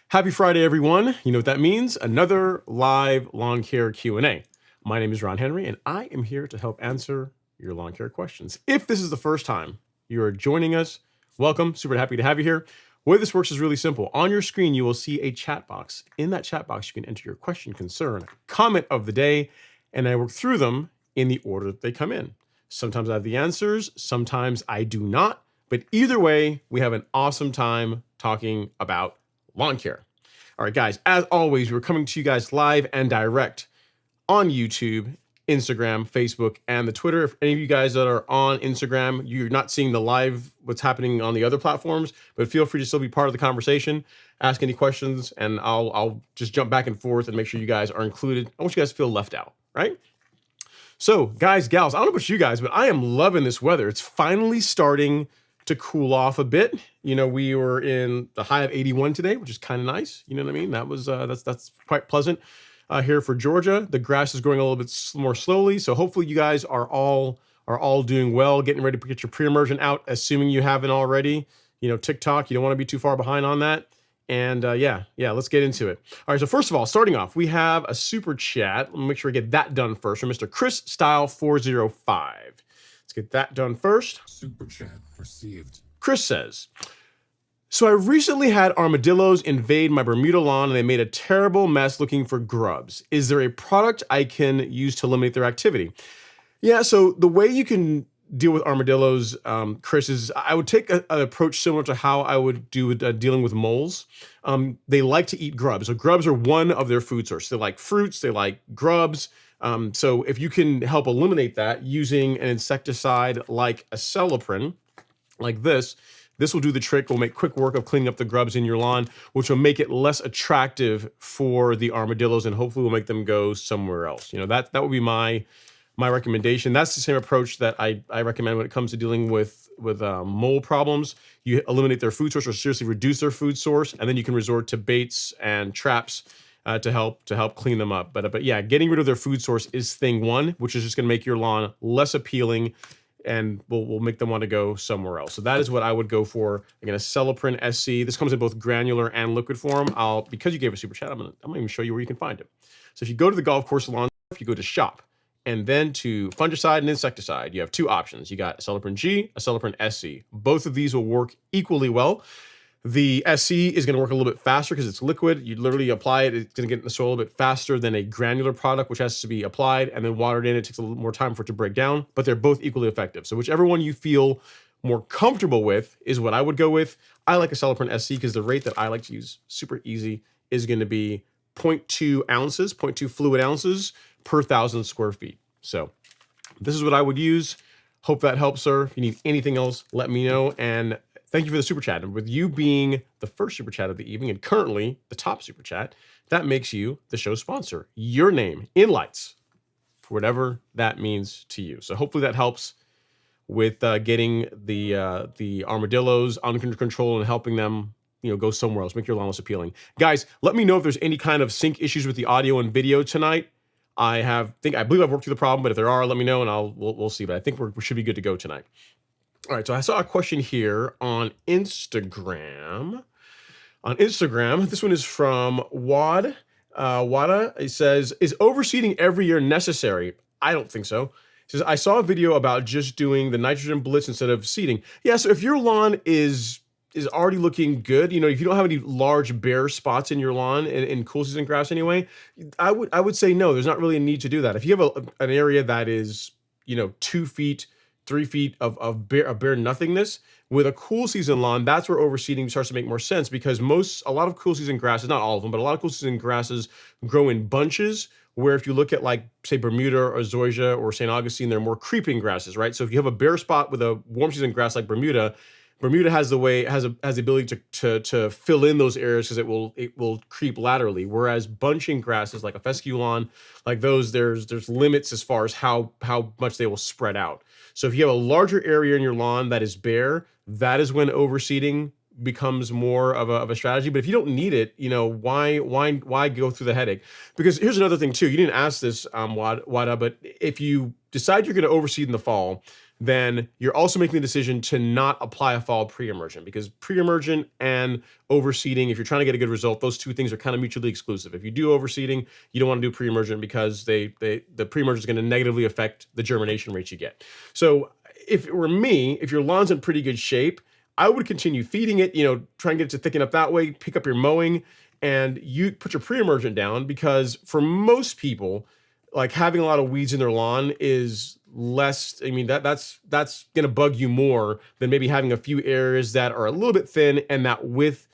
Happy Friday, everyone. You know what that means? Another live lawn care Q&A. My name is Ron Henry, and I am here to help answer your lawn care questions. If this is the first time you are joining us, welcome. Super happy to have you here. The way this works is really simple. On your screen, you will see a chat box. In that chat box, you can enter your question, concern, comment of the day, and I work through them in the order that they come in. Sometimes I have the answers, sometimes I do not, but either way, we have an awesome time talking about lawn care. All right, guys, as always, we're coming to you guys live and direct on YouTube, Instagram, Facebook, and the Twitter. If any of you guys that are on Instagram, you're not seeing the live, what's happening on the other platforms, but feel free to still be part of the conversation, ask any questions, and I'll just jump back and forth and make sure you guys are included. I want you guys to feel left out, right? So, guys, gals, I don't know about you guys, but I am loving this weather. It's finally starting to cool off a bit. You know, we were in the high of 81 today, which is kind of nice. You know what I mean? That was that's quite pleasant here for Georgia. The grass is growing a little bit more slowly, so hopefully you guys are all doing well, getting ready to get your pre-emergent out, assuming you haven't already. You know, TikTok, you don't want to be too far behind on that. And yeah, let's get into it. All right, so first of all, starting off, we have a super chat. Let me make sure I get that done first from Mr. Chris Style 405. Let's get that done first. Super chat received. Chris says, so I recently had armadillos invade my Bermuda lawn and they made a terrible mess looking for grubs. Is there a product I can use to eliminate their activity? Yeah, so the way you can deal with armadillos, Chris, is I would take an approach similar to how I would do with dealing with moles. They like to eat grubs. So grubs are one of their food sources. They like fruits, they like grubs. So if you can help eliminate that using an insecticide like acetyloprin, like this will do the trick. Will make quick work of cleaning up the grubs in your lawn, which will make it less attractive for the armadillos and hopefully will make them go somewhere else. You know, that would be my my recommendation. That's the same approach that I recommend when it comes to dealing with mole problems. You eliminate their food source or seriously reduce their food source, and then you can resort to baits and traps to help clean them up. But yeah, getting rid of their food source is thing one, which is just going to make your lawn less appealing and will make them want to go somewhere else. So that is what I would go for. Again, a Celiprin SC. This comes in both granular and liquid form. Because you gave a super chat, I'm gonna even show you where you can find it. So if you go to the golf course lawn, if you go to shop, and then to fungicide and insecticide, you have two options. You got a Celiprin G, a Celiprin SC. Both of these will work equally well. The SC is going to work a little bit faster because it's liquid. You literally apply it. It's going to get in the soil a bit faster than a granular product, which has to be applied and then watered in. It takes a little more time for it to break down, but they're both equally effective. So whichever one you feel more comfortable with is what I would go with. I like a Celiprin SC because the rate that I like to use, super easy, is going to be 0.2 ounces, 0.2 fluid ounces per 1,000 square feet. So this is what I would use. Hope that helps, sir. If you need anything else, let me know. And thank you for the super chat. And with you being the first super chat of the evening and currently the top super chat, that makes you the show sponsor. Your name in lights for whatever that means to you. So hopefully that helps with getting the armadillos under control and helping them, go somewhere else, make your lawn less appealing. Guys, let me know if there's any kind of sync issues with the audio and video tonight. I believe I've worked through the problem, but if there are, let me know and we'll see. But I think we should be good to go tonight. All right, so I saw a question here on Instagram. This one is from Wada. It says, is overseeding every year necessary? I don't think so. It says, I saw a video about just doing the nitrogen blitz instead of seeding. Yeah, so if your lawn is already looking good, if you don't have any large bare spots in your lawn in cool season grass anyway, I would say no, there's not really a need to do that. If you have an area that is, 2 feet, 3 feet of bare nothingness with a cool season lawn, that's where overseeding starts to make more sense because a lot of cool season grasses, not all of them, but a lot of cool season grasses grow in bunches, where if you look at like say Bermuda or Zoysia or St. Augustine, they're more creeping grasses, right? So if you have a bare spot with a warm season grass like Bermuda has the ability to fill in those areas because it will creep laterally. Whereas bunching grasses like a fescue lawn, like those, there's limits as far as how much they will spread out. So if you have a larger area in your lawn that is bare, that is when overseeding becomes more of a strategy. But if you don't need it, why go through the headache? Because here's another thing too. You didn't ask this, Wada, but if you decide you're going to overseed in the fall, then you're also making the decision to not apply a fall pre-emergent, because pre-emergent and overseeding, if you're trying to get a good result, those two things are kind of mutually exclusive. If you do overseeding, you don't want to do pre-emergent because the pre-emergent is going to negatively affect the germination rates you get. So if it were me, if your lawn's in pretty good shape, I would continue feeding it, try and get it to thicken up that way, pick up your mowing, and you put your pre-emergent down, because for most people, like having a lot of weeds in their lawn is less, that's going to bug you more than maybe having a few areas that are a little bit thin and that with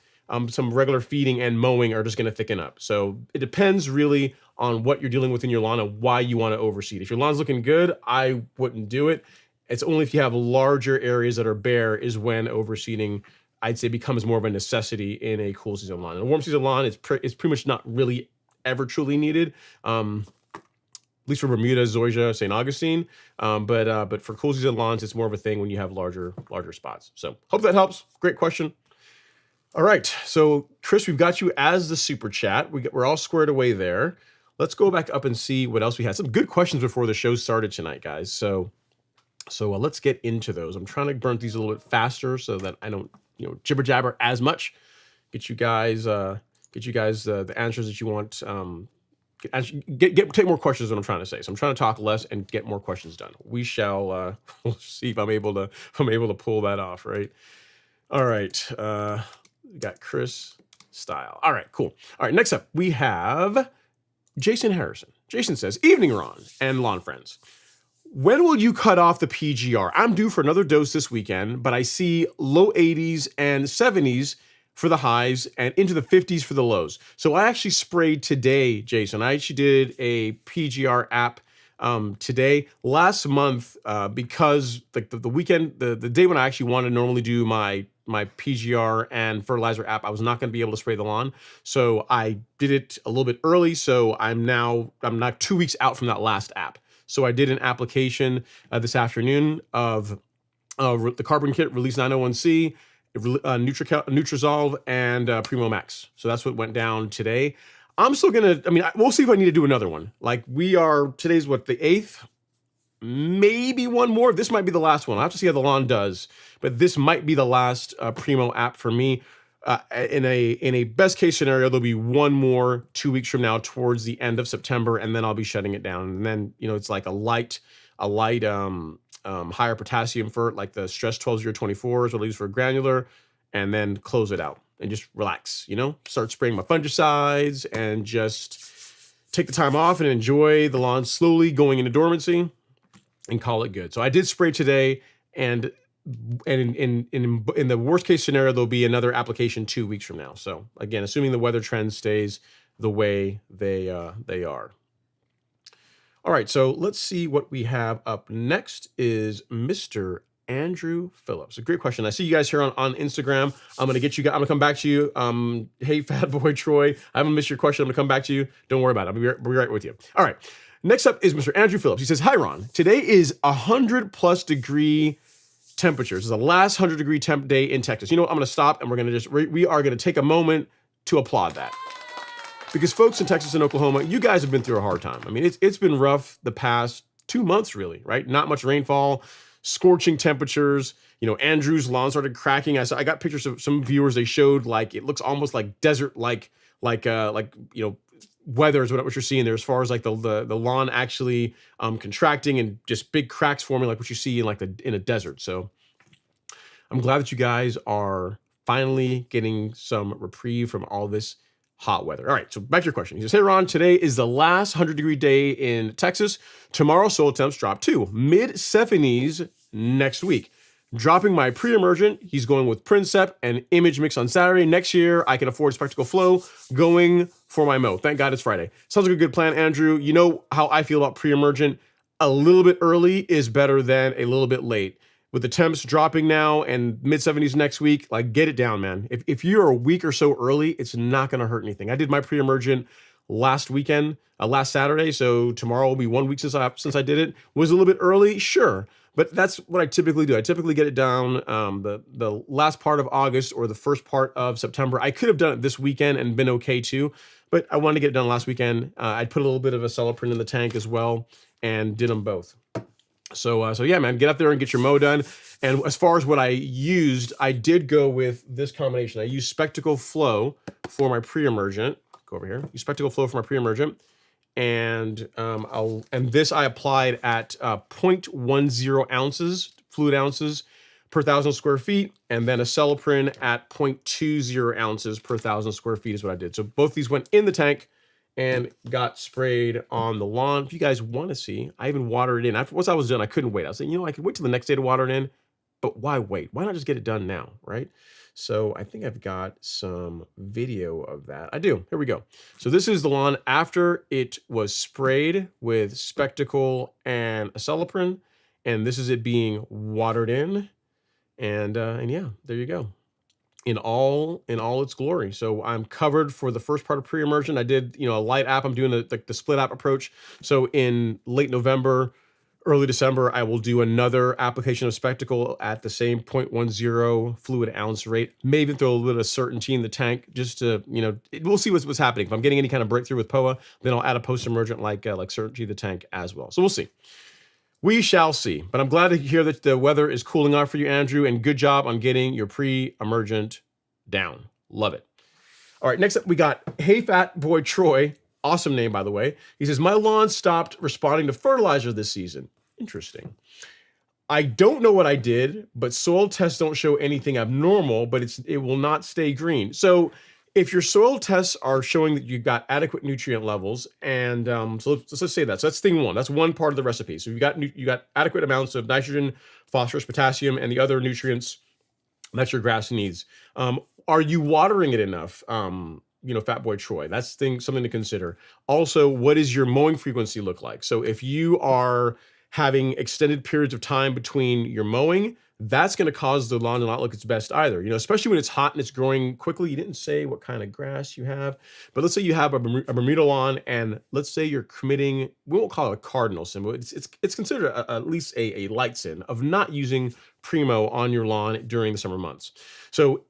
some regular feeding and mowing are just going to thicken up. So it depends really on what you're dealing with in your lawn and why you want to overseed. If your lawn's looking good, I wouldn't do it. It's only if you have larger areas that are bare is when overseeding, I'd say, becomes more of a necessity in a cool season lawn. In a warm season lawn, it's pretty much not really ever truly needed. At least for Bermuda, Zoysia, St. Augustine. But for cool season lawns, it's more of a thing when you have larger spots. So hope that helps. Great question. All right. So Chris, we've got you as the super chat. We're all squared away there. Let's go back up and see what else we had. Some good questions before the show started tonight, guys. So let's get into those. I'm trying to burn these a little bit faster so that I don't, jibber jabber as much. Get you guys the answers that you want. Take more questions is what I'm trying to say. So I'm trying to talk less and get more questions done. We shall we'll see if I'm able to pull that off, right? All right. We got Chris Style. All right, cool. All right, next up we have Jason Harrison. Jason says, "Evening, Ron and lawn friends. When will you cut off the PGR? I'm due for another dose this weekend, but I see low 80s and 70s for the highs and into the 50s for the lows. So I actually sprayed today, Jason. I actually did a PGR app today. Last month, because the weekend, the day when I actually want to normally do my PGR and fertilizer app, I was not going to be able to spray the lawn. So I did it a little bit early. So I'm now 2 weeks out from that last app. So I did an application this afternoon of the Carbon Kit Release 901C, Nutrizolve, and Primo Max. So that's what went down today. I'm still gonna, we'll see if I need to do another one. Like today's what, the 8th? Maybe one more. This might be the last one. I'll have to see how the lawn does, but this might be the last Primo app for me. In a best case scenario, there'll be one more 2 weeks from now towards the end of September, and then I'll be shutting it down. And then, it's like a light higher potassium fert, like the Stress 12024 is what I use for granular, and then close it out and just relax, start spraying my fungicides and just take the time off and enjoy the lawn slowly going into dormancy and call it good. So I did spray today, and in the worst case scenario, there'll be another application 2 weeks from now. So again, assuming the weather trend stays the way they are. All right, so let's see what we have up next is Mr. Andrew Phillips. A great question. I see you guys here on Instagram. I'm going to get you guys. I'm going to come back to you. Hey, Fat Boy Troy. I haven't missed your question. I'm going to come back to you. Don't worry about it. I'll be right with you. All right. Next up is Mr. Andrew Phillips. He says, hi, Ron. Today is 100+ degree temperatures. It's the last 100-degree temp day in Texas. I'm going to stop, and we are going to take a moment to applaud that. Because folks in Texas and Oklahoma, you guys have been through a hard time. It's been rough the past 2 months, really, right? Not much rainfall, scorching temperatures. Andrew's lawn started cracking. I got pictures of some viewers. They showed like it looks almost like desert, like weather is what you're seeing there, as far as like the lawn actually contracting and just big cracks forming, like what you see in a desert. So I'm glad that you guys are finally getting some reprieve from all this hot weather. All right, so back to your question. He says, hey, Ron, today is the last 100-degree day in Texas. Tomorrow, soil temps drop too. Mid-70s next week. Dropping my pre-emergent. He's going with Princep and Image Mix on Saturday. Next year, I can afford Spectacle Flow going for my mow. Thank God it's Friday. Sounds like a good plan, Andrew. You know how I feel about pre-emergent. A little bit early is better than a little bit late. With the temps dropping now and mid-70s next week, like, get it down, man. If you're a week or so early, it's not going to hurt anything. I did my pre-emergent last Saturday, so tomorrow will be 1 week since I did it. Was a little bit early, sure, but that's what I typically do. I typically get it down the last part of August or the first part of September. I could have done it this weekend and been okay too, but I wanted to get it done last weekend. I put a little bit of a Celloprint in the tank as well and did them both. So yeah, man, get up there and get your mow done. And as far as what I used, I did go with this combination. I used Spectacle Flow for my pre-emergent. Go over here. Use Spectacle Flow for my pre-emergent. And this I applied at 0.10 ounces, fluid ounces per 1,000 square feet. And then a Celloprint at 0.20 ounces per 1,000 square feet is what I did. So both these went in the tank and got sprayed on the lawn. If you guys want to see, I even watered it in. Once I was done, I couldn't wait. I was saying, I could wait till the next day to water it in, but why wait? Why not just get it done now, right? So I think I've got some video of that. I do. Here we go. So this is the lawn after it was sprayed with Spectacle and a Celloprint, and this is it being watered in, and yeah, there you go. In all its glory. So I'm covered for the first part of pre-emergent. I did, a light app. I'm doing the split app approach. So in late November, early December, I will do another application of Spectacle at the same 0.10 fluid ounce rate. May even throw a little bit of certainty in the tank just to, we'll see what's happening. If I'm getting any kind of breakthrough with POA, then I'll add a post-emergent like certainty to the tank as well. So we'll see. We shall see, but I'm glad to hear that the weather is cooling off for you, Andrew, and good job on getting your pre-emergent down. Love it. All right, next up we got Hey Fat Boy Troy. Awesome name, by the way. He says, my lawn stopped responding to fertilizer this season. Interesting. I don't know what I did, but soil tests don't show anything abnormal, but it will not stay green. So if your soil tests are showing that you've got adequate nutrient levels, and so let's say that. So that's thing one. That's one part of the recipe. So you got adequate amounts of nitrogen, phosphorus, potassium, and the other nutrients that your grass needs. Are you watering it enough? Fat Boy Troy, that's something to consider. Also, what does your mowing frequency look like? So if you are having extended periods of time between your mowing, that's going to cause the lawn to not look its best either. Especially when it's hot and it's growing quickly. You didn't say what kind of grass you have, but let's say you have a Bermuda lawn, and let's say you're committing, we won't call it a cardinal sin, but it's considered at least a light sin of not using Primo on your lawn during the summer months. So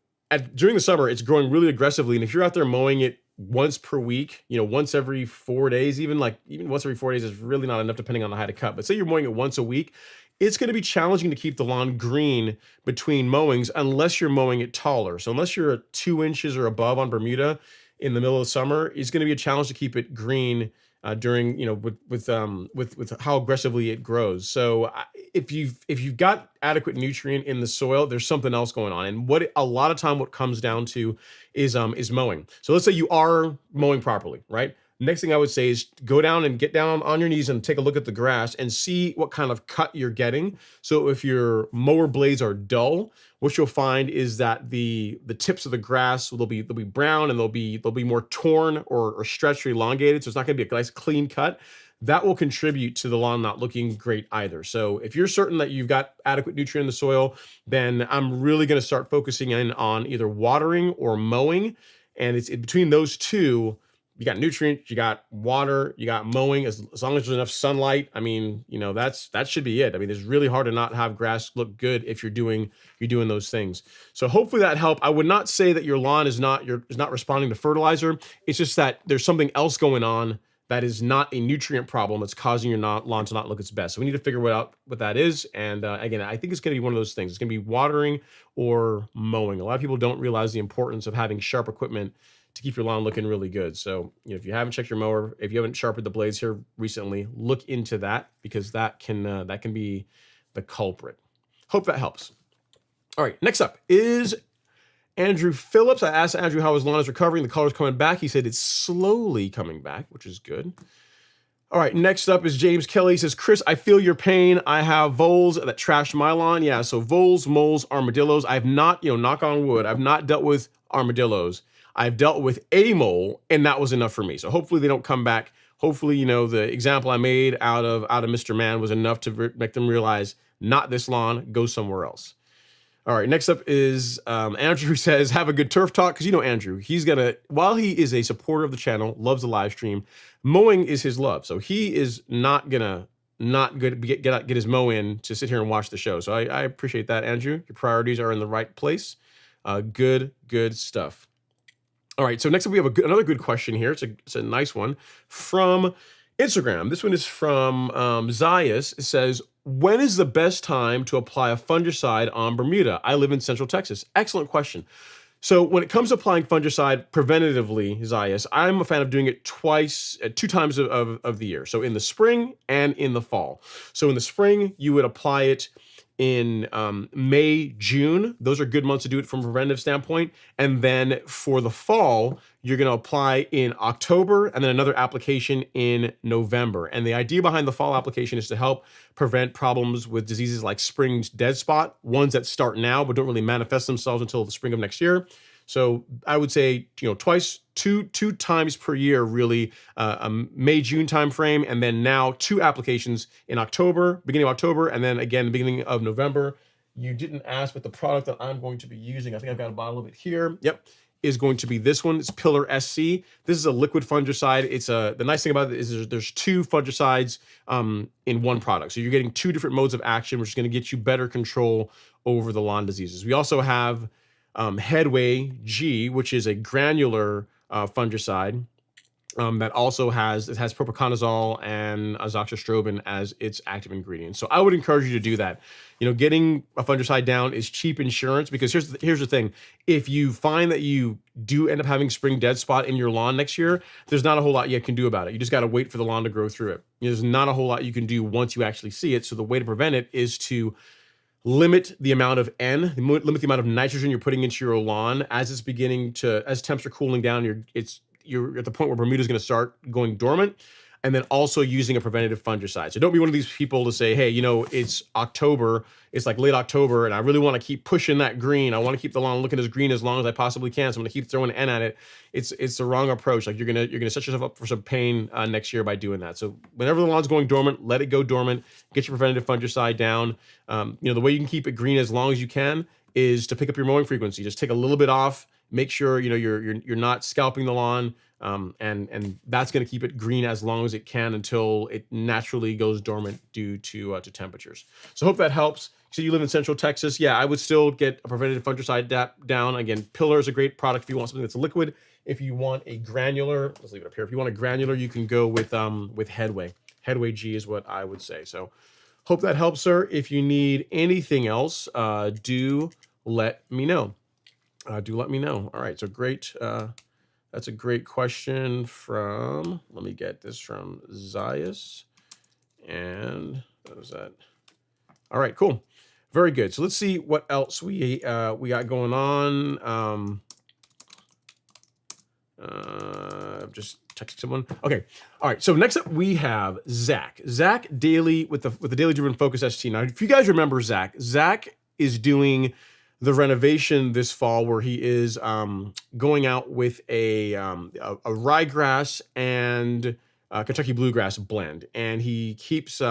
during the summer, it's growing really aggressively, and if you're out there mowing it once per week, once every 4 days, even once every 4 days is really not enough depending on the height of cut. But say you're mowing it once a week, it's going to be challenging to keep the lawn green between mowings unless you're mowing it taller. So unless you're 2 inches or above on Bermuda in the middle of summer, it's going to be a challenge to keep it green during with how aggressively it grows. So if you've got adequate nutrient in the soil, there's something else going on. And a lot of time what comes down to is mowing. So let's say you are mowing properly, right? Next thing I would say is go down and get down on your knees and take a look at the grass and see what kind of cut you're getting. So if your mower blades are dull, what you'll find is that the tips of the grass they'll be brown, and they'll be more torn or stretched or elongated. So it's not going to be a nice clean cut. That will contribute to the lawn not looking great either. So if you're certain that you've got adequate nutrient in the soil, then I'm really going to start focusing in on either watering or mowing. And it's in between those two. You got nutrient, you got water, you got mowing. As long as there's enough sunlight, that should be it. It's really hard to not have grass look good if you're doing those things. So hopefully that helped. I would not say that your lawn is not responding to fertilizer. It's just that there's something else going on that is not a nutrient problem that's causing your lawn to not look its best. So we need to figure out what that is. And again, I think it's going to be one of those things. It's going to be watering or mowing. A lot of people don't realize the importance of having sharp equipment to keep your lawn looking really good. So, if you haven't checked your mower, if you haven't sharpened the blades here recently, look into that, because that can be the culprit. Hope that helps. All right, next up is Andrew Phillips. I asked Andrew how his lawn is recovering. The color's coming back. He said it's slowly coming back, which is good. All right, next up is James Kelly. He says, Chris, I feel your pain. I have voles that trashed my lawn. Yeah, so voles, moles, armadillos. I've not, knock on wood, I've not dealt with armadillos. I've dealt with a mole, and that was enough for me. So hopefully they don't come back. Hopefully, the example I made out of Mr. Man was enough to make them realize, not this lawn, go somewhere else. All right, next up is Andrew, who says, have a good turf talk. Because Andrew, while he is a supporter of the channel, loves the live stream, mowing is his love. So he is not gonna get his mow in to sit here and watch the show. So I appreciate that, Andrew. Your priorities are in the right place. Good stuff. All right, so next up we have another good question here. It's a nice one from Instagram. This one is from Zayas. It says, when is the best time to apply a fungicide on Bermuda? I live in Central Texas. Excellent question. So when it comes to applying fungicide preventatively, Zayas, I'm a fan of doing it two times of the year. So in the spring and in the fall. So in the spring, you would apply it in May, June. Those are good months to do it from a preventative standpoint. And then for the fall, you're going to apply in October, and then another application in November. And the idea behind the fall application is to help prevent problems with diseases like spring dead spot, ones that start now but don't really manifest themselves until the spring of next year. So I would say, two times per year, really, a May, June timeframe, and then now 2 applications in October, beginning of October, and then again, the beginning of November. You didn't ask, but the product that I'm going to be using, I think I've got a bottle of it here. Yep, is going to be this one. It's Pillar SC. This is a liquid fungicide. The nice thing about it is there's 2 fungicides in one product. So you're getting 2 different modes of action, which is going to get you better control over the lawn diseases. We also have Headway G, which is a granular fungicide that also has propiconazole and azoxystrobin as its active ingredients. So I would encourage you to do that. Getting a fungicide down is cheap insurance, because here's the thing. If you find that you do end up having spring dead spot in your lawn next year, there's not a whole lot you can do about it. You just got to wait for the lawn to grow through it. There's not a whole lot you can do once you actually see it. So the way to prevent it is to limit the amount of limit the amount of nitrogen you're putting into your lawn as temps are cooling down. You're at the point where Bermuda is going to start going dormant. and then also using a preventative fungicide. So don't be one of these people to say, hey, it's October, it's like late October, and I really want to keep pushing that green. I want to keep the lawn looking as green as long as I possibly can. So I'm gonna keep throwing N at it. It's the wrong approach. Like you're gonna set yourself up for some pain next year by doing that. So whenever the lawn's going dormant, let it go dormant. Get your preventative fungicide down. The way you can keep it green as long as you can is to pick up your mowing frequency. Just take a little bit off. Make sure you're not scalping the lawn. And that's going to keep it green as long as it can until it naturally goes dormant due to temperatures. So hope that helps. So you live in Central Texas, yeah, I would still get a preventative fungicide down. Again, Pillar is a great product if you want something that's liquid. If you want a granular, let's leave it up here. If you want a granular, you can go with Headway. Headway G is what I would say. So hope that helps, sir. If you need anything else, do let me know. All right, so great. That's a great question from, let me get this from Zayas. And what was that? All right, cool. Very good. So let's see what else we got going on. Just texting someone. Okay. All right. So next up we have Zach. Zach Daly with the Daily Driven Focus ST. Now, if you guys remember Zach is doing the renovation this fall where he is going out with a ryegrass and Kentucky bluegrass blend, and he keeps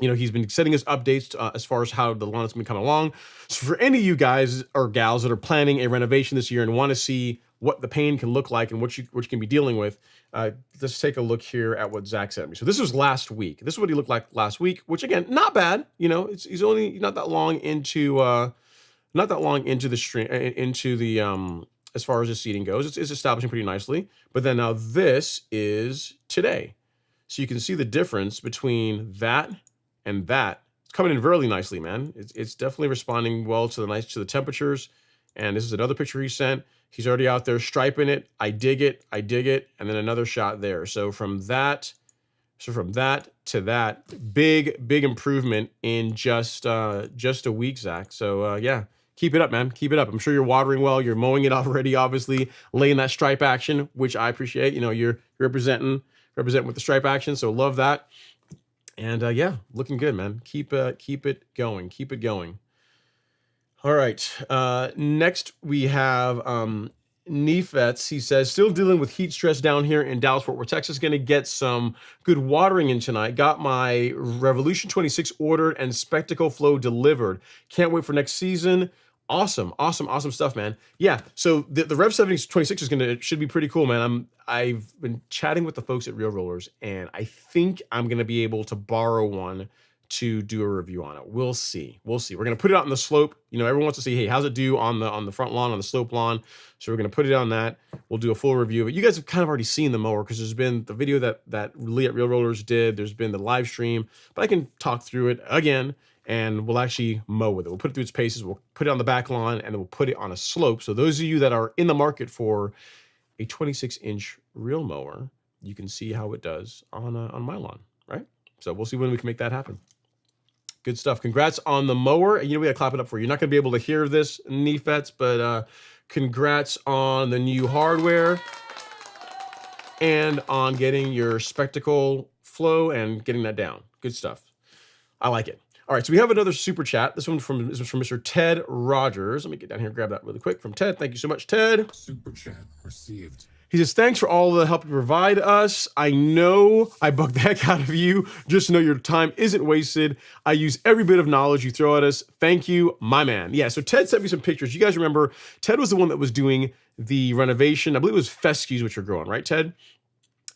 he's been sending us updates as far as how the lawn has been coming along. So for any of you guys or gals that are planning a renovation this year and want to see what the pain can look like and what you can be dealing with, let's take a look here at what Zach sent me. So this was last week. This is what he looked like last week, which again, not bad. He's only not that long into the stream, into the as far as the seating goes. It's establishing pretty nicely. But then now this is today. So you can see the difference between that and that. It's coming in really nicely, man. It's definitely responding well to the temperatures. And this is another picture he sent. He's already out there striping it. I dig it. And then another shot there. So from that to that, big improvement in just a week, Zach. So yeah. Keep it up, man. Keep it up. I'm sure you're watering well. You're mowing it already, obviously, laying that stripe action, which I appreciate. You're representing with the stripe action. So love that. And yeah, looking good, man. Keep it going. Keep it going. All right. Next we have Nefets. He says, still dealing with heat stress down here in Dallas, Fort Worth, Texas. Going to get some good watering in tonight. Got my Revolution 26 ordered and Spectacle Flow delivered. Can't wait for next season. Awesome stuff, man. Yeah, so the Rev 26 should be pretty cool, man. I've been chatting with the folks at Real Rollers, and I think I'm gonna be able to borrow one to do a review on it. We'll see. We're gonna put it out on the slope. Everyone wants to see, hey, how's it do on the front lawn, on the slope lawn? So we're gonna put it on that. We'll do a full review of it. You guys have kind of already seen the mower because there's been the video that Lee at Real Rollers did. There's been the live stream, but I can talk through it again. And we'll actually mow with it. We'll put it through its paces. We'll put it on the back lawn, and then we'll put it on a slope. So those of you that are in the market for a 26-inch reel mower, you can see how it does on my lawn, right? So we'll see when we can make that happen. Good stuff. Congrats on the mower. We gotta clap it up for you. You're not gonna be able to hear this, Nefets, but congrats on the new hardware and on getting your Spectacle Flow and getting that down. Good stuff. I like it. All right, so we have another super chat. This one's from Mr. Ted Rogers. Let me get down here and grab that really quick from Ted. Thank you so much, Ted. Super chat received. He says, thanks for all the help you provide us. I know I bugged the heck out of you. Just know your time isn't wasted. I use every bit of knowledge you throw at us. Thank you, my man. Yeah, so Ted sent me some pictures. You guys remember, Ted was the one that was doing the renovation. I believe it was fescues which are growing, right, Ted?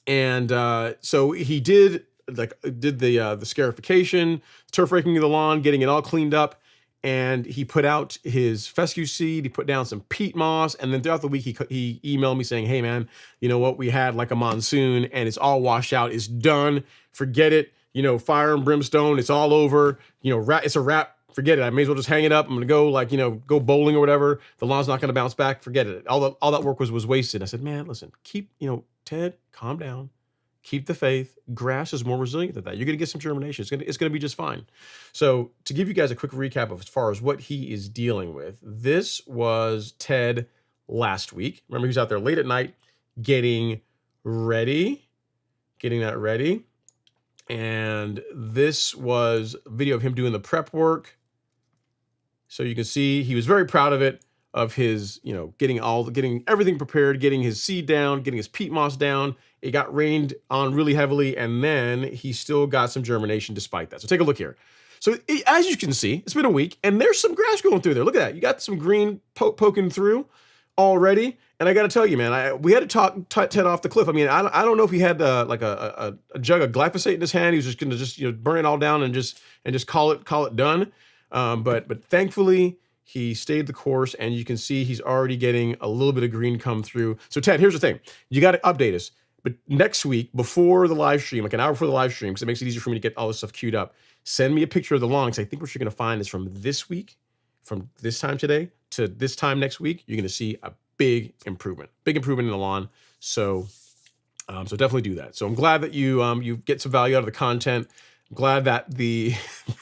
And so he did the scarification, turf raking of the lawn, getting it all cleaned up, and he put out his fescue seed. He put down some peat moss, and then throughout the week he emailed me saying, "Hey man, you know what? We had like a monsoon, and it's all washed out. It's done. Forget it. Fire and brimstone. It's all over. It's a wrap. Forget it. I may as well just hang it up. I'm gonna go go bowling or whatever. The lawn's not gonna bounce back. Forget it. All that work was wasted." I said, "Man, listen, keep Ted, calm down." Keep the faith. Grass is more resilient than that. You're going to get some germination. It's going to be just fine. So to give you guys a quick recap of as far as what he is dealing with, this was Ted last week. Remember, he was out there late at night getting ready getting that ready. And this was a video of him doing the prep work. So you can see he was very proud of it, of his, getting everything prepared, getting his seed down, getting his peat moss down. It got rained on really heavily, and then he still got some germination despite that. So take a look here. So as you can see, it's been a week, and there's some grass growing through there. Look at that. You got some green poking through already. And I got to tell you, man, we had to talk Ted off the cliff. I mean, I don't know if he had like a jug of glyphosate in his hand. He was just going to burn it all down and just call it done. But thankfully he stayed the course, and you can see he's already getting a little bit of green come through. So Ted, here's the thing: you got to update us. But next week, before the live stream, like an hour before the live stream, because it makes it easier for me to get all this stuff queued up, send me a picture of the lawn. Because I think what you're going to find is from this week, from this time today to this time next week, you're going to see a big improvement in the lawn. So definitely do that. So I'm glad that you get some value out of the content. I'm glad that the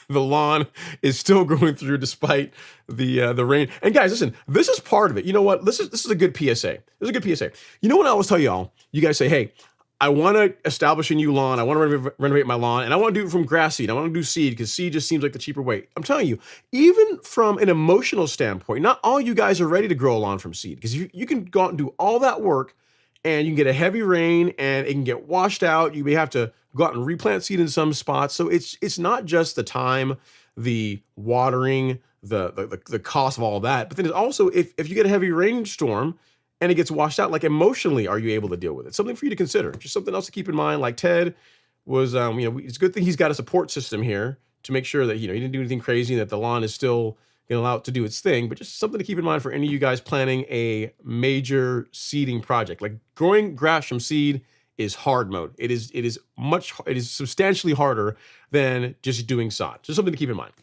lawn is still going through despite the rain. And guys, listen, this is part of it. You know what? This is a good PSA. This is a good PSA. You know what I always tell y'all? You guys say, hey, I want to establish a new lawn. I want to renovate my lawn, and I want to do it from grass seed. I want to do seed because seed just seems like the cheaper way. I'm telling you, even from an emotional standpoint, not all you guys are ready to grow a lawn from seed, because you can go out and do all that work, and you can get a heavy rain, and it can get washed out. You may have to go out and replant seed in some spots. So it's not just the time, the watering, the cost of all of that, but then it's also if you get a heavy rainstorm and it gets washed out, like emotionally, are you able to deal with it? Something for you to consider. Just something else to keep in mind. Like Ted was, it's a good thing he's got a support system here to make sure that, he didn't do anything crazy, that the lawn is still allow it to do its thing, but just something to keep in mind for any of you guys planning a major seeding project. Like growing grass from seed is hard mode. It is substantially harder than just doing sod. Just something to keep in mind.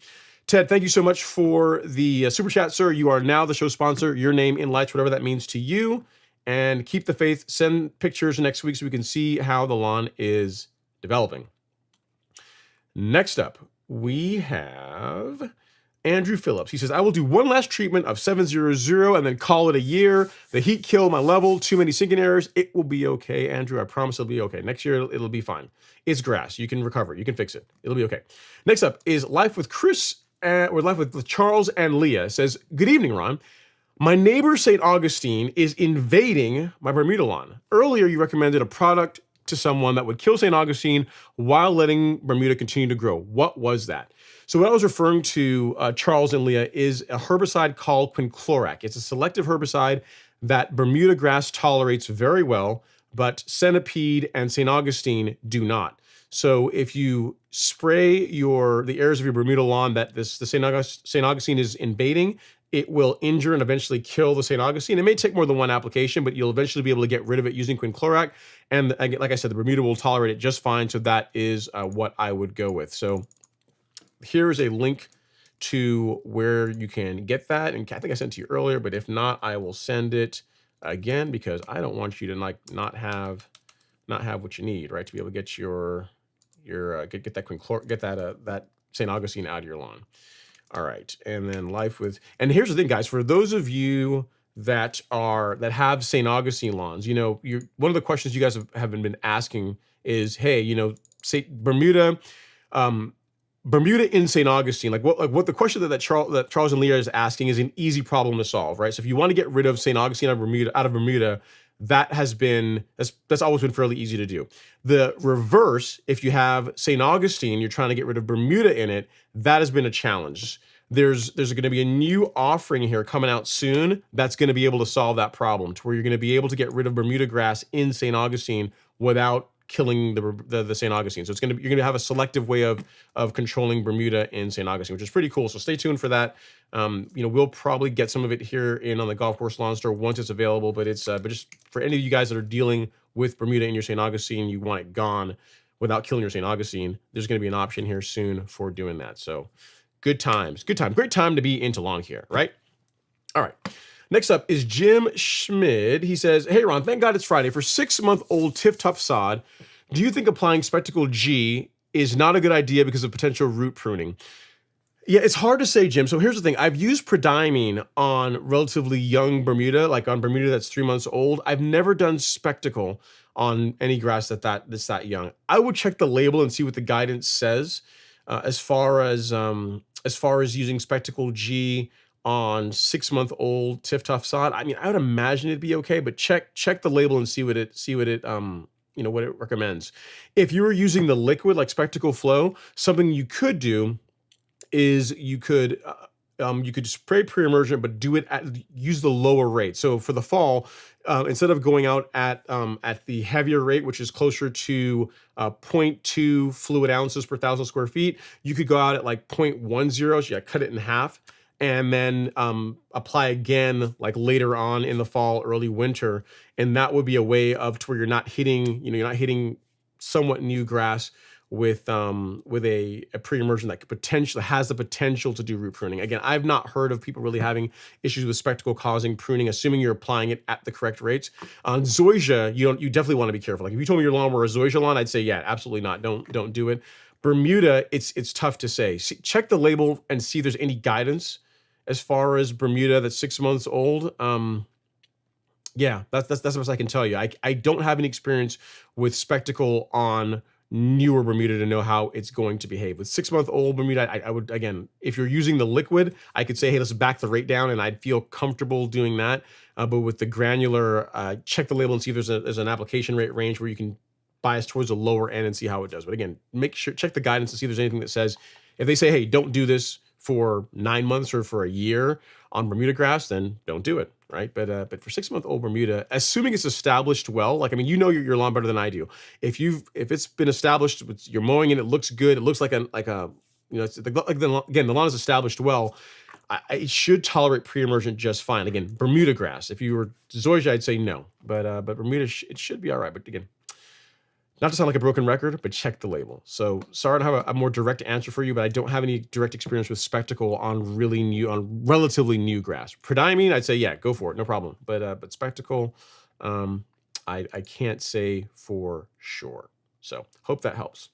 Ted, thank you so much for the super chat, sir. You are now the show sponsor. Your name in lights, whatever that means to you. And keep the faith. Send pictures next week so we can see how the lawn is developing. Next up, we have Andrew Phillips. He says, I will do one last treatment of 700 and then call it a year. The heat killed my level. Too many sinking errors. It will be okay, Andrew. I promise it'll be okay. Next year, it'll be fine. It's grass. You can recover. You can fix it. It'll be okay. Next up is Life with Chris, or Life with Charles and Leah. It says, good evening, Ron. My neighbor, St. Augustine, is invading my Bermuda lawn. Earlier, you recommended a product to someone that would kill St. Augustine while letting Bermuda continue to grow. What was that? So what I was referring to, Charles and Leah, is a herbicide called quinclorac. It's a selective herbicide that Bermuda grass tolerates very well, but centipede and St. Augustine do not. So if you spray the areas of your Bermuda lawn that the St. Augustine is invading, it will injure and eventually kill the St. Augustine. It may take more than one application, but you'll eventually be able to get rid of it using quinclorac. And like I said, the Bermuda will tolerate it just fine. So that is what I would go with. So here is a link to where you can get that. And I think I sent it to you earlier, but if not, I will send it again because I don't want you to not have what you need, right? To be able to get get that St. Augustine out of your lawn. All right, and then and here's the thing, guys. For those of you that have St. Augustine lawns, one of the questions you guys have been asking is, hey, say Bermuda in St. Augustine, what the question that Charles and Leah is asking is an easy problem to solve, right? So if you want to get rid of St. Augustine out of Bermuda, that's always been fairly easy to do. The reverse, if you have St. Augustine, you're trying to get rid of Bermuda in it, that has been a challenge. There's going to be a new offering here coming out soon that's going to be able to solve that problem, to where you're going to be able to get rid of Bermuda grass in St. Augustine without killing the St. Augustine. So you're going to have a selective way of controlling Bermuda in St. Augustine, which is pretty cool. So stay tuned for that. We'll probably get some of it here on the Golf Course Lawn Store once it's available, but just for any of you guys that are dealing with Bermuda in your St. Augustine, you want it gone without killing your St. Augustine, there's going to be an option here soon for doing that. So good times, great time to be into lawn care, right? All right. Next up is Jim Schmid. He says, hey, Ron, thank God it's Friday. For 6-month-old Tiff Tough sod, do you think applying Spectacle G is not a good idea because of potential root pruning? Yeah, it's hard to say, Jim. So here's the thing. I've used prodiamine on relatively young Bermuda, like on Bermuda that's 3 months old. I've never done spectacle on any grass that's that young. I would check the label and see what the guidance says as far as using spectacle G on 6 month old tiff tough sod. I mean, I would imagine it'd be okay, but check the label and see what it what it recommends. If you were using the liquid like spectacle flow, something you could do is you could spray pre-emergent, but use the lower rate. So for the fall, instead of going out at the heavier rate, which is closer to zero point 0.2 fluid ounces per 1,000 square feet, you could go out at like 0.10. So you cut it in half, and then apply again like later on in the fall, early winter, and that would be a way of to where you're not hitting somewhat new grass with a pre-emergent that could potentially has the potential to do root pruning. Again, I've not heard of people really having issues with spectacle causing pruning, assuming you're applying it at the correct rates. On zoysia, you definitely want to be careful. Like if you told me your lawn were a zoysia lawn, I'd say yeah, absolutely not. Don't do it. Bermuda, it's tough to say. Check the label and see if there's any guidance as far as Bermuda that's 6 months old. Yeah, that's the best I can tell you. I don't have any experience with spectacle on newer Bermuda to know how it's going to behave. With 6 month old Bermuda, I would, again, if you're using the liquid, I could say, hey, let's back the rate down, and I'd feel comfortable doing that. But with the granular, check the label and see if there's an application rate range where you can bias towards the lower end and see how it does. But again, check the guidance to see if there's anything that says, if they say, hey, don't do this for 9 months or for a year on Bermuda grass, then don't do it, right? But for 6 month old Bermuda, assuming it's established well, like, I mean, you know your lawn better than I do. If it's been established, you're mowing and it looks good, it looks like a it's again, the lawn is established well, it should tolerate pre-emergent just fine. Again, Bermuda grass. If you were zoysia, I'd say no, but Bermuda it should be all right. But again, not to sound like a broken record, but check the label. So sorry to have a more direct answer for you, but I don't have any direct experience with spectacle on relatively new grass. Prodiamine, I'd say, yeah, go for it, no problem. But spectacle, I can't say for sure. So hope that helps.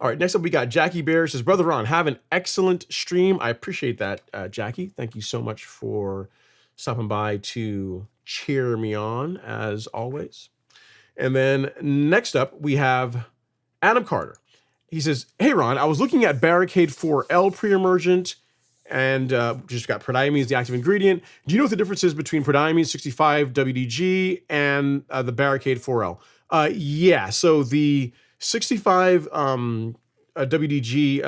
All right, next up we got Jackie Bear. Says, Brother Ron, have an excellent stream. I appreciate that, Jackie. Thank you so much for stopping by to cheer me on, as always. And then next up, we have Adam Carter. He says, hey, Ron, I was looking at Barricade 4L pre-emergent and just got prodiamine as the active ingredient. Do you know what the difference is between prodiamine 65 WDG and the Barricade 4L? Yeah, so the 65 WDG,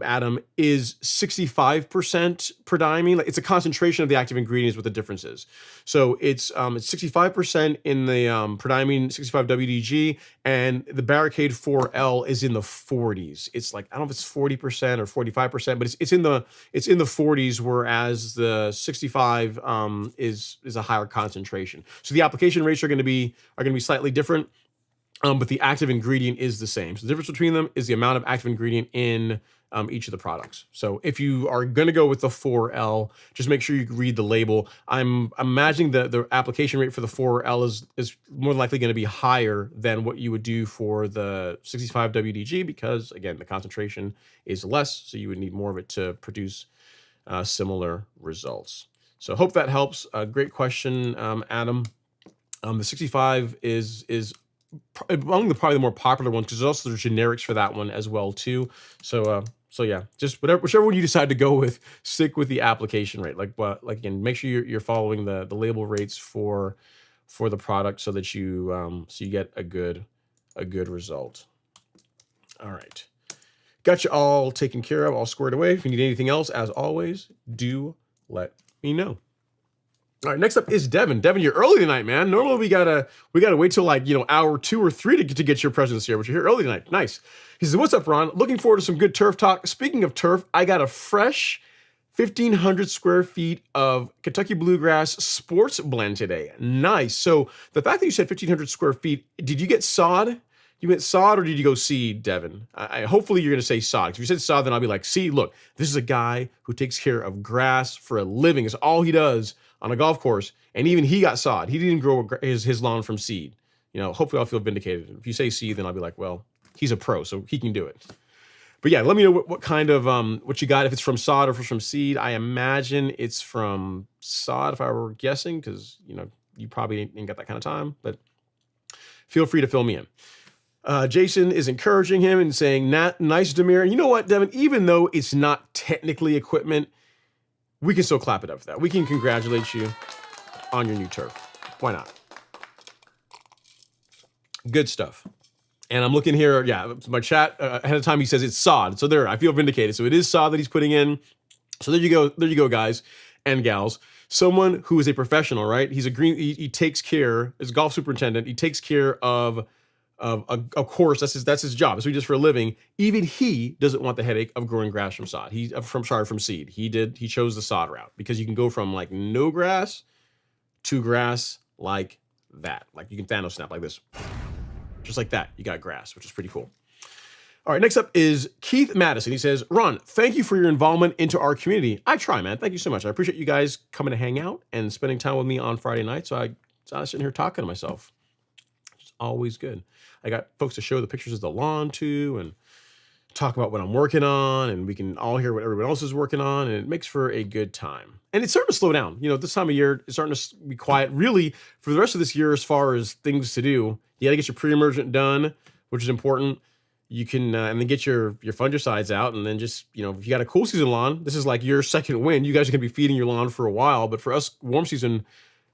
Adam, is 65% prodiamine. Like, it's a concentration of the active ingredient is what the difference is. So it's 65% in the prodiamine 65 WDG, and the Barricade 4L is in the 40s. It's like, I don't know if it's 40% or 45%, but it's in the 40s, whereas the 65 is a higher concentration. So the application rates are going to be slightly different. But the active ingredient is the same. So the difference between them is the amount of active ingredient in each of the products. So if you are going to go with the 4L, just make sure you read the label. I'm imagining the application rate for the 4L is more likely going to be higher than what you would do for the 65 WDG because, again, the concentration is less, so you would need more of it to produce similar results. So hope that helps. Great question, Adam. The 65 is among probably the more popular ones because there's also generics for that one as well too. So yeah, just whichever one you decide to go with, stick with the application rate. Like again, make sure you're following the label rates for the product so that you get a good result. All right, got you all taken care of, all squared away. If you need anything else, as always, do let me know. All right, next up is Devin. Devin, you're early tonight, man. Normally we gotta wait till like hour 2 or 3 to get your presence here, but you're here early tonight. Nice. He says, "What's up, Ron? Looking forward to some good turf talk. Speaking of turf, I got a fresh 1,500 square feet of Kentucky Bluegrass sports blend today. Nice. So the fact that you said 1,500 square feet, did you get sod? You went sod or did you go seed, Devin? Hopefully you're going to say sod. If you said sod, then I'll be like, see, look, this is a guy who takes care of grass for a living. It's all he does on a golf course. And even he got sod. He didn't grow his lawn from seed. Hopefully I'll feel vindicated. If you say seed, then I'll be like, well, he's a pro, so he can do it. But yeah, let me know what kind of what you got. If it's from sod or if it's from seed. I imagine it's from sod if I were guessing, because you probably ain't got that kind of time. But feel free to fill me in. Jason is encouraging him and saying, nice, Demir. And you know what, Devin? Even though it's not technically equipment, we can still clap it up for that. We can congratulate you on your new turf. Why not? Good stuff. And I'm looking here. Yeah, my chat ahead of time, he says it's sod. So there, I feel vindicated. So it is sod that he's putting in. So there you go. There you go, guys and gals. Someone who is a professional, right? He's a he takes care, as a golf superintendent, he takes care of course, that's his job. That's what he does for a living. Even he doesn't want the headache of growing grass from sod. From seed. He chose the sod route because you can go from like no grass to grass like that. Like you can Thanos snap like this. Just like that, you got grass, which is pretty cool. All right, next up is Keith Madison. He says, Ron, thank you for your involvement into our community. I try, man. Thank you so much. I appreciate you guys coming to hang out and spending time with me on Friday night. So I was sitting here talking to myself. It's always good. I got folks to show the pictures of the lawn to and talk about what I'm working on, and we can all hear what everyone else is working on, and it makes for a good time. And it's starting to slow down. This time of year, it's starting to be quiet. Really, for the rest of this year, as far as things to do, you got to get your pre-emergent done, which is important. You can, and then get your fungicides out, and then just, if you got a cool season lawn, this is like your second wind. You guys are going to be feeding your lawn for a while, but for us warm season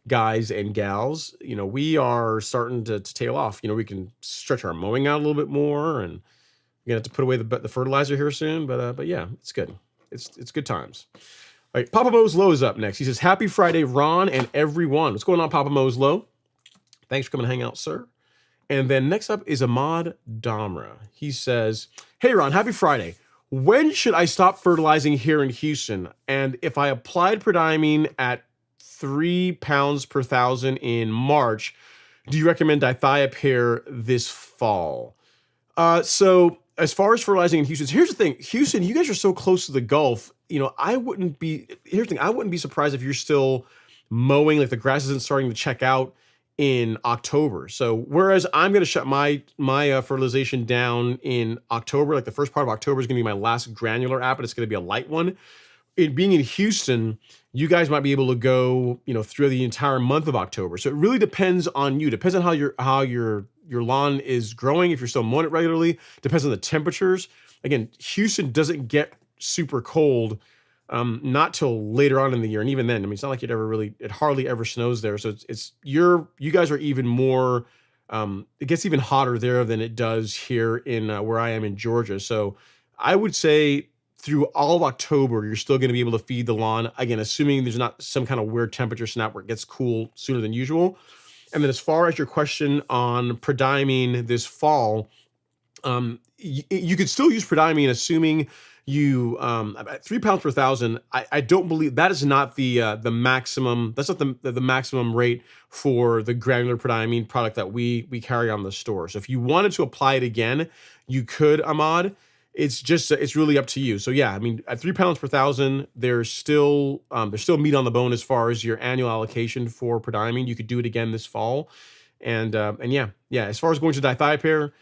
guys and gals, we are starting to tail off. We can stretch our mowing out a little bit more, and we're gonna have to put away the fertilizer here soon. But yeah, it's good. It's good times. All right, Papa Mo's Low is up next. He says, "Happy Friday, Ron and everyone." What's going on, Papa Mo's Low? Thanks for coming to hang out, sir. And then next up is Ahmad Damra. He says, "Hey, Ron, happy Friday. When should I stop fertilizing here in Houston? And if I applied prodiamine at 3 pounds per thousand in March, do you recommend dithiopyr this fall?" So as far as fertilizing in Houston, here's the thing. Houston, you guys are so close to the Gulf. Here's the thing. I wouldn't be surprised if you're still mowing, like the grass isn't starting to check out in October. So whereas I'm going to shut my fertilization down in October, like the first part of October is going to be my last granular app, and it's going to be a light one. It being in Houston, you guys might be able to go, through the entire month of October. So it really depends on you. Depends on how your lawn is growing. If you're still mowing it regularly, depends on the temperatures. Again, Houston doesn't get super cold, not till later on in the year, and even then, it's not like it hardly ever snows there. So you guys are even more. It gets even hotter there than it does here in where I am in Georgia. So I would say, through all of October, you're still going to be able to feed the lawn. Again, assuming there's not some kind of weird temperature snap where it gets cool sooner than usual. And then as far as your question on prodiamine this fall, you could still use prodiamine, assuming you at 3 pounds per thousand. I don't believe that is not the maximum. That's not the maximum rate for the granular prodiamine product that we carry on the store. So if you wanted to apply it again, you could, Ahmad. It's really up to you. So yeah, at 3 pounds per thousand, there's still meat on the bone as far as your annual allocation for prodiamine. You could do it again this fall, and yeah. As far as going to dithiopyr,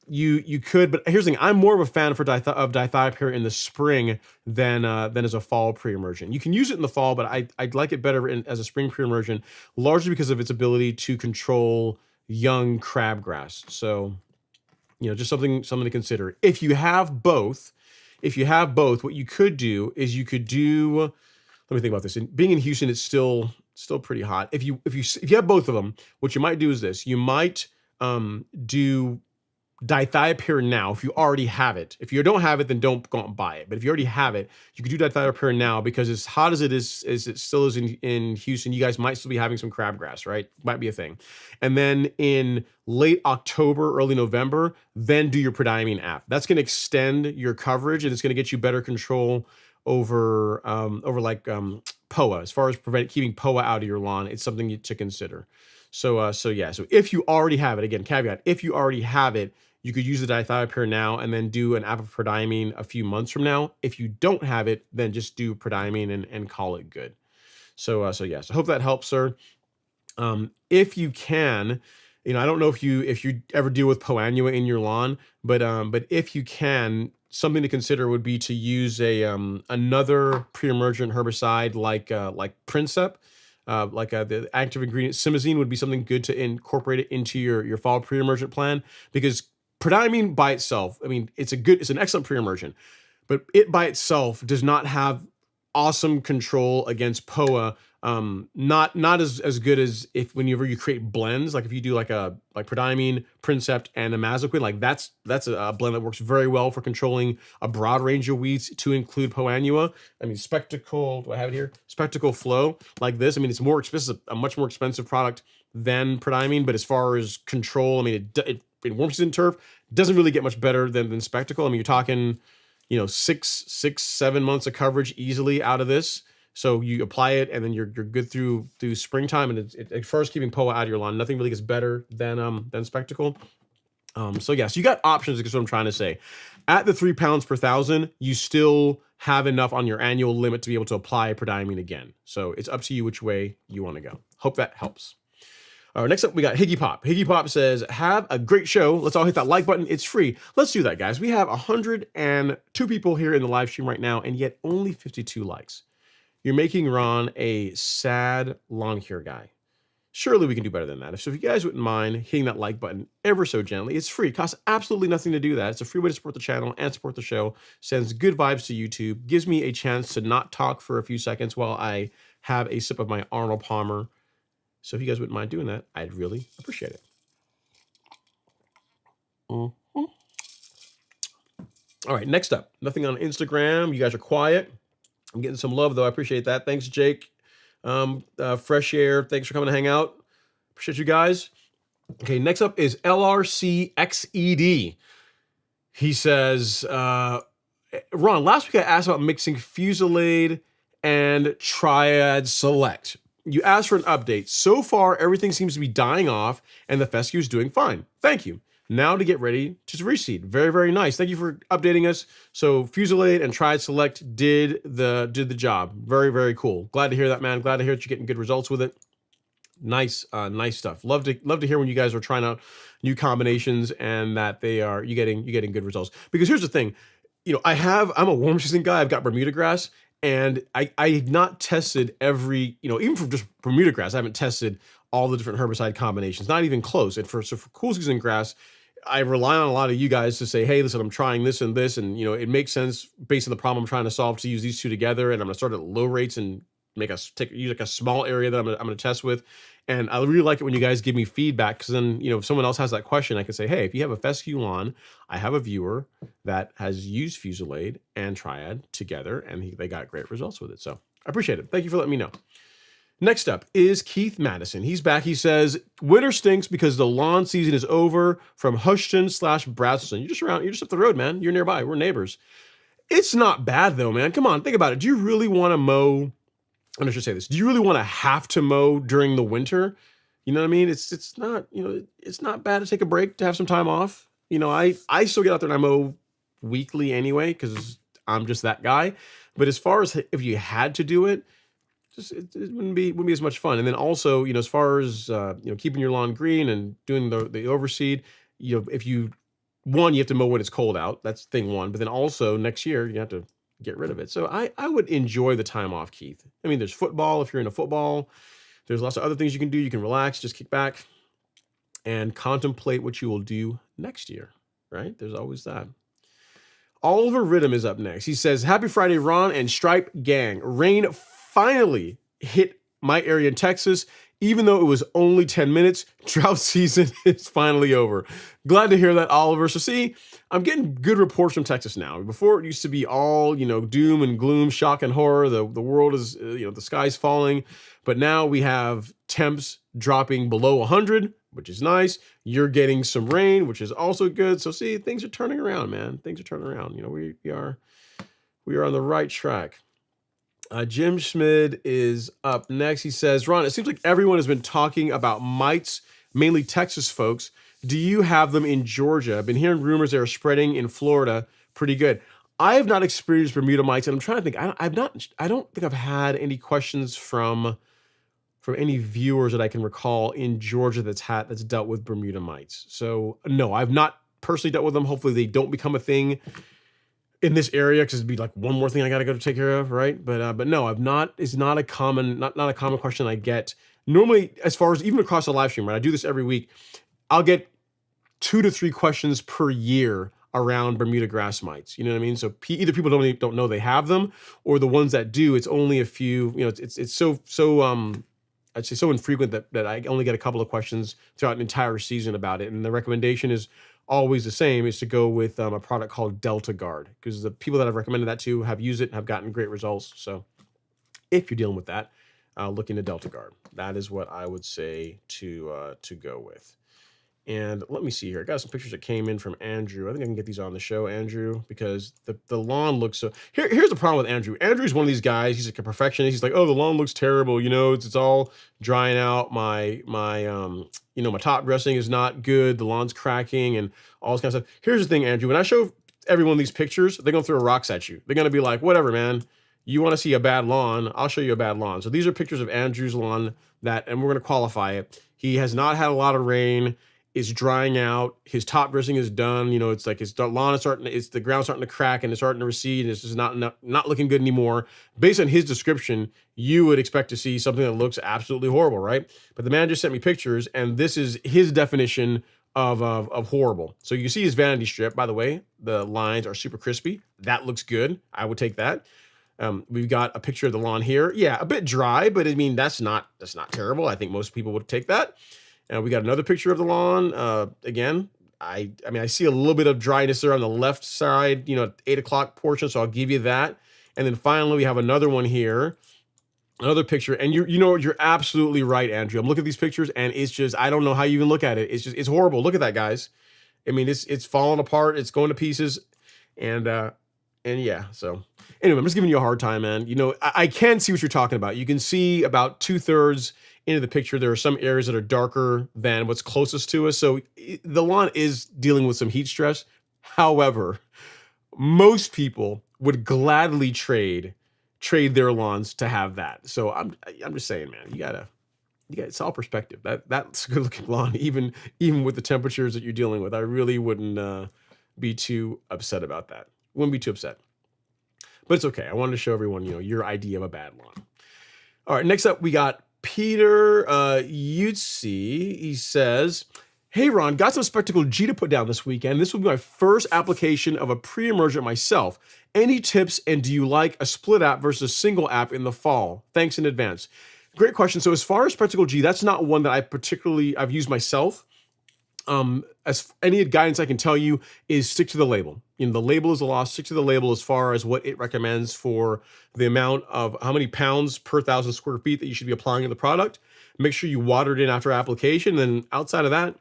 you could, but here's the thing: I'm more of a fan of dithiopyr in the spring than as a fall pre-emergent. You can use it in the fall, but I'd like it better as a spring pre-emergent, largely because of its ability to control young crabgrass. So, just something to consider. If you have both, what you could do is let me think about this. Being in Houston, it's still pretty hot. If you have both of them, what you might do is this. You might do dithiopyr now if you already have it. If you don't have it, then don't go out and buy it. But if you already have it, you could do dithiopyr now, because as hot as it still is in Houston, you guys might still be having some crabgrass, right? Might be a thing. And then in late October, early November, then do your prodiamine app. That's going to extend your coverage, and it's going to get you better control over POA. As far as keeping POA out of your lawn, it's something to consider. So if you already have it, again, caveat, if you already have it, you could use the dithiopyr now and then do an app of prodiamine a few months from now. If you don't have it, then just do prodiamine and call it good. So I hope that helps, sir. If you can, I don't know if you ever deal with poa annua in your lawn, but if you can, something to consider would be to use a another pre-emergent herbicide like Princep. The active ingredient simazine would be something good to incorporate it into your fall pre-emergent plan, because prodiamine by itself, I mean, it's an excellent pre-emergent, but it by itself does not have awesome control against POA. Not as good as if whenever you create blends, like if you do like prodiamine, Princept, and imazoquin, like that's a blend that works very well for controlling a broad range of weeds to include POA annua. I mean, Spectacle, do I have it here? Spectacle Flow, like this. I mean, it's more expensive, a much more expensive product than prodiamine, but as far as control, I mean, it in warm season turf doesn't really get much better than Spectacle. I mean, you're talking, 6-7 months of coverage easily out of this. So you apply it, and then you're good through springtime, and as far as keeping POA out of your lawn, nothing really gets better than Spectacle. So you got options, is what I'm trying to say. At the 3 pounds per thousand, you still have enough on your annual limit to be able to apply prodiamine again. So it's up to you which way you want to go. Hope that helps. All right, next up, we got Higgy Pop. Higgy Pop says, have a great show. Let's all hit that like button. It's free. Let's do that, guys. We have 102 people here in the live stream right now, and yet only 52 likes. You're making Ron a sad lawn care guy. Surely we can do better than that. So if you guys wouldn't mind hitting that like button ever so gently, it's free. It costs absolutely nothing to do that. It's a free way to support the channel and support the show. Sends good vibes to YouTube. Gives me a chance to not talk for a few seconds while I have a sip of my Arnold Palmer. So if you guys wouldn't mind doing that, I'd really appreciate it. Mm-hmm. All right, next up. Nothing on Instagram. You guys are quiet. I'm getting some love, though. I appreciate that. Thanks, Jake. Fresh Air, thanks for coming to hang out. Appreciate you guys. Okay, next up is LRCXED. He says, Ron, last week I asked about mixing Fusilade and Triad Select. You asked for an update. So far, everything seems to be dying off, and the fescue is doing fine. Thank you. Now to get ready to reseed. Very, very nice. Thank you for updating us. So Fusilade and Triad Select did the job. Very, very cool. Glad to hear that, man. Glad to hear that you're getting good results with it. Nice stuff. Love to hear when you guys are trying out new combinations and that you're getting good results. Because here's the thing, I'm a warm season guy. I've got Bermuda grass, and I've not tested every, even for just Bermuda grass, I haven't tested all the different herbicide combinations, not even close. And for cool season grass, I rely on a lot of you guys to say, hey, listen, I'm trying this and this, and it makes sense based on the problem I'm trying to solve to use these two together. And I'm gonna start at low rates and use like a small area that I'm gonna test with. And I really like it when you guys give me feedback, because then if someone else has that question, I can say, hey, if you have a fescue lawn, I have a viewer that has used Fusilade and Triad together, and they got great results with it. So I appreciate it. Thank you for letting me know. Next up is Keith Madison. He's back. He says, winter stinks because the lawn season is over, from Hushton/Brazelton. You're just up the road, man. You're nearby. We're neighbors. It's not bad though, man. Come on, think about it. Do you really want to mow? I should say this. Do you really want to have to mow during the winter? You know what I mean? It's not, it's not bad to take a break, to have some time off. I still get out there and I mow weekly anyway, because I'm just that guy. But as far as if you had to do it, it wouldn't be as much fun. And then also, as far as keeping your lawn green and doing the overseed, if you have to mow when it's cold out. That's thing one. But then also next year you have to get rid of it. So I would enjoy the time off, Keith. I mean, there's football if you're into football. There's lots of other things you can do. You can relax, just kick back and contemplate what you will do next year, right? There's always that. Oliver Ridham is up next. He says, happy Friday, Ron and Stripe Gang. Rain finally hit my area in Texas, even though it was only 10 minutes. Drought season is finally over. Glad to hear that, Oliver. So see, I'm getting good reports from Texas now. Before it used to be all, doom and gloom, shock and horror. The world is, the sky's falling. But now we have temps dropping below 100, which is nice. You're getting some rain, which is also good. So see, things are turning around, man. Things are turning around. We are on the right track. Jim Schmid is up next. He says, Ron, it seems like everyone has been talking about mites, mainly Texas folks. Do you have them in Georgia? I've been hearing rumors they are spreading in Florida pretty good. I have not experienced Bermuda mites, and I'm trying to think. I don't think I've had any questions from any viewers that I can recall in Georgia that's dealt with Bermuda mites. So no, I've not personally dealt with them. Hopefully they don't become a thing. in this area because it'd be like one more thing I got to go to take care of, right? But no, I've not. It's not a common not a common question I get normally. As far as even across the live stream, right? I do this every week. I'll get 2 to 3 questions per year around Bermuda grass mites. You know what I mean? So either people don't know they have them, or the ones that do, it's only a few. You know, it's so I'd say so infrequent that I only get a couple of questions throughout an entire season about it. And the recommendation is always the same: is to go with a product called Delta Guard, because the people that I've recommended that to have used it and have gotten great results. So if you're dealing with that, look into Delta Guard. That is what I would say to go with. And let me see here. I got some pictures that came in from Andrew. I think I can get these on the show, Andrew, because the lawn looks so. Here's the problem with Andrew. Andrew's one of these guys. He's like a perfectionist. He's like, oh, the lawn looks terrible. You know, it's all drying out. My top dressing is not good. The lawn's cracking and all this kind of stuff. Here's the thing, Andrew. When I show everyone these pictures, they're gonna throw rocks at you. They're gonna be like, whatever, man. You want to see a bad lawn? I'll show you a bad lawn. So these are pictures of Andrew's lawn and we're gonna qualify it. He has not had a lot of rain. Is drying out. His top dressing is done. You know, it's like his lawn is the ground's starting to crack and it's starting to recede. And it's just not looking good anymore. Based on his description, you would expect to see something that looks absolutely horrible, right? But the man just sent me pictures, and this is his definition of horrible. So you see his vanity strip. By the way, the lines are super crispy. That looks good. I would take that. We've got a picture of the lawn here. Yeah, a bit dry, but I mean that's not terrible. I think most people would take that. And we got another picture of the lawn. Again, I mean, I see a little bit of dryness there on the left side, 8 o'clock portion. So I'll give you that. And then finally, we have another one here, another picture. And you're absolutely right, Andrew. I'm looking at these pictures, and it's just, I don't know how you even look at it. It's horrible. Look at that, guys. I mean, it's falling apart. It's going to pieces. And yeah, so anyway, I'm just giving you a hard time, man. I can see what you're talking about. You can see about 2/3 into the picture. There are some areas that are darker than what's closest to us. So the lawn is dealing with some heat stress. However, most people would gladly trade their lawns to have that. So I'm just saying, man, you got it's all perspective. That's a good looking lawn, even with the temperatures that you're dealing with. I really wouldn't be too upset about that. Wouldn't be too upset. But it's okay. I wanted to show everyone, your idea of a bad lawn. All right, next up we got Peter Yutzi. He says, hey, Ron, got some Spectacle G to put down this weekend. This will be my first application of a pre-emergent myself. Any tips, and do you like a split app versus single app in the fall? Thanks in advance. Great question. So as far as Spectacle G, that's not one that I've used myself. As any guidance I can tell you is stick to the label. The label is a law. Stick to the label as far as what it recommends for the amount of how many pounds per 1,000 square feet that you should be applying to the product. Make sure you water it in after application. And then outside of that,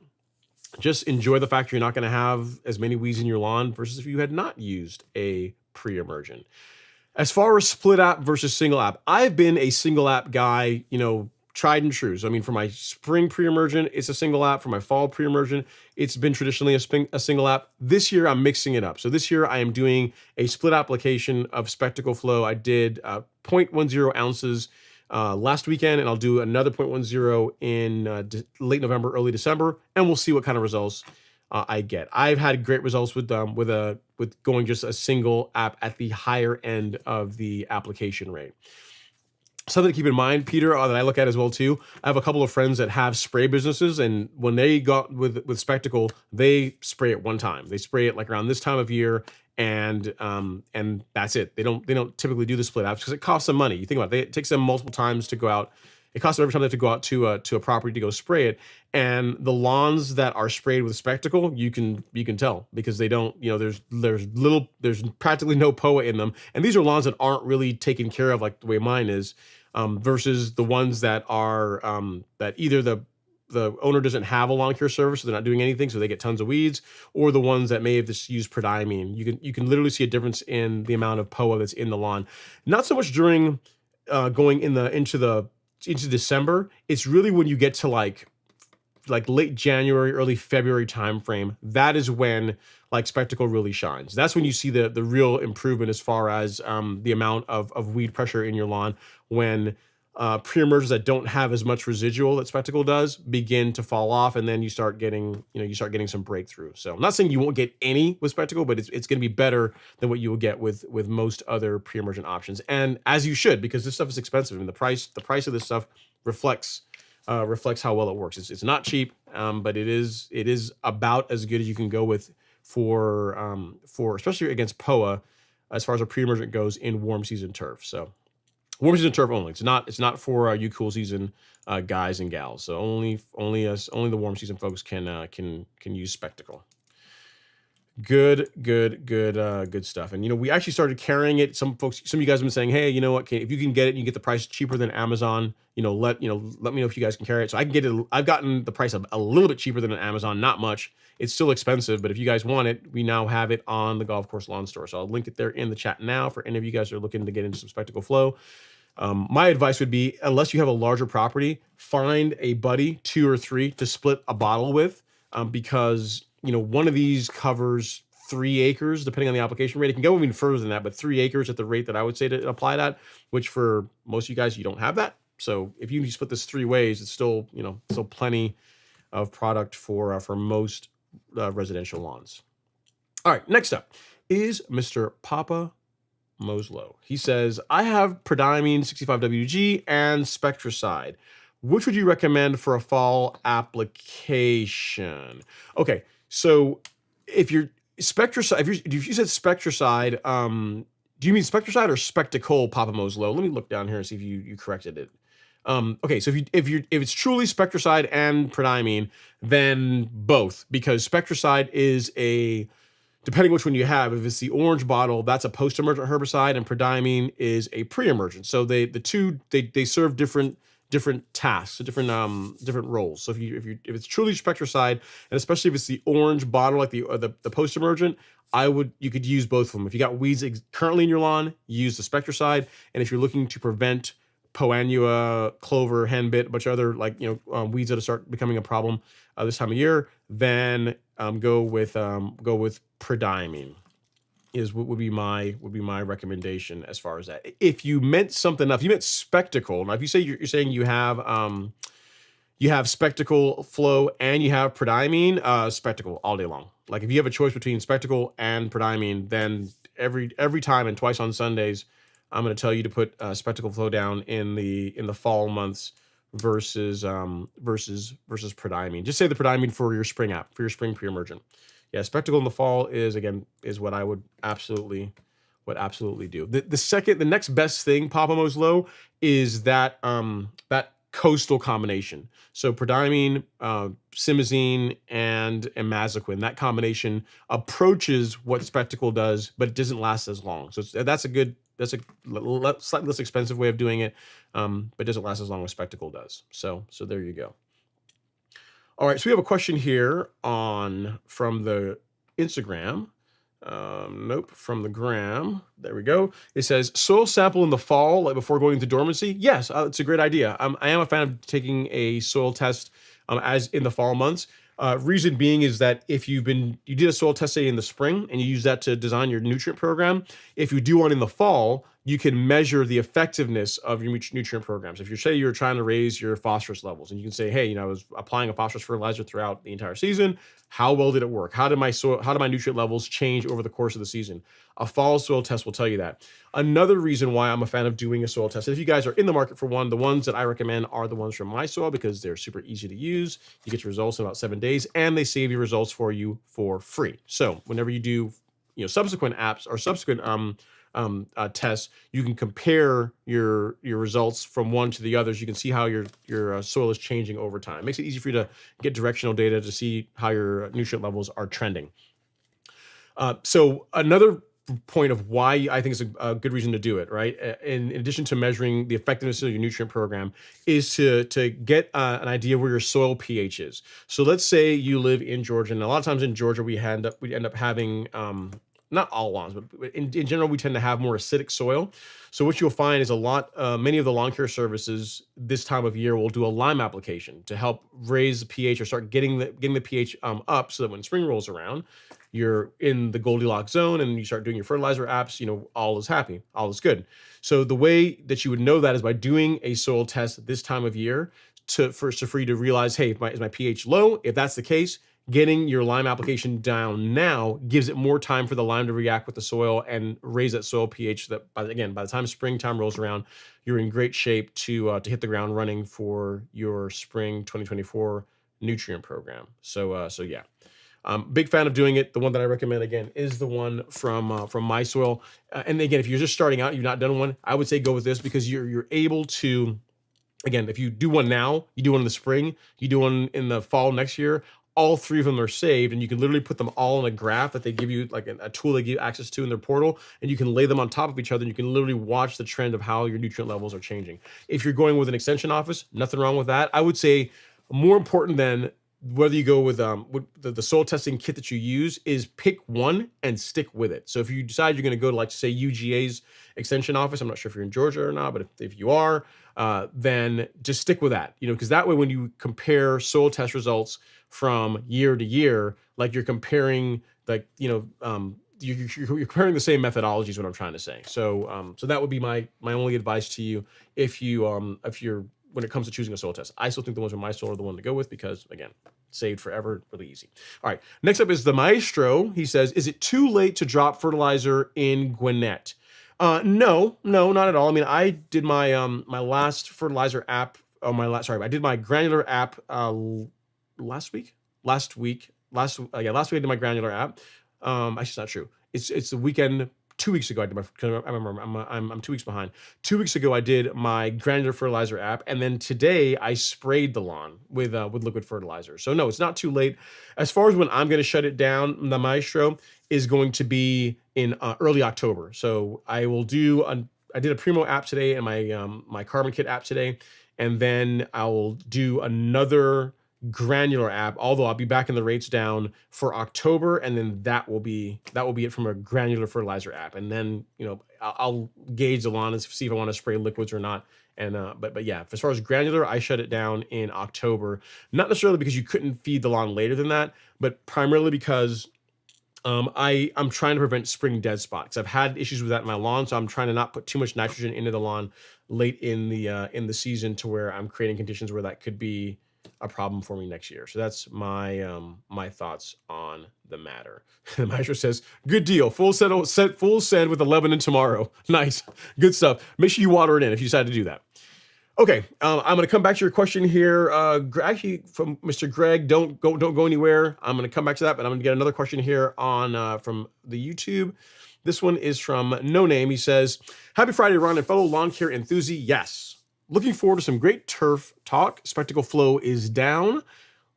just enjoy the fact you're not going to have as many weeds in your lawn versus if you had not used a pre-emergent. As far as split app versus single app, I've been a single app guy, tried and true. So, I mean, for my spring pre-emergent, it's a single app. For my fall pre-emergent, it's been traditionally a single app. This year, I'm mixing it up. So this year, I am doing a split application of Spectacle Flow. I did 0.10 ounces last weekend, and I'll do another 0.10 in late November, early December, and we'll see what kind of results I get. I've had great results with going just a single app at the higher end of the application rate. Something to keep in mind, Peter, that I look at as well too. I have a couple of friends that have spray businesses, and when they got with Spectacle, they spray it one time. They spray it like around this time of year, and that's it. They don't typically do the split apps because it costs them money. You think about it, it takes them multiple times to go out. It costs them every time they have to go out to a property to go spray it. And the lawns that are sprayed with Spectacle, you can tell because they don't, there's practically no POA in them. And these are lawns that aren't really taken care of like the way mine is, versus the ones that are that either the owner doesn't have a lawn care service, so they're not doing anything, so they get tons of weeds, or the ones that may have just used prodiamine. You can literally see a difference in the amount of POA that's in the lawn. Not so much during going into December. It's really when you get to like late January, early February timeframe. That is when like Spectacle really shines. That's when you see the real improvement as far as the amount of weed pressure in your lawn when pre-emergents that don't have as much residual that Spectacle does begin to fall off, and then you start getting some breakthrough. So I'm not saying you won't get any with Spectacle, but it's going to be better than what you will get with most other pre-emergent options, and as you should, because this stuff is expensive. I mean, the price of this stuff reflects how well it works. It's not cheap, but it is about as good as you can go with for especially against POA as far as a pre-emergent goes in warm season turf. So warm season turf only. It's not for you cool season guys and gals. So only the warm season folks can use Spectacle. Good stuff. And we actually started carrying it. Some of you guys have been saying, hey, you know what? If you can get it, and you get the price cheaper than Amazon. Let me know if you guys can carry it. So I can get it. I've gotten the price a little bit cheaper than an Amazon. Not much. It's still expensive, but if you guys want it, we now have it on the Golf Course Lawn Store. So I'll link it there in the chat now for any of you guys who are looking to get into some Spectacle flow. My advice would be, unless you have a larger property, find a buddy, 2 or 3, to split a bottle with, because one of these covers 3 acres, depending on the application rate. It can go even further than that, but 3 acres at the rate that I would say to apply that, which for most of you guys, you don't have that. So if you split this 3 ways, it's still plenty of product for most residential lawns. All right, next up is Mr. Papa Moslow. He says, I have Prodiamine 65WG and Spectracide. Which would you recommend for a fall application? Okay, so if you're Spectracide, if you said Spectracide, do you mean Spectracide or Spectacle, Papa Moslow? Let me look down here and see if you corrected it. Okay, so if it's truly Spectracide and Prodiamine, then both, because Spectracide is depending which one you have. If it's the orange bottle, that's a post-emergent herbicide, and Prodiamine is a pre-emergent. So the two serve different tasks, different roles. So if it's truly Spectracide, and especially if it's the orange bottle, like the post-emergent, you could use both of them. If you got weeds currently in your lawn, use the Spectracide, and if you're looking to prevent Poanua, clover, henbit, a bunch of other weeds that start becoming a problem this time of year, then go with Prodiamine would be my recommendation as far as that. If you meant something else, if you meant Spectacle. Now, if you say you're saying you have Spectacle flow and you have Prodiamine, Spectacle all day long. Like if you have a choice between Spectacle and Prodiamine, then every time and twice on Sundays, I'm going to tell you to put Spectacle flow down in the fall months versus Prodiamine. Just say the Prodiamine for your spring pre-emergent. Yeah, Spectacle in the fall is what I would absolutely do. The next best thing, Papa Moslow, is that coastal combination. So Prodiamine, Simazine, and Mazaquin. That combination approaches what Spectacle does, but it doesn't last as long. So that's a slightly less expensive way of doing it, but doesn't last as long as Spectacle does. So there you go. All right, so we have a question here from the Instagram. From the gram. There we go. It says, soil sample in the fall, like before going into dormancy. Yes, it's a great idea. I am a fan of taking a soil test as in the fall months. Reason being is that if you did a soil test, say in the spring, and you use that to design your nutrient program, if you do one in the fall, you can measure the effectiveness of your nutrient programs. If you're trying to raise your phosphorus levels, and you can say, hey, I was applying a phosphorus fertilizer throughout the entire season. How well did it work? How did my nutrient levels change over the course of the season? A fall soil test will tell you that. Another reason why I'm a fan of doing a soil test, if you guys are in the market for one, the ones that I recommend are the ones from My Soil, because they're super easy to use. You get your results in about 7 days, and they save your results for you for free. So whenever you do, subsequent apps or subsequent tests, you can compare your results from one to the others. You can see how your soil is changing over time. It makes it easy for you to get directional data to see how your nutrient levels are trending. So another point of why I think it's a good reason to do it, right? In addition to measuring the effectiveness of your nutrient program, is to get an idea where your soil pH is. So let's say you live in Georgia, and a lot of times in Georgia we end up having not all lawns, but in general, we tend to have more acidic soil. So what you'll find is many of the lawn care services this time of year will do a lime application to help raise the pH or start getting the pH up, so that when spring rolls around, you're in the Goldilocks zone and you start doing your fertilizer apps, all is happy, all is good. So the way that you would know that is by doing a soil test this time of year for you to realize, hey, is my pH low? If that's the case, getting your lime application down now gives it more time for the lime to react with the soil and raise that soil pH. That by the time springtime rolls around, you're in great shape to hit the ground running for your spring 2024 nutrient program. So yeah. Big fan of doing it. The one that I recommend again is the one from MySoil. And again, if you're just starting out, you've not done one, I would say go with this because you're able to. Again, if you do one now, you do one in the spring, you do one in the fall next year, all three of them are saved, and you can literally put them all in a graph that they give you, like a tool they give access to in their portal, and you can lay them on top of each other, and you can literally watch the trend of how your nutrient levels are changing. If you're going with an extension office, nothing wrong with that. I would say more important than whether you go with the soil testing kit that you use is pick one and stick with it. So if you decide you're going to go to, like, say, UGA's extension office, I'm not sure if you're in Georgia or not, but if you are, then just stick with that, because that way when you compare soil test results from year to year, like you're comparing, like, you're comparing the same methodology is what I'm trying to say. So that would be my only advice to you if you're when it comes to choosing a soil test. I still think the ones from MySoil are the one to go with because, again, saved forever, really easy. All right, next up is the Maestro. He says, is it too late to drop fertilizer in Gwinnett? No, not at all. I mean, I did my my last fertilizer app. I did my granular app last week. Last week I did my granular app. Actually, it's not true. It's the weekend. 2 weeks ago, I did I remember I'm 2 weeks behind. 2 weeks ago, I did my granular fertilizer app, and then today I sprayed the lawn with liquid fertilizer. So no, it's not too late. As far as when I'm going to shut it down, the Maestro is going to be in early October. So I will I did a Primo app today and my Carbon Kit app today, and then I will do another granular app, although I'll be backing the rates down for October, and then that will be it from a granular fertilizer app. And then I'll gauge the lawn and see if I want to spray liquids or not. And but yeah, as far as granular, I shut it down in October, not necessarily because you couldn't feed the lawn later than that, but primarily because I'm trying to prevent spring dead spot because I've had issues with that in my lawn. So I'm trying to not put too much nitrogen into the lawn late in the season to where I'm creating conditions where that could be a problem for me next year. So that's my my thoughts on the matter. The Maestro says, good deal. Full send with the Lebanon tomorrow. Nice. Good stuff. Make sure you water it in if you decide to do that. Okay, I'm going to come back to your question here. Actually, from Mr. Greg, don't go anywhere. I'm going to come back to that, but I'm going to get another question here on from the YouTube. This one is from No Name. He says, happy Friday, Ron, and fellow lawn care enthusiast. Yes. Looking forward to some great turf talk. Spectacle flow is down.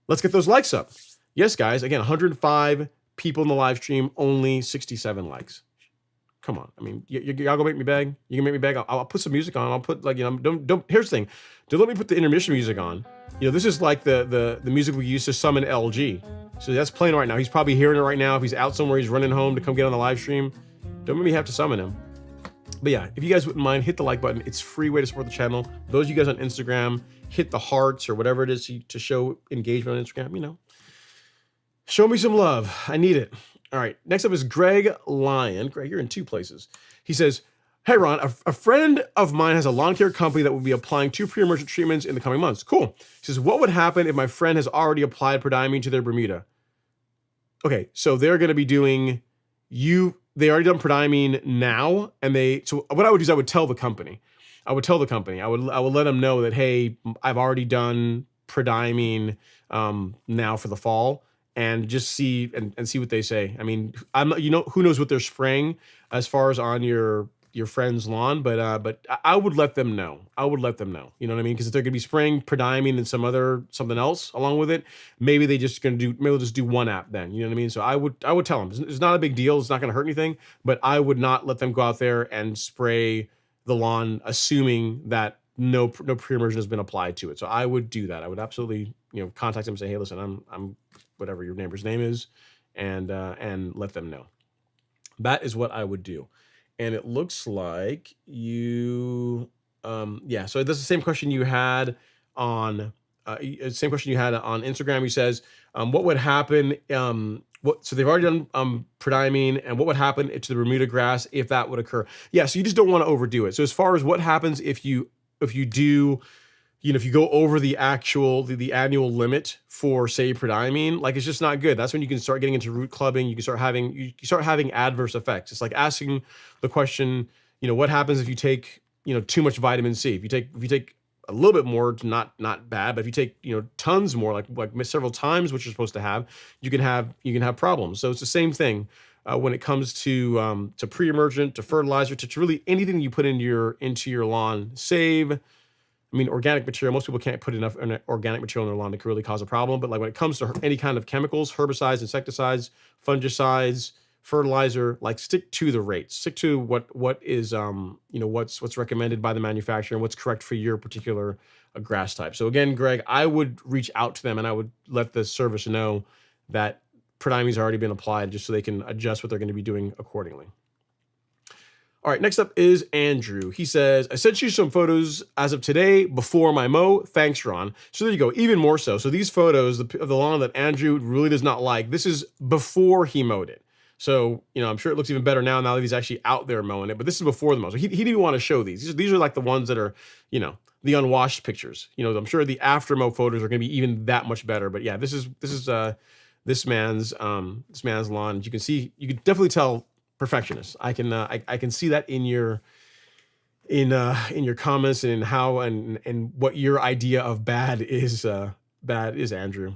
Let's get those likes up. Yes, guys. Again, 105 people in the live stream, only 67 likes. Come on. I mean, y'all gonna make me beg? You can make me beg? I'll put some music on. I'll put, like, don't. Here's the thing. Don't let me put the intermission music on. This is like the music we used to summon LG. So that's playing right now. He's probably hearing it right now. If he's out somewhere, he's running home to come get on the live stream. Don't make me have to summon him. But yeah, if you guys wouldn't mind, hit the like button. It's a free way to support the channel. Those of you guys on Instagram, hit the hearts or whatever it is to show engagement on Instagram. Show me some love. I need it. All right. Next up is Greg Lyon. Greg, you're in two places. He says, hey, Ron, a friend of mine has a lawn care company that will be applying 2 pre-emergent treatments in the coming months. Cool. He says, what would happen if my friend has already applied prodiamine to their Bermuda? Okay, so they're going to be doing they already done prodiamine now, so what I would do is I would tell the company. I would let them know that, hey, I've already done prodiamine now for the fall, and just see and see what they say. I mean, who knows what they're spraying as far as on your friend's lawn, but I would let them know. You know what I mean? Because if they're gonna be spraying prodiamine and something else along with it, maybe they'll just do one app then. You know what I mean? So I would tell them it's not a big deal. It's not gonna hurt anything, but I would not let them go out there and spray the lawn assuming that no pre-emergent has been applied to it. So I would do that. I would absolutely contact them and say, hey, listen, I'm whatever your neighbor's name is, and let them know. That is what I would do. And it looks like you, so that's the same question you had on Instagram. He says, what would happen So they've already done prodiamine, and what would happen to the Bermuda grass if that would occur? Yeah, so you just don't want to overdo it. So as far as what happens if you do, if you go over the annual limit for, say, prodiamine, like, it's just not good. That's when you can start getting into root clubbing. You start having adverse effects. It's like asking the question, what happens if you take, too much vitamin C? If you take a little bit more, it's not bad, but if you take, tons more, like several times what you're supposed to have, you can have problems. So it's the same thing when it comes to pre-emergent, to fertilizer, to really anything you put into your lawn. Organic material, most people can't put enough organic material in their lawn that could really cause a problem. But like when it comes to any kind of chemicals, herbicides, insecticides, fungicides, fertilizer, like, stick to the rates, stick to what is what's recommended by the manufacturer and what's correct for your particular grass type. So again, Greg, I would reach out to them and I would let the service know that prodiamine's already been applied, just so they can adjust what they're going to be doing accordingly. All right, next up is Andrew. He says, I sent you some photos as of today before my mow. Thanks, Ron. So there you go, even more so. So these photos of the lawn that Andrew really does not like, this is before he mowed it. So, I'm sure it looks even better now that he's actually out there mowing it, but this is before the mow. So he didn't want to show these. These are like the ones that are, the unwashed pictures. I'm sure the after mow photos are going to be even that much better. But yeah, this is this man's lawn. You can definitely tell perfectionist. I can see that in your comments and how and what your idea of bad is, Andrew.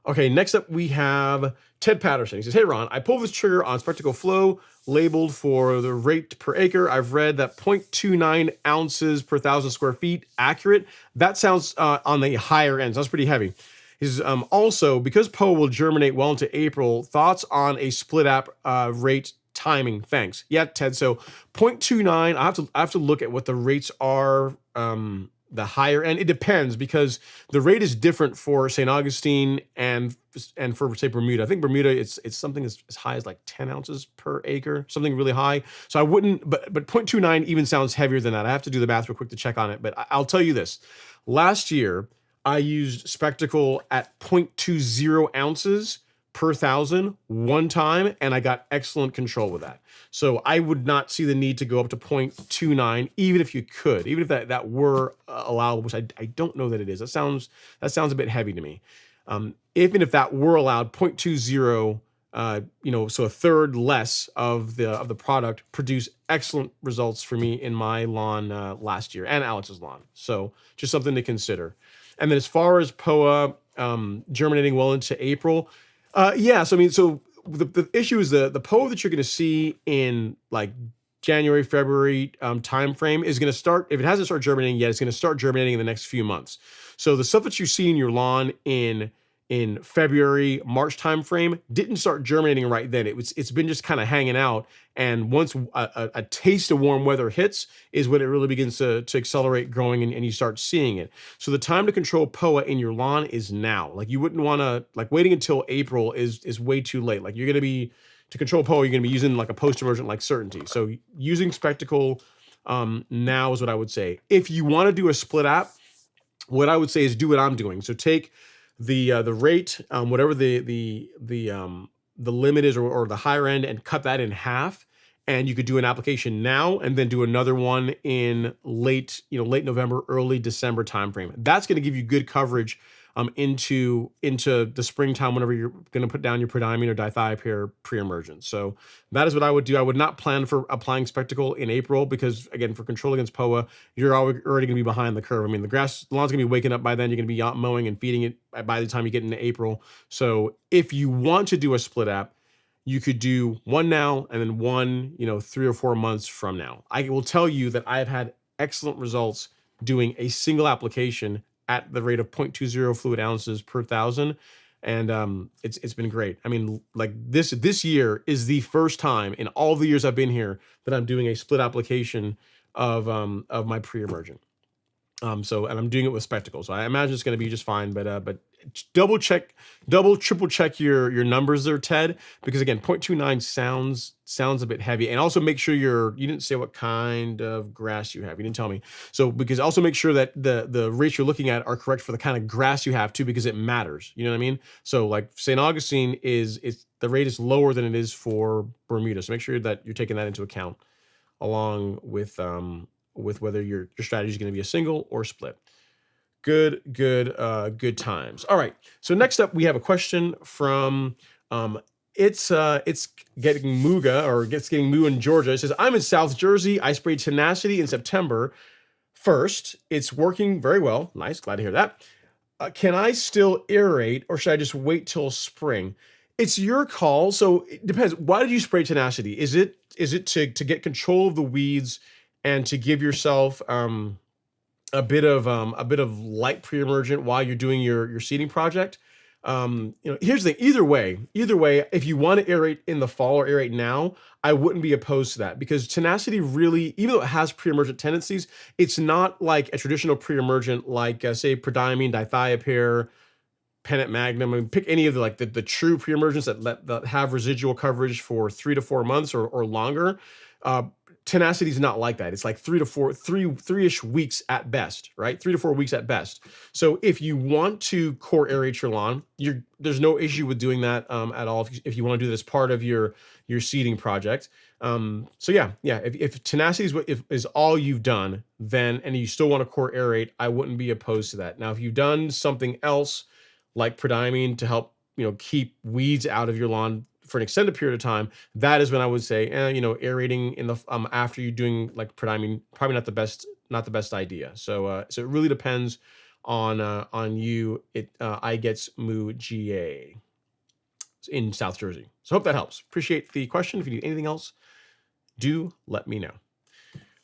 Okay, next up we have Ted Patterson. He says, hey Ron, I pulled this trigger on Spectacle Flow labeled for the rate per acre. I've read that 0.29 ounces per 1,000 square feet accurate. That sounds on the higher end. Sounds pretty heavy. Is also, because POA will germinate well into April, thoughts on a split app rate timing? Thanks. Yeah, Ted. So 0.29. I have to look at what the rates are. The higher end, it depends, because the rate is different for St. Augustine and for, say, Bermuda. I think Bermuda, it's something as high as like 10 ounces per acre, something really high. So I wouldn't, but 0.29 even sounds heavier than that. I have to do the math real quick to check on it. But I'll tell you this: last year I used Spectacle at 0.20 ounces per 1,000 one time, and I got excellent control with that. So I would not see the need to go up to 0.29, even if you could, even if that were allowed, which I don't know that it is. That sounds a bit heavy to me. Even if that were allowed, 0.20, so a third less of the product, produced excellent results for me in my lawn last year, and Alex's lawn. So just something to consider. And then as far as POA germinating well into April, so the issue is the POA that you're going to see in like January, February time frame is going to start, if it hasn't started germinating yet, it's going to start germinating in the next few months. So the stuff that you see in your lawn in February, March time frame didn't start germinating right then. It's been just kind of hanging out, and once a taste of warm weather hits is when it really begins to accelerate growing, and you start seeing it. So the time to control POA in your lawn is now. Like, you wouldn't want to, like, waiting until April is way too late. Like, you're going to be, to control POA, you're going to be using like a post-emergent like Certainty. So using Spectacle now is what I would say. If you want to do a split app, what I would say is do what I'm doing. So take the rate, whatever the limit is, or the higher end, and cut that in half. And you could do an application now and then do another one in late November, early December timeframe. That's going to give you good coverage into the springtime, whenever you're going to put down your prodiamine or dithiopyr pre-emergent. So that is what I would do. I would not plan for applying Spectacle in April, because again, for control against POA, you're already going to be behind the curve. I mean, the lawn's going to be waking up by then. You're going to be out mowing and feeding it by the time you get into April. So if you want to do a split app, you could do one now and then one, 3 or 4 months from now. I will tell you that I've had excellent results doing a single application at the rate of 0.20 fluid ounces per 1,000. And it's been great. I mean, like, this year is the first time in all the years I've been here that I'm doing a split application of my pre-emergent. And I'm doing it with spectacles. So I imagine it's going to be just fine. But double check, triple check your numbers there, Ted, because again, 0.29 sounds a bit heavy. And also make sure you didn't say what kind of grass you have. You didn't tell me. So because also make sure that the rates you're looking at are correct for the kind of grass you have too, because it matters. You know what I mean? So like St. Augustine the rate is lower than it is for Bermuda. So make sure that you're taking that into account along with whether your strategy is going to be a single or split. Good times. All right. So next up, we have a question from it's getting Muga or gets getting Moo in Georgia. It says, I'm in South Jersey. I sprayed Tenacity in September 1st. It's working very well. Nice. Glad to hear that. Can I still aerate or should I just wait till spring? It's your call. So it depends. Why did you spray Tenacity? Is it to get control of the weeds and to give yourself a bit of light pre-emergent while you're doing your seeding project? Here's the thing. Either way, if you want to aerate in the fall or aerate now, I wouldn't be opposed to that, because Tenacity really, even though it has pre-emergent tendencies, it's not like a traditional pre-emergent like say prodiamine, dithiopyr, pennant magnum. I mean, pick any of the true pre-emergents that have residual coverage for 3 to 4 months or longer. Tenacity is not like that. It's like 3-ish weeks at best, right? 3 to 4 weeks at best. So if you want to core aerate your lawn, there's no issue with doing that at all. If you want to do this part of your seeding project. So yeah. If Tenacity is all you've done, and you still want to core aerate, I wouldn't be opposed to that. Now, if you've done something else like prodiamine to help keep weeds out of your lawn for an extended period of time, that is when I would say, aerating in the after you're doing like prodiamine, probably not the best idea. So it really depends on you. I gets Moo GA in South Jersey. So hope that helps. Appreciate the question. If you need anything else, do let me know.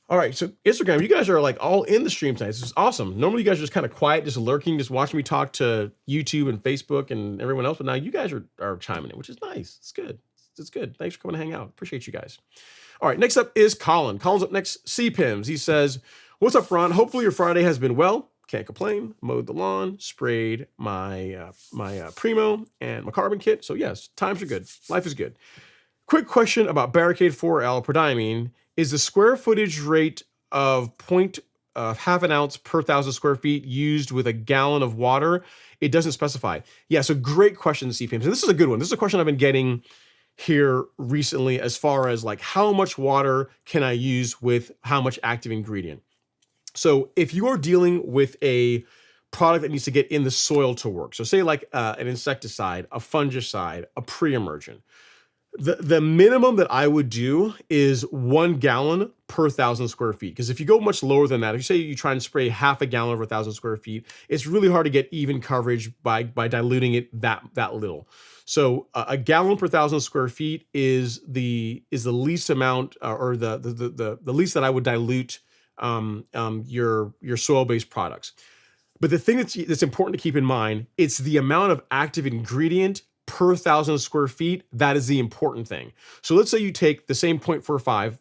All right, so Instagram, you guys are like all in the stream tonight. This is awesome. Normally, you guys are just kind of quiet, just lurking, just watching me talk to YouTube and Facebook and everyone else. But now you guys are chiming in, which is nice. It's good. It's good. Thanks for coming to hang out. Appreciate you guys. All right, next up is Colin. Colin's up next. CPIMS. He says, "What's up, Ron? Hopefully your Friday has been well. Can't complain. Mowed the lawn, sprayed my Primo and my carbon kit. So yes, times are good. Life is good. Quick question about Barricade 4L prodiamine. Is the square footage rate of half an ounce per 1,000 square feet used with a gallon of water? It doesn't specify." Yeah, so great question, CPMs. And this is a good one. This is a question I've been getting here recently, as far as like how much water can I use with how much active ingredient. So if you are dealing with a product that needs to get in the soil to work, so say like an insecticide, a fungicide, a pre-emergent, the minimum that I would do is 1 gallon per 1,000 square feet. Because if you go much lower than that, if you say you try and spray half a gallon over 1,000 square feet, it's really hard to get even coverage by diluting it that little. So a gallon per 1,000 square feet is the least amount, or the least that I would dilute your soil-based products. But the thing that's important to keep in mind, it's the amount of active ingredient per 1,000 square feet. That is the important thing. So let's say you take the same 0.45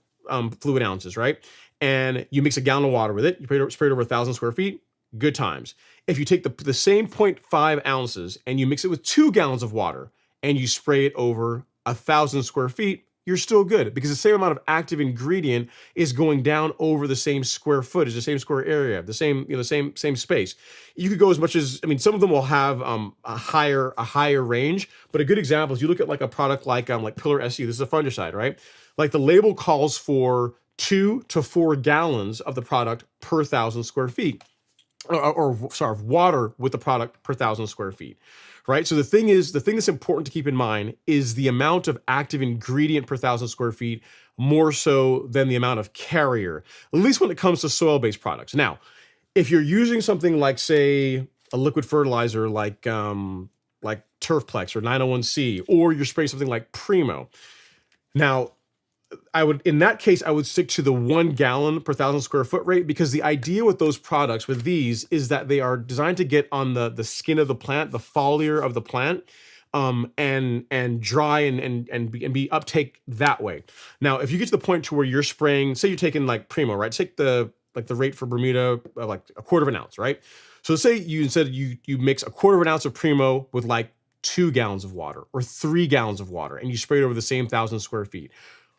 fluid ounces, right? And you mix a gallon of water with it. You spray it over 1,000 square feet. Good times. If you take the same 0.5 ounces and you mix it with 2 gallons of water and you spray it over 1,000 square feet, you're still good, because the same amount of active ingredient is going down over the same square footage, the same square area, the same space. You could go as much as, some of them will have a higher range, but a good example is you look at like a product like Pillar SU. This is a fungicide, right? Like the label calls for 2 to 4 gallons of the product per 1,000 square feet, or water with the product per 1,000 square feet. Right. So the thing that's important to keep in mind is the amount of active ingredient per 1,000 square feet, more so than the amount of carrier, at least when it comes to soil-based products. Now, if you're using something like, say, a liquid fertilizer like Turfplex or 901C, or you're spraying something like Primo, now, in that case, I would stick to the 1 gallon per 1,000 square foot rate, because the idea with those products, with these, is that they are designed to get on the skin of the plant, the foliar of the plant, and dry and be uptake that way. Now, if you get to the point to where you're spraying, say you're taking like Primo, right? Take the like the rate for Bermuda, like a quarter of an ounce, right? So say you mix a quarter of an ounce of Primo with like 2 gallons of water or 3 gallons of water, and you spray it over the same 1,000 square feet.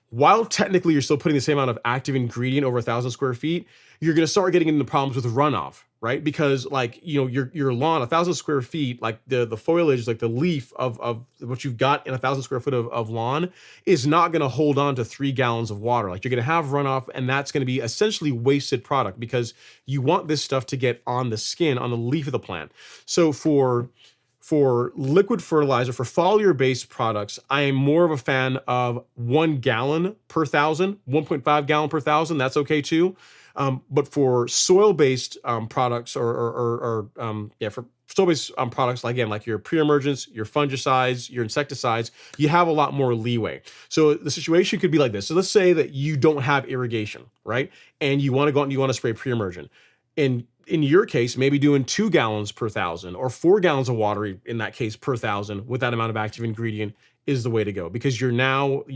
While technically you're still putting the same amount of active ingredient over 1,000 square feet, you're going to start getting into problems with runoff, right? Because like, your lawn, 1,000 square feet, like the foliage, like the leaf of what you've got in 1,000 square foot of lawn is not going to hold on to 3 gallons of water. Like you're going to have runoff, and that's going to be essentially wasted product because you want this stuff to get on the skin, on the leaf of the plant. So for liquid fertilizer, for foliar-based products, I am more of a fan of 1 gallon per 1,000, 1.5 gallon per 1,000. That's okay too. But for soil-based products, for soil-based products, again, like your pre-emergents, your fungicides, your insecticides, you have a lot more leeway. So the situation could be like this. So let's say that you don't have irrigation, right? And you want to go out and you want to spray pre-emergent. And in your case, maybe doing 2 gallons per 1,000 or 4 gallons of water in that case per 1,000 with that amount of active ingredient is the way to go, because you're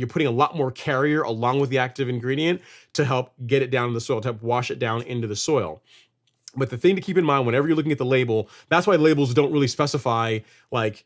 putting a lot more carrier along with the active ingredient to help get it down in the soil, to help wash it down into the soil. But the thing to keep in mind whenever you're looking at the label, that's why labels don't really specify like,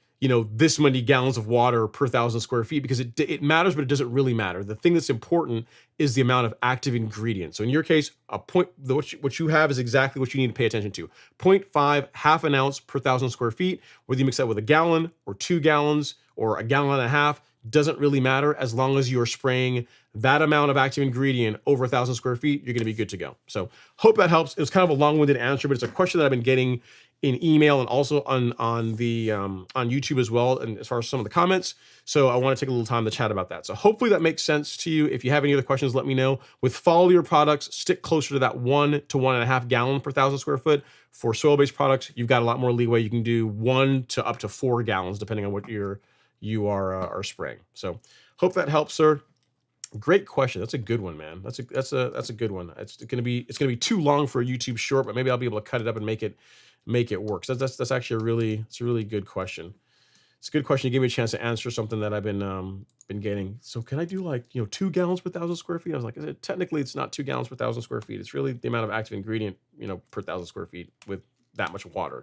this many gallons of water per 1,000 square feet, because it matters, but it doesn't really matter. The thing that's important is the amount of active ingredient. So in your case, what you have is exactly what you need to pay attention to. 0.5, half an ounce per 1,000 square feet, whether you mix that with a gallon or 2 gallons or a gallon and a half, doesn't really matter. As long as you're spraying that amount of active ingredient over 1,000 square feet, you're going to be good to go. So hope that helps. It was kind of a long-winded answer, but it's a question that I've been getting in email and also on YouTube as well, and as far as some of the comments. So I want to take a little time to chat about that. So hopefully that makes sense to you. If you have any other questions, let me know. With foliar products, stick closer to that 1 to 1.5 gallon per 1,000 square foot. For soil-based products, you've got a lot more leeway. You can do 1 to up to 4 gallons depending on what you are spraying. So hope that helps, sir. Great question. That's a good one, man. That's a good one. It's gonna be too long for a YouTube short, but maybe I'll be able to cut it up and make it work. So that's actually a really good question. It's a good question. You gave me a chance to answer something that I've been getting. So can I do 2 gallons per 1,000 square feet? I was like, technically it's not 2 gallons per 1,000 square feet. It's really the amount of active ingredient, per 1,000 square feet with that much water.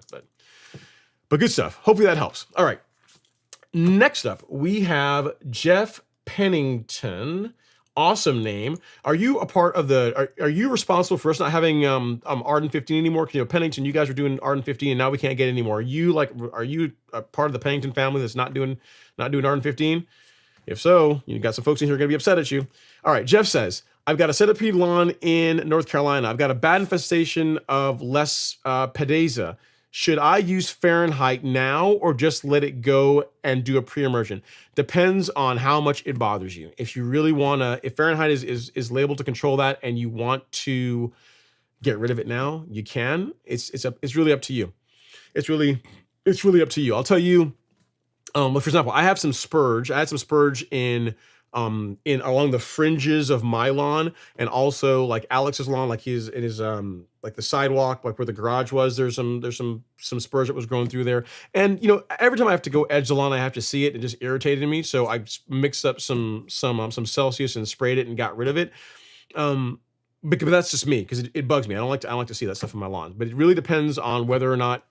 But good stuff. Hopefully that helps. All right. Next up, we have Jeff Pennington. Awesome name. Are you a part of are you responsible for us not having Arden 15 anymore? Because Pennington, you guys were doing Arden 15 and now we can't get it anymore. Are you a part of the Pennington family that's not doing Arden 15? If so, you got some folks in here who are gonna be upset at you. All right, Jeff says, I've got a centipede lawn in North Carolina. I've got a bad infestation of Les Pedeza. Should I use Fahrenheit now or just let it go and do a pre-emergent? Depends on how much it bothers you. If you really if Fahrenheit is labeled to control that and you want to get rid of it now, you can. It's really up to you. It's really up to you. I'll tell you, for example, I have some spurge. I had some spurge in along the fringes of my lawn, and also like Alex's lawn, like he's in his like the sidewalk, like where the garage was. There's some spurge that was growing through there, and every time I have to go edge the lawn, I have to see it. It just irritated me, so I mixed up some Celsius and sprayed it and got rid of it. But that's just me, because it bugs me. I don't like to see that stuff in my lawn. But it really depends on whether or not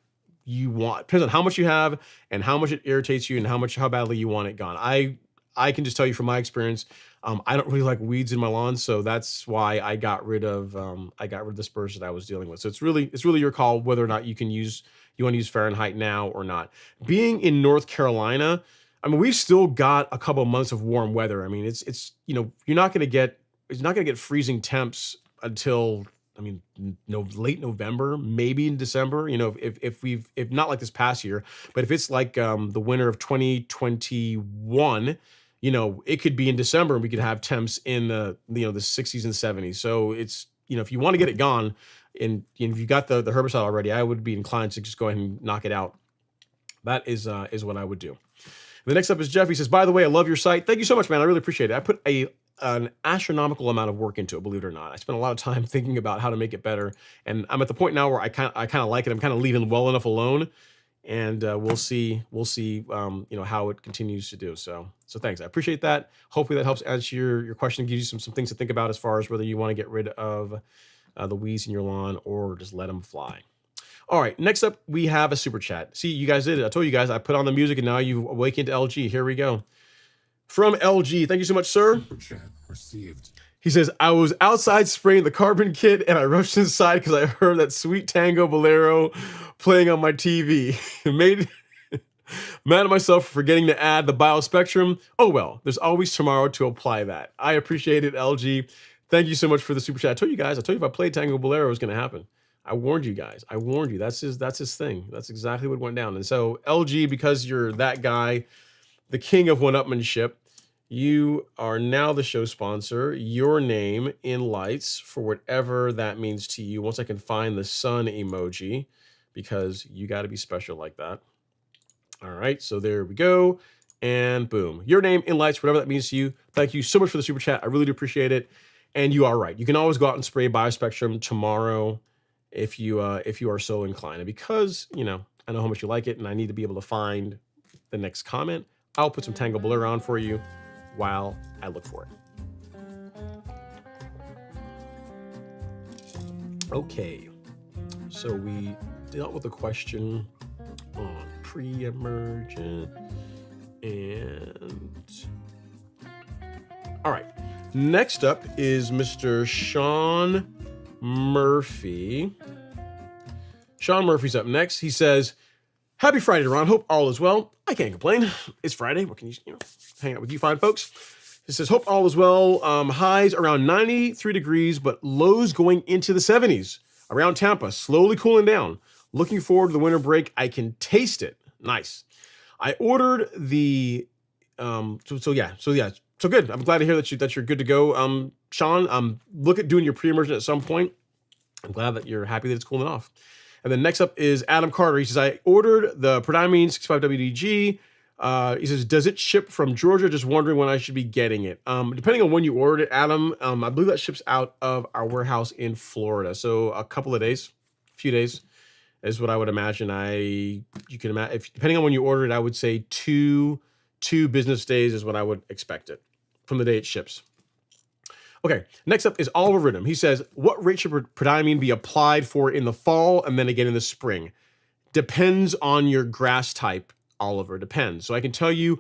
depends on how much you have and how much it irritates you and how badly you want it gone. I can just tell you from my experience, I don't really like weeds in my lawn, so that's why I got rid of the spurs that I was dealing with. So it's really your call whether or not you want to use Fahrenheit now or not. Being in North Carolina, I mean, we've still got a couple of months of warm weather. I mean, it's you're not going to get freezing temps until late November, maybe in December. If not like this past year, but if it's like the winter of 2021. It could be in December and we could have temps in the 60s and 70s. So it's, if you want to get it gone and if you got the herbicide already, I would be inclined to just go ahead and knock it out. That is what I would do. The next up is Jeff. He says, by the way, I love your site. Thank you so much, man. I really appreciate it. I put an astronomical amount of work into it, believe it or not. I spent a lot of time thinking about how to make it better. And I'm at the point now where I kind of like it. I'm kind of leaving well enough alone. And we'll see, how it continues to do. So thanks. I appreciate that. Hopefully that helps answer your question, gives you some things to think about as far as whether you want to get rid of the weeds in your lawn, or just let them fly. All right, next up, we have a super chat. See, you guys did it. I told you guys, I put on the music and now you awakened LG. Here we go. From LG, thank you so much, sir. Super chat received. He says, I was outside spraying the carbon kit and I rushed inside because I heard that sweet tango bolero playing on my TV. Made mad at myself for forgetting to add the biospectrum. Oh well, there's always tomorrow to apply that. I appreciate it, LG. Thank you so much for the super chat. I told you guys, if I played tango bolero, it was going to happen. I warned you guys. I warned you. That's his thing. That's exactly what went down. And so LG, because you're that guy, the king of one-upmanship, you are now the show sponsor. Your name in lights for whatever that means to you. Once I can find the sun emoji, because you got to be special like that. All right, so there we go. And boom, your name in lights, whatever that means to you. Thank you so much for the super chat. I really do appreciate it. And you are right. You can always go out and spray biospectrum tomorrow if you are so inclined. And because, I know how much you like it and I need to be able to find the next comment, I'll put some tango blur on for you while I look for it. Okay, so we dealt with the question on pre-emergent, and all right, next up is Mr. Sean Murphy. Sean Murphy's up next. He says, happy Friday, Ron. Hope all is well. I can't complain. It's Friday. What can you hang out with you fine folks? He says, hope all is well. Highs around 93 degrees, but lows going into the 70s around Tampa, slowly cooling down. Looking forward to the winter break. I can taste it. Nice. I ordered the, so good. I'm glad to hear that you're good to go. Sean, look at doing your pre-emergent at some point. I'm glad that you're happy that it's cooling off. And then next up is Adam Carter. He says, I ordered the Prodiamine 65WDG. He says, does it ship from Georgia? Just wondering when I should be getting it. Depending on when you ordered it, Adam, I believe that ships out of our warehouse in Florida. So a couple of days, a few days is what I would imagine. Depending on when you order it, I would say two business days is what I would expect it from the day it ships. Okay, next up is Oliver Ridham. He says, what rate should prodiamine be applied for in the fall and then again in the spring? Depends on your grass type, Oliver, depends. So I can tell you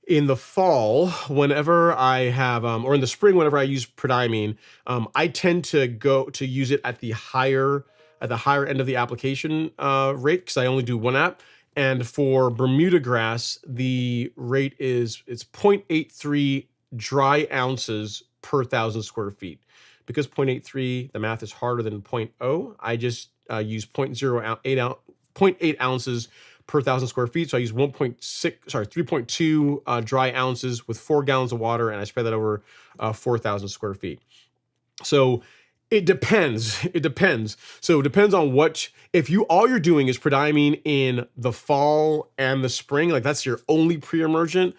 in the fall, whenever I have, or in the spring, whenever I use prodiamine, I tend to go to use it at the higher end of the application rate, because I only do one app. And for Bermuda grass, the rate it's 0.83 dry ounces per 1,000 square feet. Because 0.83, the math is harder than 0.0, I just use 0.8 ounces per 1,000 square feet. So I use 3.2 dry ounces with 4 gallons of water, and I spread that over 4,000 square feet. So it depends. It depends. So it depends on if all you're doing is prodiamine in the fall and the spring, like that's your only pre-emergent,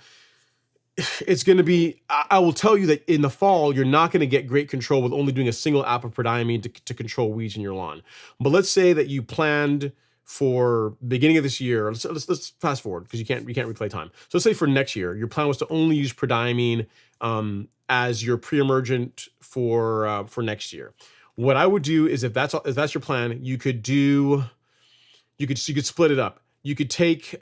it's going to be, I will tell you that in the fall, you're not going to get great control with only doing a single app of prodiamine to control weeds in your lawn. But let's say that you planned for beginning of this year. Let's fast forward because you can't replay time. So let's say for next year, your plan was to only use prodiamine as your pre-emergent for next year. What I would do is if that's your plan, you could split it up. You could take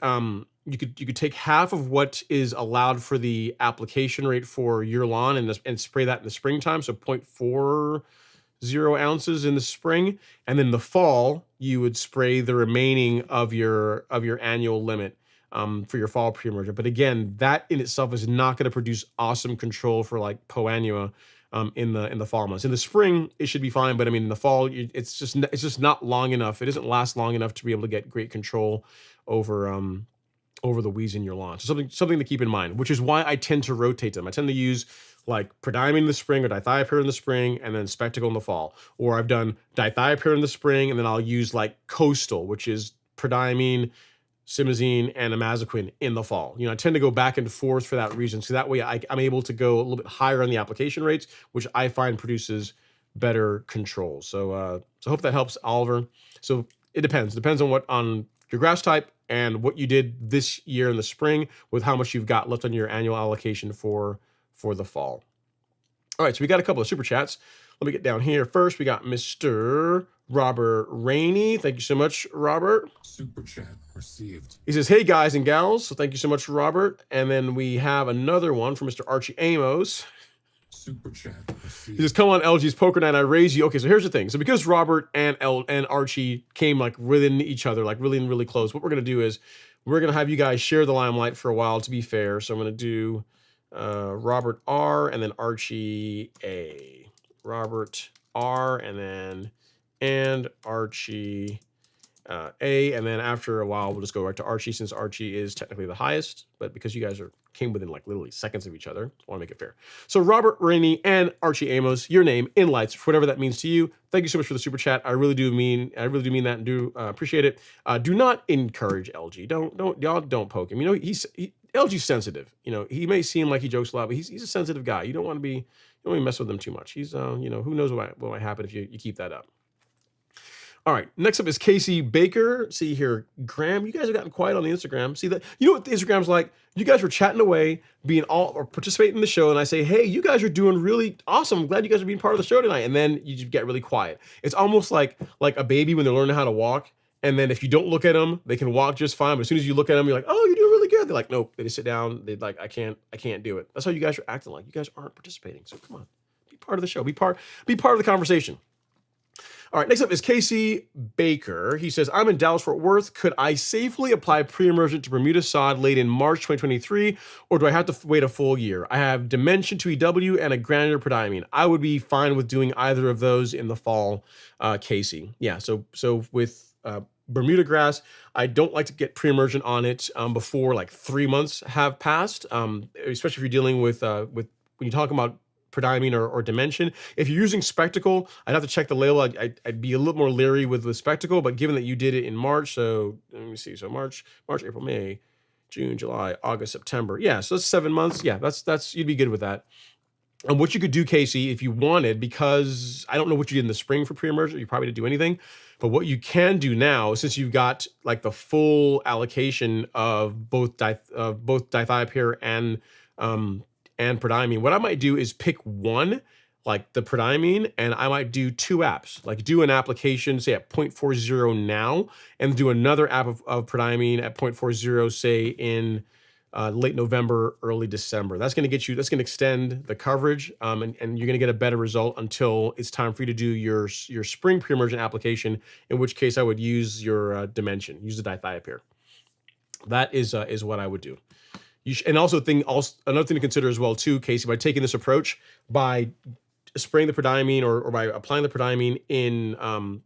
you could take half of what is allowed for the application rate for your lawn and spray that in the springtime, so 0.40 ounces in the spring, and then the fall you would spray the remaining of your annual limit for your fall pre-emergent. But again, that in itself is not going to produce awesome control for like Poa annua in the fall months. In the spring, it should be fine, but I mean in the fall, it's just not long enough. It doesn't last long enough to be able to get great control over the weeds in your lawn. So something to keep in mind, which is why I tend to rotate them. I tend to use like prodiamine in the spring or dithiopyr in the spring and then spectacle in the fall. Or I've done dithiopyr in the spring and then I'll use like coastal, which is prodiamine, simazine, and imazaquin in the fall. I tend to go back and forth for that reason. So that way I'm able to go a little bit higher on the application rates, which I find produces better control. So I hope that helps, Oliver. So it depends. It depends on your grass type and what you did this year in the spring with how much you've got left on your annual allocation for the fall. All right, so we got a couple of super chats. Let me get down here first. We got Mr. Robert Rainey. Thank you so much, Robert. Super chat received. He says, hey, guys and gals. So thank you so much, Robert. And then we have another one from Mr. Archie Amos. Super chat received. He says, come on, LG's poker night, I raise you. Okay, so here's the thing. So because Robert and Archie came like within each other, like really close, what we're going to do is we're going to have you guys share the limelight for a while to be fair. So I'm going to do Robert R and then Archie A. Robert R and Archie A, and then after a while we'll just go right to Archie, since Archie is technically the highest, but because you guys came within like literally seconds of each other, I want to make it fair. So Robert Rainey and Archie Amos, your name in lights, whatever that means to you. Thank you so much for the super chat. I really do mean that and do appreciate it. Do not encourage LG. Y'all don't poke him. You know, LG's sensitive. You know, he may seem like he jokes a lot, but he's a sensitive guy. You don't want to mess with him too much. He's you know, who knows what might happen if you keep that up. All right, next up is Casey Baker. See here, Graham, you guys have gotten quiet on the Instagram. See that? You know what the Instagram's like? You guys were chatting away, or participating in the show, and I say, hey, you guys are doing really awesome. I'm glad you guys are being part of the show tonight. And then you just get really quiet. It's almost like a baby when they're learning how to walk. And then if you don't look at them, they can walk just fine. But as soon as you look at them, you're like, oh, you're doing really good. They're like, nope. They just sit down. They're like, I can't do it. That's how you guys are acting like. You guys aren't participating. So come on, be part of the show. Be part of the conversation. All right, next up is Casey Baker. He says, I'm in Dallas-Fort Worth. Could I safely apply pre-emergent to Bermuda sod late in March 2023, or do I have to wait a full year? I have dimension to EW and a granular prodiamine. I would be fine with doing either of those in the fall, Casey. Yeah, so with Bermuda grass, I don't like to get pre-emergent on it before like 3 months have passed, especially if you're dealing with when you're talking about prodiamine or dimension. If you're using spectacle, I'd have to check the label. I'd be a little more leery with spectacle, but given that you did it in March, so let me see, so March, April, May, June, July, August, September. Yeah, so that's 7 months. Yeah, that's you'd be good with that. And what you could do, Casey, if you wanted, because I don't know what you did in the spring for pre-emergent, you probably didn't do anything, but what you can do now, since you've got like the full allocation of both dithiopyr and prodiamine, what I might do is pick one, like the prodiamine, and I might do 2 apps, like do an application, say at 0.40 now, and do another app of prodiamine at 0.40, say in late November, early December. That's going to extend the coverage, and you're going to get a better result until it's time for you to do your spring pre-emergent application, in which case I would use your dimension, use the dithiopyr. That is what I would do. And also another thing to consider as well too, Casey, by taking this approach, by spraying the prodiamine or by applying the prodiamine in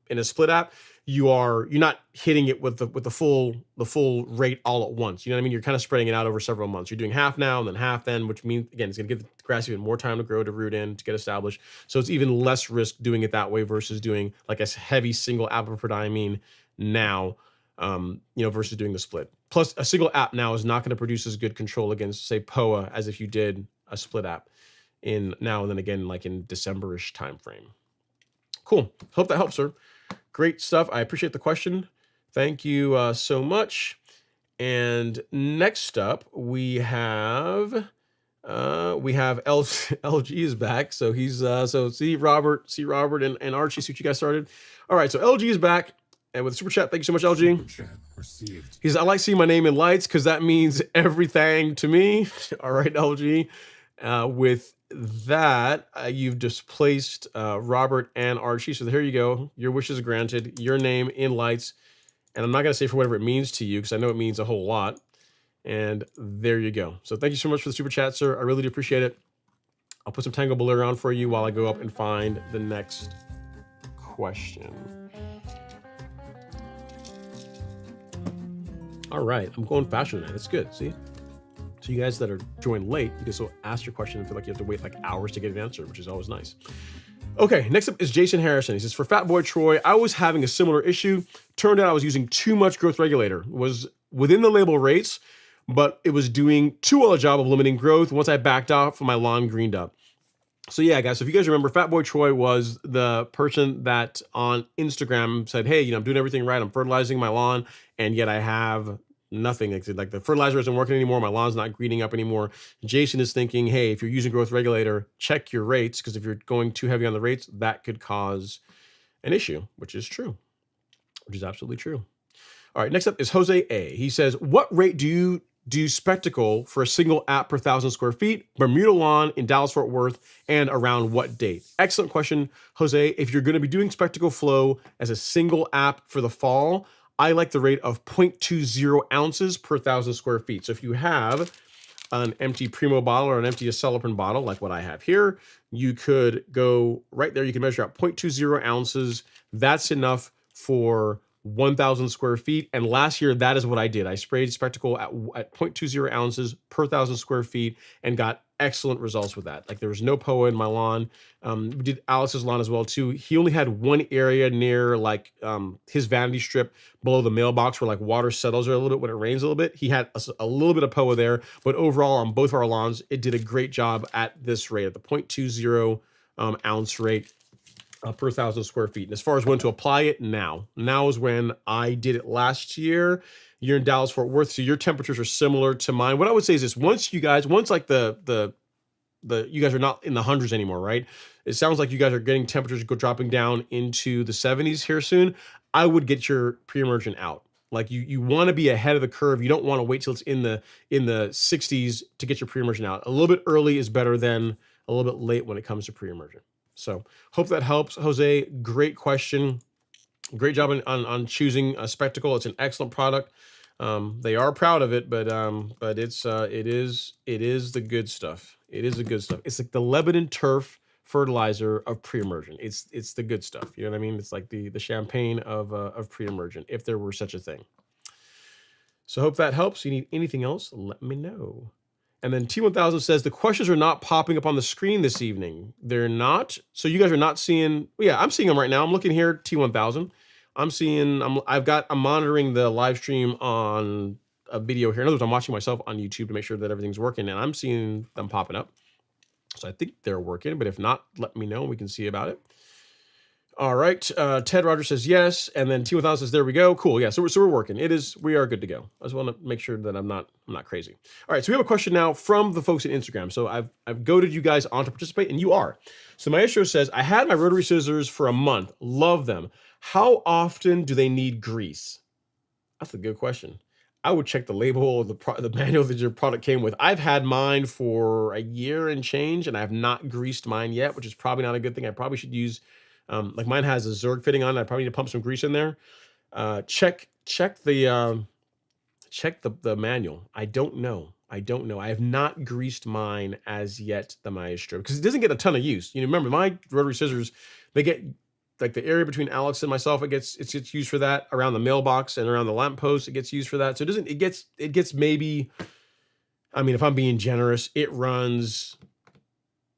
a split app, you're not hitting it with the full rate all at once. You know what I mean? You're kind of spreading it out over several months. You're doing half now and then half then, which means again it's going to give the grass even more time to grow, to root in, to get established. So it's even less risk doing it that way versus doing like a heavy single app of prodiamine now. Versus doing the split. Plus, a single app now is not going to produce as good control against, say, POA as if you did a split app in now and then again, like in December-ish time frame. Cool. Hope that helps, sir. Great stuff. I appreciate the question. Thank you so much. And next up, we have LG is back. So he's see Robert and Archie, see what you guys started. All right, so LG is back. And with super chat, thank you so much, LG. Super chat received. He says, I like seeing my name in lights because that means everything to me. All right, LG. With that, you've displaced Robert and Archie. So here you go. Your wish is granted. Your name in lights. And I'm not going to say for whatever it means to you because I know it means a whole lot. And there you go. So thank you so much for the super chat, sir. I really do appreciate it. I'll put some Tango Blur on for you while I go up and find the next question. All right, I'm going faster tonight. That's good. See? So you guys that are joined late, you can still ask your question and feel like you have to wait like hours to get an answer, which is always nice. Okay, next up is Jason Harrison. He says, for Fat Boy Troy, I was having a similar issue. Turned out I was using too much growth regulator. It was within the label rates, but it was doing too well a job of limiting growth once I backed off my lawn greened up. So yeah, guys, so if you guys remember, Fat Boy Troy was the person that on Instagram said, hey, I'm doing everything right. I'm fertilizing my lawn, and yet I have nothing. Like the fertilizer isn't working anymore. My lawn's not greening up anymore. Jason is thinking, hey, if you're using growth regulator, check your rates, because if you're going too heavy on the rates, that could cause an issue, which is true, which is absolutely true. All right, next up is Jose A. He says, what rate do you do spectacle for a single app per 1,000 square feet, Bermuda lawn in Dallas Fort Worth, and around what date? Excellent question, Jose. If you're going to be doing spectacle flow as a single app for the fall, I like the rate of 0.20 ounces per 1,000 square feet. So if you have an empty Primo bottle or an empty Acelepryn bottle, like what I have here, you could go right there. You can measure out 0.20 ounces. That's enough for 1,000 square feet. And last year, that is what I did. I sprayed spectacle at 0.20 ounces per 1,000 square feet and got excellent results with that. Like there was no POA in my lawn. We did Alex's lawn as well too. He only had one area near like his vanity strip below the mailbox where like water settles there a little bit when it rains a little bit. He had a little bit of POA there, but overall on both of our lawns, it did a great job at this rate, at the 0.20 ounce rate. Per 1,000 square feet. And as far as when to apply it, now is when I did it last year. You're in Dallas Fort Worth, so your temperatures are similar to mine. What I would say is this: once like the you guys are not in the hundreds anymore, right? It sounds like you guys are getting temperatures dropping down into the 70s here soon. I would get your pre-emergent out. Like you want to be ahead of the curve. You don't want to wait till it's in the 60s to get your pre-emergent out. A little bit early is better than a little bit late when it comes to pre-emergent. So hope that helps, Jose. Great question. Great job on choosing a spectacle. It's an excellent product. They are proud of it, but it is the good stuff. It is the good stuff. It's like the Lebanon turf fertilizer of pre-emergent. It's the good stuff. You know what I mean? It's like the champagne of pre-emergent, if there were such a thing. So hope that helps. You need anything else? Let me know. And then T1000 says, the questions are not popping up on the screen this evening. They're not. So you guys are not seeing. Yeah, I'm seeing them right now. I'm looking here, T1000. I'm monitoring the live stream on a video here. In other words, I'm watching myself on YouTube to make sure that everything's working, and I'm seeing them popping up. So I think they're working, but if not, let me know. We can see about it. All right. Ted Rogers says yes, and then T1000 says there we go. Cool. Yeah. So we're working. We are good to go. I just want to make sure that I'm not crazy. All right. So we have a question now from the folks at Instagram. So I've goaded you guys on to participate, and you are. So Maestro says, I had my rotary scissors for a month. Love them. How often do they need grease? That's a good question. I would check the label of the manual that your product came with. I've had mine for a year and change, and I have not greased mine yet, which is probably not a good thing. I probably should use. Like mine has a Zerg fitting on it. I probably need to pump some grease in there. Check the manual. I don't know. I have not greased mine as yet, the Maestro, because it doesn't get a ton of use. You know, remember my rotary scissors, they get like the area between Alex and myself, it gets used for that. Around the mailbox and around the lamppost, it gets used for that. So it gets maybe, I mean, if I'm being generous, it runs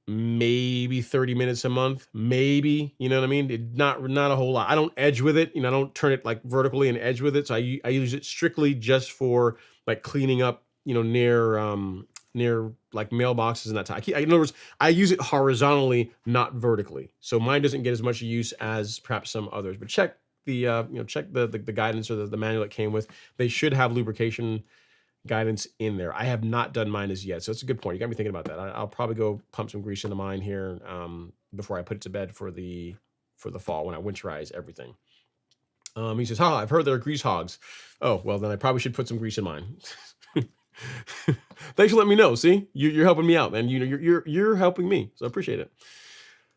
maybe 30 minutes a month, maybe, you know what I mean? Not a whole lot. I don't edge with it. You know, I don't turn it like vertically and edge with it. So I use it strictly just for like cleaning up, you know, near like mailboxes and that type. In other words, I use it horizontally, not vertically. So mine doesn't get as much use as perhaps some others, but check the guidance or the manual it came with. They should have lubrication guidance in there. I have not done mine as yet, so it's a good point. You got me thinking about that. I'll probably go pump some grease into mine here before I put it to bed for the fall when I winterize everything. He says, I've heard there are grease hogs. Oh, well, then I probably should put some grease in mine. Thanks for letting me know. See, you're helping me out, man. You know, you're helping me, so I appreciate it.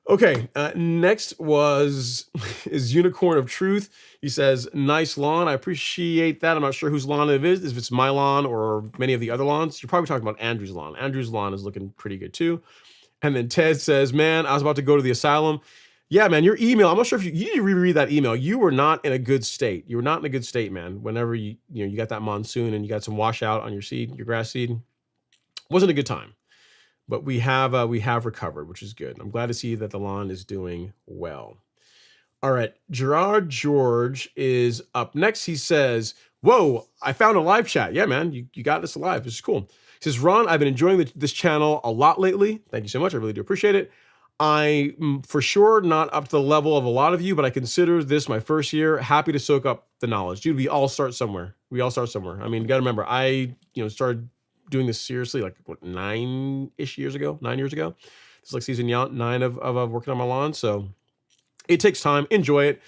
Okay, next is Unicorn of Truth. He says, nice lawn. I appreciate that. I'm not sure whose lawn it is, if it's my lawn or many of the other lawns. You're probably talking about Andrew's lawn. Andrew's lawn is looking pretty good too. And then Ted says, man, I was about to go to the asylum. Yeah, man, your email, I'm not sure if you need to reread that email. You were not in a good state. You were not in a good state, man. Whenever you got that monsoon and you got some washout on your seed, your grass seed, wasn't a good time. But we have recovered, which is good. I'm glad to see that the lawn is doing well. All right, Gerard George is up next. He says, whoa, I found a live chat. Yeah, man, you got this alive. This is cool. He says, Ron, I've been enjoying this channel a lot lately. Thank you so much. I really do appreciate it. I'm for sure not up to the level of a lot of you, but I consider this my first year. Happy to soak up the knowledge. Dude, we all start somewhere. We all start somewhere. I mean, you got to remember, I started doing this seriously like what 9-ish years ago, 9 years ago. It's like season 9 of working on my lawn. So it takes time. Enjoy it.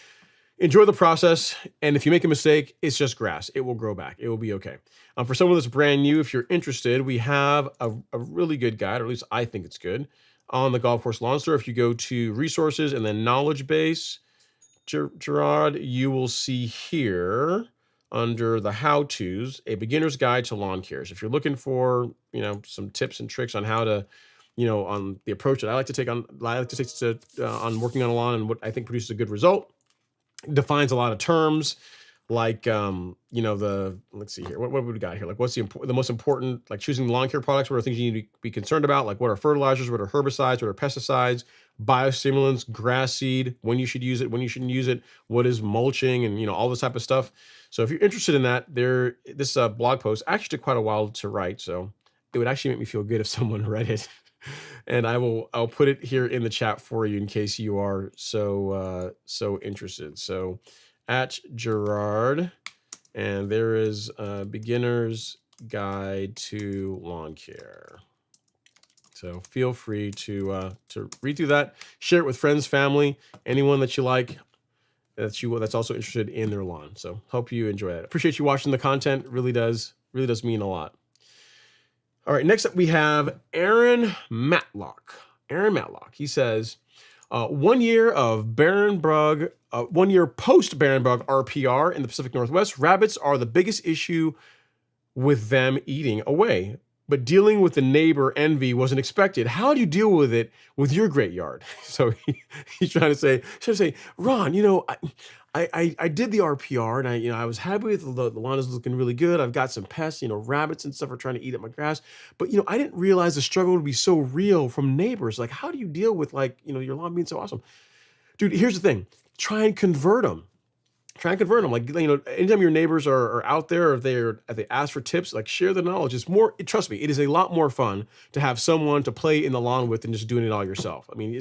Enjoy the process. And if you make a mistake, it's just grass. It will grow back. It will be okay. For someone that's brand new, if you're interested, we have a really good guide, or at least I think it's good, on the Golf Course Lawn Store. If you go to resources and then knowledge base, Gerard, you will see here under the how-tos, a beginner's guide to lawn cares. If you're looking for, some tips and tricks on how to, on the approach that I like to take on working on a lawn and what I think produces a good result, defines a lot of terms like let's see here, what would we got here, like what's the most important, like choosing lawn care products, what are things you need to be concerned about, like what are fertilizers, what are herbicides, what are pesticides, biostimulants, grass seed, when you should use it, when you shouldn't use it, what is mulching, and all this type of stuff. So if you're interested in that, this blog post actually took quite a while to write, so it would actually make me feel good if someone read it. And I'll put it here in the chat for you in case you are so interested. So at Gerard, and there is a beginner's guide to lawn care. So feel free to read through that, share it with friends, family, anyone that you like, that's also interested in their lawn. So hope you enjoy it. Appreciate you watching the content. Really does mean a lot. All right, next up we have Aaron Matlock. He says, 1 year of Barenbrug, 1 year post Barenbrug RPR in the Pacific Northwest, rabbits are the biggest issue with them eating away. But dealing with the neighbor envy wasn't expected. How do you deal with it with your great yard? So he's trying to say, Ron, I did the RPR and I was happy with the lawn is looking really good. I've got some pests, rabbits and stuff are trying to eat up my grass. But I didn't realize the struggle would be so real from neighbors. Like, how do you deal with your lawn being so awesome? Dude, here's the thing. Try and convert them. Like, anytime your neighbors are out there, or if they ask for tips, like, share the knowledge. Trust me, it is a lot more fun to have someone to play in the lawn with than just doing it all yourself. I mean,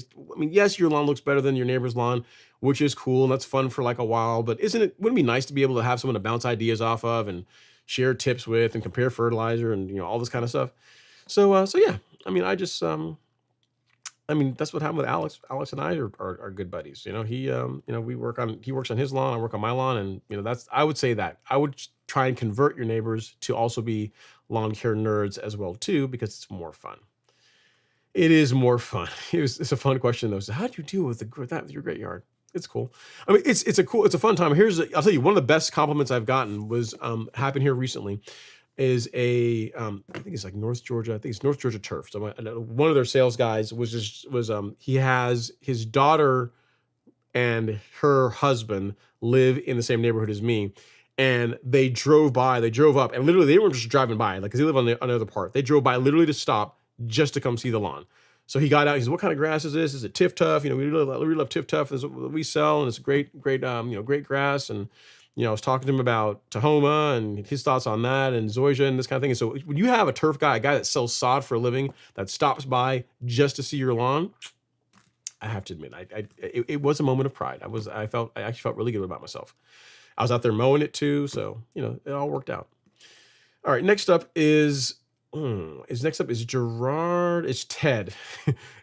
yes, your lawn looks better than your neighbor's lawn, which is cool, and that's fun for like a while, but wouldn't it be nice to be able to have someone to bounce ideas off of and share tips with and compare fertilizer and, all this kind of stuff. So yeah, I mean, that's what happened with Alex. Alex and I are good buddies. He works on his lawn, I work on my lawn, and I would say that I would try and convert your neighbors to also be lawn care nerds as well too, because it's more fun. It is more fun. It's a fun question though. So how do you deal with that with your great yard? It's cool. I mean, it's a fun time. I'll tell you, one of the best compliments I've gotten was happened here recently. Is I think it's like North Georgia. I think it's North Georgia Turf. So one of their sales guys he has his daughter and her husband live in the same neighborhood as me, and they drove up, and literally they weren't just driving by, like, because they live on the other part. They drove by literally to stop just to come see the lawn. So he got out. He said, "What kind of grass is this? Is it Tiff Tuff? We really love Tiff Tuff. This is what we sell, and it's great grass." And I was talking to him about Tahoma and his thoughts on that and Zoysia and this kind of thing. And so when you have a turf guy, a guy that sells sod for a living, that stops by just to see your lawn, I have to admit, it was a moment of pride. I actually felt really good about myself. I was out there mowing it too, so it all worked out. All right, next up is Gerard. It's Ted.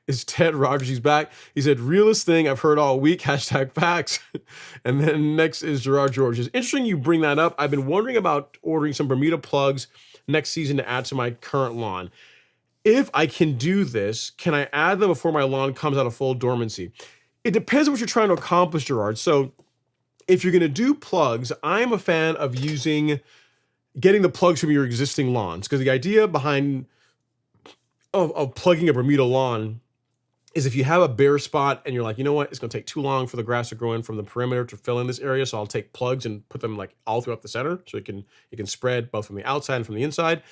It's Ted Rogers. He's back. He said, realest thing I've heard all week, #facts. And then next is Gerard George. It's interesting you bring that up. I've been wondering about ordering some Bermuda plugs next season to add to my current lawn. If I can do this, can I add them before my lawn comes out of full dormancy? It depends on what you're trying to accomplish, Gerard. So if you're going to do plugs, I'm a fan of getting the plugs from your existing lawns, because the idea behind of plugging a Bermuda lawn is if you have a bare spot and you're like, you know what, it's going to take too long for the grass to grow in from the perimeter to fill in this area, so I'll take plugs and put them like all throughout the center, so it can spread both from the outside and from the inside.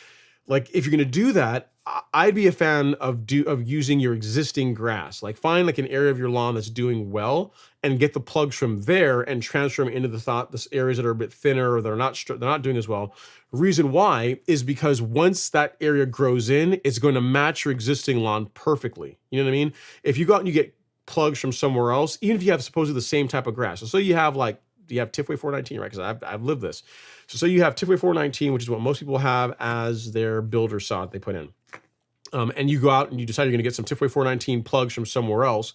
Like, if you're going to do that, I'd be a fan of using your existing grass. Like, find like an area of your lawn that's doing well and get the plugs from there and transfer them into the areas that are a bit thinner or they're not doing as well. Reason why is because once that area grows in, it's going to match your existing lawn perfectly. You know what I mean? If you go out and you get plugs from somewhere else, even if you have supposedly the same type of grass, so you have like you have Tifway 419, right? Because I've lived this. So you have Tifway 419, which is what most people have as their builder sod they put in. And you go out and you decide you're going to get some Tifway 419 plugs from somewhere else.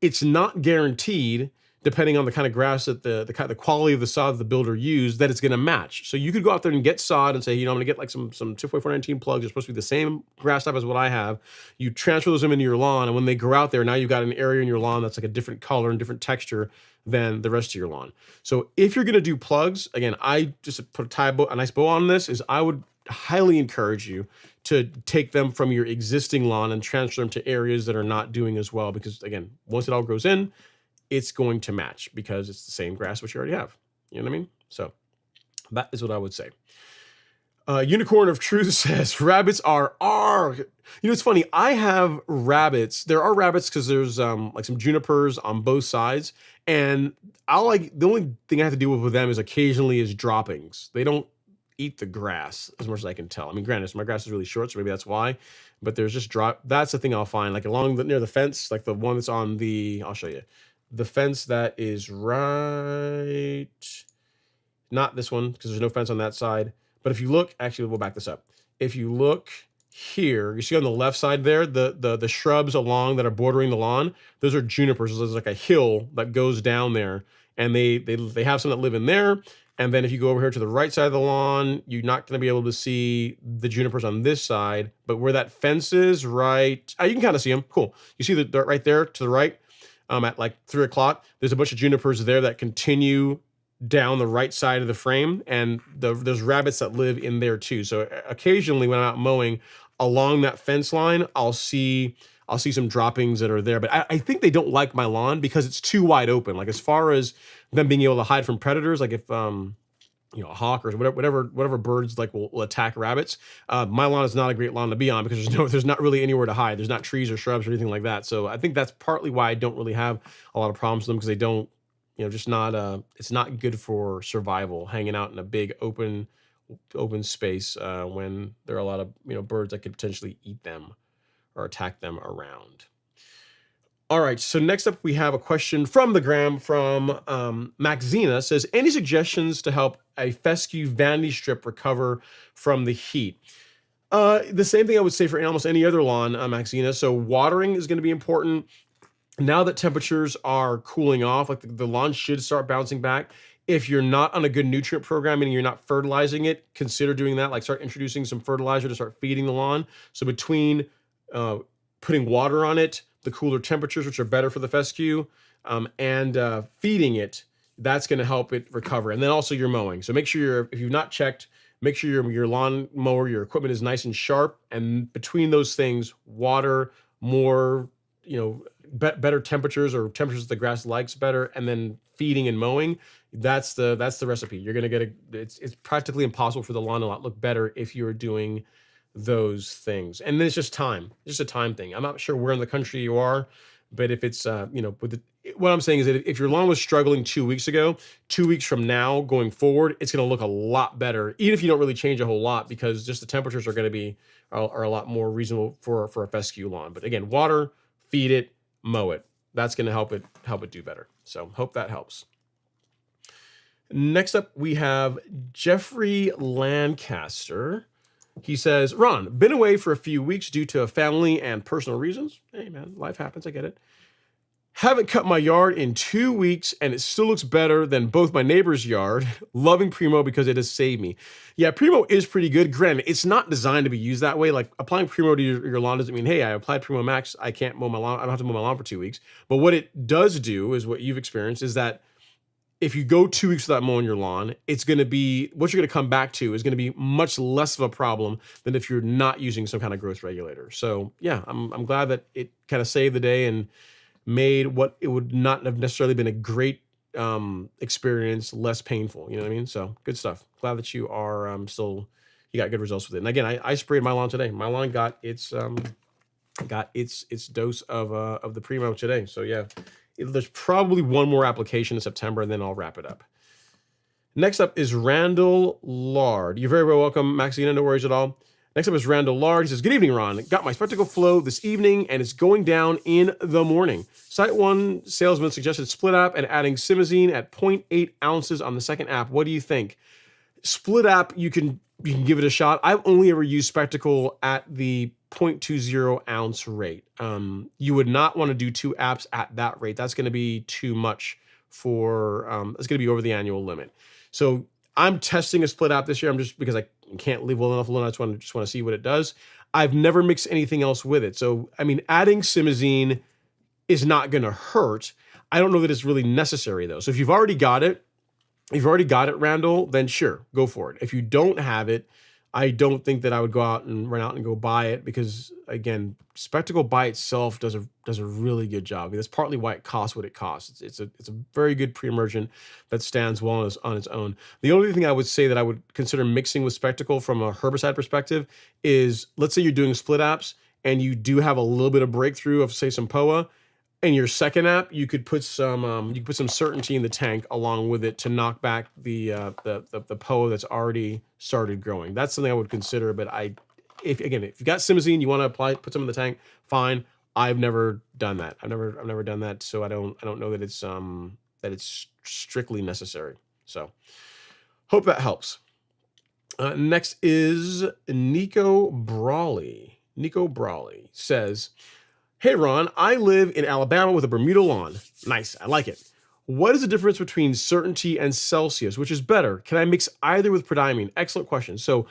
It's not guaranteed, depending on the kind of grass that the quality of the sod that the builder used, that it's going to match. So you could go out there and get sod and say, I'm going to get like some Tifway 419 plugs. They're supposed to be the same grass type as what I have. You transfer those into your lawn, and when they grow out there, now you've got an area in your lawn that's like a different color and different texture than the rest of your lawn. So if you're going to do plugs, again, I just put a nice bow on this, is I would highly encourage you to take them from your existing lawn and transfer them to areas that are not doing as well. Because again, once it all grows in, it's going to match because it's the same grass which you already have. You know what I mean? So that is what I would say. Unicorn of Truth says rabbits are. It's funny. I have rabbits. There are rabbits because there's like some junipers on both sides, and the only thing I have to deal with them is occasionally is droppings. They don't eat the grass as much as I can tell. I mean, granted, my grass is really short, so maybe that's why. But there's just that's the thing I'll find, like near the fence, like the one that's on I'll show you. The fence that is right, not this one, because there's no fence on that side. But if you look, actually, we'll back this up. If you look here, you see on the left side there, the shrubs along that are bordering the lawn, those are junipers. There's like a hill that goes down there, and they have some that live in there. And then if you go over here to the right side of the lawn, you're not going to be able to see the junipers on this side. But where that fence is, right, you can kind of see them. Cool. You see the right there to the right, at like 3 o'clock, there's a bunch of junipers there that continue down the right side of the frame, and there's rabbits that live in there too. So occasionally when I'm out mowing along that fence line, I'll see some droppings that are there. But I think they don't like my lawn because it's too wide open. Like as far as them being able to hide from predators, like if a hawk or whatever birds like will attack rabbits. My lawn is not a great lawn to be on because there's not really anywhere to hide. There's not trees or shrubs or anything like that. So I think that's partly why I don't really have a lot of problems with them, because they don't, it's not good for survival, hanging out in a big open space when there are a lot of birds that could potentially eat them or attack them around. All right, so next up we have a question from the gram from Maxina. Says, any suggestions to help a fescue vanity strip recover from the heat? The same thing I would say for almost any other lawn, Maxina. So watering is going to be important. Now that temperatures are cooling off, like the lawn should start bouncing back. If you're not on a good nutrient program and you're not fertilizing it, consider doing that. Like start introducing some fertilizer to start feeding the lawn. So between putting water on it, the cooler temperatures, which are better for the fescue, and feeding it, that's going to help it recover. And then also your mowing. So make sure if you've not checked, make sure your lawn mower, your equipment is nice and sharp. And between those things, water, more, better temperatures or temperatures the grass likes better, and then feeding and mowing, that's the recipe. You're going to get it's practically impossible for the lawn to not look better if you're doing those things. And then it's just time. It's just a time thing. I'm not sure where in the country you are, but if it's what I'm saying is that if your lawn was struggling 2 weeks ago, 2 weeks from now going forward, it's going to look a lot better, even if you don't really change a whole lot, because just the temperatures are going to be are a lot more reasonable for a fescue lawn. But again, water, feed it, mow it. That's going to help it do better. So hope that helps. Next up, we have Jeffrey Lancaster. He says, Ron, been away for a few weeks due to family and personal reasons. Hey, man, life happens. I get it. Haven't cut my yard in 2 weeks, and it still looks better than both my neighbor's yard. Loving Primo because it has saved me. Yeah, Primo is pretty good. Granted, it's not designed to be used that way. Like applying Primo to your lawn doesn't mean, hey, I applied Primo Max, I can't mow my lawn. I don't have to mow my lawn for 2 weeks. But what it does do is what you've experienced is that if you go 2 weeks without mowing your lawn, it's going to be, what you're going to come back to is going to be much less of a problem than if you're not using some kind of growth regulator. So yeah, I'm glad that it kind of saved the day and made what it would not have necessarily been a great experience less painful. You know what I mean? So good stuff. Glad that you are you got good results with it. And again, I sprayed my lawn today. My lawn got its dose of the Primo today. So yeah. There's probably one more application in September, and then I'll wrap it up. Next up is Randall Lard. You're very, very welcome, Maxina. No worries at all. Next up is Randall Lard. He says, good evening, Ron. Got my spectacle flow this evening, and it's going down in the morning. Site 1 salesman suggested split app and adding simazine at 0.8 ounces on the second app. What do you think? Split app, you can give it a shot. I've only ever used spectacle at the 0.20 ounce rate. You would not want to do 2 apps at that rate. That's going to be too much for, it's going to be over the annual limit. So I'm testing a split app this year. I'm just, because I can't leave well enough alone. I just want to see what it does. I've never mixed anything else with it. So, I mean, adding simazine is not going to hurt. I don't know that it's really necessary though. So if you've already got it, Randall, then sure, go for it. If you don't have it, I don't think that I would go out and run out and go buy it, because again, spectacle by itself does a really good job. I mean, that's partly why it costs what it costs. It's a very good pre-emergent that stands well on its own. The only thing I would say that I would consider mixing with spectacle from a herbicide perspective is, let's say you're doing split apps and you do have a little bit of breakthrough of, say, some POA. In your second app, you could put some certainty in the tank along with it to knock back the POA that's already started growing. That's something I would consider. But if you got simazine, you want to apply it, put some in the tank, fine. I've never done that. I've never done that. So I don't know that it's strictly necessary. So hope that helps. Next is Nico Brawley. Nico Brawley says, hey, Ron, I live in Alabama with a Bermuda lawn. Nice, I like it. What is the difference between Certainty and Celsius? Which is better? Can I mix either with prodiamine? Excellent question. So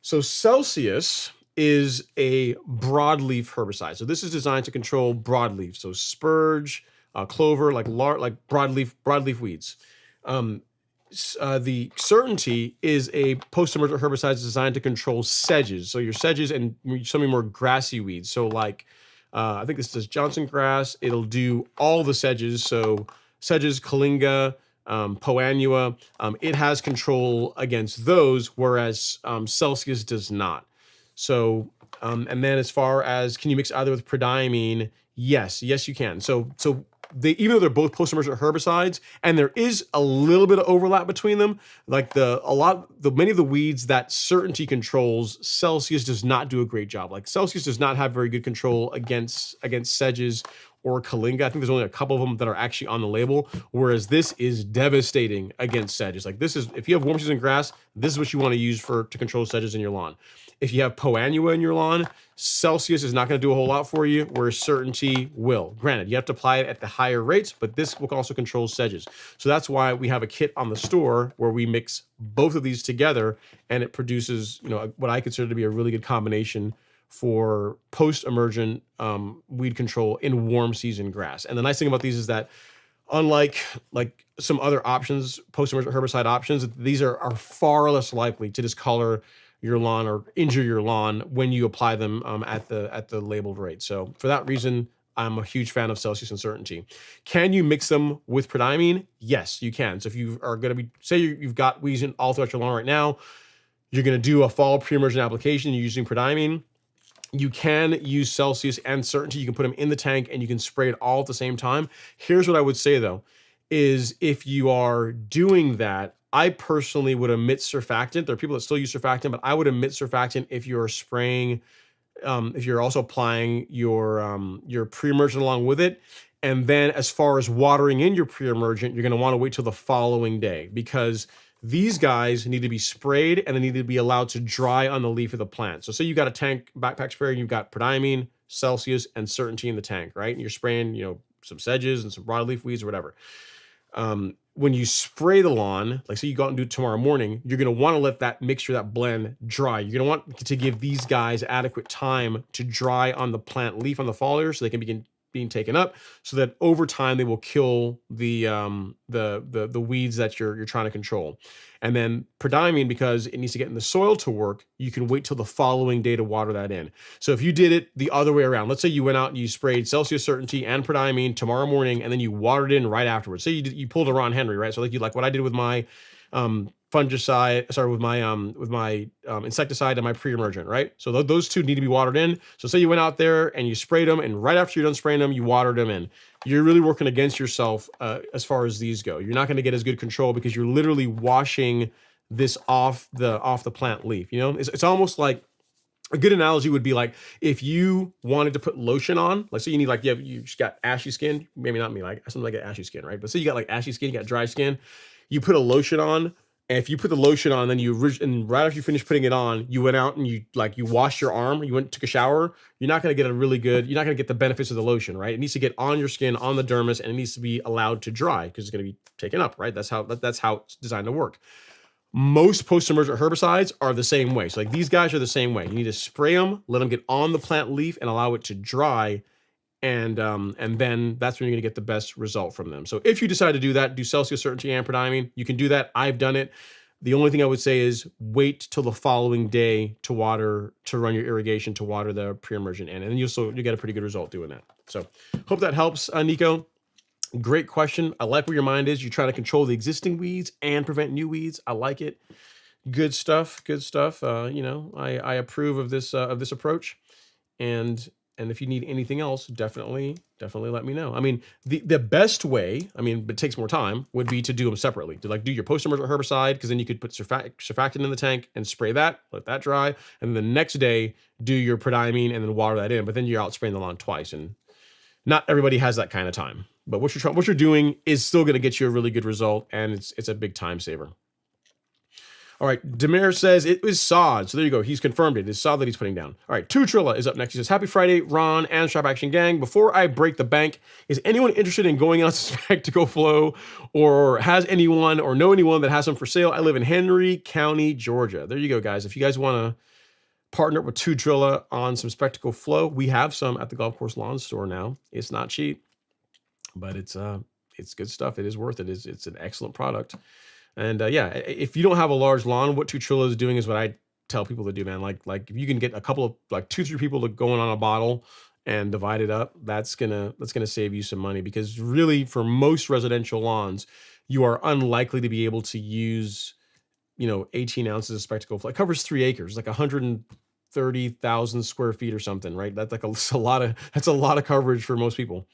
Celsius is a broadleaf herbicide. So this is designed to control broadleaf. So spurge, clover, like broadleaf weeds. The Certainty is a post-emergent herbicide designed to control sedges. So your sedges and some of your more grassy weeds. So like, I think this says Johnson grass. It'll do all the sedges. So sedges, Kalinga, Poanua. It has control against those, whereas Celsius does not. So, and then as far as, can you mix either with prodiamine? Yes, you can. So even though they're both post-emergent herbicides, and there is a little bit of overlap between them, like many of the weeds that Certainty controls, Celsius does not do a great job. Like Celsius does not have very good control against sedges or Kalinga. I think there's only a couple of them that are actually on the label, whereas this is devastating against sedges. Like this is, if you have warm season grass, this is what you want to use to control sedges in your lawn. If you have Poanua in your lawn, Celsius is not going to do a whole lot for you, whereas Certainty will. Granted, you have to apply it at the higher rates, but this will also control sedges. So that's why we have a kit on the store where we mix both of these together, and it produces, what I consider to be a really good combination for post-emergent weed control in warm season grass. And the nice thing about these is that, unlike like some other options, post-emergent herbicide options, these are far less likely to discolor your lawn or injure your lawn when you apply them at the labeled rate. So for that reason, I'm a huge fan of Celsius and Certainty. Can you mix them with prodiamine? Yes, you can. So if you are going to be, say you've got weeds all throughout your lawn right now, you're going to do a fall pre-emergent application, you're using prodiamine, you can use Celsius and Certainty. You can put them in the tank and you can spray it all at the same time. Here's what I would say though, is if you are doing that, I personally would omit surfactant. There are people that still use surfactant, but I would omit surfactant if you're spraying, if you're also applying your pre-emergent along with it. And then as far as watering in your pre-emergent, you're going to want to wait till the following day, because these guys need to be sprayed and they need to be allowed to dry on the leaf of the plant. So say you got a tank backpack sprayer, you've got prodiamine, Celsius, and Certainty in the tank, right? And you're spraying, some sedges and some broadleaf weeds or whatever. When you spray the lawn, like say you go out and do it tomorrow morning, you're going to want to let that mixture, that blend dry. You're going to want to give these guys adequate time to dry on the plant leaf, on the foliar, so they can begin being taken up, so that over time they will kill the weeds that you're trying to control. And then prodiamine, because it needs to get in the soil to work, you can wait till the following day to water that in. So if you did it the other way around, let's say you went out and you sprayed Celsius, Certainty, and prodiamine tomorrow morning, and then you watered in right afterwards. Say you pulled a Ron Henry, right? So like what I did with my with my insecticide and my pre-emergent, right? So those two need to be watered in. So say you went out there and you sprayed them, and right after you're done spraying them, you watered them in. You're really working against yourself as far as these go. You're not going to get as good control because you're literally washing this off the plant leaf. It's almost like a good analogy would be like if you wanted to put lotion on, like, so you need like, you just got ashy skin, maybe not me, like something like ashy skin, right? But say you got like ashy skin, you got dry skin, you put a lotion on, and if you put the lotion on, then and right after you finish putting it on, you went out and you washed your arm, you took a shower, you're not going to get you're not going to get the benefits of the lotion, right? It needs to get on your skin, on the dermis, and it needs to be allowed to dry because it's going to be taken up, right? That's how it's designed to work. Most post-emergent herbicides are the same way. So like these guys are the same way. You need to spray them, let them get on the plant leaf, and allow it to dry, and then that's when you're going to get the best result from them. So if you decide to do that, do Celsius Certainty Ampridimine. You can do that. I've done it. The only thing I would say is wait till the following day to run your irrigation, to water the pre-emergent in, and you'll get a pretty good result doing that. So hope that helps, Nico. Great question. I like where your mind is. You're trying to control the existing weeds and prevent new weeds. I like it. Good stuff. Good stuff. I approve of this approach. And if you need anything else, definitely let me know. I mean, the best way, but it takes more time, would be to do them separately. To do your post-emergent herbicide, because then you could put surfactant in the tank and spray that, let that dry, and then the next day do your prodiamine and then water that in. But then you're out spraying the lawn twice, and not everybody has that kind of time. But what you're doing is still going to get you a really good result, and it's a big time saver. All right, Demir says it was sod. So there you go. He's confirmed it. It's sod that he's putting down. All right, Two Trilla is up next. He says, happy Friday, Ron and Sharp Action Gang. Before I break the bank, is anyone interested in going out to Spectacle Flow, or has anyone or know anyone that has some for sale? I live in Henry County, Georgia. There you go, guys. If you guys want to partner up with Two Trilla on some Spectacle Flow, we have some at the Golf Course Lawn Store now. It's not cheap, but it's good stuff. It is worth it. It's an excellent product. And if you don't have a large lawn, what Two Trilla is doing is what I tell people to do, man. Like if you can get a couple of 2-3 people to go in on a bottle and divide it up, that's gonna save you some money, because really for most residential lawns, you are unlikely to be able to use 18 ounces of Spectacle Flow. It covers 3 acres, like 130,000 square feet or something, right? That's a lot of coverage for most people.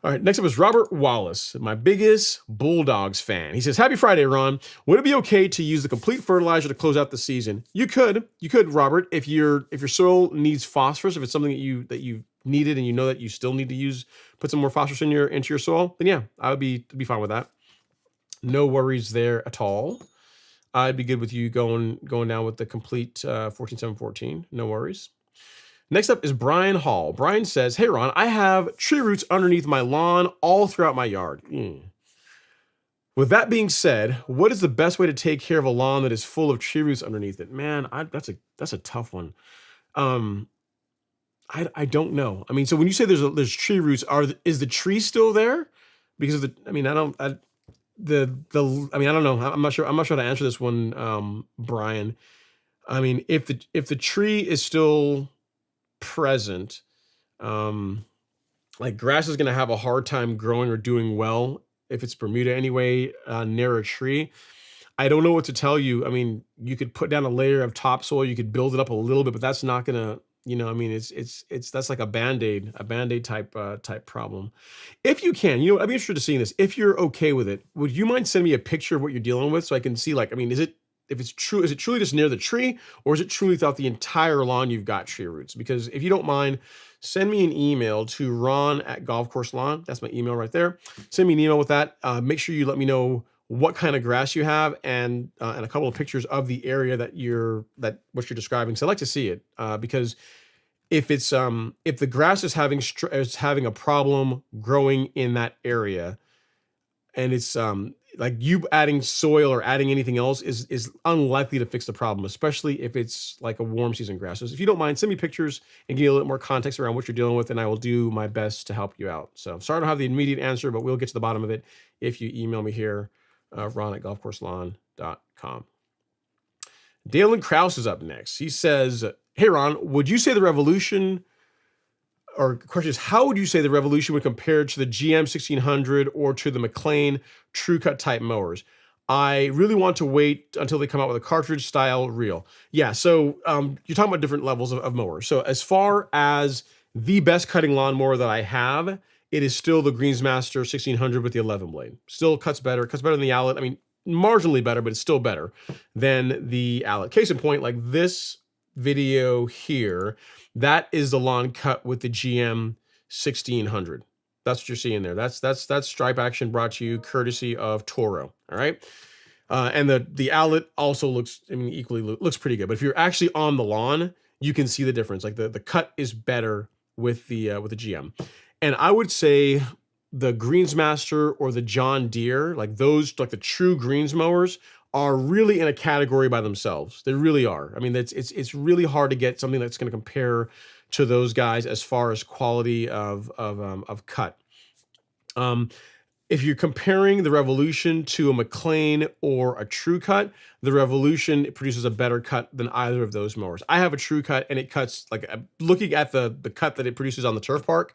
All right, next up is Robert Wallace, my biggest Bulldogs fan. He says, happy Friday, Ron. Would it be okay to use the complete fertilizer to close out the season? You could, Robert, if your soil needs phosphorus, if it's something that you needed and you know that you still need to put some more phosphorus into your soil, then yeah, I would be fine with that. No worries there at all. I'd be good with you going down with the complete 14-7-14. No worries. Next up is Brian Hall. Brian says, hey, Ron, I have tree roots underneath my lawn all throughout my yard. With that being said, what is the best way to take care of a lawn that is full of tree roots underneath it? Man, that's a tough one. I don't know. So when you say there's tree roots, is the tree still there? Because I don't know. I'm not sure how to answer this one, Brian. If the tree is still present, grass is going to have a hard time growing or doing well if it's Bermuda anyway, near a tree. I don't know what to tell you. You could put down a layer of topsoil, you could build it up a little bit, but that's not gonna, that's like a band-aid type problem. If you can, I'd be interested to seeing this. If you're okay with it, would you mind sending me a picture of what you're dealing with so I can see, is it truly just near the tree, or is it truly throughout the entire lawn you've got tree roots? Because if you don't mind, send me an email to ron@golfcourselawn. That's my email right there. Send me an email with that. Make sure you let me know what kind of grass you have, and a couple of pictures of the area what you're describing. So I'd like to see it, because if the grass is having a problem growing in that area, and it's you adding soil or adding anything else is unlikely to fix the problem, especially if it's like a warm season grass. So if you don't mind, send me pictures and give me a little more context around what you're dealing with, and I will do my best to help you out. So sorry I don't have the immediate answer, but we'll get to the bottom of it if you email me here, ron@golfcourselawn.com. Dalen Krause is up next. He says, hey, Ron, would you say the Revolution, or question is, how would you say the Revolution would compare to the GM 1600 or to the McLean True Cut type mowers? I really want to wait until they come out with a cartridge style reel. Yeah, so you're talking about different levels of mowers. So as far as the best cutting lawnmower that I have, it is still the Greensmaster 1600 with the 11 blade. Still cuts better than the Owlet. Marginally better, but it's still better than the Owlet. Case in point, this video here, that is the lawn cut with the GM 1600. That's what you're seeing there. That's stripe action brought to you courtesy of Toro. All right. And the outlet also looks, I mean, equally looks pretty good. But if you're actually on the lawn, you can see the difference. Like the cut is better with the GM. And I would say the Greensmaster or the John Deere, like those, like the true greens mowers, are really in a category by themselves. They really are. I mean, it's really hard to get something that's going to compare to those guys as far as quality of cut. If you're comparing the Revolution to a McLean or a True Cut, the Revolution produces a better cut than either of those mowers. I have a True Cut, and it cuts like, looking at the cut that it produces on the turf park,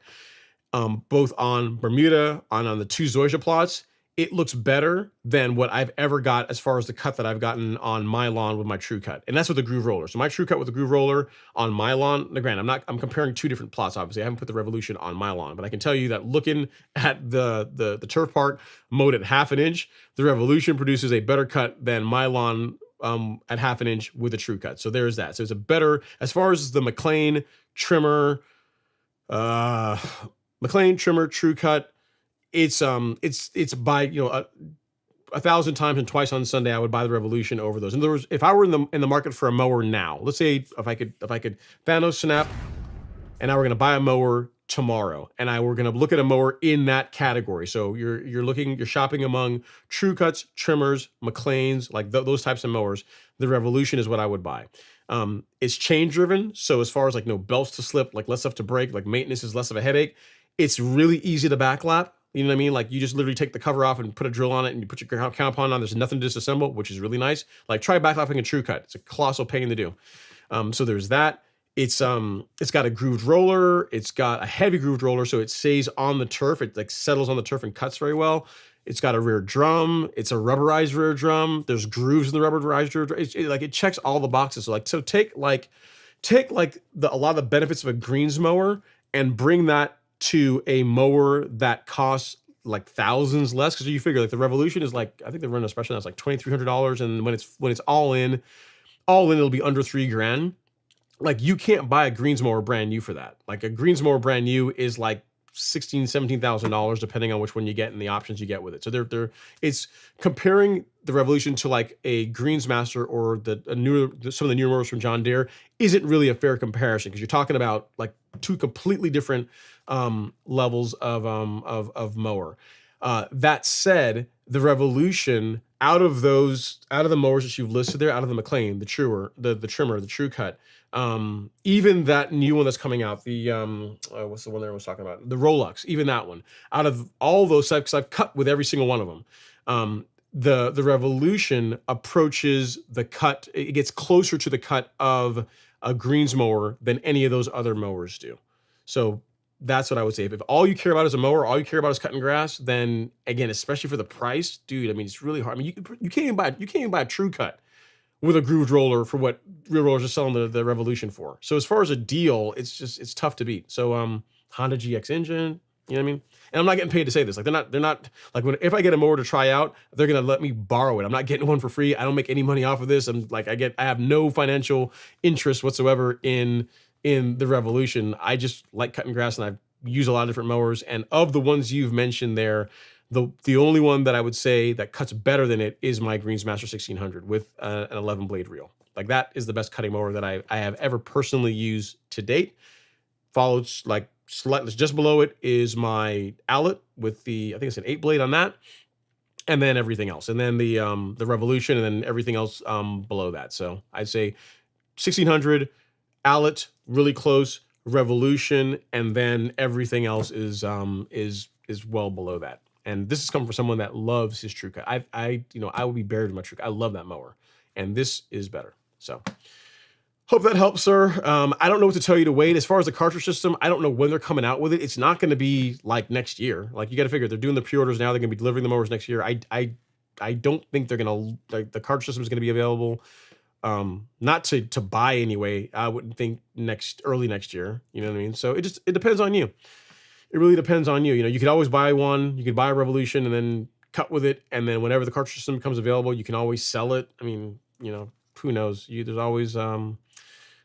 both on Bermuda, on the two Zoysia plots, it looks better than what I've ever got as far as the cut that I've gotten on my lawn with my True Cut. And that's with the groove roller. So my True Cut with the groove roller on my lawn, now granted, I'm comparing two different plots, obviously. I haven't put the Revolution on my lawn, but I can tell you that looking at the turf park mowed at 1/2 inch, the Revolution produces a better cut than my lawn at 1/2 inch with a True Cut. So there's that. So it's a better, as far as the McLean trimmer, True Cut, it's by, you know, 1,000 times and twice on Sunday, I would buy the Revolution over those. In other words, if I were in the market for a mower now, let's say if I could Thanos snap, and I were going to buy a mower tomorrow, and I were going to look at a mower in that category. So you're shopping among True Cuts, trimmers, McLean's, like those types of mowers. The Revolution is what I would buy. It's chain driven, so as far as like no belts to slip, like less stuff to break, like maintenance is less of a headache. It's really easy to backlap. You know what I mean? Like you just literally take the cover off and put a drill on it, and you put your compound on. There's nothing to disassemble, which is really nice. Like try backlapping a True Cut. It's a colossal pain to do. So there's that. It's got a grooved roller. It's got a heavy grooved roller, so it stays on the turf. It like settles on the turf and cuts very well. It's got a rear drum. It's a rubberized rear drum. There's grooves in the rubberized rear drum. It checks all the boxes. So take a lot of the benefits of a greens mower and bring that to a mower that costs like thousands less, because you figure like the Revolution is like, I think they're running a special that's like $2,300, and when it's all in it'll be under $3,000. Like you can't buy a greens mower brand new for that. Like a greens mower brand new is like $16,000-$17,000 depending on which one you get and the options you get with it. So it's comparing the Revolution to like a Greensmaster or some of the newer mowers from John Deere isn't really a fair comparison, because you're talking about like two completely different levels of mower. That said, the Revolution, out of the mowers that you've listed there, out of the McLean, the trimmer, the True Cut, even that new one that's coming out, the what's the one that I was talking about, the Rolux, even that one, out of all those, because I've cut with every single one of them, the Revolution approaches the cut, it gets closer to the cut of a greens mower than any of those other mowers do. So that's what I would say. If all you care about is a mower, all you care about is cutting grass, then again, especially for the price, dude, I mean, it's really hard. I mean, you can't even buy a True Cut with a grooved roller for what real rollers are selling the Revolution for. So as far as a deal, it's tough to beat. So Honda GX engine, you know what I mean? And I'm not getting paid to say this. Like they're not like, if I get a mower to try out, they're gonna let me borrow it. I'm not getting one for free. I don't make any money off of this. I'm like, I have no financial interest whatsoever in the Revolution. I just like cutting grass, and I use a lot of different mowers. And of the ones you've mentioned there, the only one that I would say that cuts better than it is my Greensmaster 1600 with an 11 blade reel. Like that is the best cutting mower that I have ever personally used to date. Followed like slightly just below it is my Outlet with I think it's an 8 blade on that, and then everything else, and then the Revolution, and then everything else below that. So I'd say 1600, Outlet really close, Revolution, and then everything else is well below that. And this is coming from someone that loves his True Cut. I would be buried in my True Cut. I love that mower, and this is better. So hope that helps, sir. I don't know what to tell you to wait. As far as the cartridge system, I don't know when they're coming out with it. It's not going to be like next year. Like you got to figure they're doing the pre-orders now. They're going to be delivering the mowers next year. I don't think they're going to, like, the cartridge system is going to be available. Not to buy anyway. I wouldn't think early next year. You know what I mean? So it depends on you. It really depends on you. You know, you could always buy one. You could buy a Revolution and then cut with it, and then whenever the cartridge system becomes available, you can always sell it. I mean, you know, who knows? There's always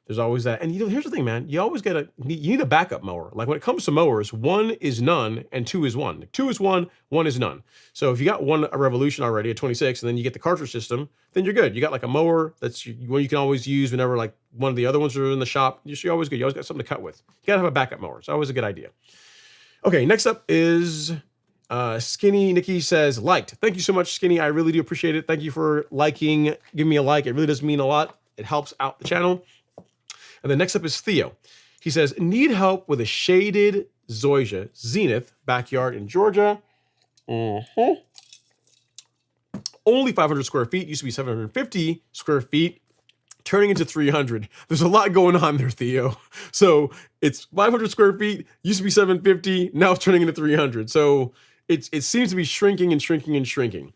There's always that. And here's the thing, man. You always you need a backup mower. Like when it comes to mowers, 1 is none and 2 is 1. 2 is 1, 1 is none. So if you got a Revolution already, a 26, and then you get the cartridge system, then you're good. You got like a mower that's one you can always use whenever like one of the other ones are in the shop. You're always good. You always got something to cut with. You gotta have a backup mower. It's always a good idea. Okay, next up is Skinny Nikki says, liked. Thank you so much, Skinny. I really do appreciate it. Thank you for liking. Give me a like. It really does mean a lot. It helps out the channel. And then next up is Theo. He says, need help with a shaded zoysia zenith backyard in Georgia. Only 500 square feet. Used to be 750 square feet. Turning into 300. There's a lot going on there, Theo. So it's 500 square feet. Used to be 750. Now it's turning into 300. So it seems to be shrinking and shrinking and shrinking.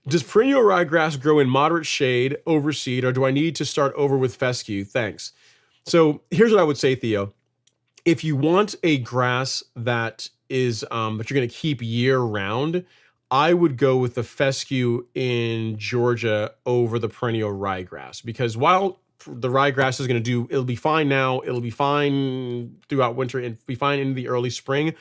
Does perennial ryegrass grow in moderate shade, overseed, or do I need to start over with fescue? Thanks. So here's what I would say, Theo. If you want a grass that is that you're going to keep year round, I would go with the fescue in Georgia over the perennial ryegrass, because while the ryegrass is going to it'll be fine now, it'll be fine throughout winter, and be fine in the early spring.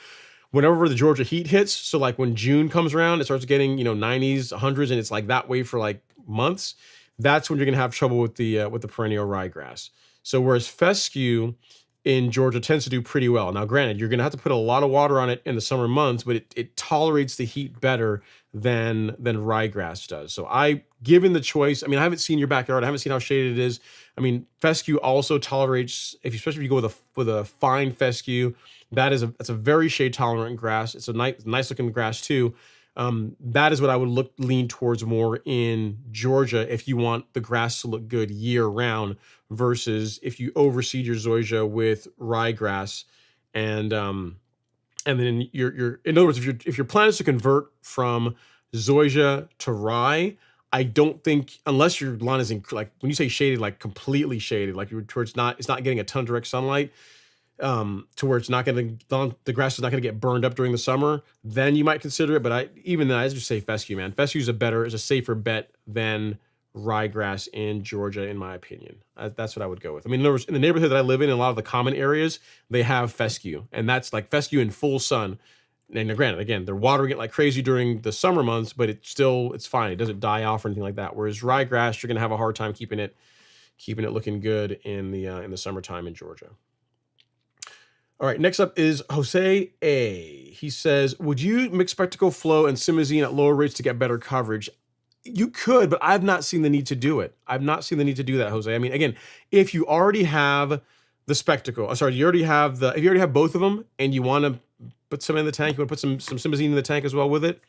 Whenever the Georgia heat hits, so like when June comes around, it starts getting 90s, 100s, and it's like that way for like months. That's when you're going to have trouble with the perennial ryegrass. So whereas fescue in Georgia tends to do pretty well. Now, granted, you're going to have to put a lot of water on it in the summer months, but it tolerates the heat better than ryegrass does. So given the choice, I mean, I haven't seen your backyard. I haven't seen how shaded it is. I mean, fescue also tolerates, especially if you go with a fine fescue, that's a very shade tolerant grass. It's a nice looking grass too. That is what I would lean towards more in Georgia if you want the grass to look good year round, versus if you overseed your zoysia with ryegrass, and then you're in other words, if your plan is to convert from zoysia to rye, I don't think, unless your lawn is like when you say shaded, like completely shaded, like it's not getting a ton of direct sunlight, to where the grass is not going to get burned up during the summer, then you might consider it. But even then, I just say fescue, man. Fescue is a safer bet than ryegrass in Georgia, in my opinion. That's what I would go with. I mean, in the neighborhood that I live in a lot of the common areas, they have fescue, and that's like fescue in full sun. And granted, again, they're watering it like crazy during the summer months, but it's fine. It doesn't die off or anything like that. Whereas ryegrass, you're going to have a hard time keeping it looking good in the summertime in Georgia. All right, next up is Jose A. He says, would you mix spectacle flow and simazine at lower rates to get better coverage? You could, but I've not seen the need to do it. I've not seen the need to do that, Jose. I mean, again, if you already have the spectacle, if you already have both of them and you want to put some in the tank, you want to put some simazine in the tank as well with it,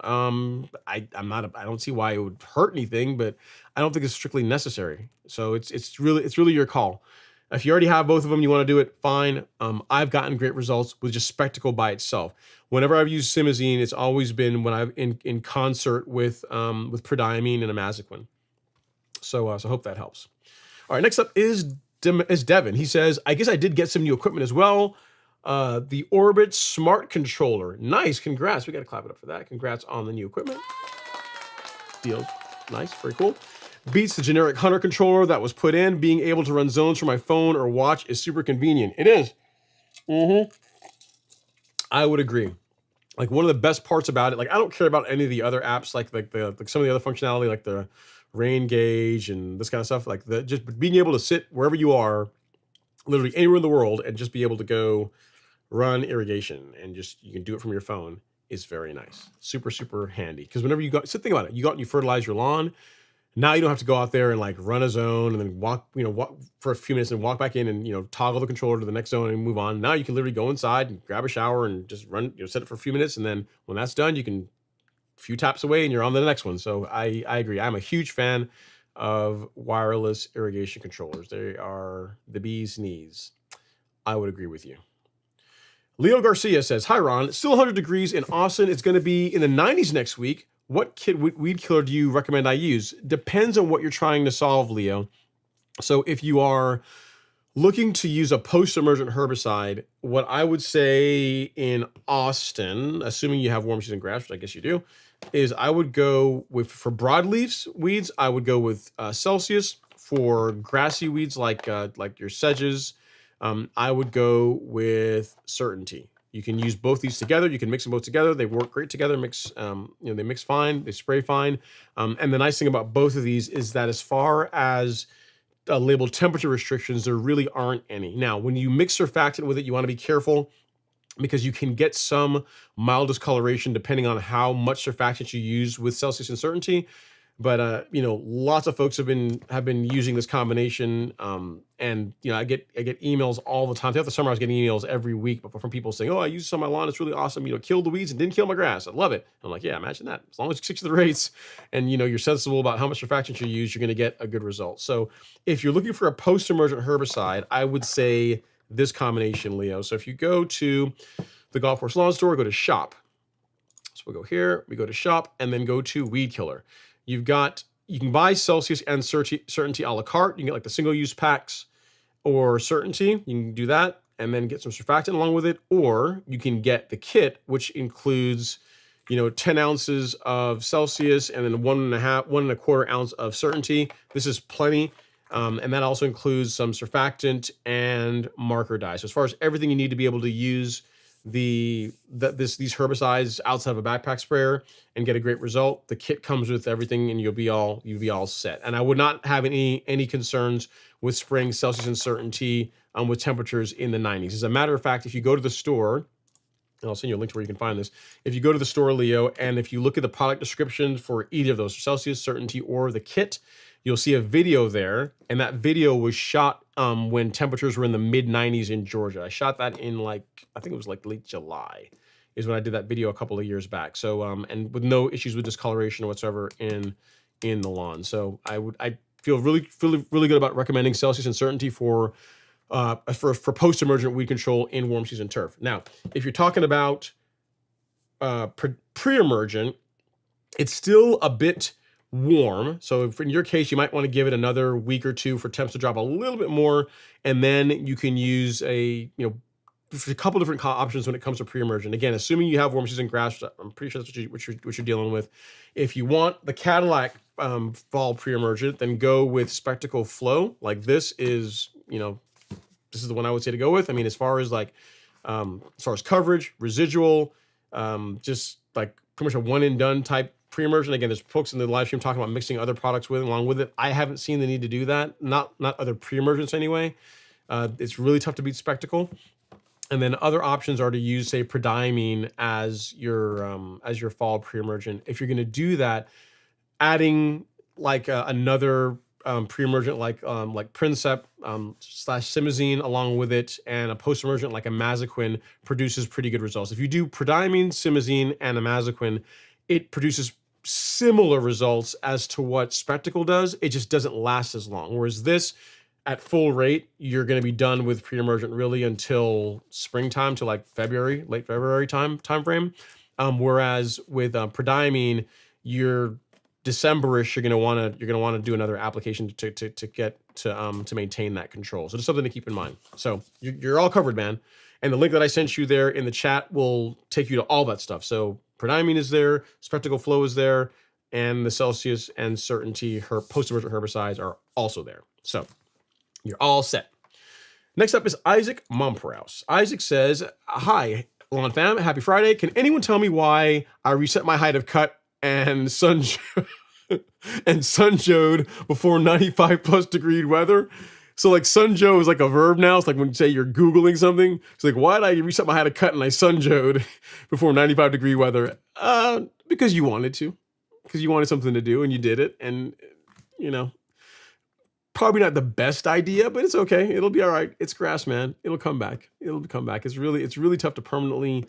I don't see why it would hurt anything, but I don't think it's strictly necessary. So it's really your call. If you already have both of them, you want to do it, fine. I've gotten great results with just spectacle by itself. Whenever I've used simazine, it's always been when I've in concert with prodiamine and imazaquin. So I hope that helps. All right, next up is Devin. He says, I guess I did get some new equipment as well. The Orbit Smart Controller. Nice, congrats. We got to clap it up for that. Congrats on the new equipment. Deals, nice, very cool. Beats the generic Hunter controller that was put in. Being able to run zones from my phone or watch is super convenient. It is. I would agree. Like one of the best parts about it, like I don't care about any of the other apps, like some of the other functionality, like the rain gauge and this kind of stuff. Like just being able to sit wherever you are, literally anywhere in the world, and just be able to go run irrigation and you can do it from your phone is very nice. Super, super handy. Because whenever you go, so think about it, you go out and you fertilize your lawn. Now you don't have to go out there and like run a zone and then walk for a few minutes and walk back in and, toggle the controller to the next zone and move on. Now you can literally go inside and grab a shower and just run, set it for a few minutes. And then when that's done, you can a few taps away and you're on to the next one. So I agree. I'm a huge fan of wireless irrigation controllers. They are the bee's knees. I would agree with you. Leo Garcia says, hi, Ron. It's still 100 degrees in Austin. It's going to be in the 90s next week. What weed killer do you recommend I use? Depends on what you're trying to solve, Leo. So if you are looking to use a post-emergent herbicide, what I would say in Austin, assuming you have warm season grass, which I guess you do, is I would go with, for broadleaf weeds, I would go with Celsius. for grassy weeds like your sedges, I would go with Certainty. You can use both these together. You can mix them both together. They work great together. They mix fine. They spray fine. And the nice thing about both of these is that as far as labeled temperature restrictions, there really aren't any. Now, when you mix surfactant with it, you want to be careful because you can get some mild discoloration depending on how much surfactant you use with Celsius and Certainty. But lots of folks have been using this combination, and I get emails all the time. Throughout the summer, I was getting emails every week, but from people saying, "Oh, I used this on my lawn. It's really awesome. Killed the weeds and didn't kill my grass. I love it." I'm like, "Yeah, imagine that. As long as you stick to the rates, and you're sensible about how much surfactant you use, you're going to get a good result." So, if you're looking for a post-emergent herbicide, I would say this combination, Leo. So, if you go to the Golf Course Lawn Store, go to Shop. So we'll go here. We go to Shop, and then go to Weed Killer. You can buy Celsius and Certainty a la carte. You can get like the single-use packs or Certainty. You can do that and then get some surfactant along with it. Or you can get the kit, which includes, 10 ounces of Celsius and then 1.25 ounce of Certainty. This is plenty. And that also includes some surfactant and marker dye. So as far as everything you need to be able to use these herbicides outside of a backpack sprayer and get a great result, the kit comes with everything, and you'll be all set. And I would not have any concerns with spraying Celsius and Certainty with temperatures in the 90s. As a matter of fact, if you go to the store, and I'll send you a link to where you can find this. If you go to the store, Leo, and if you look at the product description for either of those, Celsius, Certainty, or the kit, you'll see a video there, and that video was shot when temperatures were in the mid-90s in Georgia. I shot that in I think it was late July is when I did that video a couple of years back. So and with no issues with discoloration whatsoever in the lawn. So I feel really good about recommending Celsius and Certainty for post-emergent weed control in warm season turf. Now, if you're talking about pre-emergent, it's still a bit warm. So if in your case, you might want to give it another week or two for temps to drop a little bit more. And then you can use a couple different options when it comes to pre-emergent. Again, assuming you have warm season grass, I'm pretty sure that's what you're dealing with. If you want the Cadillac fall pre-emergent, then go with Spectacle Flow. Like this is the one I would say to go with. I mean, as far as coverage, residual, just like pretty much a one and done type pre-emergent. Again, there's folks in the live stream talking about mixing other products along with it. I haven't seen the need to do that. Not other pre-emergents anyway. It's really tough to beat Spectacle. And then other options are to use, say, prodiamine as your fall pre-emergent. If you're going to do that, adding another pre-emergent like Princep / Simazine along with it, and a post-emergent like Imazaquin produces pretty good results. If you do prodiamine, Simazine, and Imazaquin, it produces similar results as to what Spectacle does. It just doesn't last as long. Whereas this, at full rate, you're going to be done with pre-emergent really until springtime, to late February time frame. Whereas with prodiamine, you're December-ish, you're gonna want to do another application to maintain that control. So just something to keep in mind. So you're all covered, man. And the link that I sent you there in the chat will take you to all that stuff. So prodiamine is there, Spectacle Flow is there, and the Celsius and Certainty post-emergent herbicides are also there. So you're all set. Next up is Isaac Momprouse. Isaac says, "Hi, Lawn Fam, happy Friday. Can anyone tell me why I reset my height of cut and sun showed before 95 plus degree weather?" So sunjo is like a verb now. It's like when you say you're Googling something. It's like, why did I reset my height of cut and I sunjoed before 95 degree weather? Because you wanted to. Because you wanted something to do and you did it. And, probably not the best idea, but it's okay. It'll be all right. It's grass, man. It'll come back. It's really tough to permanently,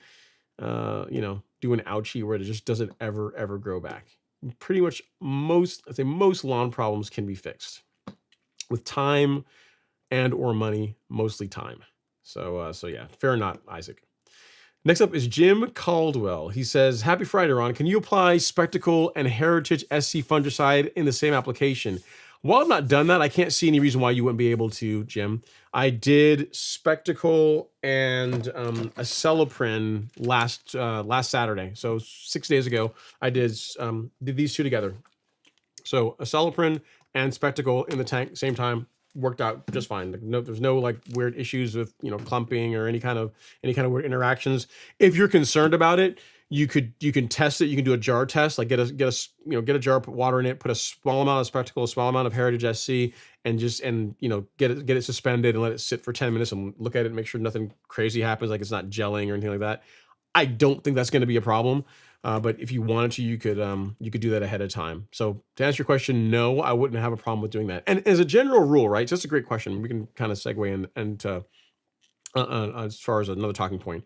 do an ouchie where it just doesn't ever grow back. Pretty much most lawn problems can be fixed with time and or money, mostly time. So yeah, fair not, Isaac. Next up is Jim Caldwell. He says, "Happy Friday, Ron. Can you apply Spectacle and Heritage SC fungicide in the same application?" While I've not done that, I can't see any reason why you wouldn't be able to, Jim. I did Spectacle and Acelyprin last Saturday. So 6 days ago, I did these two together. So Acelyprin and spectacle in the tank same time worked out just fine. Like there's no like weird issues with clumping or any kind of weird interactions. If you're concerned about it, you can test it. You can do a jar test, like get a jar, put water in it, put a small amount of spectacle, a small amount of Heritage SC, and get it suspended and let it sit for 10 minutes and look at it and make sure nothing crazy happens, like it's not gelling or anything like that. I don't think that's going to be a problem. But if you wanted to, you could do that ahead of time. So to answer your question, no, I wouldn't have a problem with doing that. And as a general rule, right? Just a great question. We can kind of segue in and as far as another talking point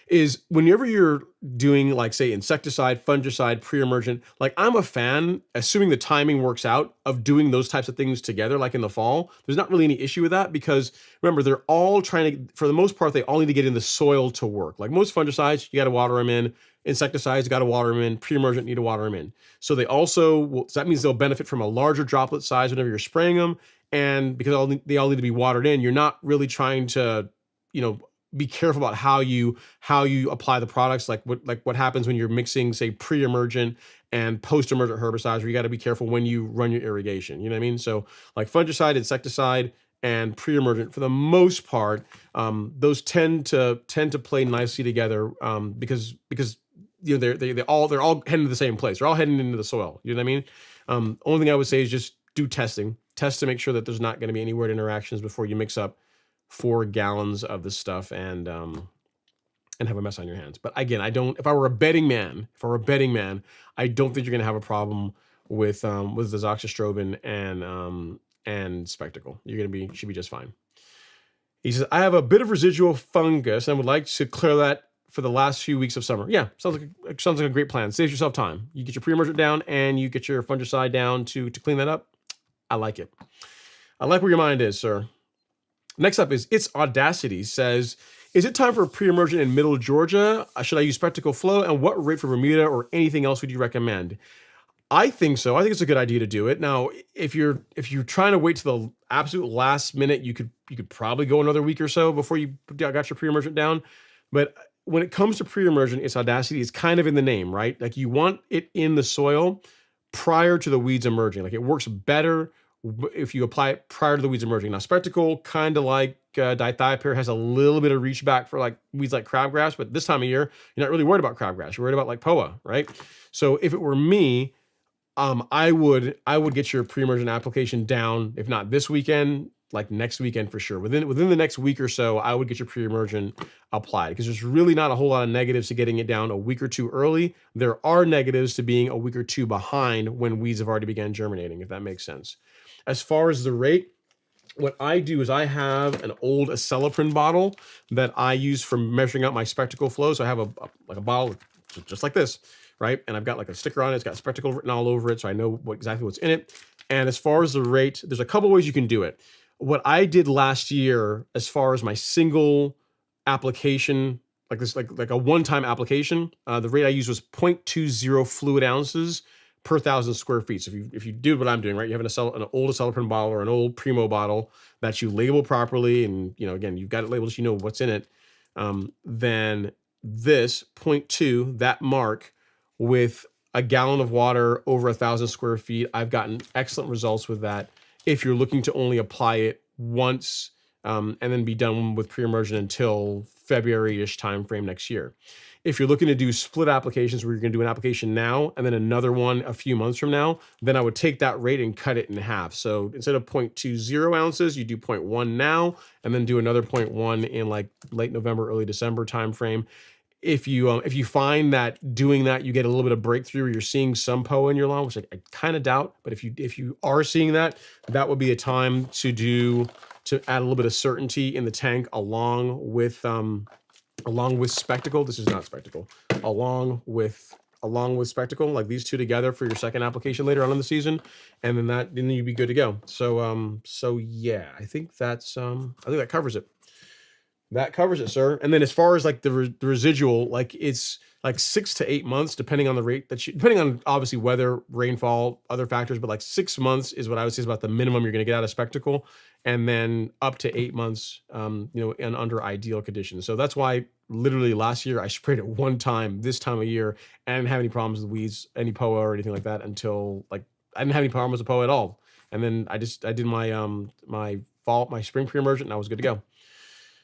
is whenever you're doing like say insecticide, fungicide, pre-emergent, like I'm a fan, assuming the timing works out, of doing those types of things together, like in the fall. There's not really any issue with that because remember, they're all trying to, for the most part, they all need to get in the soil to work. Like most fungicides, you got to water them in. Insecticides, you got to water them in. Pre-emergent, need to water them in. So they also, so that means they'll benefit from a larger droplet size whenever you're spraying them. And because they all need to be watered in, you're not really trying to, be careful about how you apply the products, like what happens when you're mixing say pre-emergent and post-emergent herbicides, where you got to be careful when you run your irrigation. You know what I mean? So like fungicide, insecticide, and pre-emergent, for the most part, those tend to play nicely together because they're all heading to the same place. They're all heading into the soil. You know what I mean? Only thing I would say is just do testing. Test to make sure that there's not going to be any weird interactions before you mix up 4 gallons of this stuff and have a mess on your hands. But again, if I were a betting man, I don't think you're going to have a problem with the Zoxystrobin and Spectacle. Should be just fine. He says, I have a bit of residual fungus and would like to clear that for the last few weeks of summer. Yeah, sounds like a great plan. Saves yourself time. You get your pre-emergent down and you get your fungicide down to clean that up. I like it. I like where your mind is, sir. Next up is It's Audacity says, is it time for a pre-emergent in middle Georgia? Should I use Spectacle Flow? And what rate for Bermuda or anything else would you recommend? I think so. I think it's a good idea to do it. Now, if you're trying to wait to the absolute last minute, you could probably go another week or so before you got your pre-emergent down. But when it comes to pre-emergent, It's Audacity is kind of in the name, right? Like you want it in the soil prior to the weeds emerging. Like it works better if you apply it prior to the weeds emerging. Now, Spectacle, kind of like dithiopyr, has a little bit of reach back for like weeds like crabgrass, but this time of year, you're not really worried about crabgrass. You're worried about like POA, right? So if it were me, I would get your pre-emergent application down, if not this weekend, like next weekend for sure. Within the next week or so, I would get your pre-emergent applied because there's really not a whole lot of negatives to getting it down a week or two early. There are negatives to being a week or two behind when weeds have already begun germinating, if that makes sense. As far as the rate, what I do is I have an old Acelepryn bottle that I use for measuring out my Spectacle Flow. So I have a bottle just like this, right? And I've got like a sticker on it. It's got Spectacle written all over it, so I know exactly what's in it. And as far as the rate, there's a couple ways you can do it. What I did last year, as far as my single application, like this, like a one-time application, the rate I used was 0.20 fluid ounces per 1,000 square feet. So if you do what I'm doing, right, you have an old Acelepryn bottle or an old Primo bottle that you label properly, and again, you've got it labeled so you know what's in it. Then this 0.2, that mark, with a gallon of water over 1,000 square feet, I've gotten excellent results with that. If you're looking to only apply it once and then be done with pre-emergent until February-ish timeframe next year. If you're looking to do split applications where you're going to do an application now and then another one a few months from now, then I would take that rate and cut it in half. So instead of 0.20 ounces, you do 0.1 now and then do another 0.1 in like late November, early December timeframe. If you find that doing that, you get a little bit of breakthrough, or you're seeing some POA in your lawn, which I kind of doubt, but if you are seeing that, that would be a time to add a little bit of certainty in the tank along with Spectacle. This is not Spectacle. Along with Spectacle, like these two together for your second application later on in the season, and then you'd be good to go. So yeah, I think that covers it. That covers it, sir. And then as far as like the residual, like it's like 6 to 8 months, depending on the rate depending on obviously weather, rainfall, other factors, but like 6 months is what I would say is about the minimum you're going to get out of Spectacle, and then up to 8 months, and under ideal conditions. So that's why literally last year I sprayed it one time this time of year and I didn't have any problems with weeds, any POA or anything like that until like I didn't have any problems with POA at all And then I did my spring pre-emergent, and I was good to go.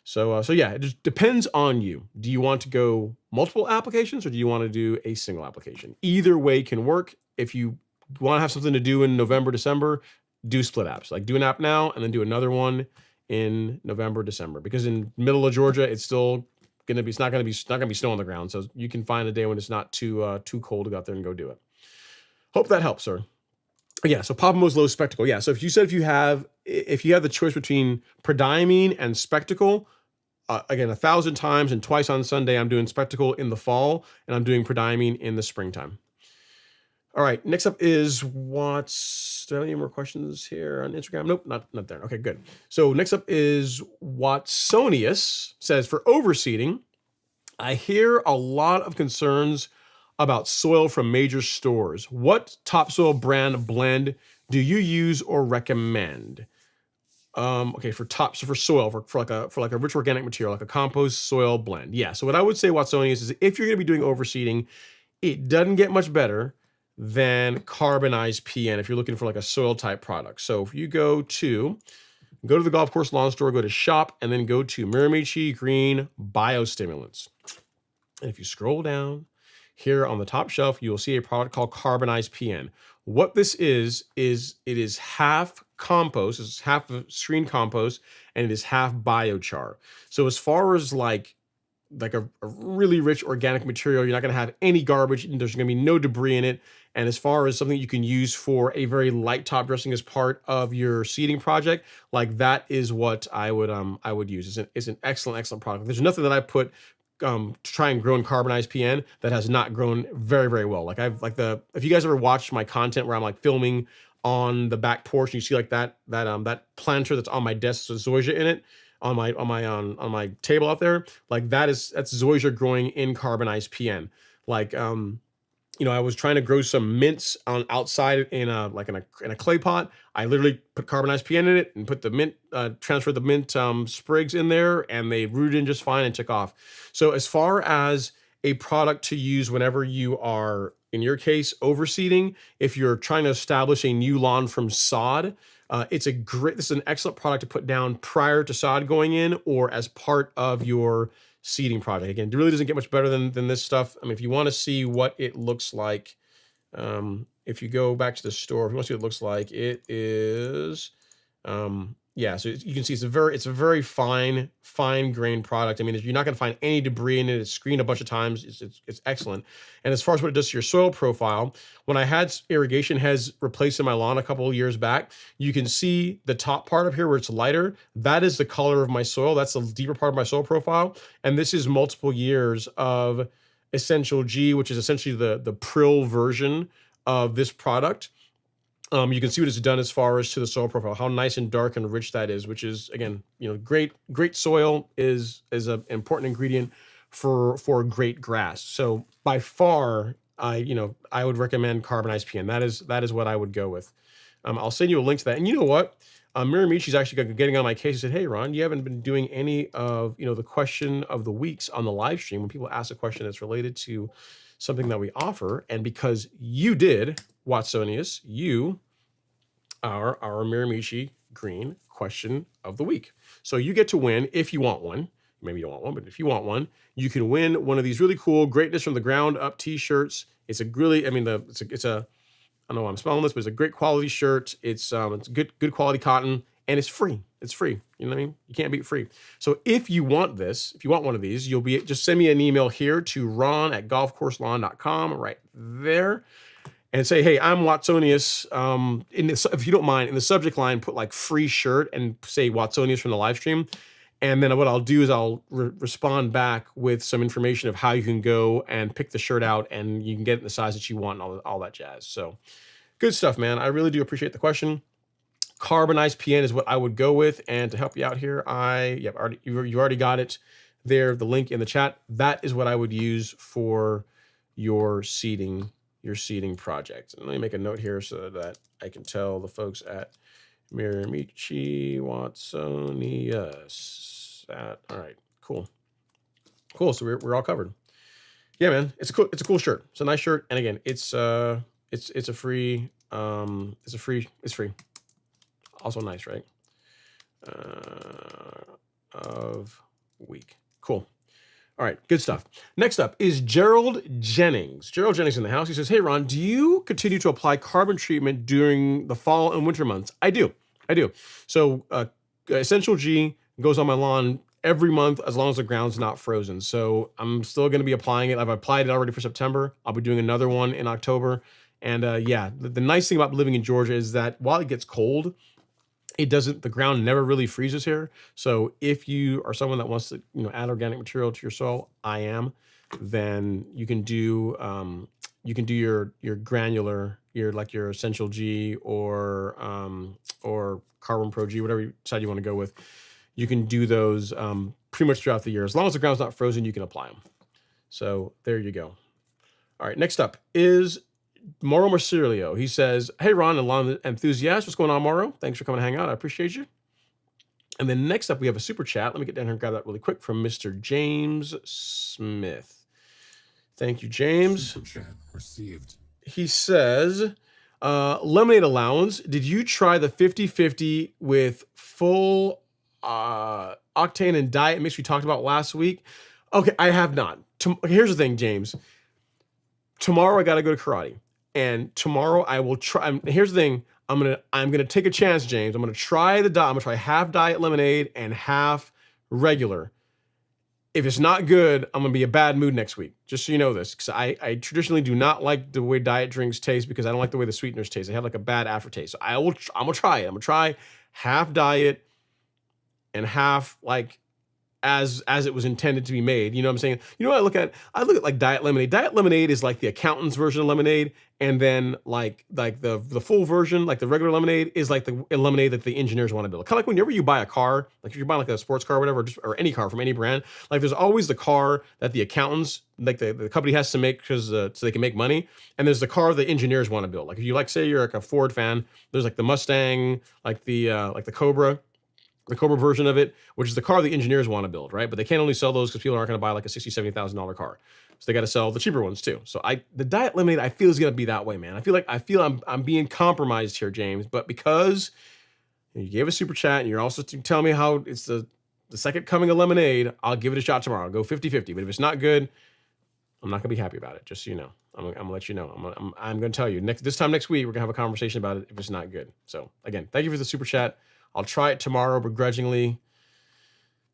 So yeah, it just depends on you. Do you want to go multiple applications, or do you want to do a single application? Either way can work. If you want to have something to do in November, December, do split apps. Like do an app now and then do another one in November, December. Because in middle of Georgia, it's still it's not gonna be snow on the ground. So you can find a day when it's not too cold to go out there and go do it. Hope that helps, sir. Yeah, so Papa Mo's low spectacle. Yeah, so if you have the choice between prodiamine and spectacle, again, 1,000 times and twice on Sunday, I'm doing spectacle in the fall, and I'm doing prodiamine in the springtime. All right, next up is do I have any more questions here on Instagram? Nope, not there. Okay, good. So next up is Watsonius says, for overseeding, I hear a lot of concerns about soil from major stores. What topsoil brand blend do you use or recommend? Okay, for soil, for like a rich organic material, like a compost soil blend. Yeah. So what I would say, Watsonius, is if you're going to be doing overseeding, it doesn't get much better than carbonized PN if you're looking for like a soil type product. So if you go to the golf course lawn store, go to shop, and then go to Miramichi Green Biostimulants. And if you scroll down here on the top shelf, you will see a product called carbonized PN. What this is it is half compost, it's half screen compost, and it is half biochar. So as far as like a really rich organic material, you're not going to have any garbage, and there's going to be no debris in it. And as far as something you can use for a very light top dressing as part of your seeding project, like that is what I would use. It's an excellent product. There's nothing that I put to try and grow in carbonized PN that has not grown very, very well. Like if you guys ever watched my content where I'm like filming on the back porch, and you see like that planter that's on my desk with zoysia in it on my table out there, like that's zoysia growing in carbonized PN. Like I was trying to grow some mints on outside in a clay pot. I literally put carbonized PN in it and put the mint, transferred the mint sprigs in there, and they rooted in just fine and took off. So as far as a product to use whenever you are, in your case, overseeding, if you're trying to establish a new lawn from sod, this is an excellent product to put down prior to sod going in or as part of your seeding project. Again, it really doesn't get much better than this stuff. I mean, if you want to see what it looks like, if you go back to the store, if you want to see what it looks like, it is, yeah, so you can see it's a very fine grained product. I mean, you're not going to find any debris in it. It's screened a bunch of times. It's excellent. And as far as what it does to your soil profile, when I had irrigation heads replaced in my lawn a couple of years back, you can see the top part up here where it's lighter. That is the color of my soil. That's the deeper part of my soil profile. And this is multiple years of Essential G, which is essentially the Prill version of this product. You can see what it's done as far as to the soil profile, how nice and dark and rich that is, which is, again, great soil is an important ingredient for great grass. So by far, I would recommend carbonized PN. That is what I would go with. I'll send you a link to that. And you know what? Miramichi's actually getting on my case and said, hey, Ron, you haven't been doing any of, the question of the weeks on the live stream when people ask a question that's related to something that we offer. And because you did, Watsonius, you are our Miramichi Green question of the week. So you get to win if you want one. Maybe you don't want one, but if you want one, you can win one of these really cool Greatness from the Ground Up t-shirts. It's a really, I don't know why I'm spelling this, but it's a great quality shirt. It's good quality cotton, and it's free. It's free. You know what I mean? You can't beat free. So if you want one of these, just send me an email here to ron@golfcourselawn.com right there. And say, hey, I'm Watsonius. If you don't mind, in the subject line, put like free shirt and say Watsonius from the live stream. And then what I'll do is I'll respond back with some information of how you can go and pick the shirt out, and you can get it in the size that you want and all that jazz. So good stuff, man. I really do appreciate the question. Carbonized PN is what I would go with. And to help you out here, you already got it there, the link in the chat. That is what I would use for your seeding project. And let me make a note here so that I can tell the folks at Miramichi Watsonius. All right, cool. So we're all covered. Yeah, man, it's a cool shirt. It's a nice shirt, and again, it's free. It's free. Also nice, right? Of week. Cool. All right, good stuff. Next up is Gerald Jennings. Gerald Jennings in the house. He says, "Hey Ron, do you continue to apply carbon treatment during the fall and winter months?" I do. So Essential G goes on my lawn every month as long as the ground's not frozen. So I'm still going to be applying it. I've applied it already for September. I'll be doing another one in October. And the nice thing about living in Georgia is that while it gets cold, the ground never really freezes here. So if you are someone that wants to, add organic material to your soil, then you can do your granular, your Essential G or Carbon Pro G, whatever side you want to go with. You can do those pretty much throughout the year. As long as the ground's not frozen, you can apply them. So there you go. All right, next up is Mauro Marsilio. He says, "Hey Ron, and lawn enthusiast, what's going on, Mauro? Thanks for coming to hang out. I appreciate you." And then next up, we have a super chat. Let me get down here and grab that really quick from Mr. James Smith. Thank you, James. Super chat received. He says, lemonade allowance. Did you try the 50-50 with full octane and diet mix we talked about last week? Okay, I have not. Here's the thing, James. Tomorrow I got to go to karate. And tomorrow I will try. Here's the thing. I'm gonna take a chance, James. I'm gonna try I'm gonna try half diet lemonade and half regular. If it's not good, I'm gonna be in a bad mood next week. Just so you know this, because I traditionally do not like the way diet drinks taste because I don't like the way the sweeteners taste. They have like a bad aftertaste. So I'm gonna try it. I'm gonna try half diet and half like as it was intended to be made. You know what I'm saying? You know what I look at? I look at like diet lemonade. Diet lemonade is like the accountant's version of lemonade, and then like the full version, like the regular lemonade, is like the lemonade that the engineers want to build. Kind of like whenever you buy a car, like if you're buying like a sports car or whatever, or any car from any brand, like there's always the car that the accountants, like the company has to make because so they can make money, and there's the car the engineers want to build. Like if you say you're like a Ford fan, there's like the Mustang, like the Cobra. The Cobra version of it, which is the car the engineers want to build, right? But they can't only sell those because people aren't going to buy like a $60,000, $70,000 car. So they got to sell the cheaper ones too. So the diet lemonade, I feel is going to be that way, man. I feel I'm being compromised here, James. But because you gave a super chat and you're also telling me how it's the second coming of lemonade, I'll give it a shot tomorrow. I'll go 50-50. But if it's not good, I'm not going to be happy about it. Just so you know, I'm going to let you know. I'm going to tell you this time next week we're going to have a conversation about it if it's not good. So again, thank you for the super chat. I'll try it tomorrow begrudgingly.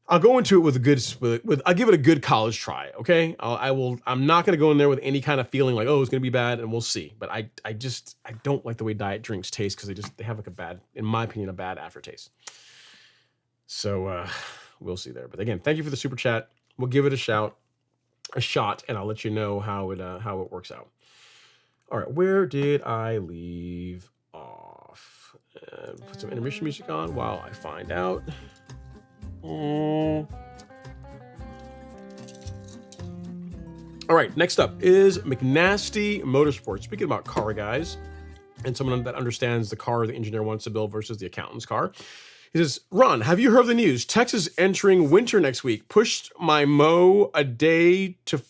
I'll go into it with I'll give it a good college try, okay? I'm not going to go in there with any kind of feeling like, oh, it's going to be bad, and we'll see. But I don't like the way diet drinks taste because they have like a bad, in my opinion, a bad aftertaste. So we'll see there. But again, thank you for the super chat. We'll give it a shot, and I'll let you know how it works out. All right, where did I leave off? Put some intermission music on while I find out. All right, next up is McNasty Motorsports. Speaking about car guys and someone that understands the car the engineer wants to build versus the accountant's car. He says, Ron, have you heard the news? Texas entering winter next week. Pushed my mow a day to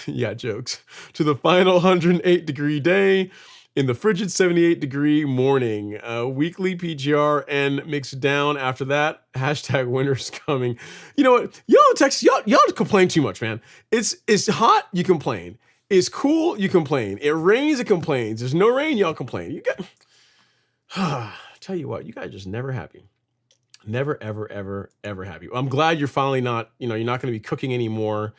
yeah, jokes. To the final 108-degree day in the frigid 78-degree morning. Weekly PGR and mixed down after that. Hashtag winter's coming. You know what? Y'all in Texas, y'all complain too much, man. It's hot, you complain. It's cool, you complain. It rains, it complains. There's no rain, y'all complain. You got... Tell you what, you guys are just never happy. Never, ever, ever, ever happy. I'm glad you're finally not, you're not going to be cooking anymore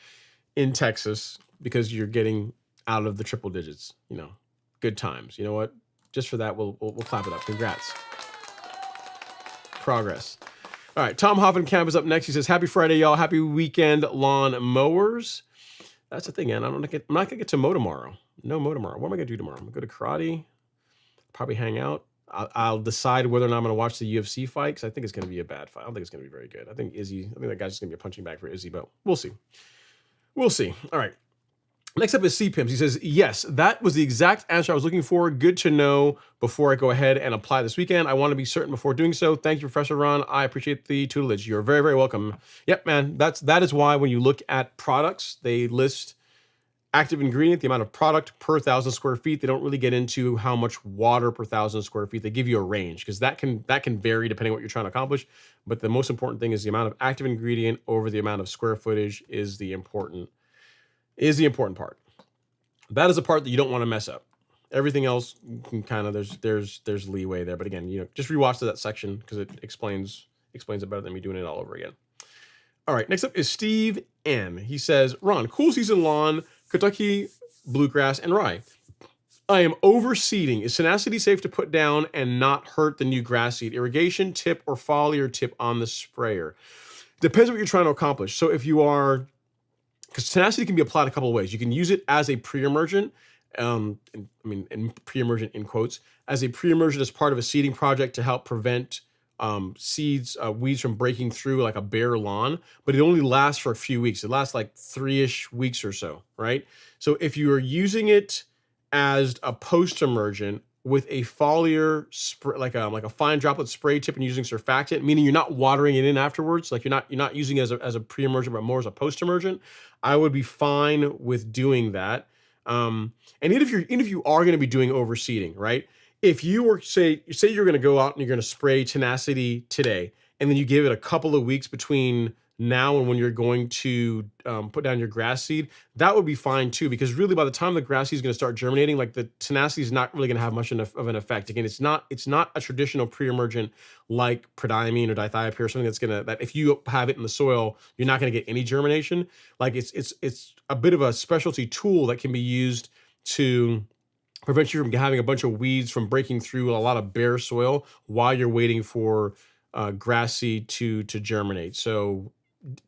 in Texas because you're getting out of the triple digits. Good times. You know what? Just for that, we'll clap it up. Congrats. Progress. All right, Tom Hoffenkamp is up next. He says, "Happy Friday, y'all. Happy weekend, lawn mowers." That's the thing, man. I'm not gonna get to mow tomorrow. No mow tomorrow. What am I gonna do tomorrow? I'm gonna go to karate. Probably hang out. I'll decide whether or not I'm gonna watch the UFC fight because I think it's gonna be a bad fight. I don't think it's gonna be very good. I think that guy's just gonna be a punching bag for Izzy, but we'll see. We'll see. All right. Next up is C Pimps. He says, "Yes, that was the exact answer I was looking for. Good to know before I go ahead and apply this weekend. I want to be certain before doing so. Thank you, Professor Ron. I appreciate the tutelage. You're very, very welcome." Yep, man. That is why when you look at products, they list active ingredient, the amount of product per 1,000 square feet. They don't really get into how much water per 1,000 square feet. They give you a range because that can vary depending on what you're trying to accomplish. But the most important thing is the amount of active ingredient over the amount of square footage is the important part. That is the part that you don't want to mess up. Everything else can kind of there's leeway there. But again, just rewatch that section because it explains it better than me doing it all over again. All right, next up is Steve N. He says, Ron, cool season lawn, Kentucky bluegrass, and rye. I am overseeding. Is tenacity safe to put down and not hurt the new grass seed? Irrigation tip or foliar tip on the sprayer? Depends what you're trying to accomplish. So if you are, because tenacity can be applied a couple of ways. You can use it as a pre-emergent, and pre-emergent in quotes, as a pre-emergent as part of a seeding project to help prevent weeds from breaking through like a bare lawn, but it only lasts for a few weeks. It lasts like 3-ish weeks or so, right? So if you are using it as a post-emergent with a foliar spray, like a fine droplet spray tip and using surfactant, meaning you're not watering it in afterwards, like you're not using it as a pre-emergent, but more as a post-emergent, I would be fine with doing that. And even if you are going to be doing overseeding, right? If you were say you're going to go out and you're going to spray tenacity today, and then you give it a couple of weeks between now and when you're going to put down your grass seed, that would be fine too, because really by the time the grass seed is going to start germinating, like the tenacity is not really going to have much of an effect. Again, it's not a traditional pre-emergent like prodiamine or dithiopyr or something that if you have it in the soil, you're not going to get any germination. Like it's a bit of a specialty tool that can be used to prevent you from having a bunch of weeds from breaking through a lot of bare soil while you're waiting for grass seed to germinate. So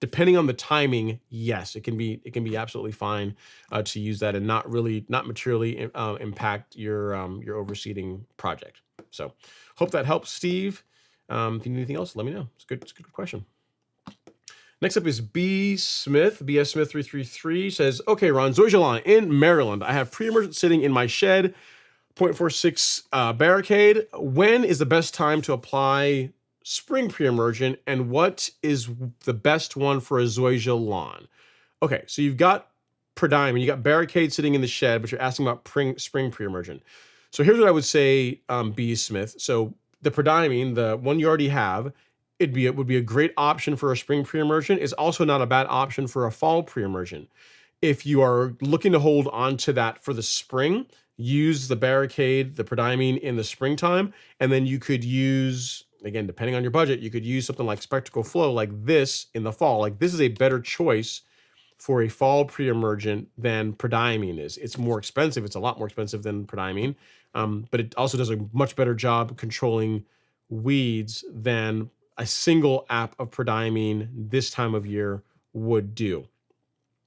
depending on the timing, yes, it can be absolutely fine to use that and not materially impact your overseeding project. So hope that helps, Steve. If you need anything else, let me know. It's a good question. Next up is B. Smith, BS Smith 333 says, okay, Ron, Zoysia lawn in Maryland. I have pre-emergent sitting in my shed, 0.46 barricade. When is the best time to apply spring pre-emergent, and what is the best one for a Zoysia lawn? Okay, so you've got prodiamine, you got barricade sitting in the shed, but you're asking about spring pre-emergent. So here's what I would say, B. Smith. So the prodiamine, the one you already have, it would be a great option for a spring pre-emergent. It's also not a bad option for a fall pre-emergent. If you are looking to hold on to that for the spring, use the barricade, the prodiamine in the springtime, and then you could use, again, depending on your budget, you could use something like Spectacle Flow like this in the fall. Like this is a better choice for a fall pre-emergent than prodiamine is. It's more expensive. It's a lot more expensive than prodiamine, but it also does a much better job controlling weeds than a single app of prodiamine this time of year would do.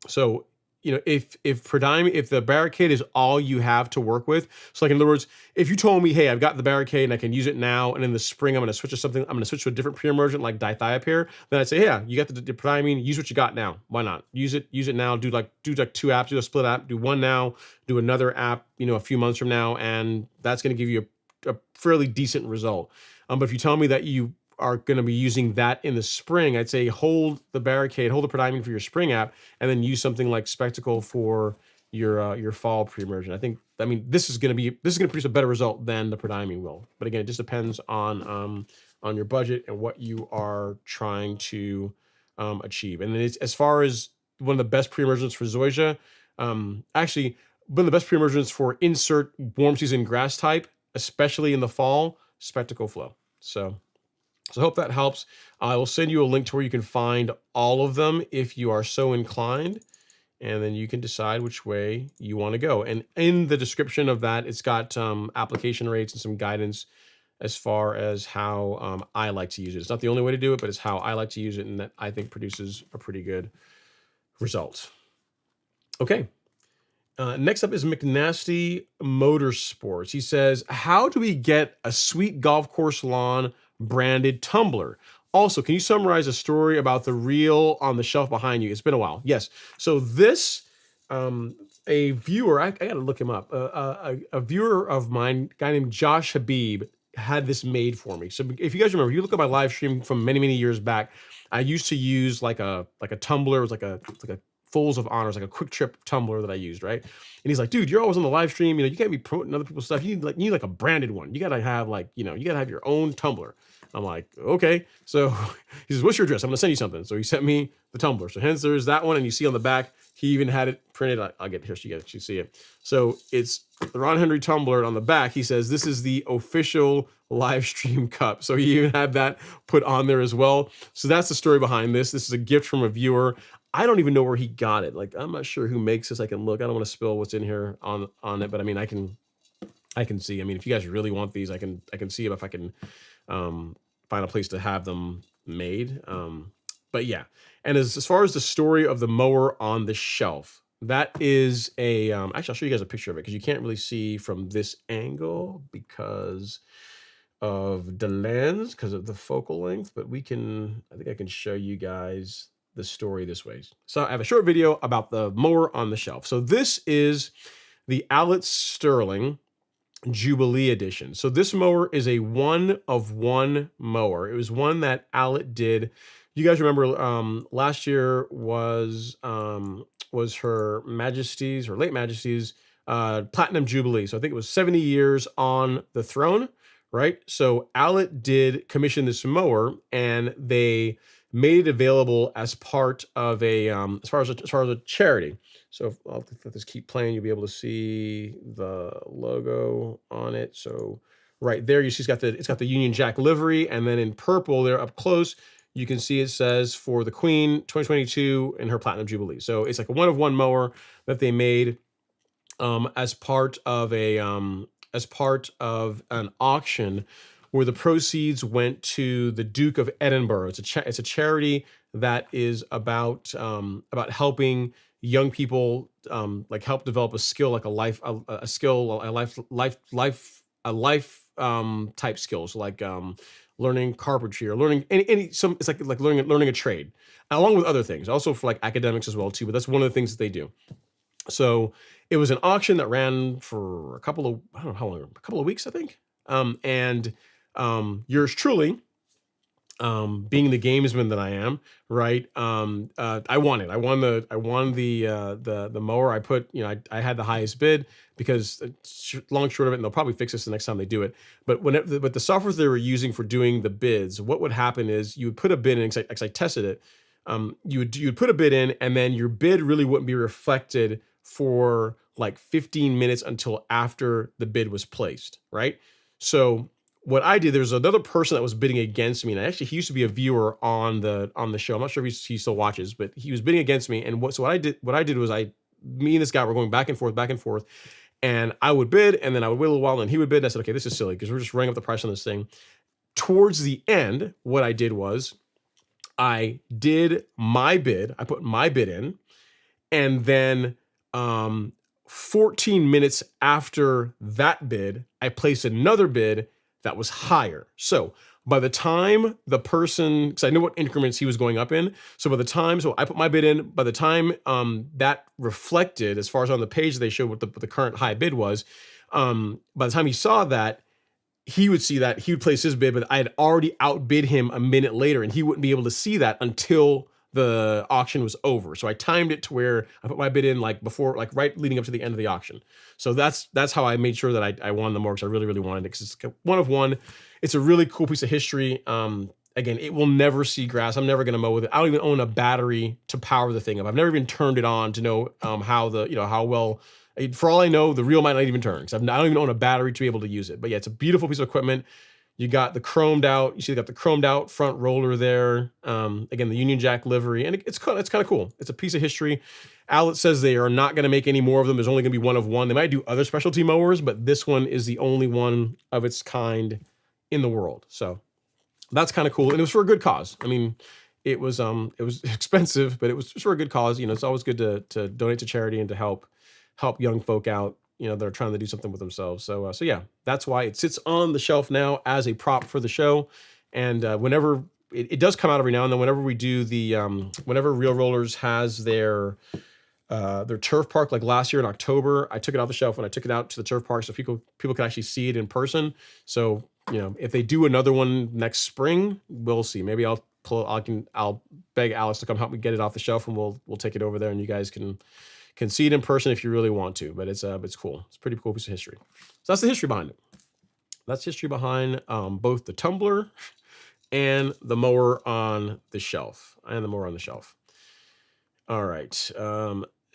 So, if the barricade is all you have to work with, so like in other words, if you told me, hey, I've got the barricade and I can use it now, and in the spring I'm going to switch to a different pre-emergent like dithiopyr, then I'd say, yeah, you got the prodiamine, use what you got now. Why not? Use it now. Do like 2 apps, do a split app, do one now, do another app, a few months from now, and that's going to give you a fairly decent result. But if you tell me that you are going to be using that in the spring, I'd say hold the prodiamine for your spring app, and then use something like Spectacle for your fall pre-emergent. This is going to produce a better result than the prodiamine will. But again, it just depends on your budget and what you are trying to achieve. And then as far as one of the best pre-emergents for Zoysia, actually one of the best pre-emergents for insert warm season grass type, especially in the fall, Spectacle Flow. So I hope that helps. I will send you a link to where you can find all of them if you are so inclined, and then you can decide which way you want to go. And in the description of that, it's got application rates and some guidance as far as how I like to use it. It's not the only way to do it, but it's how I like to use it, and that I think produces a pretty good result. Okay. Next up is McNasty Motorsports. He says, how do we get a sweet golf course lawn branded tumbler? Also, can you summarize a story about the reel on the shelf behind you? It's been a while. Yes. So this, a viewer, I got to look him up. A viewer of mine, a guy named Josh Habib, had this made for me. So if you guys remember, you look at my live stream from many years back, I used to use like a tumbler. It was like a fulls of honors, like a quick trip tumbler that I used, right? And he's like, dude, you're always on the live stream. You can't be promoting other people's stuff. You need like a branded one. You gotta have you gotta have your own tumbler. I'm like, okay. So he says, what's your address? I'm gonna send you something. So he sent me the tumbler. So hence there's that one, and you see on the back, he even had it printed. I'll get here so you guys can see it. So it's the Ron Henry tumbler. On the back, he says this is the official live stream cup. So he even had that put on there as well. So that's the story behind this. This is a gift from a viewer. I don't even know where he got it. Like, I'm not sure who makes this. I can look. I don't want to spill what's in here on it, but I mean, I can see. I mean, if you guys really want these, I can see if I can find a place to have them made. But yeah, and as far as the story of the mower on the shelf, that is a actually, I'll show you guys a picture of it because you can't really see from this angle because of the lens, because of the focal length, but I think I can show you guys the story this way. So I have a short video about the mower on the shelf. So this is the Allett Sterling Jubilee Edition. So this mower is a 1-of-1 mower. It was one that Allett did. You guys remember last year was Her Majesty's, or late Majesty's, Platinum Jubilee. So I think it was 70 years on the throne, right? So Allett did commission this mower, and they made it available as part of a as far as a charity. So if I'll let this keep playing, you'll be able to see the logo on it. So right there, you see it's got the Union Jack livery, and then in purple there up close, you can see it says for the Queen 2022 and her Platinum Jubilee. So it's like a 1-of-1 mower that they made as part of an auction where the proceeds went to the Duke of Edinburgh. It's a charity that is about helping young people help develop a skill, like a life type skills, like learning carpentry or learning it's like learning a trade, along with other things, also for like academics as well too. But that's one of the things that they do. So it was an auction that ran for a couple of weeks, I think. And yours truly, being the gamesman that I am, right? I won it. I won the mower. I put, I had the highest bid because long short of it, and they'll probably fix this the next time they do it. But the software they were using for doing the bids, what would happen is you would put a bid in, because I tested it. You would put a bid in, and then your bid really wouldn't be reflected for like 15 minutes until after the bid was placed, right? So what I did, there was another person that was bidding against me, and actually he used to be a viewer on the show. I'm not sure if he still watches, but he was bidding against me. And what I did was me and this guy were going back and forth, and I would bid, and then I would wait a little while, and he would bid. And I said, okay, this is silly because we're just running up the price on this thing. Towards the end, what I did was I did my bid. I put my bid in, and then 14 minutes after that bid, I placed another bid that was higher. So by the time the person, because I knew what increments he was going up in, so I put my bid in, by the time that reflected, as far as on the page they showed what the current high bid was, by the time he saw that, he would see that, he would place his bid, but I had already outbid him a minute later, and he wouldn't be able to see that until the auction was over. So I timed it to where I put my bid in before, right leading up to the end of the auction. So that's how I made sure that I won the mower, because I really, really wanted it, because it's like a 1-of-1. It's a really cool piece of history. Again, it will never see grass. I'm never going to mow with it. I don't even own a battery to power the thing up. I've never even turned it on to know how well. For all I know, the reel might not even turn, because I don't even own a battery to be able to use it. But yeah, it's a beautiful piece of equipment. You got the chromed out. You see, they got the chromed out front roller there. Again, the Union Jack livery, and it's kind of cool. It's a piece of history. Allett says they are not going to make any more of them. There's only going to be 1-of-1. They might do other specialty mowers, but this one is the only one of its kind in the world. So that's kind of cool, and it was for a good cause. I mean, it was expensive, but it was for a good cause. It's always good to donate to charity and to help young folk out, that are trying to do something with themselves. So yeah, that's why it sits on the shelf now as a prop for the show. And whenever it does come out every now and then, whenever we do whenever Real Rollers has their turf park, like last year in October, I took it off the shelf and I took it out to the turf park so people could actually see it in person. So, if they do another one next spring, we'll see. Maybe I'll I'll beg Alex to come help me get it off the shelf, and we'll take it over there, and you guys can see it in person if you really want to. But it's cool. It's a pretty cool piece of history. So that's the history behind it. That's history behind both the tumbler and the mower on the shelf. All right.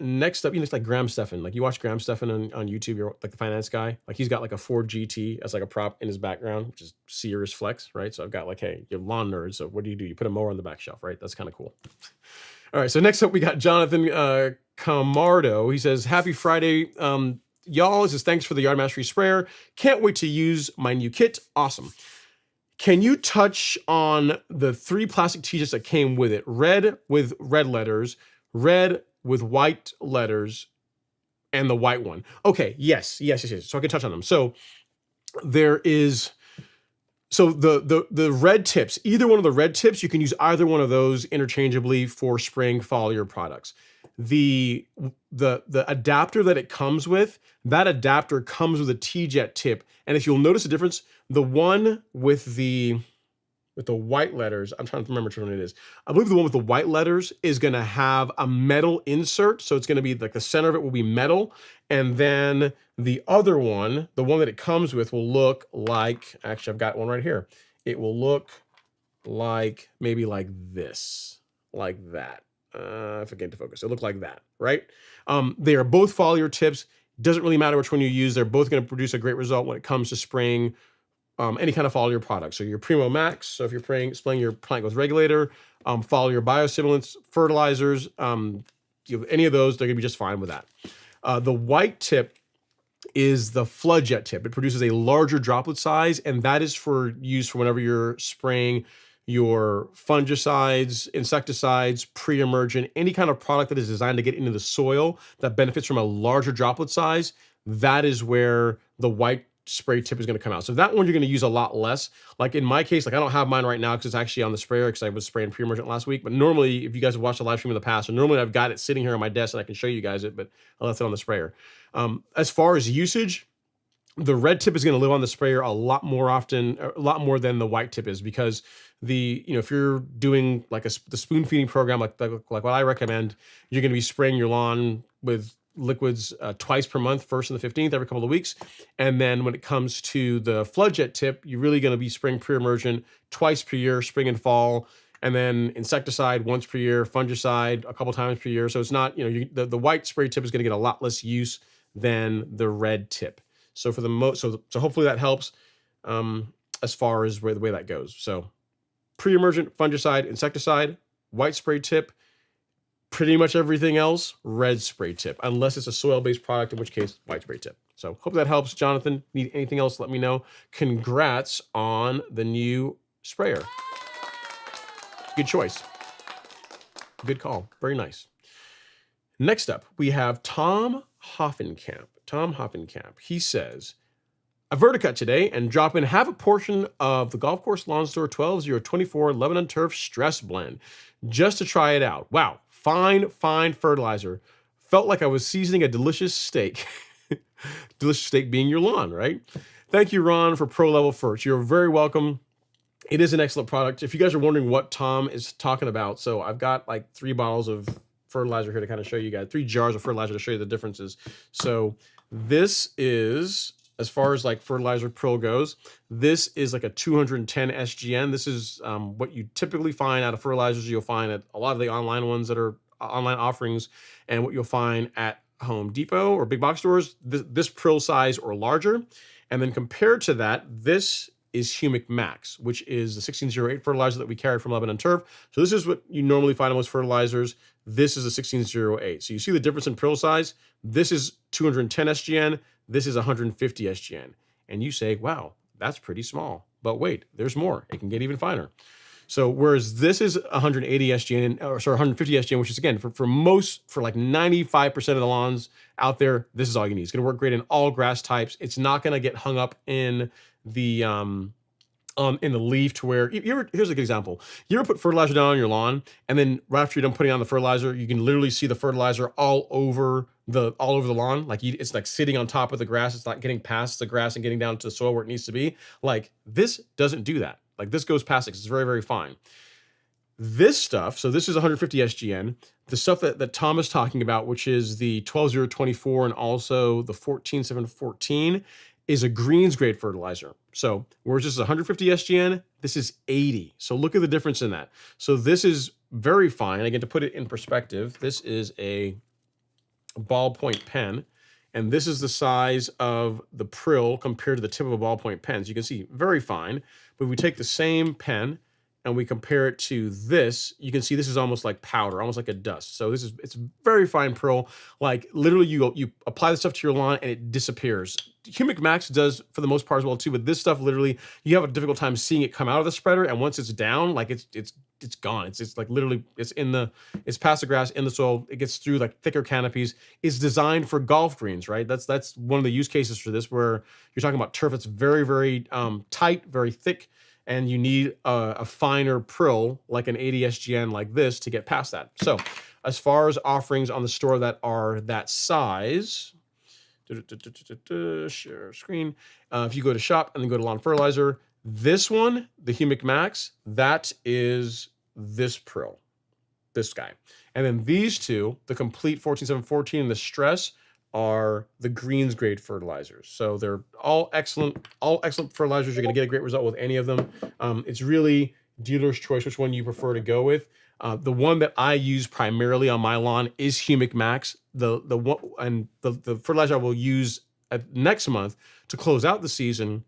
Next up, it's like Graham Stephan. Like you watch Graham Stephan on YouTube, you're like the finance guy. Like he's got like a Ford GT as like a prop in his background, which is serious flex, right? So I've got like, hey, you're lawn nerds. So what do? You put a mower on the back shelf, right? That's kind of cool. All right. So next up, we got Jonathan Camardo. He says, "Happy Friday, y'all." He says, "Thanks for the Yard Mastery sprayer. Can't wait to use my new kit. Awesome. Can you touch on the 3 plastic t-shirts that came with it? Red with red letters, red with white letters, and the white one." Okay, yes. So I can touch on them. So there is, the red tips, either one of the red tips, you can use either one of those interchangeably for spraying foliar products. The adapter that it comes with, that adapter comes with a T-jet tip. And if you'll notice a difference, the one with the white letters, I'm trying to remember which one it is. I believe the one with the white letters is going to have a metal insert. So it's going to be like the center of it will be metal. And then the other one, the one that it comes with, will look like, actually, I've got one right here. It will look like maybe like this, like that. I forget to focus. It looked like that, right? They are both foliar tips. Doesn't really matter which one you use. They're both going to produce a great result when it comes to spraying any kind of foliar product. So your Primo Max, so if you're spraying your plant growth regulator, foliar biostimulants, fertilizers, any of those, they're going to be just fine with that. The white tip is the flood jet tip. It produces a larger droplet size, and that is for use for whenever you're spraying your fungicides, insecticides, pre-emergent, any kind of product that is designed to get into the soil that benefits from a larger droplet size. That is where the white spray tip is going to come out. So that one you're going to use a lot less. Like in my case, like I don't have mine right now because it's actually on the sprayer because I was spraying pre-emergent last week. But normally, if you guys have watched the live stream in the past, or normally I've got it sitting here on my desk and I can show you guys it, but I left it on the sprayer. As far as usage, the red tip is going to live on the sprayer a lot more often, a lot more than the white tip is, because if you're doing like the spoon feeding program, like what I recommend, you're going to be spraying your lawn with liquids twice per month, 1st and the 15th, every couple of weeks. And then when it comes to the flood jet tip, you're really going to be spraying pre-emergent twice per year, spring and fall, and then insecticide once per year, fungicide a couple times per year. So it's not, the white spray tip is going to get a lot less use than the red tip. So for the so hopefully that helps as far as the way that goes. So pre-emergent, fungicide, insecticide, white spray tip. Pretty much everything else, red spray tip, unless it's a soil-based product, in which case, white spray tip. So hope that helps. Jonathan, need anything else, let me know. Congrats on the new sprayer. Good choice. Good call. Very nice. Next up, we have Tom Hoffenkamp. He says, "A verticut today and drop in half a portion of the Golf Course Lawn Store 12024 Lebanon Turf Stress Blend just to try it out. Wow, fine fertilizer. Felt like I was seasoning a delicious steak." Delicious steak being your lawn, right? Thank you, Ron, for Pro Level Ferts. You're very welcome. It is an excellent product. If you guys are wondering what Tom is talking about, so I've got like 3 bottles of fertilizer here to kind of show you guys, 3 jars of fertilizer to show you the differences. So this is, as far as like fertilizer Pro goes, this is like a 210 SGN. This is what you typically find out of fertilizers. You'll find at a lot of the online ones that are online offerings, and what you'll find at Home Depot or big box stores, this Prill size or larger. And then compared to that, this is Humic Max, which is the 1608 fertilizer that we carry from Lebanon Turf. So this is what you normally find in most fertilizers. This is a 1608. So you see the difference in Prill size. This is 210 SGN. This is 150 SGN. And you say, wow, that's pretty small. But wait, there's more. It can get even finer. So whereas this is 180 SGN, or sorry, 150 SGN, which is again, for like 95% of the lawns out there, this is all you need. It's going to work great in all grass types. It's not going to get hung up in the leaf to where here's a good example. You ever put fertilizer down on your lawn, and then right after you're done putting on the fertilizer, you can literally see the fertilizer all over the lawn. Like it's like sitting on top of the grass. It's not getting past the grass and getting down to the soil where it needs to be. Like this doesn't do that. Like this goes past it. It's very, very fine. This stuff, so this is 150 SGN. The stuff that Tom is talking about, which is the 12024 and also the 14714, is a greens grade fertilizer. So whereas this is 150 SGN, this is 80. So look at the difference in that. So this is very fine. Again, to put it in perspective, this is a ballpoint pen, and this is the size of the prill compared to the tip of a ballpoint pen. So you can see very fine. But if we take the same pen and we compare it to this, you can see this is almost like powder, almost like a dust. So it's very fine prill. Like literally you apply the stuff to your lawn and it disappears. Humic Max does for the most part as well too, but this stuff literally you have a difficult time seeing it come out of the spreader, and once it's down, like it's gone. It's like literally it's past the grass in the soil. It gets through like thicker canopies. It's designed for golf greens, right? That's one of the use cases for this, where you're talking about turf that's very, very tight, very thick, and you need a finer prill like an 80 SGN like this to get past that. So as far as offerings on the store that are that size, share screen. If you go to shop and then go to lawn fertilizer, this one, the Humic Max, that is this prill, this guy. And then these two, the complete 14714 and the stress, are the greens grade fertilizers. So they're all excellent fertilizers. You're going to get a great result with any of them. It's really dealer's choice which one you prefer to go with. The one that I use primarily on my lawn is Humic Max. The fertilizer I will use next month to close out the season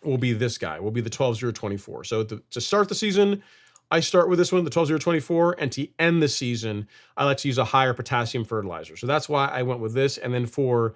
will be this guy, will be the 12024. So to start the season, I start with this one, the 12024, and to end the season, I like to use a higher potassium fertilizer. So that's why I went with this. And then for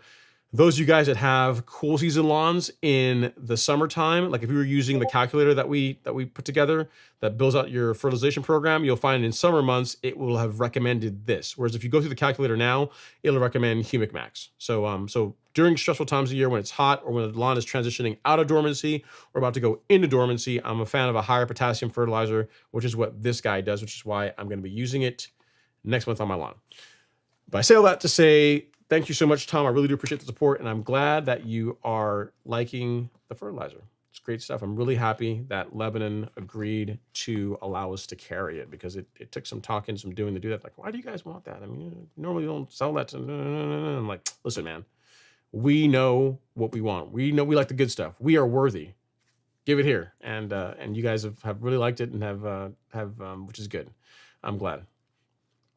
those of you guys that have cool season lawns in the summertime, like if you were using the calculator that we put together that builds out your fertilization program, you'll find in summer months it will have recommended this. Whereas if you go through the calculator now, it'll recommend Humic Max. So during stressful times of year when it's hot or when the lawn is transitioning out of dormancy or about to go into dormancy, I'm a fan of a higher potassium fertilizer, which is what this guy does, which is why I'm going to be using it next month on my lawn. But I say all that to say, thank you so much, Tom. I really do appreciate the support, and I'm glad that you are liking the fertilizer. It's great stuff. I'm really happy that Lebanon agreed to allow us to carry it, because it took some talking, some doing to do that. Like, why do you guys want that? I mean, normally you don't sell that to... I'm like, listen, man, we know what we want. We know we like the good stuff. We are worthy. Give it here. And you guys have really liked it and have which is good. I'm glad.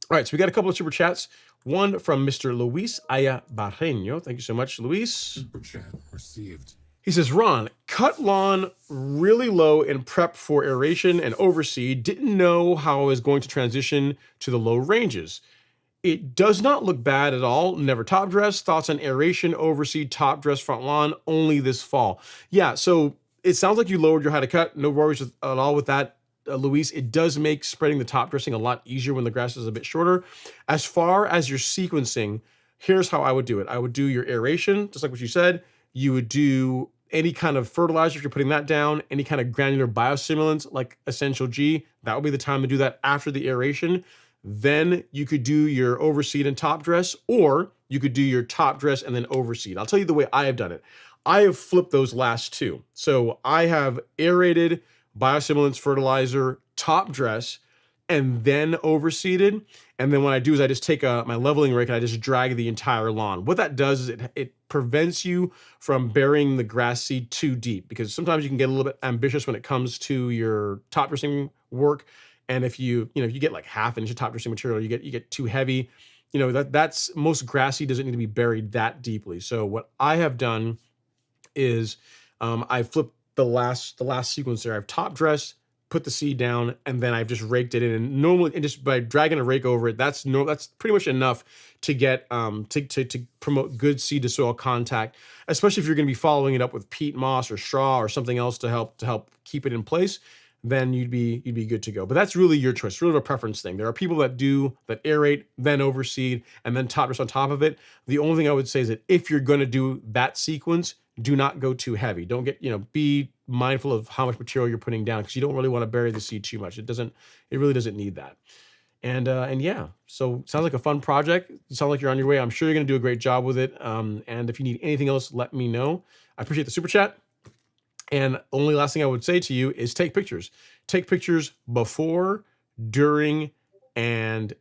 All right, so we got a couple of super chats. One from Mr. Luis Aya Barreño. Thank you so much, Luis. Super chat received. He says, Ron, cut lawn really low in prep for aeration and overseed. Didn't know how I was going to transition to the low ranges. It does not look bad at all. Never top dress. Thoughts on aeration, overseed, top dress, front lawn, only this fall. Yeah, so it sounds like you lowered your height of cut. No worries at all with that. Luis, it does make spreading the top dressing a lot easier when the grass is a bit shorter. As far as your sequencing, here's how I would do it. I would do your aeration, just like what you said. You would do any kind of fertilizer if you're putting that down, any kind of granular biostimulants like Essential G. That would be the time to do that after the aeration. Then you could do your overseed and top dress, or you could do your top dress and then overseed. I'll tell you the way I have done it. I have flipped those last two. So I have aerated, biostimulants, fertilizer, top dress, and then overseeded. And then what I do is I just take my leveling rake and I just drag the entire lawn. What that does is it prevents you from burying the grass seed too deep, because sometimes you can get a little bit ambitious when it comes to your top dressing work. And if you get like half an inch of top dressing material, you get too heavy. That's most grass seed doesn't need to be buried that deeply. So what I have done is I flipped the last sequence there. I've top dressed, put the seed down, and then I've just raked it in. And normally, and just by dragging a rake over it, that's pretty much enough to get to promote good seed to soil contact, especially if you're going to be following it up with peat moss or straw or something else to help keep it in place. Then you'd be good to go. But that's really your choice, really a preference thing. There are people that aerate, then overseed, and then top dress on top of it. The only thing I would say is that if you're going to do that sequence, do not go too heavy. Don't get, be mindful of how much material you're putting down, because you don't really want to bury the seed too much. It really doesn't need that. And yeah, so sounds like a fun project. You sound like you're on your way. I'm sure you're going to do a great job with it. And if you need anything else, let me know. I appreciate the super chat. And only last thing I would say to you is take pictures. Take pictures before during, and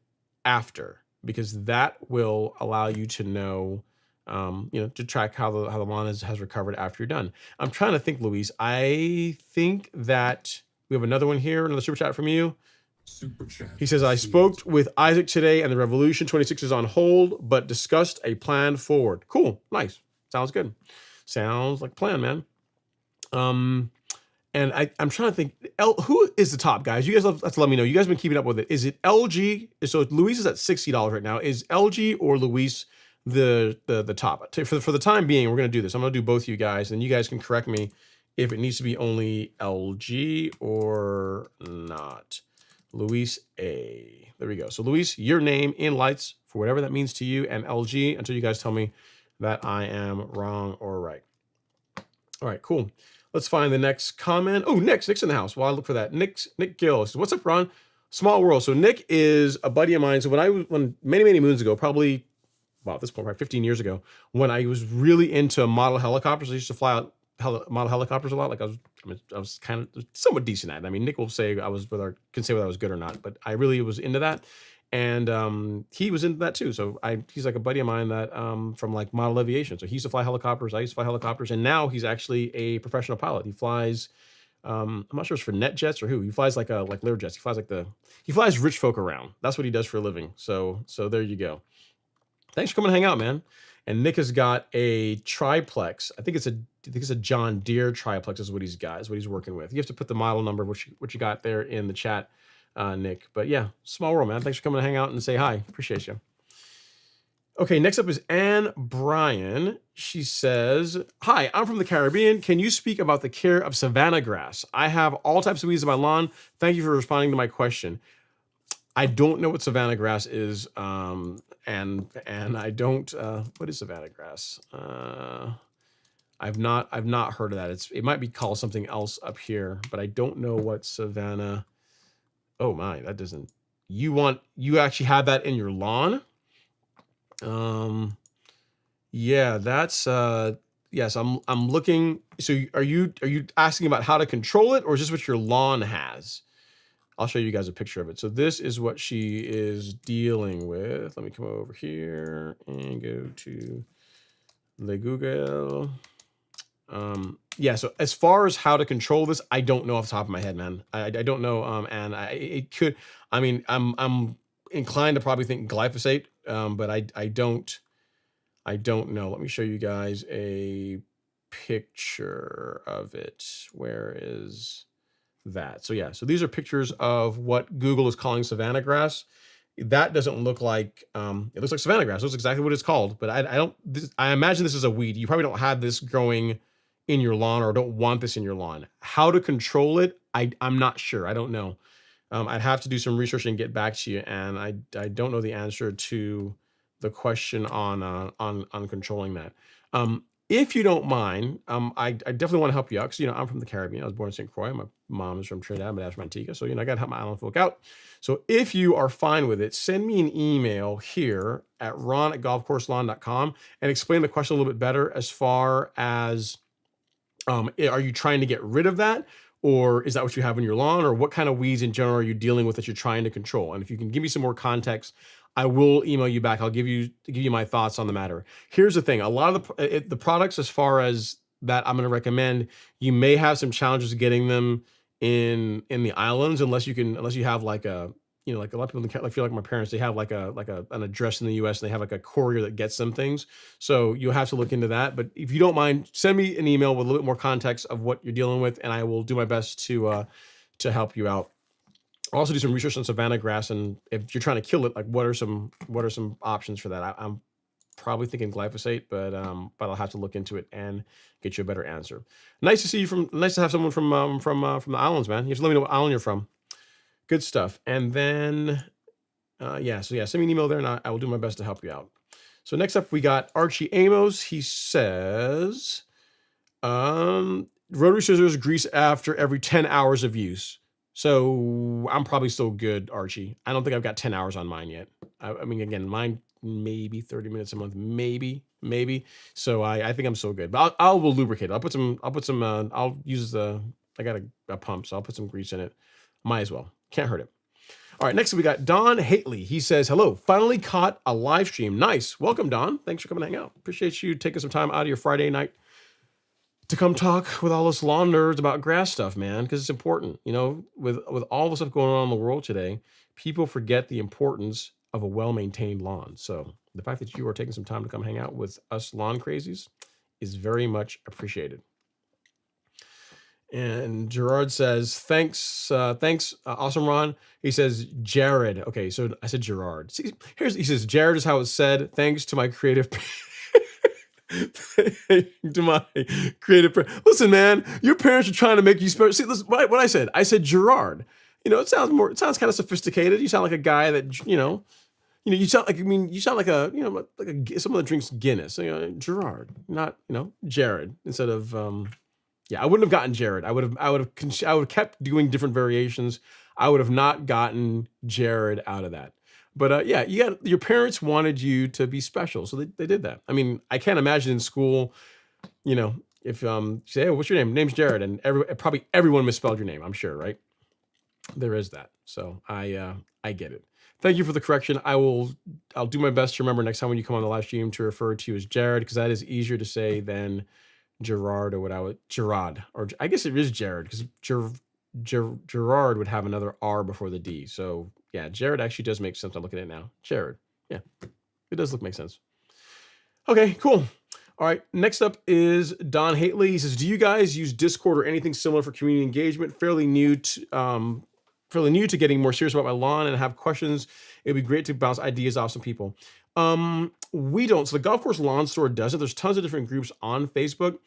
after, because that will allow you to know, to track how the lawn has recovered after you're done. I'm trying to think, Luis. I think that we have another one here, another super chat from you. Super chat. He says, I spoke with Isaac today and the Revolution 26 is on hold, but discussed a plan forward. Cool. Nice. Sounds good. Sounds like a plan, man. And I'm trying to think, who is the top, guys? You guys have to let me know. You guys have been keeping up with it. Is it LG? So Luis is at $60 right now. Is LG or Luis the top? For the time being, we're going to do this. I'm going to do both of you guys, and you guys can correct me if it needs to be only LG or not. Luis A. There we go. So Luis, your name in lights for whatever that means to you, and LG until you guys tell me that I am wrong or right. All right, cool. Let's find the next comment. Oh, Nick's in the house. While I look for that, Nick Gill says, "What's up, Ron? Small world." So Nick is a buddy of mine. So when many moons ago, probably, well, at this point, probably 15 years ago, when I was really into model helicopters, I used to fly out model helicopters a lot. Like I was kind of somewhat decent at it. I mean, Nick will say can say whether I was good or not, but I really was into that. And he was into that too. So he's like a buddy of mine that from like model aviation. So he used to fly helicopters. I used to fly helicopters, and now he's actually a professional pilot. He flies. I'm not sure if it's for NetJets or who. He flies like Learjets. He flies rich folk around. That's what he does for a living. So there you go. Thanks for coming to hang out, man. And Nick has got a triplex. I think it's a John Deere triplex is what he's got, is what he's working with. You have to put the model number, which you got there in the chat, Nick. But yeah, small world, man. Thanks for coming to hang out and say hi. Appreciate you. Okay, next up is Ann Bryan. She says, "Hi, I'm from the Caribbean. Can you speak about the care of savanna grass? I have all types of weeds on my lawn. Thank you for responding to my question." I don't know what savanna grass is, and I don't. What is savanna grass? I've not heard of that. It might be called something else up here, but I don't know what savanna. Oh my, that doesn't. You actually have that in your lawn? Yeah, that's yes. I'm looking. So are you asking about how to control it, or is this what your lawn has? I'll show you guys a picture of it. So this is what she is dealing with. Let me come over here and go to the Google. Yeah, so as far as how to control this, I don't know off the top of my head, man. I don't know. And it could, I mean, I'm inclined to probably think glyphosate, but I don't know. Let me show you guys a picture of it. Where is that? So yeah, so these are pictures of what Google is calling savanna grass. That doesn't look like it looks like savanna grass. It looks exactly what it's called, but I imagine this is a weed. You probably don't have this growing in your lawn or don't want this in your lawn. How to control it, I'm not sure. I don't know. I'd have to do some research and get back to you, and I don't know the answer to the question on controlling that. If you don't mind, I definitely want to help you out because I'm from the Caribbean. I was born in St. Croix. My mom is from Trinidad, my dad's from Antigua. So I got to help my island folk out. So if you are fine with it, send me an email here at ron@golfcourselawn.com and explain the question a little bit better as far as are you trying to get rid of that? Or is that what you have in your lawn? Or what kind of weeds in general are you dealing with that you're trying to control? And if you can give me some more context, I will email you back. I'll give you my thoughts on the matter. Here's the thing: a lot of the products, as far as that, I'm going to recommend. You may have some challenges getting them in the islands, unless you have like a like a lot of people feel like my parents. They have like an address in the U.S. and they have like a courier that gets them things. So you'll have to look into that. But if you don't mind, send me an email with a little bit more context of what you're dealing with, and I will do my best to help you out. I'll also do some research on savanna grass, and if you're trying to kill it, like what are some options for that? I'm probably thinking glyphosate, but I'll have to look into it and get you a better answer. Nice to see you nice to have someone from the islands, man. You have to let me know what island you're from. Good stuff. And then send me an email there, and I will do my best to help you out. So next up, we got Archie Amos. He says, rotary scissors grease after every 10 hours of use. So I'm probably still good, Archie. I don't think I've got 10 hours on mine yet. I mean, again, mine maybe 30 minutes a month, maybe. So I think I'm still good. But will lubricate it. I'll use I got a pump, so I'll put some grease in it. Might as well. Can't hurt it. All right, next we got Don Haitley. He says, hello, finally caught a live stream. Nice. Welcome, Don. Thanks for coming to hang out. Appreciate you taking some time out of your Friday night to come talk with all us lawn nerds about grass stuff, man, because it's important. You know, with all the stuff going on in the world today, people forget the importance of a well-maintained lawn. So the fact that you are taking some time to come hang out with us lawn crazies is very much appreciated. And Gerard says, thanks, awesome, Ron. He says, Jared. Okay, so I said Gerard. See, he says, Jared is how it's said. Thanks to my creative to my creative. Listen, man, your parents are trying to make you special. See, listen, what I said Gerard. You know, it sounds kind of sophisticated. You sound like a guy that, you sound like, you sound like someone that drinks Guinness. Gerard, not, Jared instead of, yeah, I wouldn't have gotten Jared. I would have kept doing different variations. I would have not gotten Jared out of that. But yeah, your parents wanted you to be special, so they did that. I mean, I can't imagine in school, if you say, hey, what's your name? Name's Jared, and probably everyone misspelled your name. I'm sure, right? There is that. So I get it. Thank you for the correction. I'll do my best to remember next time when you come on the live stream to refer to you as Jared, because that is easier to say than Gerard or Gerard, or I guess it is Jared, because Gerard would have another R before the D. So yeah, Jared actually does make sense. I'm looking at it now. Jared. Yeah, it does make sense. Okay, cool. All right, next up is Don Haitley. He says, do you guys use Discord or anything similar for community engagement? Fairly new to getting more serious about my lawn and have questions. It'd be great to bounce ideas off some people. We don't. So the Golf Course Lawn Store does it. There's tons of different groups on Facebook.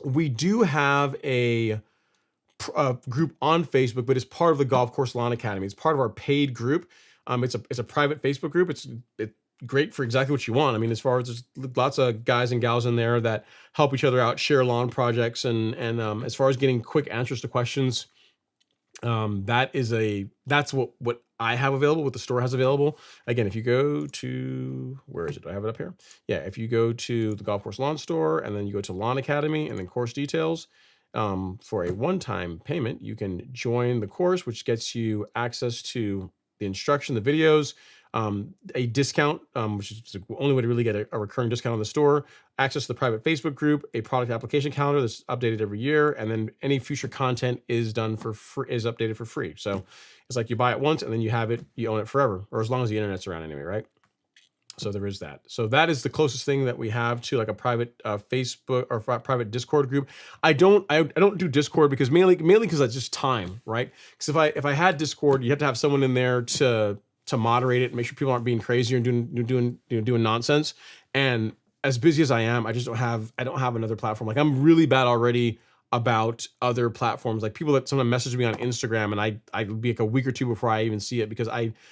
We do have a group on Facebook, but it's part of the Golf Course Lawn Academy. It's part of our paid group. It's a private Facebook group. It's great for exactly what you want. I mean, as far as there's lots of guys and gals in there that help each other out, share lawn projects, and as far as getting quick answers to questions, that's what I have available, what the store has available. Again, if you go to, where is it? Do I have it up here? Yeah, if you go to the Golf Course Lawn Store and then you go to Lawn Academy and then course details, for a one-time payment, you can join the course, which gets you access to the instruction, the videos, a discount, which is the only way to really get a recurring discount on the store, access to the private Facebook group, a product application calendar that's updated every year, and then any future content is done for free, is updated for free. So it's like you buy it once and then you have it, you own it forever, or as long as the internet's around anyway, right? So there is that. So that is the closest thing that we have to like a private Facebook or private Discord group. I don't do Discord because mainly because it's just time, right? Because if I had Discord, you have to have someone in there to moderate it, make sure people aren't being crazy and doing nonsense. And as busy as I am, I don't have another platform. Like I'm really bad already about other platforms, like people that sometimes message me on Instagram, and I'd be like a week or two before I even see it, because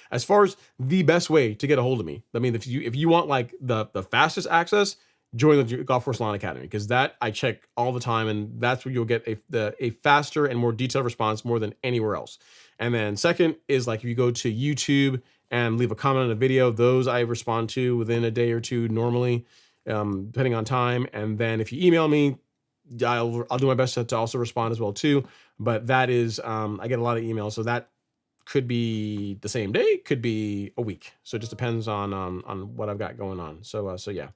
as far as the best way to get a hold of me, I mean, if you want like the fastest access, join the Golf Course Lawn Academy, because that I check all the time, and that's where you'll get a faster and more detailed response more than anywhere else. And then second is like if you go to YouTube and leave a comment on a video, those I respond to within a day or two normally, depending on time. And then if you email me, I'll do my best to also respond as well too. But that is, I get a lot of emails, so that could be the same day, could be a week. So it just depends on what I've got going on. So yeah.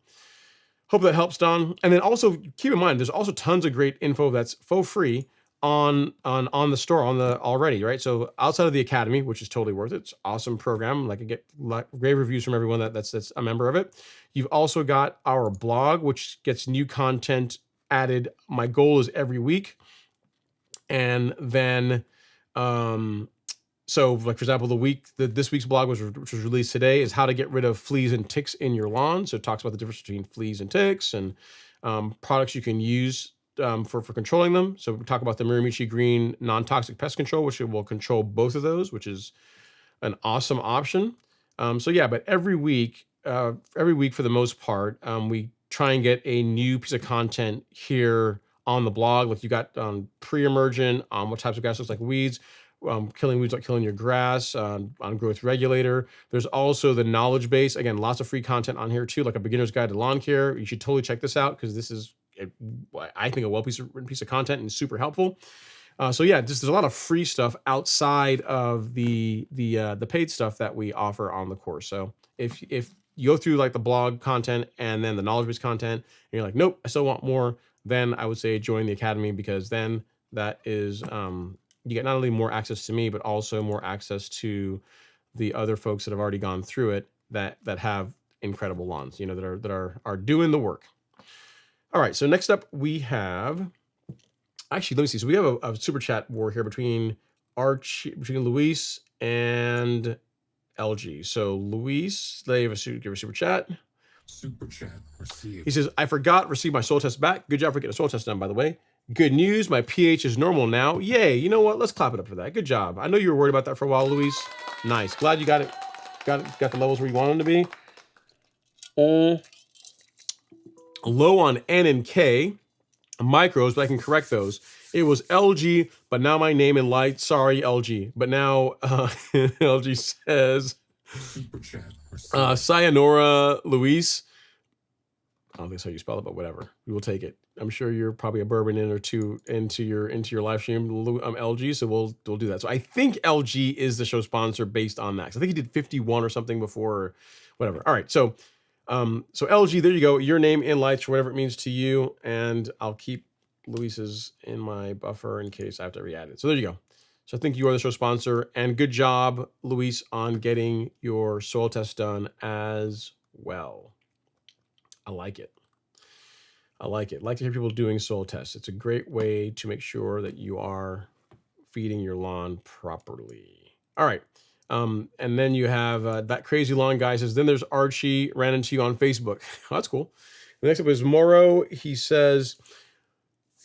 Hope that helps, Don. And then also keep in mind, there's also tons of great info that's for free on the store already, right? So outside of the Academy, which is totally worth it, it's an awesome program. Like I get great reviews from everyone that's a member of it. You've also got our blog, which gets new content added. My goal is every week. And then so like for example, this week's blog which was released today is how to get rid of fleas and ticks in your lawn. So it talks about the difference between fleas and ticks and products you can use for controlling them. So we talk about the Miramichi Green non-toxic pest control, which will control both of those, which is an awesome option. So yeah, but every week for the most part, we try and get a new piece of content here on the blog. Like you got pre-emergent, what types of grass looks like weeds, killing weeds like killing your grass, on growth regulator. There's also the knowledge base. Again, lots of free content on here too, like a beginner's guide to lawn care. You should totally check this out because this is, I think, a well piece of content and super helpful. So yeah, just there's a lot of free stuff outside of the paid stuff that we offer on the course. So if you go through like the blog content and then the knowledge base content, and you're like, nope, I still want more, then I would say join the academy, because then that is you get not only more access to me, but also more access to the other folks that have already gone through it that have incredible lawns, you know, that are doing the work. All right, so next up we have, actually, let me see. So we have a super chat war here between Luis and LG. So Luis, they have give a super chat. Super chat received. He says, I forgot, received my soil test back. Good job for getting a soil test done, by the way. Good news, my pH is normal now. Yay, you know what? Let's clap it up for that. Good job. I know you were worried about that for a while, Luis. Nice. Glad you got it. Got the levels where you want them to be. Low on N and K micros, but I can correct those. It was LG, but now my name in light. Sorry, LG. But now LG says, Super chat received. Sayonara, Luis. I don't think that's how you spell it, but whatever. We will take it. I'm sure you're probably a bourbon in or two into your live stream, LG. So we'll do that. So I think LG is the show sponsor based on that. I think he did 51 or something before, or whatever. All right. So LG, there you go. Your name in lights, or whatever it means to you, and I'll keep Luis's in my buffer in case I have to re-add it. So there you go. So I think you are the show sponsor, and good job, Luis, on getting your soil test done as well. I like it. I like it. I like to hear people doing soil tests. It's a great way to make sure that you are feeding your lawn properly. All right. And then you have that crazy lawn guy says, then there's Archie, ran into you on Facebook. Oh, that's cool. The next up is Moro. He says,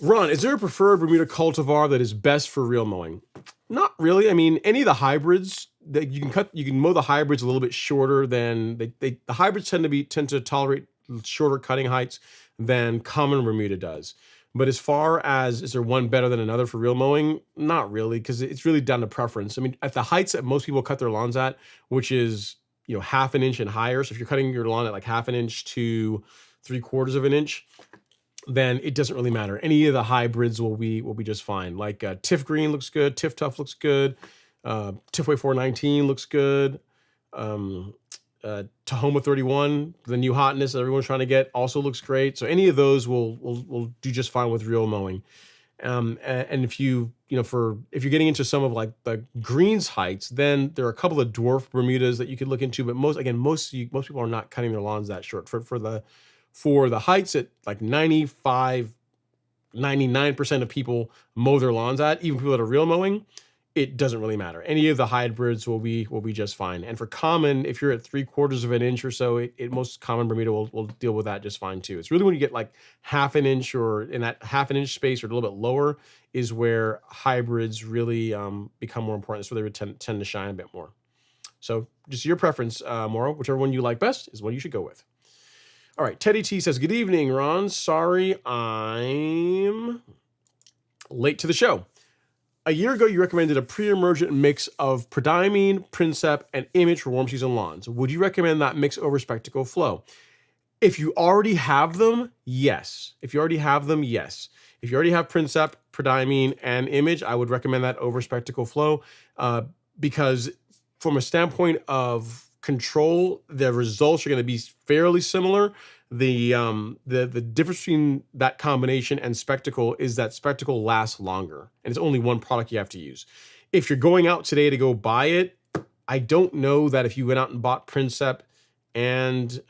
Ron, is there a preferred Bermuda cultivar that is best for real mowing? Not really. I mean, any of the hybrids that you can mow the hybrids a little bit shorter than the hybrids tend to tolerate shorter cutting heights than common Bermuda does. But as far as, is there one better than another for real mowing? Not really, because it's really down to preference. I mean, at the heights that most people cut their lawns at, which is, you know, 1/2 an inch and higher. So if you're cutting your lawn at like 1/2 an inch to 3/4 of an inch, then it doesn't really matter. Any of the hybrids will be just fine. Like Tiff Green looks good, Tiff Tough looks good, Tiffway 419 looks good. Tahoma 31, the new hotness that everyone's trying to get, also looks great. So any of those will do just fine with real mowing. And if if you're getting into some of like the greens heights, then there are a couple of dwarf Bermudas that you could look into. But most people are not cutting their lawns that short. For the heights at like 95, 99% of people mow their lawns at, even people that are real mowing, it doesn't really matter. Any of the hybrids will be just fine. And for common, if you're at 3/4 of an inch or so, most common Bermuda will deal with that just fine too. It's really when you get like 1/2 an inch, or in that 1/2 an inch space, or a little bit lower, is where hybrids really become more important. That's where they would tend to shine a bit more. So just your preference, Mauro, whichever one you like best is what you should go with. All right, Teddy T says, good evening, Ron. Sorry I'm late to the show. A year ago, you recommended a pre-emergent mix of prodiamine, Princep, and Image for warm season lawns. Would you recommend that mix over Spectacle Flow? If you already have them, yes. If you already have Princep, prodiamine, and Image, I would recommend that over Spectacle Flow, because from a standpoint of control, the results are going to be fairly similar. The difference between that combination and Spectacle is that Spectacle lasts longer, and it's only one product you have to use. If you're going out today to go buy it, I don't know that if you went out and bought Princep and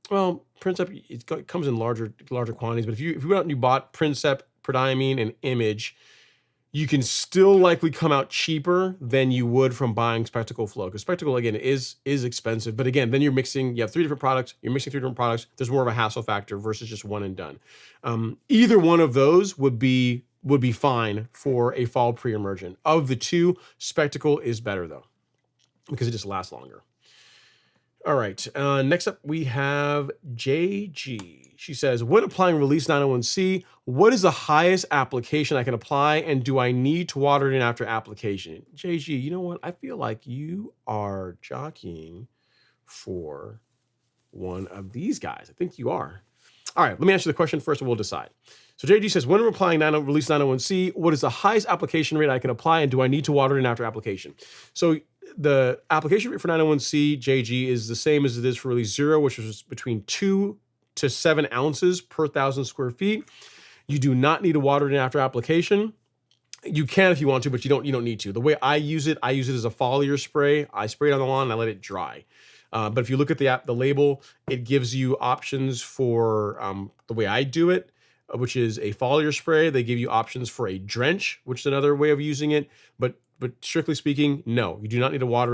Princep, it comes in larger quantities, but if you went out and you bought Princep, prodiamine, and Image, you can still likely come out cheaper than you would from buying Spectacle Flow, because Spectacle, again, is expensive. But again, then you have 3 different products. You're mixing 3 different products. There's more of a hassle factor versus just one and done. Either one of those would be fine for a fall pre-emergent. Of the two, Spectacle is better though, because it just lasts longer. All right. Next up, we have JG. She says, when applying Release 901C, what is the highest application I can apply, and do I need to water it in after application? JG, you know what? I feel like you are jockeying for one of these guys. I think you are. All right, let me answer the question first and we'll decide. So JG says, when I'm applying release 901C, what is the highest application rate I can apply, and do I need to water it in after application? So the application rate for 901C, JG, is the same as it is for release 0, which is between 2 to 7 ounces per 1,000 square feet. You do not need to water it in after application. You can if you want to, but you don't need to. The way I use it as a foliar spray. I spray it on the lawn and I let it dry. But if you look at the label, it gives you options for the way I do it, which is a foliar spray. They give you options for a drench, which is another way of using it. But strictly speaking, no, you do not need to water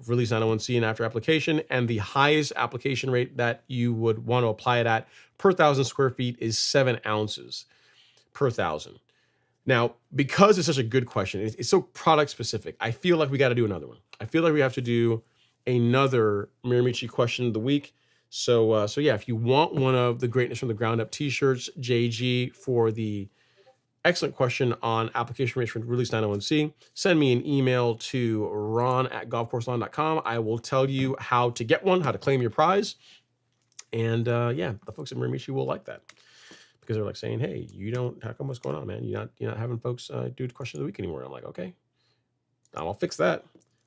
release 901C in after application. And the highest application rate that you would want to apply it at per 1,000 square feet is 7 ounces per 1,000. Now, because it's such a good question, it's so product specific, I feel like we got to do another one. I feel like we have to do another Miramichi question of the week. So yeah, if you want one of the Greatness from the Ground Up t-shirts, JG, for the excellent question on application rates for release 901C, send me an email to ron@golfcourselawn.com. I will tell you how to get one, how to claim your prize. And yeah, the folks at Miramichi will like that, because they're like saying, hey, how come, what's going on, man? You're not having folks do question of the week anymore. I'm like, okay, I'll fix that.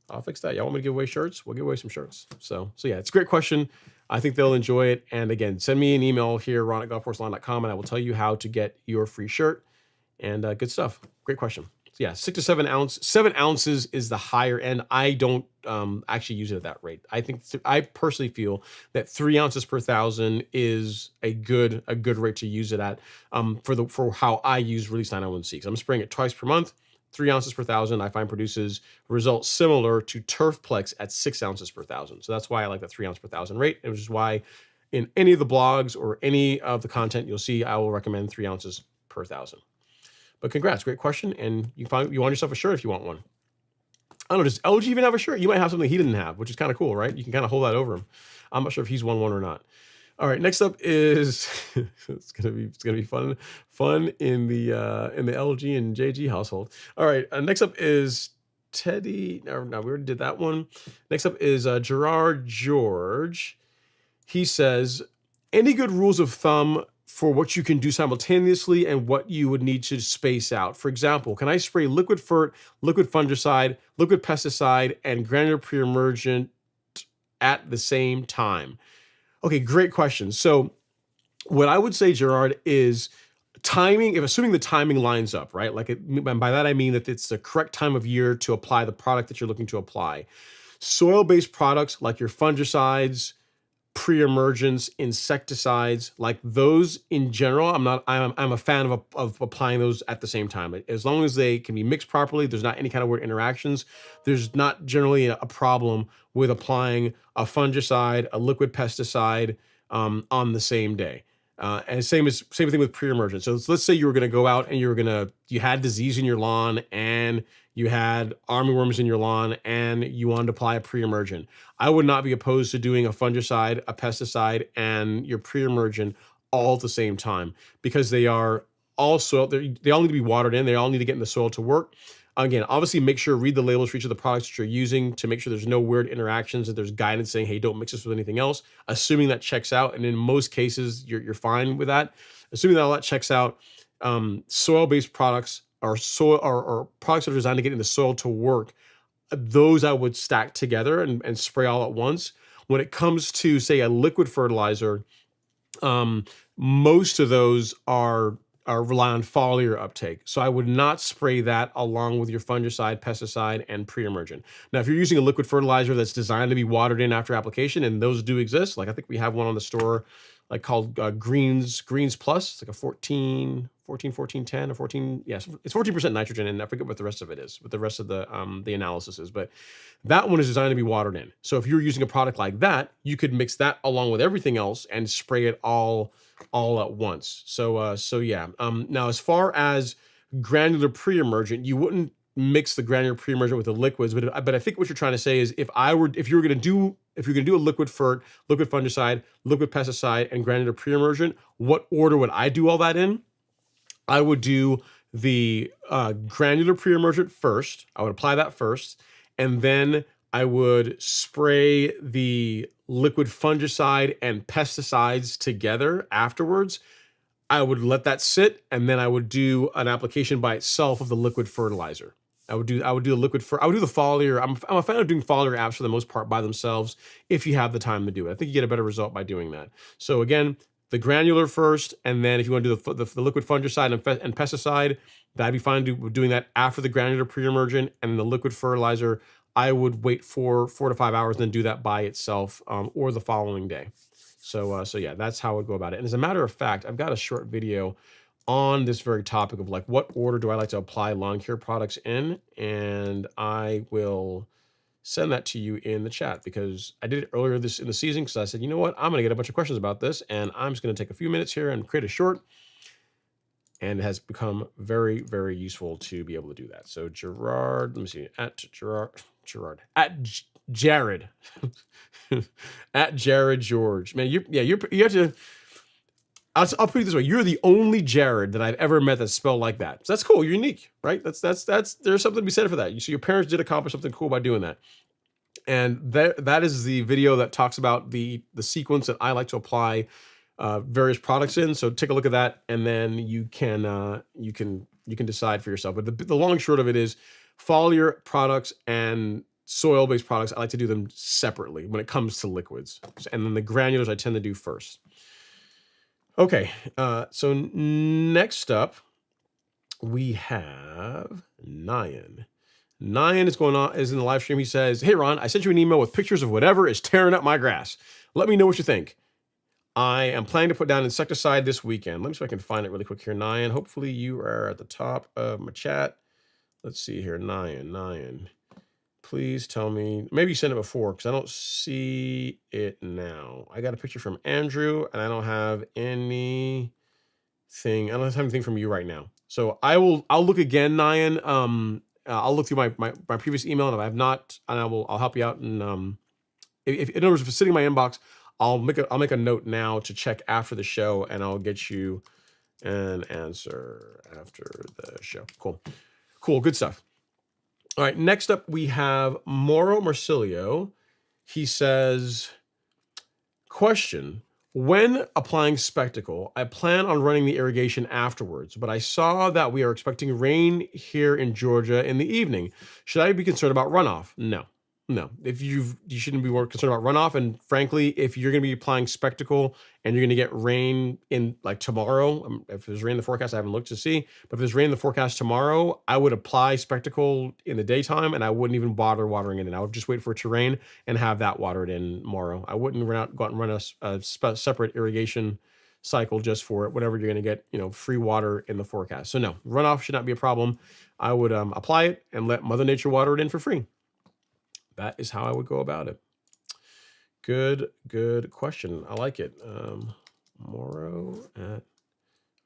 Y'all want me to give away shirts? We'll give away some shirts. So yeah, it's a great question. I think they'll enjoy it. And again, send me an email here, ron@golfcourselawn.com, and I will tell you how to get your free shirt. And good stuff. Great question. So yeah, 6 to 7 ounce. 7 ounces is the higher end. I don't actually use it at that rate. I think I personally feel that 3 ounces per 1,000 is a good rate to use it at for how I use release 901C. Because I'm spraying it twice per month. 3 ounces per 1,000 I find produces results similar to Turfplex at 6 ounces per 1,000. So that's why I like the 3 ounce per 1,000 rate, which is why in any of the blogs or any of the content you'll see, I will recommend 3 ounces per 1,000. But congrats, great question. And you want yourself a shirt if you want one. I don't know, does LG even have a shirt? You might have something he didn't have, which is kind of cool, right? You can kind of hold that over him. I'm not sure if he's won one or not. All right, next up is it's gonna be fun in the LG and JG household. All right, next up is Teddy. No, we already did that one. Next up is Gerard George. He says, any good rules of thumb for what you can do simultaneously and what you would need to space out? For example, can I spray liquid fert, liquid fungicide, liquid pesticide, and granular pre-emergent at the same time? Okay, great question. So what I would say, Gerard, is timing, assuming the timing lines up, right? And by that I mean that it's the correct time of year to apply the product that you're looking to apply. Soil-based products like your fungicides, pre-emergents, insecticides, like those in general, I'm a fan of applying those at the same time. As long as they can be mixed properly, there's not any kind of weird interactions, there's not generally a problem with applying a fungicide, a liquid pesticide on the same day. And same thing with pre-emergent. So let's say you were going to go out and you had disease in your lawn and you had armyworms in your lawn and you wanted to apply a pre-emergent. I would not be opposed to doing a fungicide, a pesticide, and your pre-emergent all at the same time, because they all need to be watered in. They all need to get in the soil to work. Again, obviously read the labels for each of the products that you're using to make sure there's no weird interactions, that there's guidance saying, hey, don't mix this with anything else, assuming that checks out. And in most cases, you're fine with that. Assuming that all that checks out, soil-based products or products that are designed to get in the soil to work, those I would stack together and spray all at once. When it comes to, say, a liquid fertilizer, most of those rely on foliar uptake. So I would not spray that along with your fungicide, pesticide, and pre-emergent. Now, if you're using a liquid fertilizer that's designed to be watered in after application, and those do exist, like I think we have one on the store called Greens Plus. It's like a 14, 10, or 14. Yes, it's 14% nitrogen, and I forget what the rest of it is, what the rest of the analysis is. But that one is designed to be watered in. So if you're using a product like that, you could mix that along with everything else and spray it all at once. So yeah. Now, as far as granular pre-emergent, you wouldn't mix the granular pre-emergent with the liquids, but I think what you're trying to say is if you're going to do a liquid fert, liquid fungicide, liquid pesticide, and granular pre-emergent, what order would I do all that in? I would do the granular pre-emergent first. I would apply that first, and then I would spray the liquid fungicide and pesticides together afterwards. I would let that sit, and then I would do an application by itself of the liquid fertilizer. I would do the I would do the foliar. I'm a fan of doing foliar apps for the most part by themselves if you have the time to do it. I think you get a better result by doing that. So again, the granular first, and then if you want to do the liquid fungicide and pesticide, that'd be fine doing that after the granular pre-emergent, and the liquid fertilizer, I would wait for 4 to 5 hours, and then do that by itself, or the following day. So yeah, that's how I would go about it. And as a matter of fact, I've got a short video on this very topic of like what order do I like to apply lawn care products in, and I will send that to you in the chat because I did it earlier in the season because I said, you know what, I'm going to get a bunch of questions about this, and I'm just going to take a few minutes here and create a short. And it has become very, very useful to be able to do that. So Gerard, let me see, at Jared, at Jared George, man, you have to. I'll put it this way: you're the only Jared that I've ever met that's spelled like that. So that's cool. You're unique, right? That's there's something to be said for that. So your parents did accomplish something cool by doing that. And that is the video that talks about the sequence that I like to apply various products in. So take a look at that, and then you can decide for yourself. But the long and short of it is, foliar products and soil-based products, I like to do them separately when it comes to liquids, and then the granulars I tend to do first. Okay, so next up we have Nyan. Nyan is in the live stream. He says, "Hey Ron, I sent you an email with pictures of whatever is tearing up my grass. Let me know what you think. I am planning to put down insecticide this weekend." Let me see if I can find it really quick here, Nyan. Hopefully you are at the top of my chat. Let's see here, Nyan. Please tell me. Maybe you sent it before because I don't see it now. I got a picture from Andrew, and I don't have anything. I don't have anything from you right now. So I'll look again, Nyan. I'll look through my previous email, and if I have not, and I'll help you out. And if in other words, if it's sitting in my inbox, I'll make a note now to check after the show, and I'll get you an answer after the show. Cool, good stuff. All right, next up we have Mauro Marsilio. He says, question: when applying Spectacle, I plan on running the irrigation afterwards, but I saw that we are expecting rain here in Georgia in the evening. Should I be concerned about runoff? No. If you shouldn't be more concerned about runoff. And frankly, if you're going to be applying Spectacle and you're going to get rain in like tomorrow, if there's rain in the forecast, I haven't looked to see, but if there's rain in the forecast tomorrow, I would apply Spectacle in the daytime, and I wouldn't even bother watering it in. I would just wait for it to rain and have that watered in tomorrow. I wouldn't go out and run a separate irrigation cycle just for it, whatever you're going to get, free water in the forecast. So no, runoff should not be a problem. I would apply it and let Mother Nature water it in for free. That is how I would go about it. Good question. I like it. All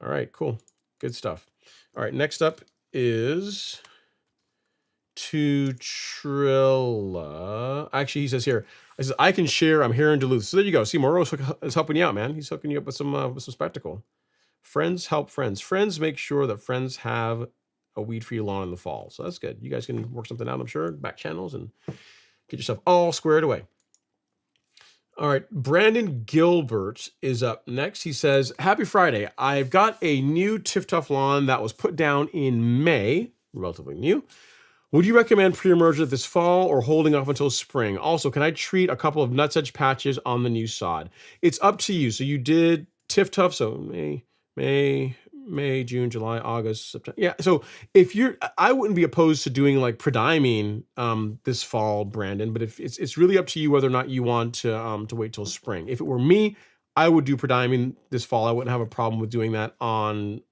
right, cool. Good stuff. All right, next up is Trilla. Actually, he says here, I can share. I'm here in Duluth. So there you go. See, Moro is helping you out, man. He's hooking you up with some Spectacle. Friends help friends. Friends make sure that friends have a weed-free lawn in the fall. So that's good. You guys can work something out, I'm sure, back channels, and get yourself all squared away. All right, Brandon Gilbert is up next. He says, happy Friday. I've got a new Tif-Tuff lawn that was put down in May, relatively new. Would you recommend pre-emergent this fall or holding off until spring? Also, can I treat a couple of nutsedge patches on the new sod? It's up to you. So you did Tif-Tuff, so May, June, July, August, September. Yeah. So I wouldn't be opposed to doing like prodiamine this fall, Brandon. But if it's really up to you whether or not you want to wait till spring. If it were me, I would do prodiamine this fall. I wouldn't have a problem with doing that on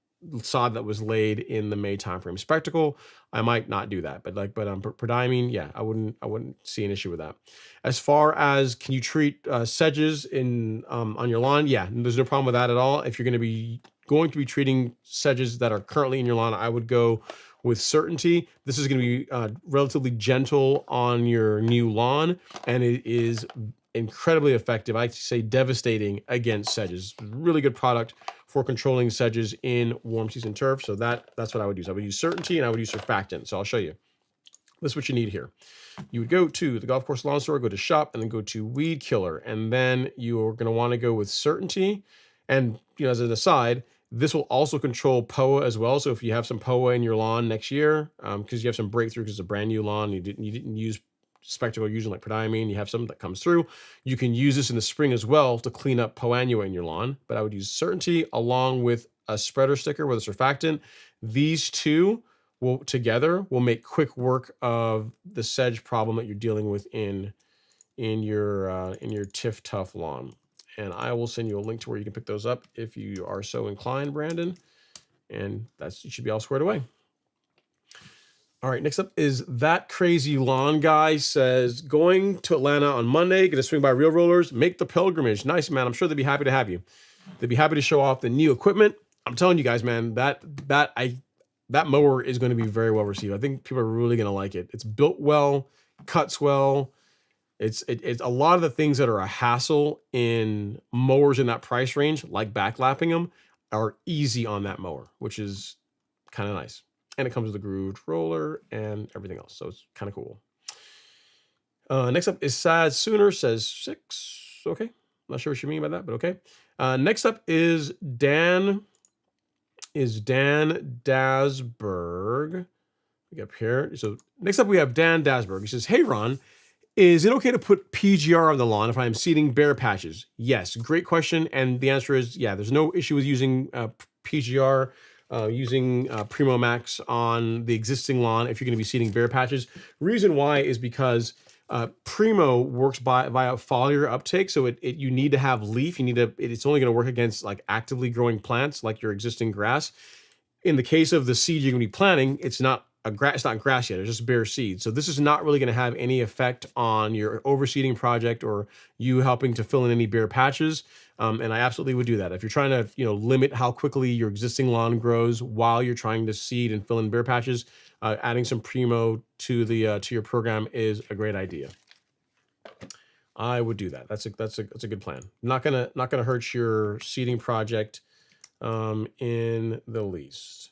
sod that was laid in the May timeframe. Spectacle, I might not do that, but prodiamine, yeah, I wouldn't see an issue with that. As far as can you treat sedges on your lawn? Yeah, there's no problem with that at all. If you're going to be treating sedges that are currently in your lawn, I would go with Certainty. This is going to be relatively gentle on your new lawn, and it is incredibly effective. I say devastating against sedges. Really good product for controlling sedges in warm season turf. So that's what I would use. I would use Certainty and I would use Surfactant. So I'll show you. This is what you need here. You would go to the golf course lawn store, go to shop, and then go to weed killer. And then you're going to want to go with certainty. And as an aside, this will also control POA as well. So if you have some POA in your lawn next year, because you have some breakthrough because it's a brand new lawn, you didn't use spectacle using like prodiamine, you have some that comes through. You can use this in the spring as well to clean up poanua in your lawn. But I would use certainty along with a spreader sticker with a surfactant. These two together will make quick work of the sedge problem that you're dealing with in your Tiff Tough lawn. And I will send you a link to where you can pick those up if you are so inclined, Brandon. And you should be all squared away. All right, next up is That Crazy Lawn Guy says, going to Atlanta on Monday, gonna swing by Real Rollers, make the pilgrimage. Nice, man. I'm sure they'd be happy to have you. They'd be happy to show off the new equipment. I'm telling you guys, man, that mower is going to be very well received. I think people are really going to like it. It's built well, cuts well. It's a lot of the things that are a hassle in mowers in that price range, like backlapping them, are easy on that mower, which is kind of nice. And it comes with a grooved roller and everything else. So it's kind of cool. Next up is Sad Sooner, says 6. Okay. Not sure what you mean by that, but okay. Next up is Dan Dasberg. Up here. So next up we have Dan Dasberg. He says, hey Ron, is it okay to put PGR on the lawn if I'm seeding bare patches? Yes, great question. And the answer is yeah, there's no issue with using PGR, using Primo Max on the existing lawn if you're going to be seeding bare patches. Reason why is because Primo works via foliar uptake, so you need to have leaf. It's only going to work against like actively growing plants like your existing grass. In the case of the seed you're going to be planting, it's not grass yet. It's just bare seed. So this is not really going to have any effect on your overseeding project or you helping to fill in any bare patches. And I absolutely would do that. If you're trying to, limit how quickly your existing lawn grows while you're trying to seed and fill in bare patches, adding some Primo to your program is a great idea. I would do that. That's a good plan. Not gonna hurt your seeding project in the least.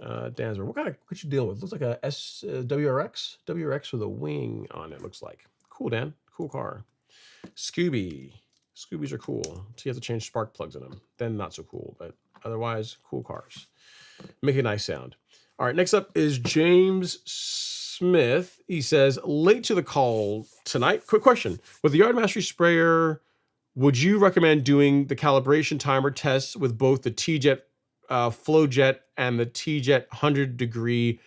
Danzer, what you dealing with? Looks like a WRX with a wing on it. Looks like cool. Dan, cool car. Scoobies are cool. So you have to change spark plugs in them. Then not so cool, but otherwise cool cars. Make a nice sound. All right, next up is James Smith. He says, late to the call tonight. Quick question. With the Yard Mastery sprayer, would you recommend doing the calibration timer tests with both the T-Jet Flow Jet and the T-Jet 100-degree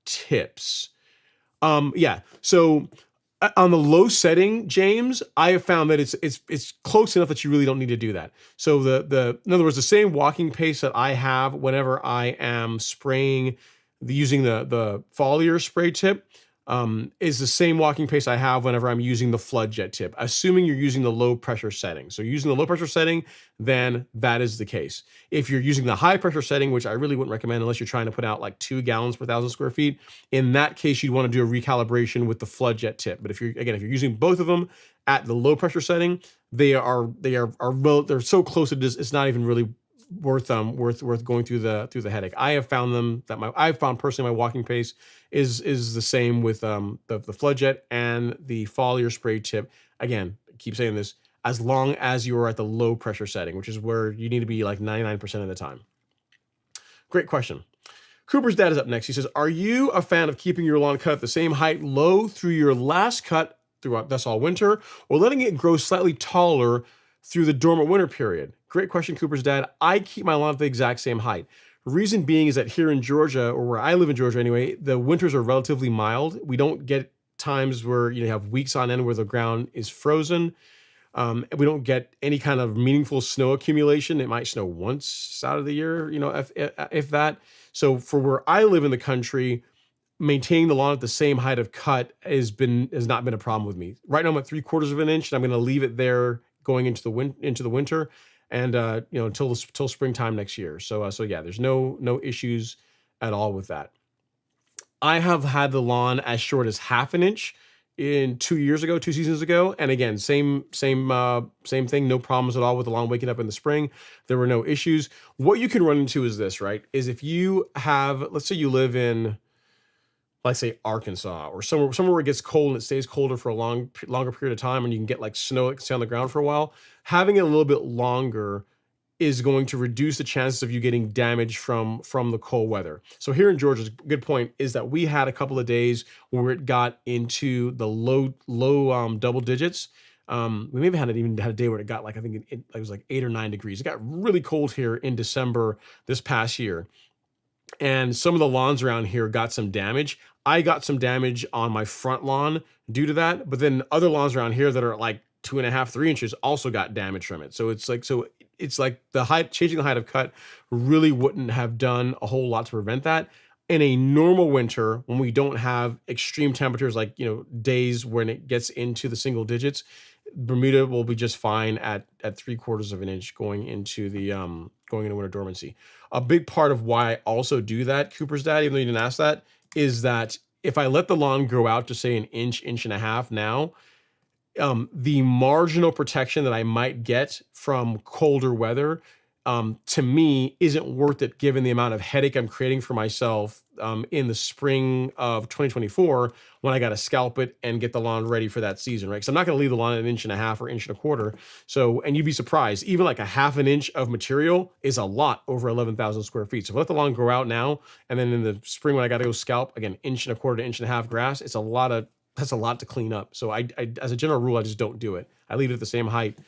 tips? Yeah. So on the low setting, James, I have found that it's close enough that you really don't need to do that. So in other words, the same walking pace that I have whenever I am spraying using the foliar spray tip is the same walking pace I have whenever I'm using the flood jet tip, assuming you're using the low pressure setting. So using the low pressure setting, then that is the case. If you're using the high pressure setting, which I really wouldn't recommend unless you're trying to put out like 2 gallons per 1,000 square feet, in that case, you'd want to do a recalibration with the flood jet tip. But if you're using both of them at the low pressure setting, they're so close it's not even really worth going through the headache. I've found personally my walking pace is the same with the flood jet and the foliar spray tip. Again, I keep saying this, as long as you are at the low pressure setting, which is where you need to be like 99% of the time. Great question. Cooper's dad is up next. He says, are you a fan of keeping your lawn cut at the same height low through your last cut throughout this all winter, or letting it grow slightly taller through the dormant winter period? Great question, Cooper's dad. I keep my lawn at the exact same height. Reason being is that here in Georgia, or where I live in Georgia anyway, the winters are relatively mild. We don't get times where you have weeks on end where the ground is frozen. We don't get any kind of meaningful snow accumulation. It might snow once out of the year, if that. So for where I live in the country, maintaining the lawn at the same height of cut has not been a problem with me. Right now I'm at 3/4 of an inch, and I'm going to leave it there going into the winter, and until springtime next year. So yeah, there's no issues at all with that. I have had the lawn as short as 1/2 inch in 2 seasons ago, and again, same thing, no problems at all with the lawn waking up in the spring. There were no issues. What you can run into is this, right? Is if you have, let's say you live in like say Arkansas or somewhere where it gets cold and it stays colder for a longer period of time, and you can get like snow that can stay on the ground for a while, having it a little bit longer is going to reduce the chances of you getting damage from the cold weather. So here in Georgia, good point is that we had a couple of days where it got into the low double digits. We maybe had a day where it got like, I think it was like 8 or 9 degrees. It got really cold here in December this past year, and some of the lawns around here got some damage. I got some damage on my front lawn due to that, but then other lawns around here that are like 2.5, 3 inches also got damage from it. So it's like the height, changing the height of cut really wouldn't have done a whole lot to prevent that. In a normal winter, when we don't have extreme temperatures, like, days when it gets into the single digits, Bermuda will be just fine at 3/4 of an inch going into winter dormancy. A big part of why I also do that, Cooper's dad, even though you didn't ask that, is that if I let the lawn grow out to say an inch, inch and a half now, the marginal protection that I might get from colder weather, to me, isn't worth it given the amount of headache I'm creating for myself in the spring of 2024 when I got to scalp it and get the lawn ready for that season, right? Because I'm not going to leave the lawn at an inch and a half or inch and a quarter. So, and you'd be surprised, even like a half an inch of material is a lot over 11,000 square feet. So if I let the lawn grow out now, and then in the spring when I got to go scalp, again, inch and a quarter to inch and a half grass, that's a lot to clean up. So I as a general rule, I just don't do it. I leave it at the same height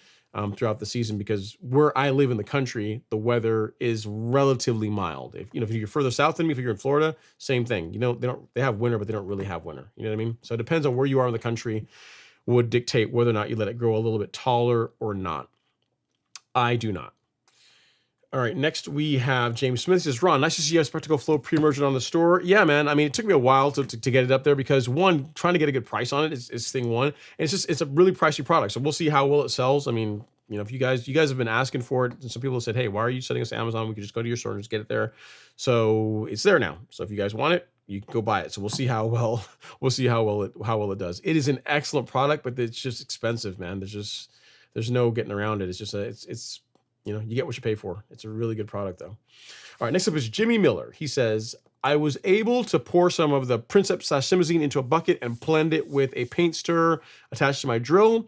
throughout the season, because where I live in the country, the weather is relatively mild. If you're further south than me, if you're in Florida, same thing. They have winter, but they don't really have winter. You know what I mean? So it depends on where you are in the country, would dictate whether or not you let it grow a little bit taller or not. I do not. All right, next we have James Smith. He says, Ron, nice to see you have Spectacle Flow pre-emergent on the store. Yeah, man. I mean, it took me a while to get it up there because, one, trying to get a good price on it is thing one. And it's a really pricey product. So we'll see how well it sells. I mean, if you guys have been asking for it, and some people have said, hey, why are you sending us to Amazon? We could just go to your store and just get it there. So it's there now. So if you guys want it, you can go buy it. So we'll see how well it does. It is an excellent product, but it's just expensive, man. There's no getting around it. It's just it's you get what you pay for. It's a really good product, though. All right, next up is Jimmy Miller. He says, I was able to pour some of the Princeps/Simazine into a bucket and blend it with a paint stirrer attached to my drill.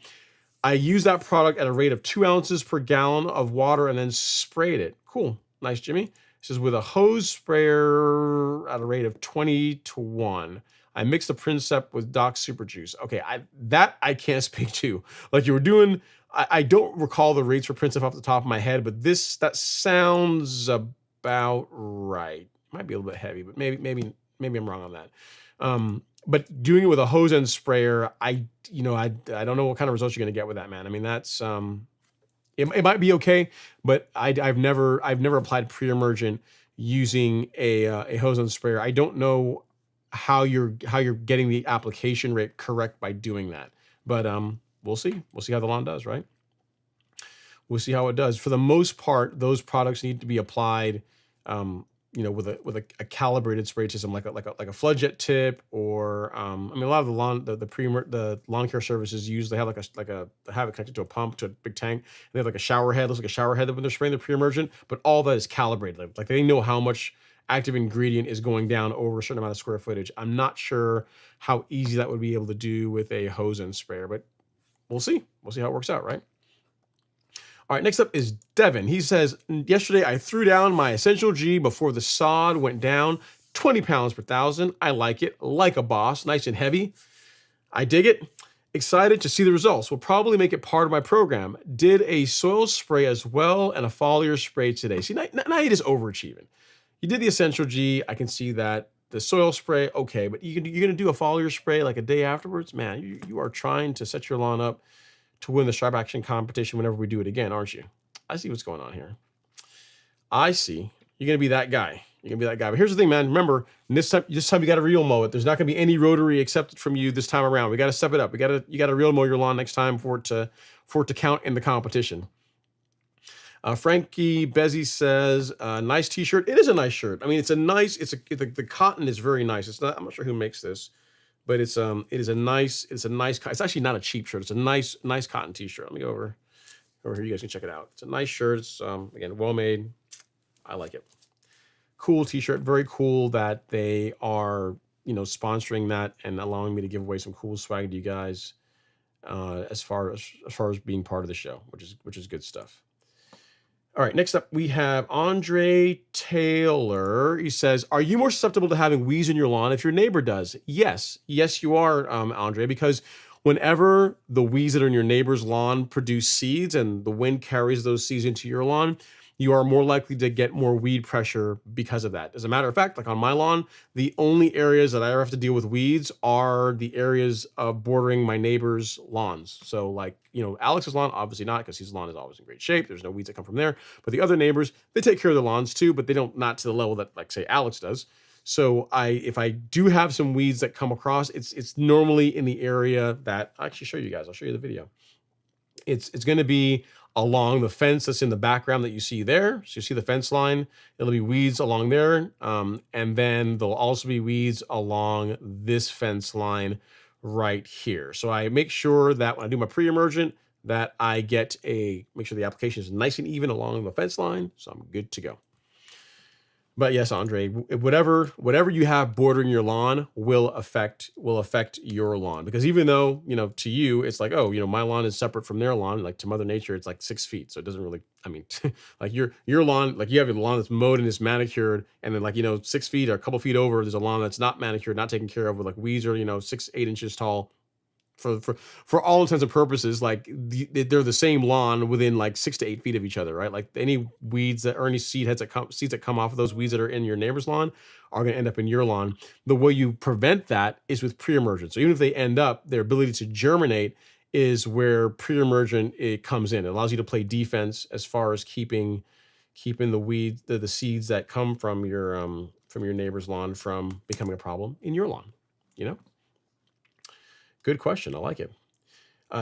I used that product at a rate of 2 ounces per gallon of water and then sprayed it. Cool. Nice, Jimmy. He says, with a hose sprayer at a rate of 20-1. I mixed the Princep with Doc Super Juice. Okay, I can't speak to. Like you were doing, I don't recall the rates for Princep off the top of my head, but that sounds about right. Might be a little bit heavy, but maybe I'm wrong on that. But doing it with a hose end sprayer, I don't know what kind of results you're going to get with that, man. I mean, that's it might be okay, but I've never applied pre-emergent using a hose end sprayer. I don't know how you're getting the application rate correct by doing that, but we'll see how the lawn does, right? We'll see how it does. For the most part, those products need to be applied with a calibrated spray system, like a flood jet tip, or I mean, a lot of the lawn care services they have have it connected to a pump, to a big tank, and they have like a shower head. Looks like a shower head when they're spraying the pre-emergent, but all that is calibrated. Like they know how much active ingredient is going down over a certain amount of square footage. I'm not sure how easy that would be able to do with a hose end sprayer, but we'll see how it works out, right? All right, next up is Devin. He says, yesterday I threw down my Essential G before the sod went down, 20 pounds per thousand. I like it, like a boss, nice and heavy. I dig it. Excited to see the results. Will probably make it part of my program. Did a soil spray as well and a foliar spray today. See, now you're just overachieving. You did the Essential G. I can see that. The soil spray, okay, but you're going to do a foliar spray like a day afterwards? Man, you are trying to set your lawn up to win the Sharp Action competition whenever we do it again, aren't you? I see what's going on here. I see. You're going to be that guy. But here's the thing, man. Remember, this time you got to reel mow it. There's not going to be any rotary accepted from you this time around. We got to step it up. You got to reel mow your lawn next time for it to count in the competition. Frankie Bezzi says, nice t-shirt. It is a nice shirt. I mean, the cotton is very nice. I'm not sure who makes this, but it's a nice, it's actually not a cheap shirt. It's a nice cotton t-shirt. Let me go over here. You guys can check it out. It's a nice shirt. It's, again, well-made. I like it. Cool t-shirt. Very cool that they are sponsoring that and allowing me to give away some cool swag to you guys, as far as being part of the show, which is good stuff. All right, next up we have Andre Taylor. He says, "Are you more susceptible to having weeds in your lawn if your neighbor does?" Yes, you are, Andre, because whenever the weeds that are in your neighbor's lawn produce seeds and the wind carries those seeds into your lawn, you are more likely to get more weed pressure because of that. As a matter of fact, like on my lawn, the only areas that I ever have to deal with weeds are the areas bordering my neighbor's lawns. So, like, Alex's lawn, obviously not, because his lawn is always in great shape. There's no weeds that come from there. But the other neighbors, they take care of their lawns too, but they don't, not to the level that, like, say, Alex does. So if I do have some weeds that come across, it's normally in the area that I'll actually show you guys. I'll show you the video. It's going to be along the fence that's in the background that you see there. So you see the fence line. It'll be weeds along there, and then there'll also be weeds along this fence line right here. So I make sure that when I do my pre-emergent, that I make sure the application is nice and even along the fence line, so I'm good to go. But yes, Andre, whatever you have bordering your lawn will affect your lawn, because even though, to you it's like, oh, my lawn is separate from their lawn, like to Mother Nature it's like 6 feet, so it doesn't really, I mean, like your lawn, like you have a lawn that's mowed and is manicured, and then, like, 6 feet or a couple feet over, there's a lawn that's not manicured, not taken care of, with like weeds are 6-8 inches tall. For all intents and purposes, like they're the same lawn within like 6 to 8 feet of each other, right? Like any weeds that, or any seeds that come off of those weeds that are in your neighbor's lawn are going to end up in your lawn. The way you prevent that is with pre-emergent. So even if they end up, their ability to germinate is where pre-emergent it comes in. It allows you to play defense as far as keeping the weeds, the seeds that come from your neighbor's lawn from becoming a problem in your lawn. Good question. I like it.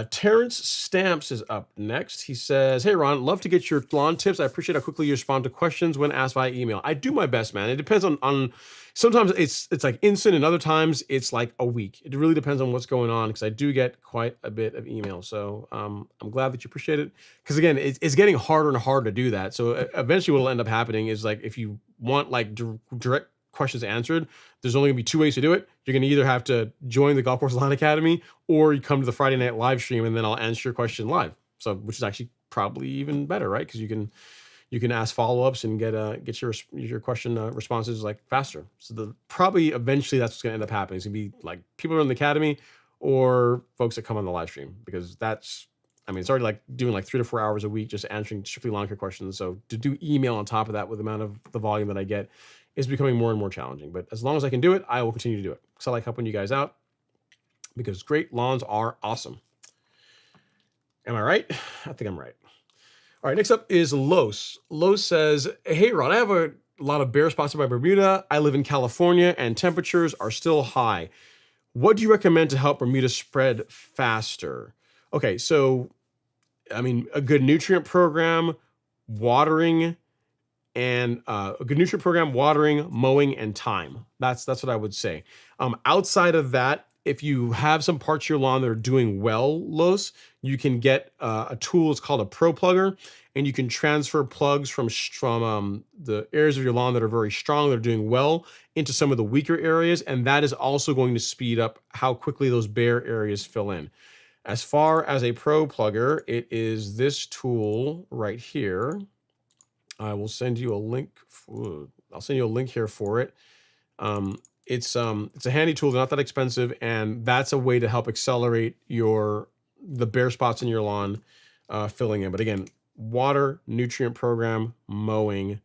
Terrence Stamps is up next. He says, "Hey, Ron, love to get your lawn tips. I appreciate how quickly you respond to questions when asked via email." I do my best, man. It depends on sometimes it's like instant, and other times it's like a week. It really depends on what's going on, because I do get quite a bit of email. So I'm glad that you appreciate it, because again, it's getting harder and harder to do that. So eventually what will end up happening is, like, if you want like direct questions answered, there's only gonna be 2 ways to do it. You're gonna either have to join the Golf Course Lawn Academy, or you come to the Friday night live stream, and then I'll answer your question live. So, which is actually probably even better, right? Because you can ask follow-ups and get your question responses like faster. So probably eventually that's what's gonna end up happening. It's gonna be like people who are in the academy or folks that come on the live stream, because it's already like doing like 3 to 4 hours a week just answering strictly lawn care questions. So to do email on top of that with the amount of the volume that I get is becoming more and more challenging. But as long as I can do it, I will continue to do it, because I like helping you guys out, because great lawns are awesome. Am I right? I think I'm right. All right, next up is Los. Los says, "Hey, Ron, I have a lot of bare spots in my Bermuda. I live in California and temperatures are still high. What do you recommend to help Bermuda spread faster?" Okay, so a good nutrient program, watering, mowing, and time. That's what I would say. Outside of that, if you have some parts of your lawn that are doing well, Los, you can get a tool. It's called a Pro Plugger, and you can transfer plugs from the areas of your lawn that are very strong, that are doing well, into some of the weaker areas, and that is also going to speed up how quickly those bare areas fill in. As far as a Pro Plugger, it is this tool right here. I will send you a link. I'll send you a link here for it. It's a handy tool. They're not that expensive, and that's a way to help accelerate the bare spots in your lawn filling in. But again, water, nutrient program, mowing,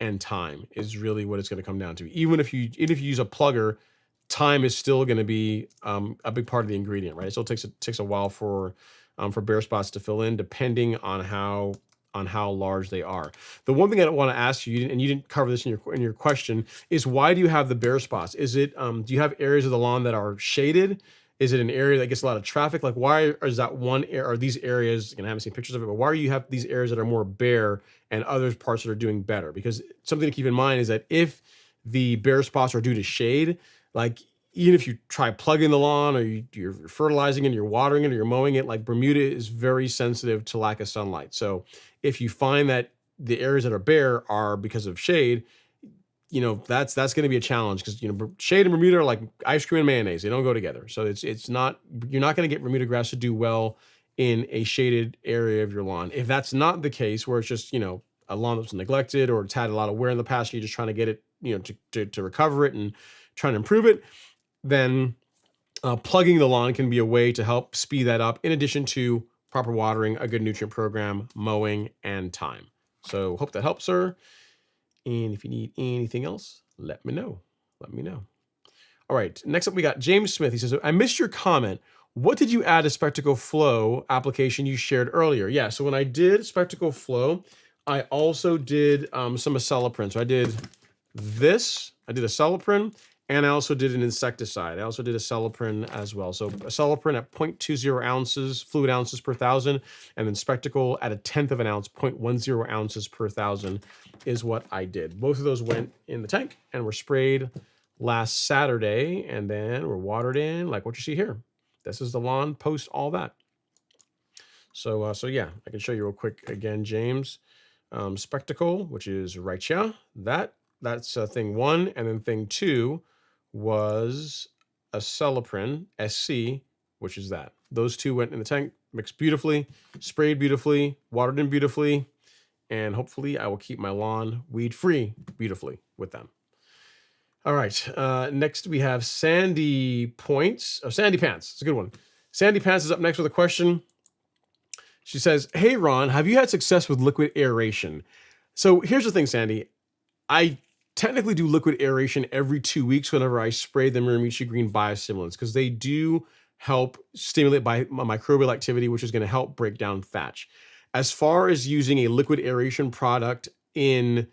and time is really what it's going to come down to. Even if you use a plugger, time is still going to be a big part of the ingredient, right? So it takes a while for bare spots to fill in, depending on how large they are. The one thing I want to ask you, and you didn't cover this in your question, is why do you have the bare spots? Is it do you have areas of the lawn that are shaded? Is it an area that gets a lot of traffic? Like, why is that one area, or these areas, and I haven't seen pictures of it, but why do you have these areas that are more bare and other parts that are doing better? Because something to keep in mind is that if the bare spots are due to shade, like, even if you try plugging the lawn, or you're fertilizing it, you're watering it, or you're mowing it, like, Bermuda is very sensitive to lack of sunlight. So if you find that the areas that are bare are because of shade, that's going to be a challenge because shade and Bermuda are like ice cream and mayonnaise. They don't go together. So it's not you're not going to get Bermuda grass to do well in a shaded area of your lawn. If that's not the case, where it's just a lawn that's neglected or it's had a lot of wear in the past, you're just trying to get it to recover it and trying to improve it, then plugging the lawn can be a way to help speed that up. In addition to proper watering, a good nutrient program, mowing, and time. So hope that helps, sir. And if you need anything else, let me know. Let me know. All right. Next up, we got James Smith. He says, I missed your comment. What did you add to Spectacle Flow application you shared earlier? Yeah. So when I did Spectacle Flow, I also did some acelepryn. So I did this. I did acelepryn, and I also did an insecticide. I also did acelepryn as well. So acelepryn at 0.20 ounces, fluid ounces per thousand, and then Spectacle at 1/10 of an ounce, 0.10 ounces per thousand is what I did. Both of those went in the tank and were sprayed last Saturday, and then were watered in like what you see here. This is the lawn post all that. So yeah, I can show you real quick again, James. Spectacle, which is right here. That's thing 1, and then thing 2 was acelepryn SC, which is that. Those two went in the tank, mixed beautifully, sprayed beautifully, watered in beautifully, and hopefully I will keep my lawn weed-free beautifully with them. All right, next we have Sandy Points. Oh, Sandy Pants. It's a good one. Sandy Pants is up next with a question. She says, hey, Ron, have you had success with liquid aeration? So here's the thing, Sandy. I technically do liquid aeration every 2 weeks whenever I spray the Miramichi Green biostimulants because they do help stimulate microbial activity, which is going to help break down thatch. As far as using a liquid aeration product in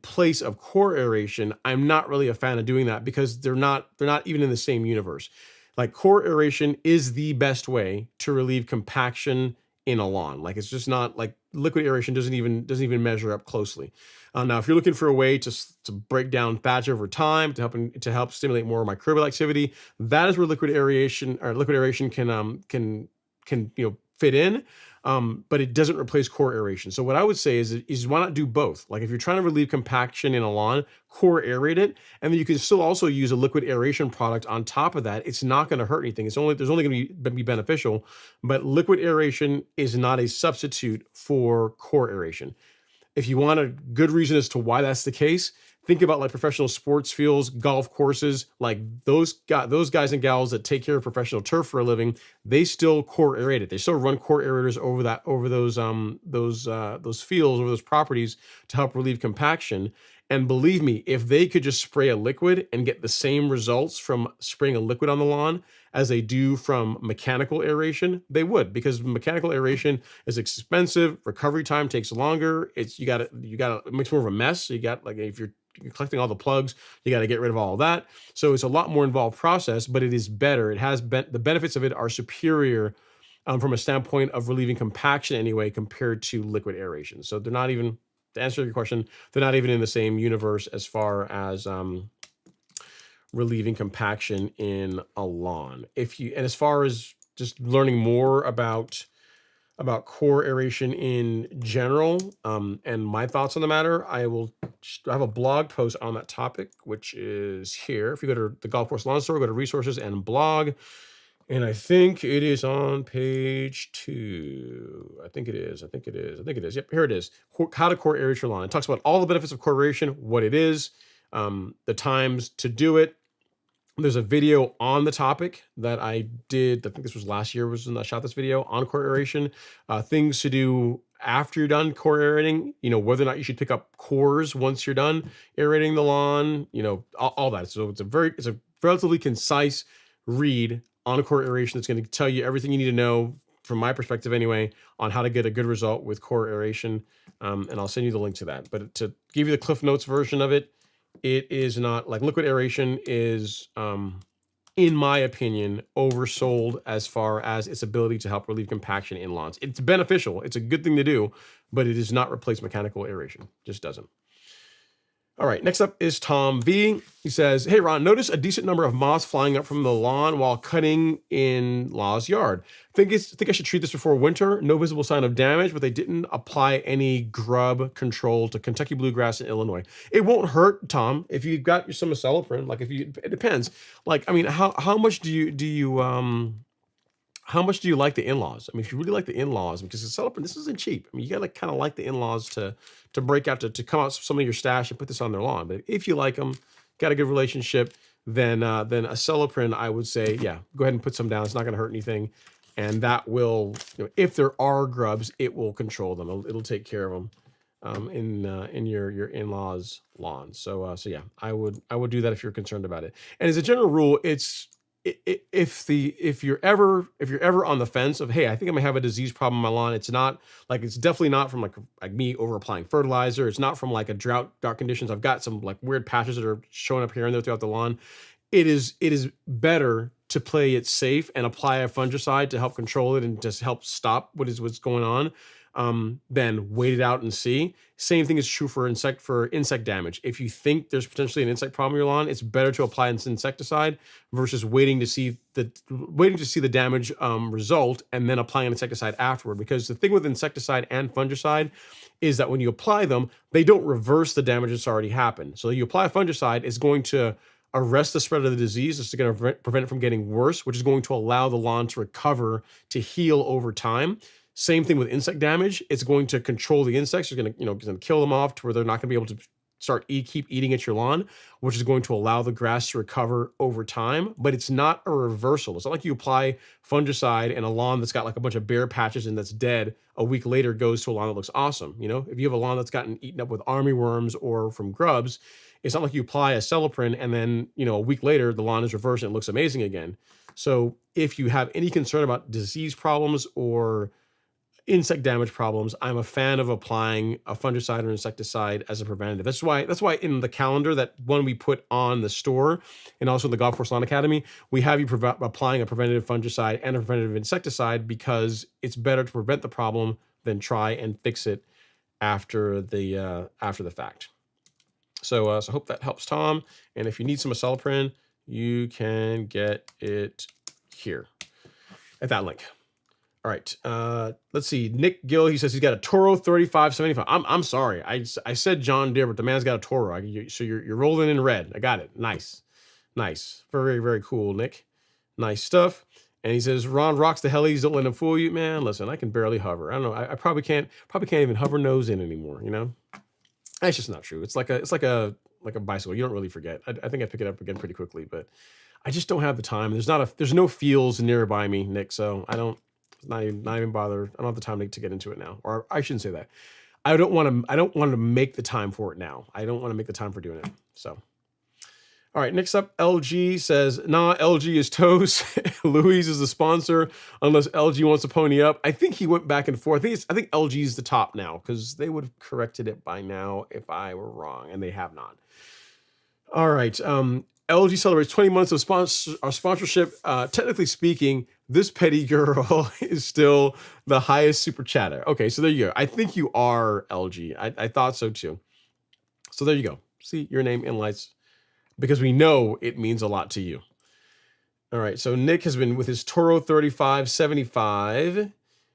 place of core aeration, I'm not really a fan of doing that because they're not even in the same universe. Like core aeration is the best way to relieve compaction in a lawn. Like it's just not like liquid aeration doesn't even measure up closely. Now, if you're looking for a way to break down thatch over time to help stimulate more microbial activity, that is where liquid aeration can fit in. But it doesn't replace core aeration. So what I would say is why not do both? Like if you're trying to relieve compaction in a lawn, core aerate it, and then you can still also use a liquid aeration product on top of that. It's not going to hurt anything. There's only going to be beneficial, but liquid aeration is not a substitute for core aeration. If you want a good reason as to why that's the case, think about like professional sports fields, golf courses, like those guys and gals that take care of professional turf for a living. They still core aerate it. They still run core aerators over those fields, over those properties to help relieve compaction. And believe me, if they could just spray a liquid and get the same results from spraying a liquid on the lawn as they do from mechanical aeration, they would, because mechanical aeration is expensive. Recovery time takes longer. It makes more of a mess. You got like if you're collecting all the plugs, you got to get rid of all of that. So it's a lot more involved process, but it is better. The benefits of it are superior from a standpoint of relieving compaction anyway, compared to liquid aeration. So they're not even, to answer your question, they're not even in the same universe as far as relieving compaction in a lawn. And as far as just learning more about core aeration in general, and my thoughts on the matter, I have a blog post on that topic, which is here. If you go to the Golf Course Lawn Store, go to resources and blog, and I think it is on page 2. I think it is. Yep, here it is. How to core aerate your lawn. It talks about all the benefits of core aeration, what it is, the times to do it. There's a video on the topic that I did. I think this was last year was when I shot this video on core aeration. Things to do after you're done core aerating, whether or not you should pick up cores once you're done aerating the lawn, all that. So it's a relatively concise read on core aeration that's going to tell you everything you need to know, from my perspective anyway, on how to get a good result with core aeration. And I'll send you the link to that. But to give you the Cliff Notes version of it, it is not like liquid aeration is, in my opinion, oversold as far as its ability to help relieve compaction in lawns. It's beneficial. It's a good thing to do, but it does not replace mechanical aeration. Just doesn't. All right, next up is Tom V. He says, hey, Ron, notice a decent number of moths flying up from the lawn while cutting in Law's yard. Think I should treat this before winter. No visible sign of damage, but they didn't apply any grub control to Kentucky bluegrass in Illinois. It won't hurt, Tom, if you've got some acelepryn. Like it depends. Like, I mean, how much do you how much do you like the in-laws? I mean, if you really like the in-laws, because acelepryn, this isn't cheap. I mean, you gotta kind of like the in-laws to break out to come out some of your stash and put this on their lawn. But if you like them, got a good relationship, then acelepryn, I would say, yeah, go ahead and put some down. It's not gonna hurt anything, and that will, if there are grubs, it will control them. It'll take care of them in your in-laws lawn. So yeah, I would do that if you're concerned about it. And as a general rule, it's if you're ever on the fence of, hey, I think I might have a disease problem on my lawn, it's definitely not from like me over applying fertilizer. It's not from like a drought conditions. I've got some like weird patches that are showing up here and there throughout the lawn. It is better to play it safe and apply a fungicide to help control it and just help stop what's going on, than wait it out and see. Same thing is true for insect damage. If you think there's potentially an insect problem in your lawn, it's better to apply an insecticide versus waiting to see the damage result and then applying an insecticide afterward. Because the thing with insecticide and fungicide is that when you apply them, they don't reverse the damage that's already happened. So you apply a fungicide, it's going to arrest the spread of the disease. It's going to prevent it from getting worse, which is going to allow the lawn to recover, to heal over time. Same thing with insect damage. It's going to control the insects. You're going to kill them off to where they're not going to be able to keep eating at your lawn, which is going to allow the grass to recover over time. But it's not a reversal. It's not like you apply fungicide and a lawn that's got like a bunch of bare patches and that's dead. A week later goes to a lawn that looks awesome. If you have a lawn that's gotten eaten up with armyworms or from grubs, it's not like you apply a acelepryn and then a week later the lawn is reversed and it looks amazing again. So if you have any concern about disease problems or insect damage problems, I'm a fan of applying a fungicide or insecticide as a preventative. That's why in the calendar, that one we put on the store and also in the Golf Course Lawn Academy, we have you applying a preventative fungicide and a preventative insecticide, because it's better to prevent the problem than try and fix it after the fact. So I hope that helps, Tom. And if you need some acelepryn, you can get it here at that link. All right, let's see. Nick Gill, he says he's got a Toro 3575. I'm sorry, I said John Deere, but the man's got a Toro. So you're rolling in red. I got it. Nice. Very, very cool, Nick. Nice stuff. And he says Ron rocks the helis. Don't let him fool you, man. Listen, I can barely hover. I don't know. I probably can't even hover nose in anymore. That's just not true. It's like a bicycle. You don't really forget. I think I pick it up again pretty quickly, but I just don't have the time. There's no fields nearby me, Nick. So I don't. Not even bother. I don't have the time to get into it now. Or I shouldn't say that. I don't want to make the time for it now. I don't want to make the time for doing it. So, all right. Next up, LG says, nah, LG is toast. Louise is the sponsor, unless LG wants to pony up. I think he went back and forth. I think LG is the top now, because they would have corrected it by now if I were wrong, and they have not. All right. LG celebrates 20 months of sponsorship. Technically speaking, this petty girl is still the highest super chatter. Okay, so there you go. I think you are LG. I thought so too. So there you go. See your name in lights, because we know it means a lot to you. All right, so Nick has been with his Toro 3575.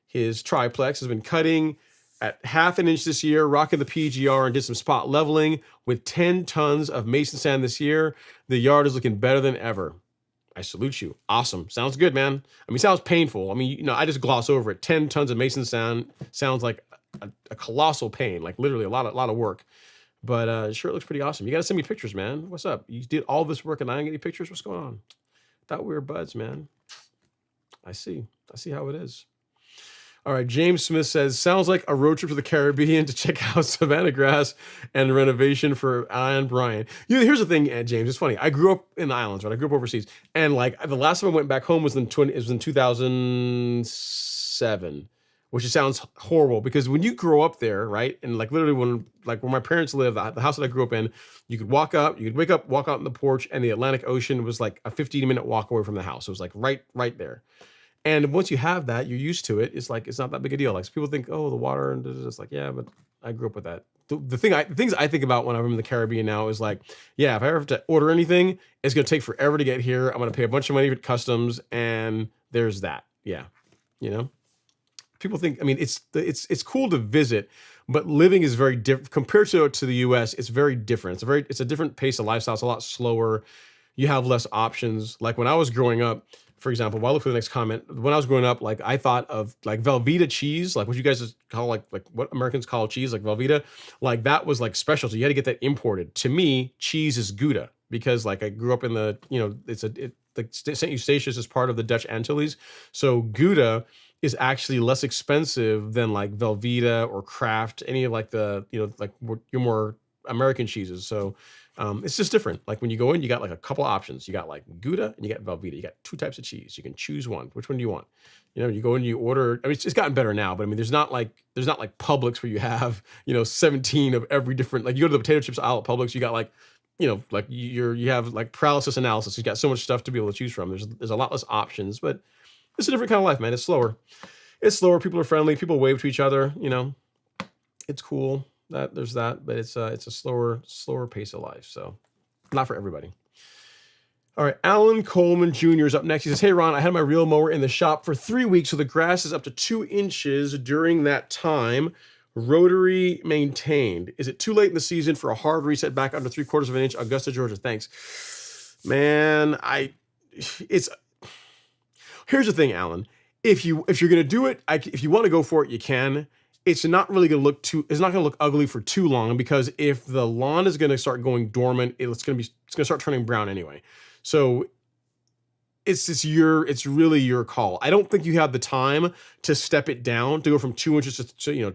His triplex has been cutting at 1/2 inch this year, rocking the PGR, and did some spot leveling with 10 tons of mason sand this year. The yard is looking better than ever. I salute you. Awesome. Sounds good, man. I mean, sounds painful. I mean, I just gloss over it. 10 tons of mason sand sounds like a colossal pain, like literally a lot of work. But sure, it looks pretty awesome. You got to send me pictures, man. What's up? You did all this work and I didn't get any pictures? What's going on? Thought we were buds, man. I see how it is. All right, James Smith says, sounds like a road trip to the Caribbean to check out Savannah grass and renovation for Anne Brian. Here's the thing, James. It's funny. I grew up in the islands, right? I grew up overseas. And like the last time I went back home was in 2007, which sounds horrible, because when you grow up there, right? And like literally when where my parents lived, the house that I grew up in, you could wake up, walk out on the porch, and the Atlantic Ocean was like a 15-minute walk away from the house. It was like right there. And once you have that, you're used to it. It's like, it's not that big a deal. Like, so people think, oh, the water, and it's like, yeah, but I grew up with that. The things I think about when I'm in the Caribbean now is like, yeah, if I ever have to order anything, it's gonna take forever to get here. I'm gonna pay a bunch of money for customs, and there's that. Yeah, you know. People think, I mean, it's cool to visit, but living is very different compared to the U.S. It's very different. It's a different pace of lifestyle. It's a lot slower. You have less options. Like when I was growing up, for example, while I look for the next comment, when I was growing up, like I thought of like Velveeta cheese, like what you guys call like what Americans call cheese, like Velveeta, like that was like special. So you had to get that imported. To me, cheese is Gouda because like I grew up in the, like St. Eustatius is part of the Dutch Antilles. So Gouda is actually less expensive than like Velveeta or Kraft, any of like the, like your more American cheeses. So it's just different. Like when you go in, you got like a couple of options. You got like Gouda and you got Velveeta. You got two types of cheese. You can choose one. Which one do you want? You go in, you order. I mean, it's gotten better now, but I mean, there's not like Publix where you have 17 of every different. Like you go to the potato chips aisle at Publix, you got like like you have like paralysis analysis. You got so much stuff to be able to choose from. There's a lot less options, but it's a different kind of life, man. It's slower. It's slower. People are friendly. People wave to each other. It's cool. There's that, but it's a slower pace of life. So not for everybody. All right, Alan Coleman Jr. is up next. He says, "Hey Ron, I had my reel mower in the shop for 3 weeks, so the grass is up to 2 inches during that time. Rotary maintained. Is it too late in the season for a hard reset back under 3/4 of an inch? Augusta, Georgia. Thanks, man. Here's the thing, Alan. If you're gonna do it, if you want to go for it, you can. It's not really gonna look it's not gonna look ugly for too long because if the lawn is gonna start going dormant, it's gonna start turning brown anyway. So it's really your call. I don't think you have the time to step it down to go from 2 inches to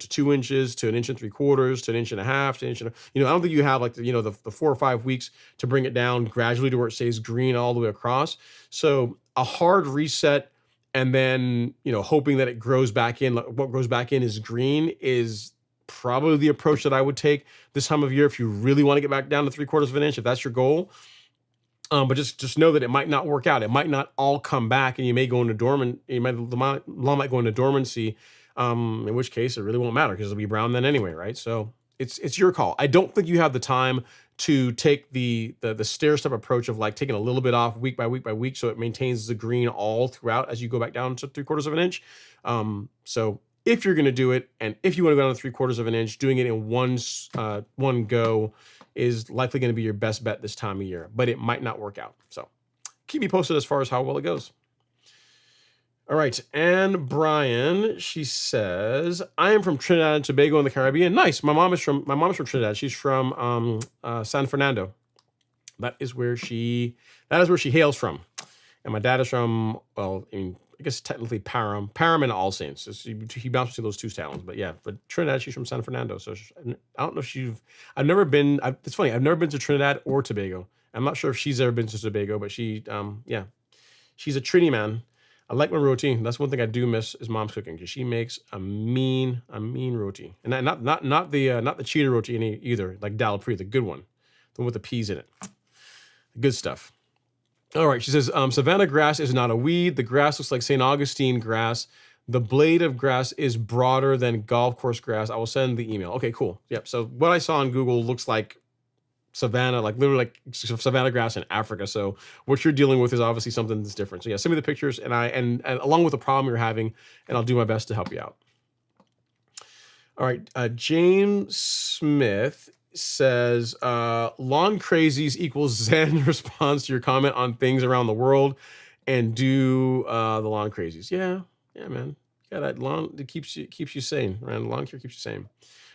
2 inches to 1.75 inches to 1.5 inches to 1 inch. I don't think you have like the 4 or 5 weeks to bring it down gradually to where it stays green all the way across. So a hard reset and then hoping that it grows back in. What grows back in is green is probably the approach that I would take this time of year if you really want to get back down to 3/4 of an inch, if that's your goal. But just know that it might not work out. It might not all come back, and you may go into dormant. The lawn might go into dormancy. In which case, it really won't matter because it'll be brown then anyway, right? So it's your call. I don't think you have the time to take the stair step approach of like taking a little bit off week by week by week, so it maintains the green all throughout as you go back down to 3/4 of an inch. So if you're going to do it, and if you want to go down to 3/4 of an inch, doing it in one go is likely going to be your best bet this time of year, but it might not work out. So keep me posted as far as how well it goes. All right. And Brian, she says, "I am from Trinidad and Tobago in the Caribbean." Nice. My mom is from Trinidad. She's from San Fernando. That is where she hails from. And my dad is from, well, I guess technically Parham and All Saints. So he bounces to those two towns, but yeah, but Trinidad, she's from San Fernando. So I don't know if I've never been, it's funny, I've never been to Trinidad or Tobago. I'm not sure if she's ever been to Tobago, but she's a Trini man. I like my roti. That's one thing I do miss is mom's cooking because she makes a mean roti, and not the cheetah roti either, like Dal Pri, the good one, the one with the peas in it, the good stuff. All right, she says, "Savannah grass is not a weed. The grass looks like St. Augustine grass. The blade of grass is broader than golf course grass. I will send the email." Okay, cool. Yep. So what I saw on Google looks like Savannah, like literally like Savannah grass in Africa. So what you're dealing with is obviously something that's different. So yeah, send me the pictures and along with the problem you're having, and I'll do my best to help you out. All right, James Smith says, "Lawn crazies equals Zen." Response to your comment on things around the world and do the lawn crazies. Yeah, man. Yeah, that lawn, it keeps you sane, right? Lawn care keeps you sane.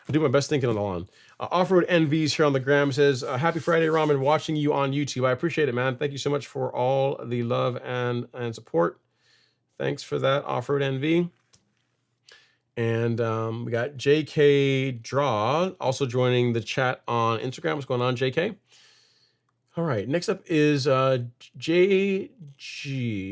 I do my best thinking on the lawn. Off-road NVs here on the gram says, "Happy Friday, Ramen, watching you on YouTube. I appreciate it, man. Thank you so much for all the love and support. Thanks for that, Off-road NV." And we got JK Draw also joining the chat on Instagram. What's going on, JK? All right. Next up is JG.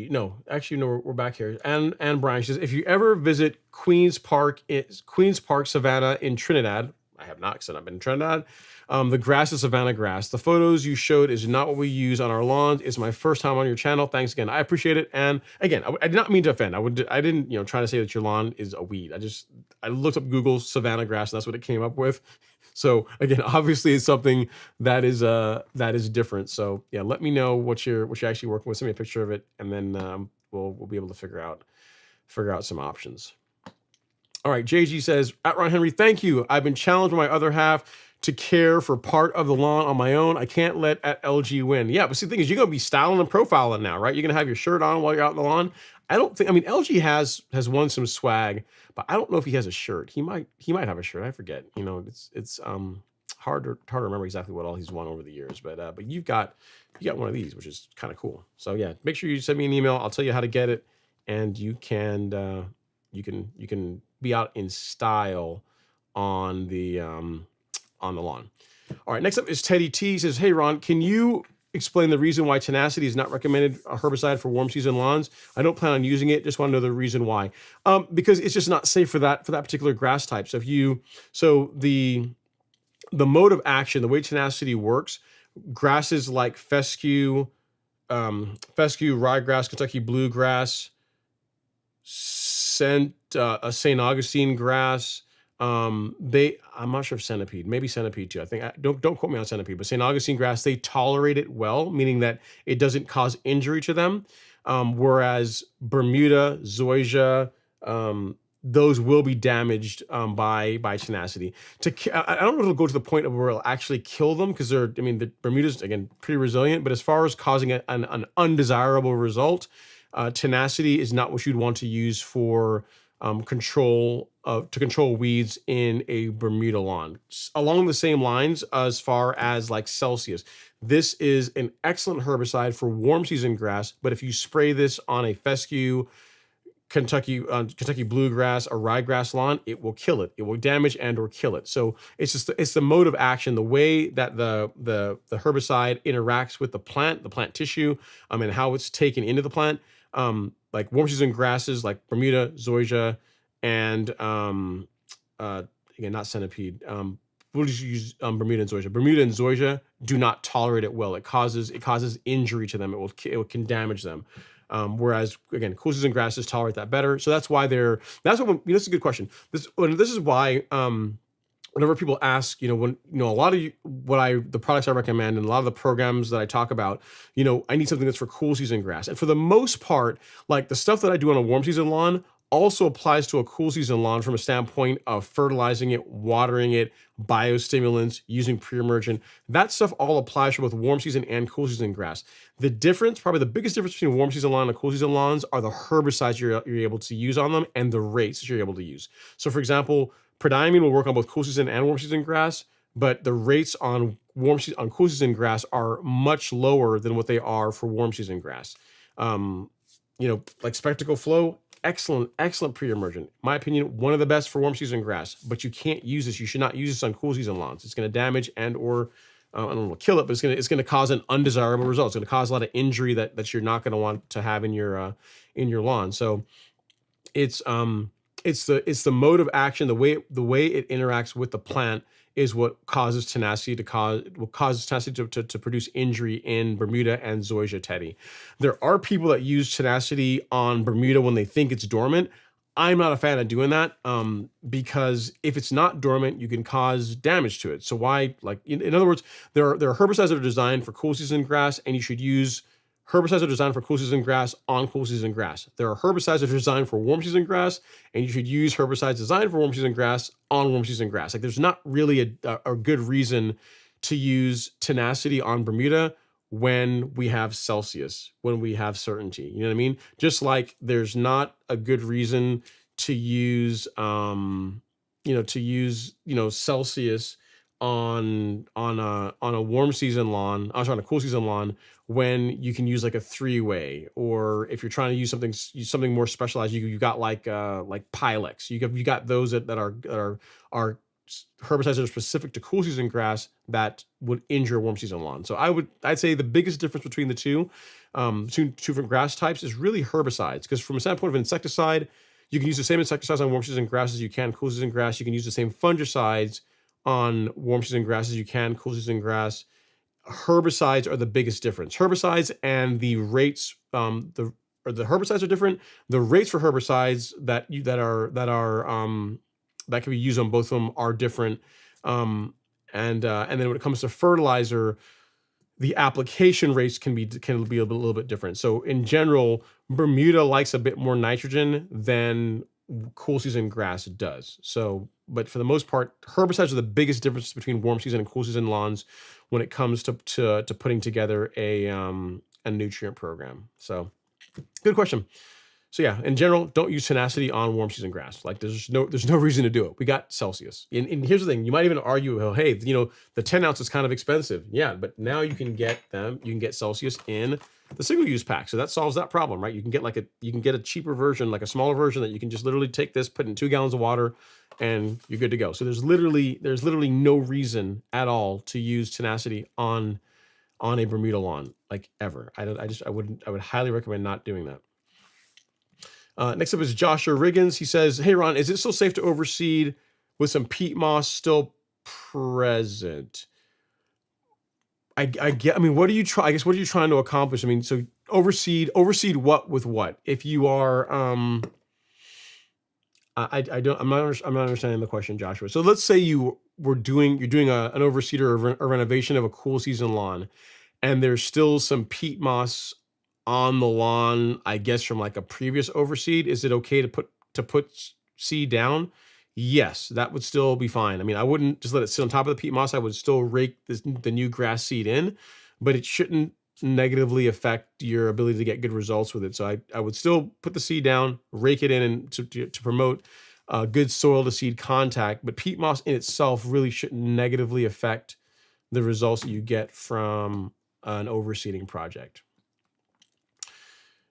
No, actually, no, we're back here. And Brian says, "If you ever visit Queens Park, Savannah in Trinidad," I have not, because I've not been trying that. The grass is savanna grass. The photos you showed is not what we use on our lawns. It's my first time on your channel. Thanks again. I appreciate it. And again, I did not mean to offend. I didn't, try to say that your lawn is a weed. I looked up Google savanna grass, and that's what it came up with. So again, obviously it's something that is different. So yeah, let me know what you're actually working with. Send me a picture of it, and then we'll be able to figure out some options. All right, JG says, at Ron Henry, thank you. I've been challenged by my other half to care for part of the lawn on my own. I can't let at LG win. Yeah, but see, the thing is, you're gonna be styling and profiling now, right? You're gonna have your shirt on while you're out in the lawn. LG has won some swag, but I don't know if he has a shirt. He might have a shirt. I forget. It's hard to remember exactly what all he's won over the years. But you got one of these, which is kind of cool. So yeah, make sure you send me an email. I'll tell you how to get it, and you can be out in style on the lawn. All right, next up is Teddy T. He says, hey Ron, can you explain the reason why Tenacity is not recommended a herbicide for warm season lawns? I don't plan on using it. Just want to know the reason why. Because it's just not safe for that particular grass type. So the mode of action, the way Tenacity works, grasses like fescue, ryegrass, Kentucky bluegrass, St. Augustine grass. I'm not sure if centipede, maybe centipede too. I think don't quote me on centipede, but St. Augustine grass, they tolerate it well, meaning that it doesn't cause injury to them. Whereas Bermuda, zoysia, those will be damaged by Tenacity. I don't know if it'll go to the point of where it'll actually kill them, because the Bermuda's, again, pretty resilient, but as far as causing an undesirable result, Tenacity is not what you'd want to use for control weeds in a Bermuda lawn. Along the same lines, as far as like Celsius, this is an excellent herbicide for warm season grass, but if you spray this on a fescue, Kentucky bluegrass, or ryegrass lawn, it will kill it. It will damage and or kill it. So it's the mode of action, the way that the herbicide interacts with the plant tissue, and how it's taken into the plant. Like warm season grasses like Bermuda, zoysia, and again, not centipede. We'll just use Bermuda and zoysia. Bermuda and zoysia do not tolerate it well. It causes injury to them. It can damage them. Whereas again, cool season grasses tolerate that better. So that's why that's a good question. This is why whenever people ask, a lot of the products I recommend and a lot of the programs that I talk about, I need something that's for cool season grass. And for the most part, like the stuff that I do on a warm season lawn also applies to a cool season lawn from a standpoint of fertilizing it, watering it, biostimulants, using pre-emergent. That stuff all applies for both warm season and cool season grass. The difference, probably the biggest difference between warm season lawn and cool season lawns, are the herbicides you're able to use on them and the rates that you're able to use. So for example, prodiamine will work on both cool season and warm season grass, but the rates on cool season grass are much lower than what they are for warm season grass. Like Spectacle Flow, excellent pre-emergent. My opinion, one of the best for warm season grass, but you can't use this. You should not use this on cool season lawns. It's going to damage and or I don't know, kill it, but it's going to cause an undesirable result. It's going to cause a lot of injury that you're not going to want to have in your lawn. So it's the mode of action, the way it interacts with the plant is what causes Tenacity to produce injury in Bermuda and zoysia, Teddy. There are people that use Tenacity on Bermuda when they think it's dormant. I'm not a fan of doing that because if it's not dormant, you can cause damage to it. So why, in other words, there are herbicides that are designed for cool season grass, and you should use herbicides that are designed for cool season grass on cool season grass. There are herbicides that are designed for warm season grass, and you should use herbicides designed for warm season grass on warm season grass. There's not really a good reason to use Tenacity on Bermuda when we have Celsius, when we have certainty. You know what I mean? Just like there's not a good reason to use Celsius on a warm season lawn, on a cool season lawn, when you can use like a 3-way, or if you're trying to use something more specialized, you got like Pilex. You got those that are herbicides that are specific to cool season grass that would injure a warm season lawn. So I'd say the biggest difference between the two different grass types is really herbicides, because from a standpoint of insecticide, you can use the same insecticides on warm season grass as you can cool season grass. You can use the same fungicides on warm season grass as you can cool season grass. Herbicides are the biggest difference. Herbicides and the rates, the herbicides are different. The rates for herbicides that can be used on both of them are different. And then when it comes to fertilizer, the application rates can be a little bit different. So in general, Bermuda likes a bit more nitrogen than cool season grass does. So, but for the most part, herbicides are the biggest difference between warm season and cool season lawns when it comes to putting together a nutrient program. So, good question. So yeah, in general, don't use tenacity on warm season grass. Like there's no reason to do it. We got Celsius. And here's the thing: you might even argue, well, hey, the 10 ounce is kind of expensive. Yeah, but now you can get Celsius in the single use pack. So that solves that problem, right? You can get a cheaper version, like a smaller version that you can just literally take this, put in 2 gallons of water, and you're good to go. So there's literally no reason at all to use tenacity on a Bermuda lawn, like ever. I would highly recommend not doing that. Next up is Joshua Riggins. He says, "Hey Ron, is it still safe to overseed with some peat moss still present?" I mean, what are you trying to accomplish? I mean, so overseed what with what? If you are, I'm not understanding the question, Joshua. So let's say you're doing an overseed or a renovation of a cool season lawn, and there's still some peat moss on the lawn, I guess, from like a previous overseed. Is it okay to put seed down? Yes, that would still be fine. I mean, I wouldn't just let it sit on top of the peat moss. I would still rake the new grass seed in, but it shouldn't negatively affect your ability to get good results with it. So I would still put the seed down, rake it in, and to promote good soil to seed contact. But peat moss in itself really shouldn't negatively affect the results that you get from an overseeding project.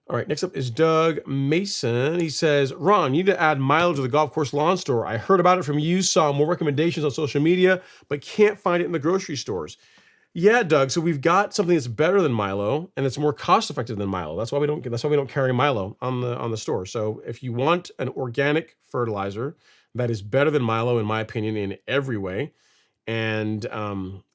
All right, next up is Doug Mason. He says, "Ron, you need to add Milo to the golf course lawn store. I heard about it from you, saw more recommendations on social media, but can't find it in the grocery stores." Yeah, Doug. So we've got something that's better than Milo and it's more cost effective than Milo. That's why we don't carry Milo on the store. So if you want an organic fertilizer that is better than Milo, in my opinion, in every way, and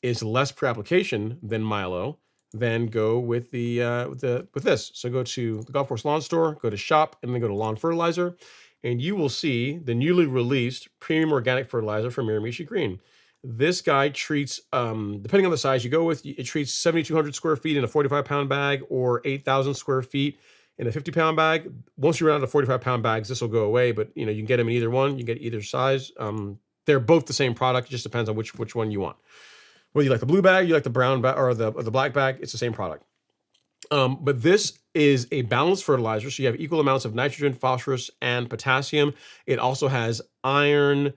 is less per application than Milo, then go with this. So go to the golf course lawn store, go to shop, and then go to lawn fertilizer, and you will see the newly released premium organic fertilizer from Miramichi Green. This guy treats, depending on the size you go with, it treats 7,200 square feet in a 45-pound bag or 8,000 square feet in a 50-pound bag. Once you run out of 45-pound bags, this will go away, but you can get them in either one. You can get either size. They're both the same product. It just depends on which one you want. Whether you like the blue bag, you like the brown bag, or the black bag, it's the same product. But this is a balanced fertilizer, so you have equal amounts of nitrogen, phosphorus, and potassium. It also has iron,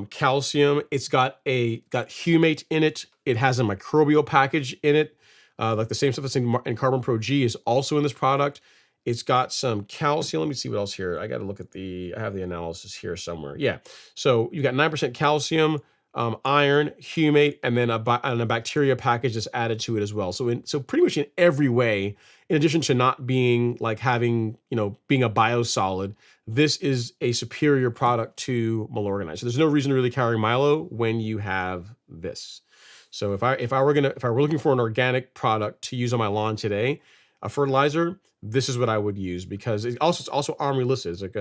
calcium. It's got humate in it. It has a microbial package in it, like the same stuff that's in Carbon Pro G is also in this product. It's got some calcium. Let me see what else here. I got to look at I have the analysis here somewhere. Yeah. So you got 9% calcium, iron, humate, and then a bacteria package that's added to it as well. So pretty much in every way, in addition to not being like having, being a biosolid, this is a superior product to Milorganite. So there's no reason to really carry Milo when you have this. So if I were looking for an organic product to use on my lawn today, a fertilizer, this is what I would use, because it's also OMRI listed. It's like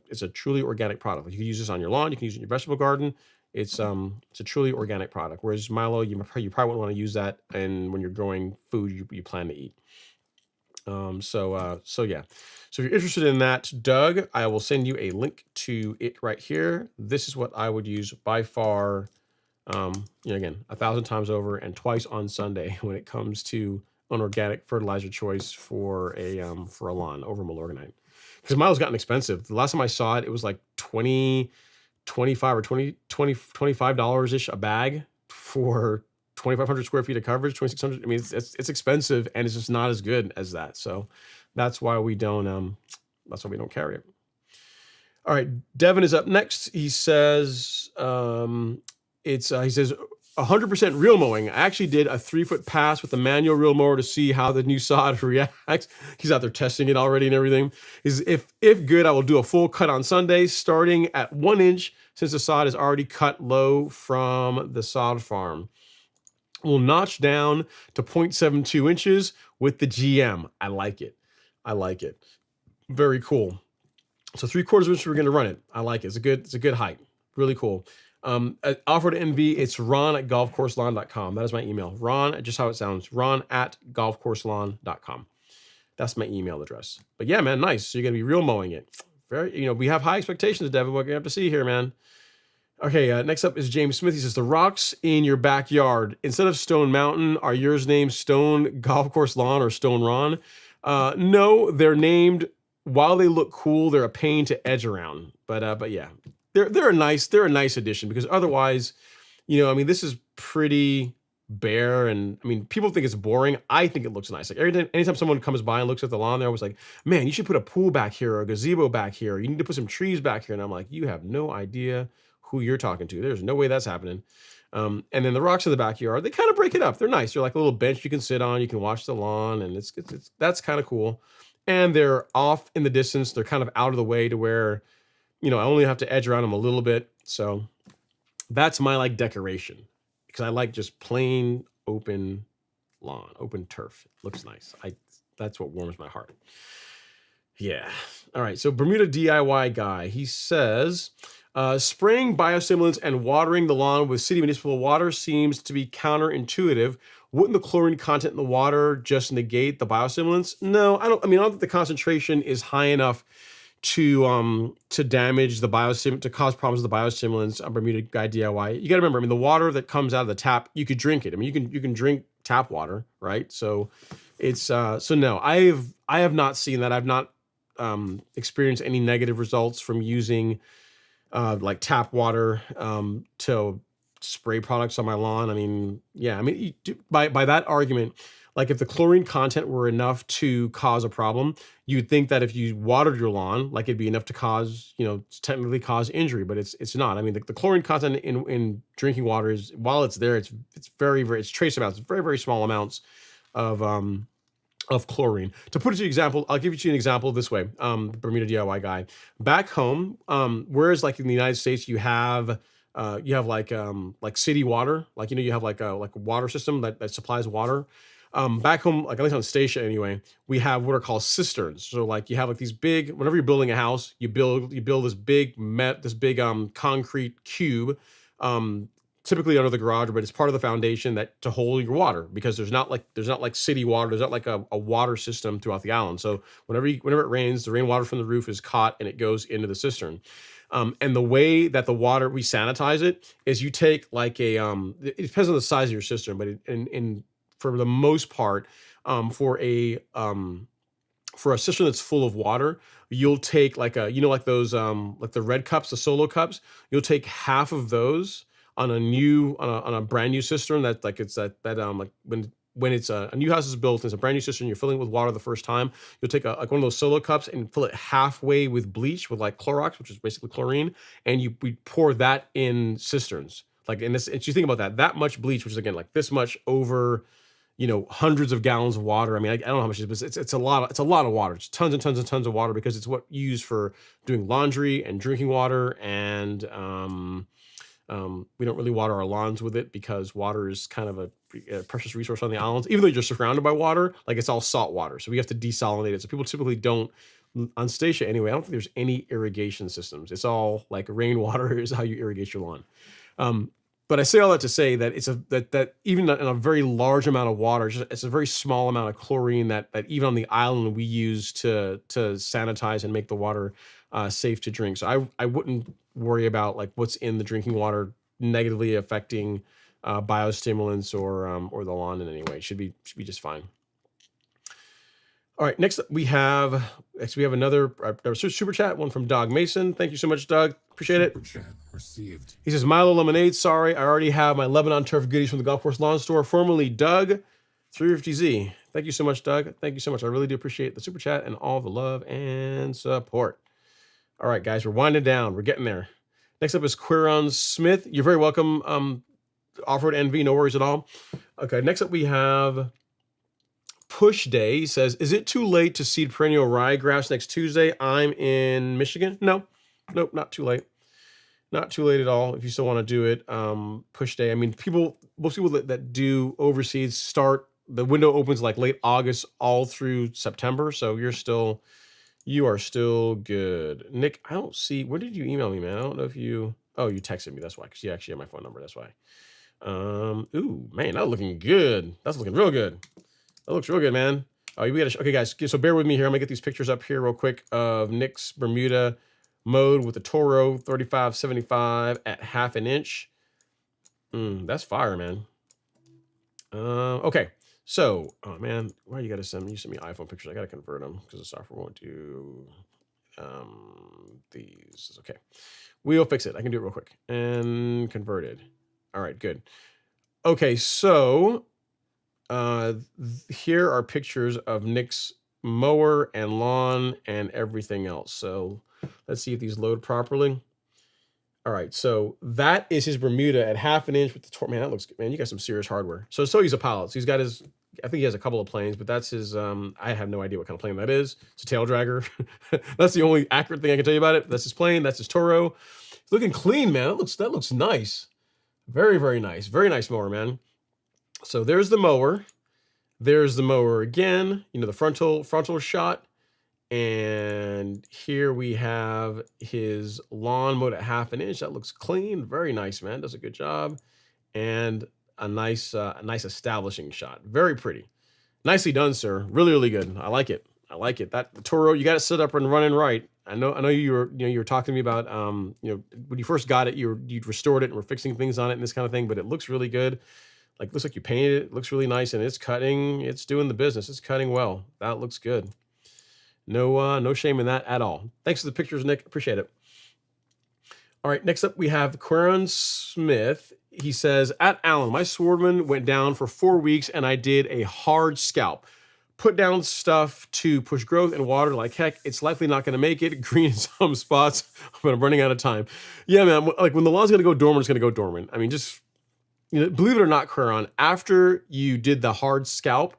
it's a truly organic product. Like you can use this on your lawn, you can use it in your vegetable garden. It's a truly organic product. Whereas Milo, you probably wouldn't want to use that when you're growing food you plan to eat. So yeah. So if you're interested in that, Doug, I will send you a link to it right here. This is what I would use by far, again, 1,000 times over and twice on Sunday when it comes to an organic fertilizer choice for a lawn over Milorganite. Because Milo's gotten expensive. The last time I saw it, it was like $25 or $25-ish a bag for 2,500 square feet of coverage, 2,600. I mean, it's expensive, and it's just not as good as that. So that's why we don't carry it. All right, Devin is up next. He says, he says, 100% real mowing. I actually did a 3-foot pass with the manual reel mower to see how the new sod reacts. He's out there testing it already and everything. If good, I will do a full cut on Sunday, starting at 1 inch, since the sod is already cut low from the sod farm. We'll notch down to 0.72 inches with the GM. I like it. I like it. Very cool. So 3/4 inch we're going to run it. I like it. It's a good height. Really cool. Offer to NV, it's ron@golfcourselawn.com. That is my email. Ron, just how it sounds, ron@golfcourselawn.com. That's my email address. But yeah, man, nice. So you're going to be real mowing it. Very, we have high expectations, Devin. What we're going to have to see here, man. Okay, next up is James Smith. He says, the rocks in your backyard, instead of Stone Mountain, are yours named Stone Golf Course Lawn or Stone Ron? No, they're named, while they look cool, they're a pain to edge around. But yeah, they're a nice addition, because otherwise, this is pretty bare, and people think it's boring. I think it looks nice. Like anytime someone comes by and looks at the lawn, they're always like, man, you should put a pool back here or a gazebo back here. You need to put some trees back here. And I'm like, you have no idea who you're talking to. There's no way that's happening. And then the rocks in the backyard, they kind of break it up. They're nice. They're like a little bench you can sit on. You can watch the lawn, and that's kind of cool. And they're off in the distance. They're kind of out of the way to where, I only have to edge around them a little bit. So that's my decoration, because I like just plain open lawn, open turf. It looks nice. That's what warms my heart. Yeah. All right. So Bermuda DIY guy, he says, spraying biostimulants and watering the lawn with city municipal water seems to be counterintuitive. Wouldn't the chlorine content in the water just negate the biostimulants? No, I don't think the concentration is high enough to damage the biostimulant, to cause problems with the biostimulants. Bermuda guy DIY. You got to remember, the water that comes out of the tap, you could drink it. You can drink tap water, right? So it's so no, I have not seen that. I've not experienced any negative results from using like tap water to spray products on my lawn. By that argument, like if the chlorine content were enough to cause a problem, you'd think that if you watered your lawn, like it'd be enough to cause, technically cause injury, but it's not. The chlorine content in drinking water is, while it's there, it's very, very, it's trace amounts, very, very small amounts of chlorine. To put it to example, I'll give you an example this way. Bermuda DIY guy, back home, whereas like in the United States, you have like city water, you have like a water system that supplies water. Back home, like at least on Statia anyway, we have what are called cisterns. So like you have like these big, whenever you're building a house, you build this big concrete cube, typically under the garage, but it's part of the foundation that to hold your water, because there's not like city water. There's not like a water system throughout the island. So whenever it rains, the rainwater from the roof is caught and it goes into the cistern. And the way that the water, we sanitize it, is you take like it depends on the size of your cistern, but for the most part, for a cistern that's full of water, you'll take like those like the red cups, the solo cups. You'll take half of those on a brand new cistern that like it's that like when it's a new house is built, it's a brand new cistern, you're filling it with water the first time, you'll take like one of those solo cups and fill it halfway with bleach, with like Clorox, which is basically chlorine, and we pour that in cisterns. Like in this, and you think about that much bleach, which is again like this much over, hundreds of gallons of water. I don't know how much it is, but it's a lot of water. It's tons and tons and tons of water, because it's what you use for doing laundry and drinking water, and we don't really water our lawns with it, because water is kind of a precious resource on the islands. Even though you're surrounded by water, like it's all salt water, so we have to desalinate it. So people typically don't, on Statia anyway, I don't think there's any irrigation systems. It's all like rainwater is how you irrigate your lawn. But I say all that to say that it's that even in a very large amount of water, it's a very small amount of chlorine that even on the island we use to sanitize and make the water safe to drink. So I wouldn't worry about like what's in the drinking water negatively affecting biostimulants or the lawn in any way. It should be just fine. All right, next up we have another super chat, one from Doug Mason. Thank you so much, Doug. Appreciate it. Super chat received. He says, Milo Lemonade, sorry, I already have my Lebanon turf goodies from the Golf Course Lawn Store, formerly Doug 350Z. Thank you so much, Doug. Thank you so much. I really do appreciate the super chat and all the love and support. All right, guys, we're winding down. We're getting there. Next up is Quiron Smith. You're very welcome, off-road envy, no worries at all. Okay, next up we have Push Day. He says, is it too late to seed perennial ryegrass next Tuesday? I'm in Michigan. No, nope, not too late. Not too late at all if you still want to do it. Push Day. I mean, most people that do overseas start, the window opens like late August all through September. So you are still good. Nick, I don't see, where did you email me, man? I don't know if you texted me. That's why, because you actually have my phone number. That's why. Ooh, man, that's looking good. That's looking real good. That looks real good, man. Oh, we got okay, guys. So bear with me here. I'm gonna get these pictures up here real quick of Nick's Bermuda mowed with the Toro 3575 at 1/2 an inch. That's fire, man. Okay. So, oh man, why you gotta send me iPhone pictures? I gotta convert them because the software won't do these. Okay, we'll fix it. I can do it real quick and converted. All right, good. Okay, so here are pictures of Nick's mower and lawn and everything else. So let's see if these load properly. All right, so that is his Bermuda at 1/2 an inch with the Toro. Man, that looks good. Man, you got some serious hardware. So he's a pilot. So he's got his, I think he has a couple of planes, but that's his, I have no idea what kind of plane that is. It's a tail dragger. That's the only accurate thing I can tell you about it. That's his plane. That's his Toro. It's looking clean, man. That looks nice. Very, very nice. Very nice mower, man. So there's the mower. There's the mower again, you know, the frontal shot. And here we have his lawn mowed at 1/2 an inch. That looks clean. Very nice, man. Does a good job. And a nice establishing shot. Very pretty. Nicely done, sir. Really, really good. I like it. I like it. That the Toro, you got it set up and running right. I know you were talking to me about when you first got it, you'd restored it and were fixing things on it and this kind of thing, but it looks really good. Like, looks like you painted it. It looks really nice, and it's doing the business. It's cutting well. That looks good. No shame in that at all. Thanks for the pictures, Nick. Appreciate it. All right, next up we have Quaron Smith. He says, at Allen, my swordman went down for 4 weeks, and I did a hard scalp. Put down stuff to push growth and water like heck. It's likely not going to make it. Green in some spots, but I'm running out of time. Yeah, man. Like, when the lawn's going to go dormant, it's going to go dormant. I mean, just, believe it or not, Quaron, after you did the hard scalp,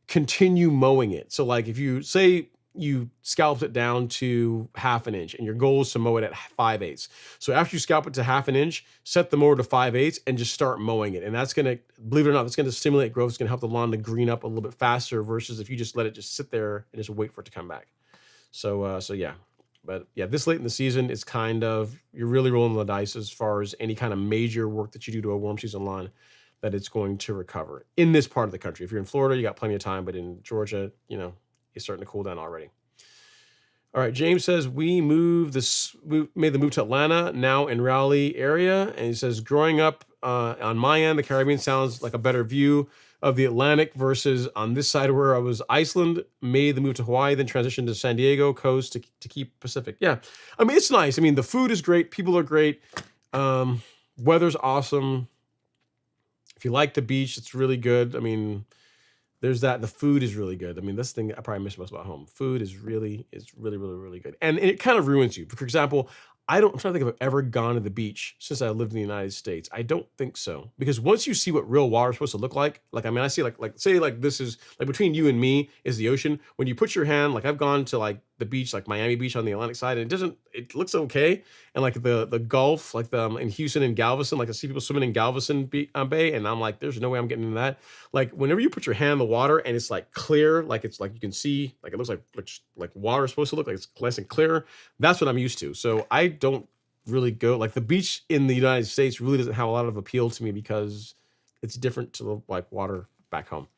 continue mowing it. So like, if you say you scalped it down to 1/2 an inch and your goal is to mow it at 5/8. So after you scalp it to 1/2 an inch, set the mower to 5/8 and just start mowing it. And that's going to, believe it or not, that's going to stimulate growth. It's going to help the lawn to green up a little bit faster versus if you just let it just sit there and just wait for it to come back. So yeah. But yeah, this late in the season, it's kind of, you're really rolling the dice as far as any kind of major work that you do to a warm season lawn that it's going to recover in this part of the country. If you're in Florida, you got plenty of time, but in Georgia, it's starting to cool down already. All right, James says we made the move to Atlanta, now in Raleigh area, and he says growing up on my end, the Caribbean sounds like a better view of the Atlantic versus on this side where I was Iceland, made the move to Hawaii, then transitioned to San Diego coast to keep Pacific. Yeah, I mean, it's nice. I mean, the food is great, people are great, weather's awesome. If you like the beach, it's really good. I mean, there's that. The food is really good. I mean, this thing I probably miss most about home. Food is really, really, really good. And it kind of ruins you. For example, I'm trying to think if I've ever gone to the beach since I lived in the United States. I don't think so. Because once you see what real water is supposed to look like, I mean, I see say this is like between you and me is the ocean. When you put your hand, like I've gone to like the beach, like Miami Beach on the Atlantic side, and it looks okay. And like the Gulf, like in Houston and Galveston, like I see people swimming in Galveston Bay, and I'm like, there's no way I'm getting into that. Like whenever you put your hand in the water and it's like clear, like it's like you can see, like it looks like water is supposed to look, like it's nice and clear. That's what I'm used to. So I don't really go, like the beach in the United States really doesn't have a lot of appeal to me because it's different to the like water back home.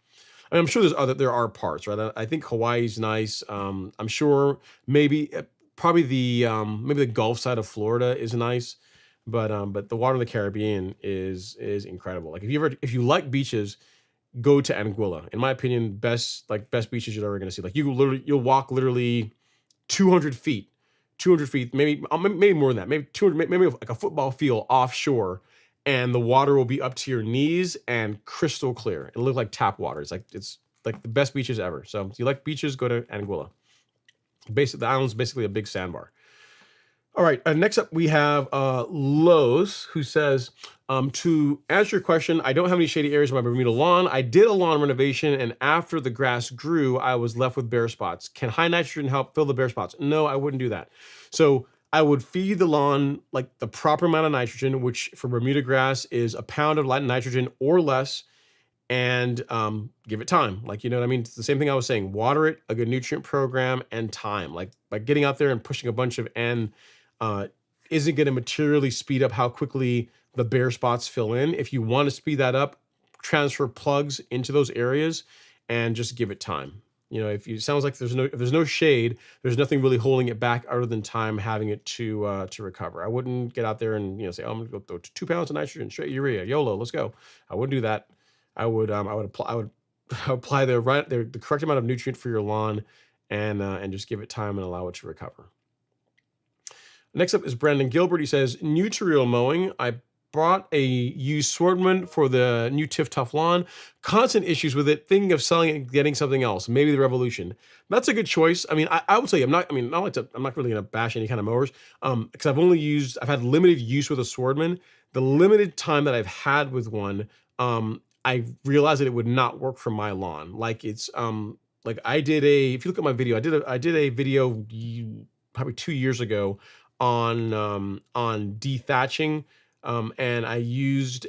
I mean, I'm sure there are parts, right? I think Hawaii's nice. I'm sure maybe probably maybe the Gulf side of Florida is nice, but the water in the Caribbean is incredible. Like if you like beaches, go to Anguilla. In my opinion, best beaches you're ever going to see. Like you'll walk literally 200 feet, maybe more than that, maybe 200, maybe like a football field offshore, and the water will be up to your knees and crystal clear. It'll look like tap water. It's like the best beaches ever. So if you like beaches, go to Anguilla. The island's basically a big sandbar. All right. Next up, we have Lowe's, who says, to answer your question, I don't have any shady areas in my Bermuda lawn. I did a lawn renovation, and after the grass grew, I was left with bare spots. Can high nitrogen help fill the bare spots? No, I wouldn't do that. So I would feed the lawn like the proper amount of nitrogen, which for Bermuda grass is a pound of light nitrogen or less, and give it time. Like, you know what I mean? It's the same thing I was saying. Water it, a good nutrient program, and time. Like getting out there and pushing a bunch of N uh, isn't going to materially speed up how quickly the bare spots fill in. If you want to speed that up, transfer plugs into those areas and just give it time. You know, if it sounds like if there's no shade, there's nothing really holding it back other than time having it to recover. I wouldn't get out there and say, oh, I'm gonna go throw 2 pounds of nitrogen straight urea, YOLO, let's go. I wouldn't do that. I would apply the correct amount of nutrient for your lawn and just give it time and allow it to recover. Next up is Brandon Gilbert. He says, new to real mowing. I bought a used Swordman for the new Tiff Tough lawn. Constant issues with it. Thinking of selling it and getting something else. Maybe the Revolution. That's a good choice. I mean, I would say I'm not really going to bash any kind of mowers because I've had limited use with a Swordman. The limited time that I've had with one, I realized that it would not work for my lawn. Like it's like if you look at my video, I did a video probably 2 years ago on dethatching. And I used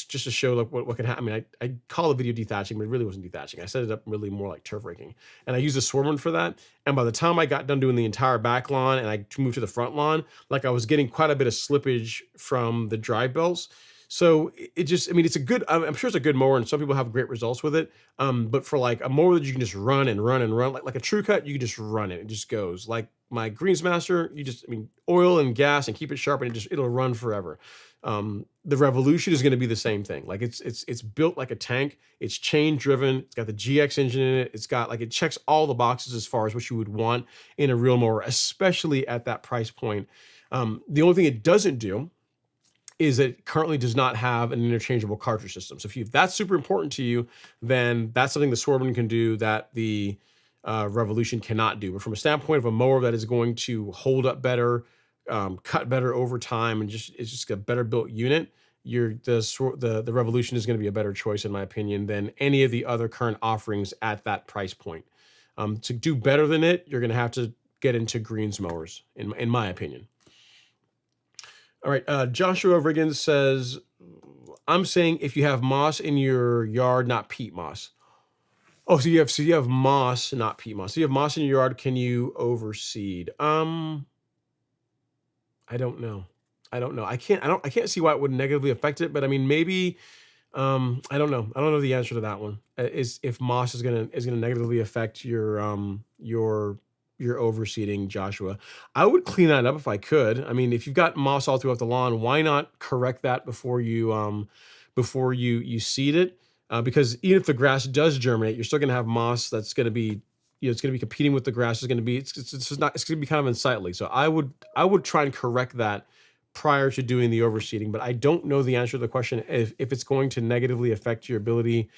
just to show like what can happen. I mean, I call the video dethatching, but it really wasn't dethatching. I set it up really more like turf raking. And I used a Swordman for that. And by the time I got done doing the entire back lawn and I moved to the front lawn, like I was getting quite a bit of slippage from the drive belts. So it's a good, I'm sure it's a good mower and some people have great results with it. But for like a mower that you can just run and run and run, like a True Cut, you can just run it. It just goes. Like my Greensmaster, oil and gas and keep it sharp and it'll run forever. The Revolution is going to be the same thing. Like it's built like a tank. It's chain driven. It's got the GX engine in it. It's got like, it checks all the boxes as far as what you would want in a real mower, especially at that price point. The only thing it doesn't do is that it currently does not have an interchangeable cartridge system. So if that's super important to you, then that's something the Swordman can do that the Revolution cannot do. But from a standpoint of a mower that is going to hold up better, cut better over time, and it's just a better built unit, the Revolution is going to be a better choice in my opinion than any of the other current offerings at that price point. To do better than it, you're going to have to get into greens mowers, in my opinion. All right, Joshua Riggins says, I'm saying if you have moss in your yard, not peat moss. Oh, so you have moss, not peat moss. So you have moss in your yard, can you overseed? I don't know. I can't see why it would negatively affect it, but I mean maybe I don't know. I don't know the answer to that one. Is if moss is gonna negatively affect your overseeding, Joshua. I would clean that up if I could. I mean, if you've got moss all throughout the lawn, why not correct that before you seed it? Because even if the grass does germinate, you're still going to have moss that's going to be, it's going to be competing with the grass. It's going to be it's going to be kind of unsightly. So I would try and correct that prior to doing the overseeding. But I don't know the answer to the question if it's going to negatively affect your ability